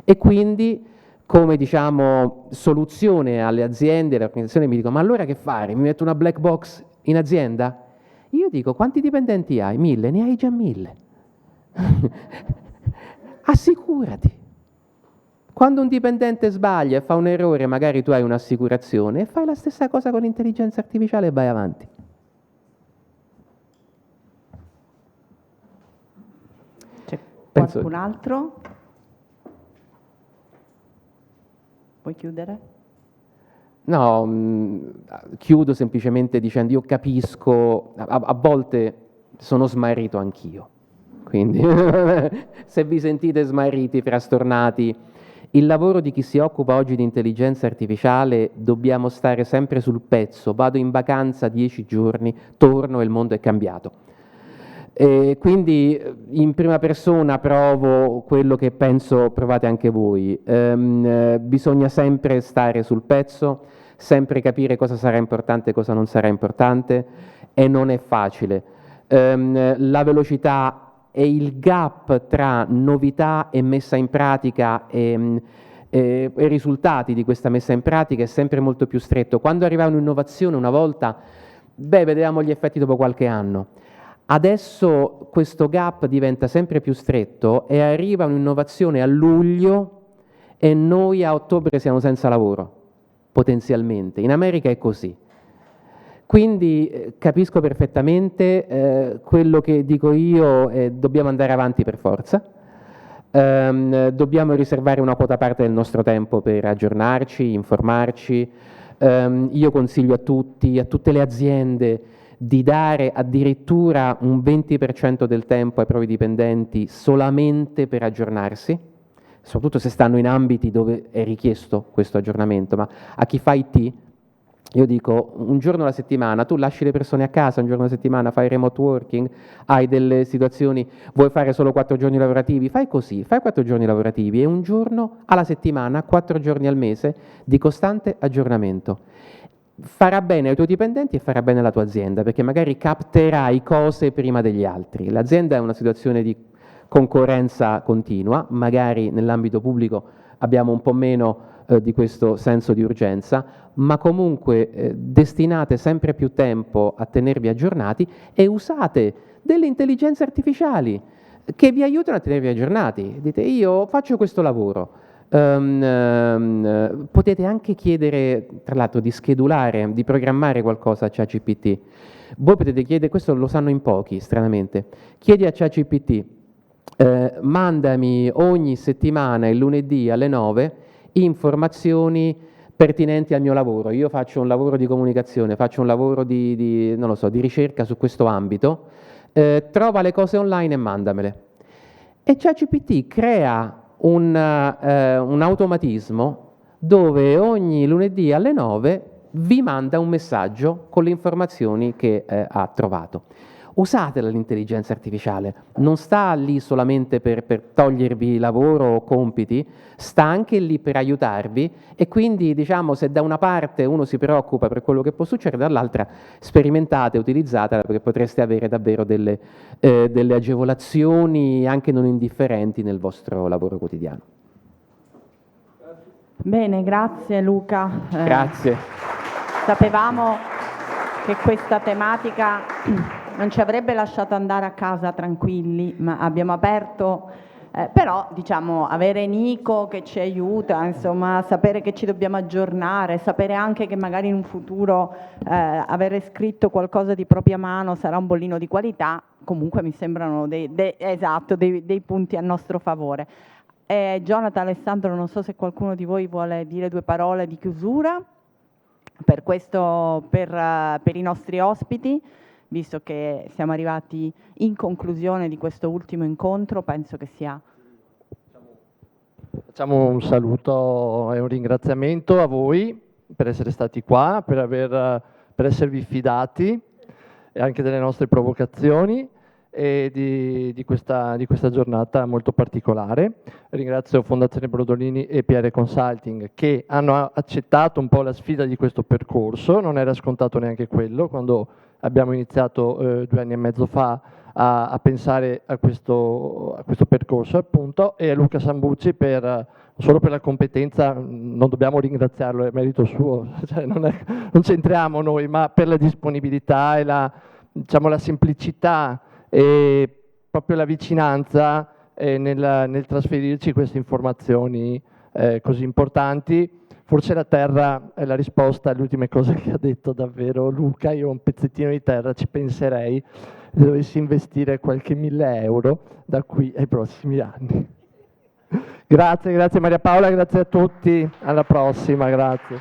E quindi, come diciamo, soluzione alle aziende, alle organizzazioni, mi dicono, ma allora che fare? Mi metto una black box in azienda? Io dico, quanti dipendenti hai? 1000? Ne hai già 1000. Assicurati. Quando un dipendente sbaglia e fa un errore, magari tu hai un'assicurazione e fai la stessa cosa con l'intelligenza artificiale e vai avanti. Qualcun altro? Vuoi chiudere? No, chiudo semplicemente dicendo io capisco, a volte sono smarrito anch'io, quindi se vi sentite smarriti, frastornati, il lavoro di chi si occupa oggi di intelligenza artificiale dobbiamo stare sempre sul pezzo, vado in vacanza 10 giorni, torno e il mondo è cambiato. E quindi in prima persona provo quello che penso provate anche voi. Bisogna sempre stare sul pezzo, sempre capire cosa sarà importante e cosa non sarà importante e non è facile. La velocità e il gap tra novità e messa in pratica e risultati di questa messa in pratica è sempre molto più stretto. Quando arriva un'innovazione una volta, vedevamo gli effetti dopo qualche anno. Adesso questo gap diventa sempre più stretto e arriva un'innovazione a luglio e noi a ottobre siamo senza lavoro, potenzialmente. In America è così. Quindi capisco perfettamente quello che dico io, dobbiamo andare avanti per forza, dobbiamo riservare una quota parte del nostro tempo per aggiornarci, informarci. Io consiglio a tutti, a tutte le aziende, di dare addirittura un 20% del tempo ai propri dipendenti solamente per aggiornarsi, soprattutto se stanno in ambiti dove è richiesto questo aggiornamento, ma a chi fa IT, io dico un giorno alla settimana, tu lasci le persone a casa, un giorno alla settimana fai remote working, hai delle situazioni, vuoi fare solo 4 giorni lavorativi, fai così, fai 4 giorni lavorativi e un giorno alla settimana, 4 giorni al mese di costante aggiornamento. Farà bene ai tuoi dipendenti e farà bene alla tua azienda, perché magari capterai cose prima degli altri. L'azienda è una situazione di concorrenza continua, magari nell'ambito pubblico abbiamo un po' meno di questo senso di urgenza, ma comunque destinate sempre più tempo a tenervi aggiornati e usate delle intelligenze artificiali che vi aiutano a tenervi aggiornati. Dite, io faccio questo lavoro. Potete anche chiedere, tra l'altro, di schedulare, di programmare qualcosa a ChatGPT. Voi potete chiedere, questo lo sanno in pochi, stranamente. Chiedi a ChatGPT, mandami ogni settimana, il lunedì alle 9, informazioni pertinenti al mio lavoro. Io faccio un lavoro di comunicazione, faccio un lavoro non lo so, di ricerca su questo ambito. Trova le cose online e mandamele. E ChatGPT crea un automatismo dove ogni lunedì alle 9 vi manda un messaggio con le informazioni che ha trovato. usatela l'intelligenza artificiale, non sta lì solamente per togliervi lavoro o compiti, sta anche lì per aiutarvi, e quindi diciamo, se da una parte uno si preoccupa per quello che può succedere, dall'altra sperimentate, utilizzatela, perché potreste avere davvero delle agevolazioni anche non indifferenti nel vostro lavoro quotidiano. Bene, grazie Luca. Grazie. Sapevamo che questa tematica non ci avrebbe lasciato andare a casa tranquilli, ma abbiamo aperto, però diciamo avere Nico che ci aiuta, insomma, sapere che ci dobbiamo aggiornare, sapere anche che magari in un futuro avere scritto qualcosa di propria mano sarà un bollino di qualità, comunque mi sembrano dei punti a nostro favore. Jonathan, Alessandro, non so se qualcuno di voi vuole dire 2 parole di chiusura per i nostri ospiti, visto che siamo arrivati in conclusione di questo ultimo incontro. Penso che sia... Facciamo un saluto e un ringraziamento a voi per essere stati qua, per esservi fidati anche delle nostre provocazioni e di questa giornata molto particolare. Ringrazio Fondazione Brodolini e PR Consulting che hanno accettato un po' la sfida di questo percorso, non era scontato neanche quello quando abbiamo iniziato 2 anni e mezzo fa a pensare a questo percorso, appunto, e a Luca Sambucci solo per la competenza, non dobbiamo ringraziarlo, è merito suo, cioè non c'entriamo noi, ma per la disponibilità e la semplicità e proprio la vicinanza nel trasferirci queste informazioni così importanti. Forse la terra è la risposta alle ultime cose che ha detto davvero Luca. Io un pezzettino di terra ci penserei se dovessi investire qualche 1.000 euro da qui ai prossimi anni. Grazie Maria Paola, grazie a tutti, alla prossima, grazie.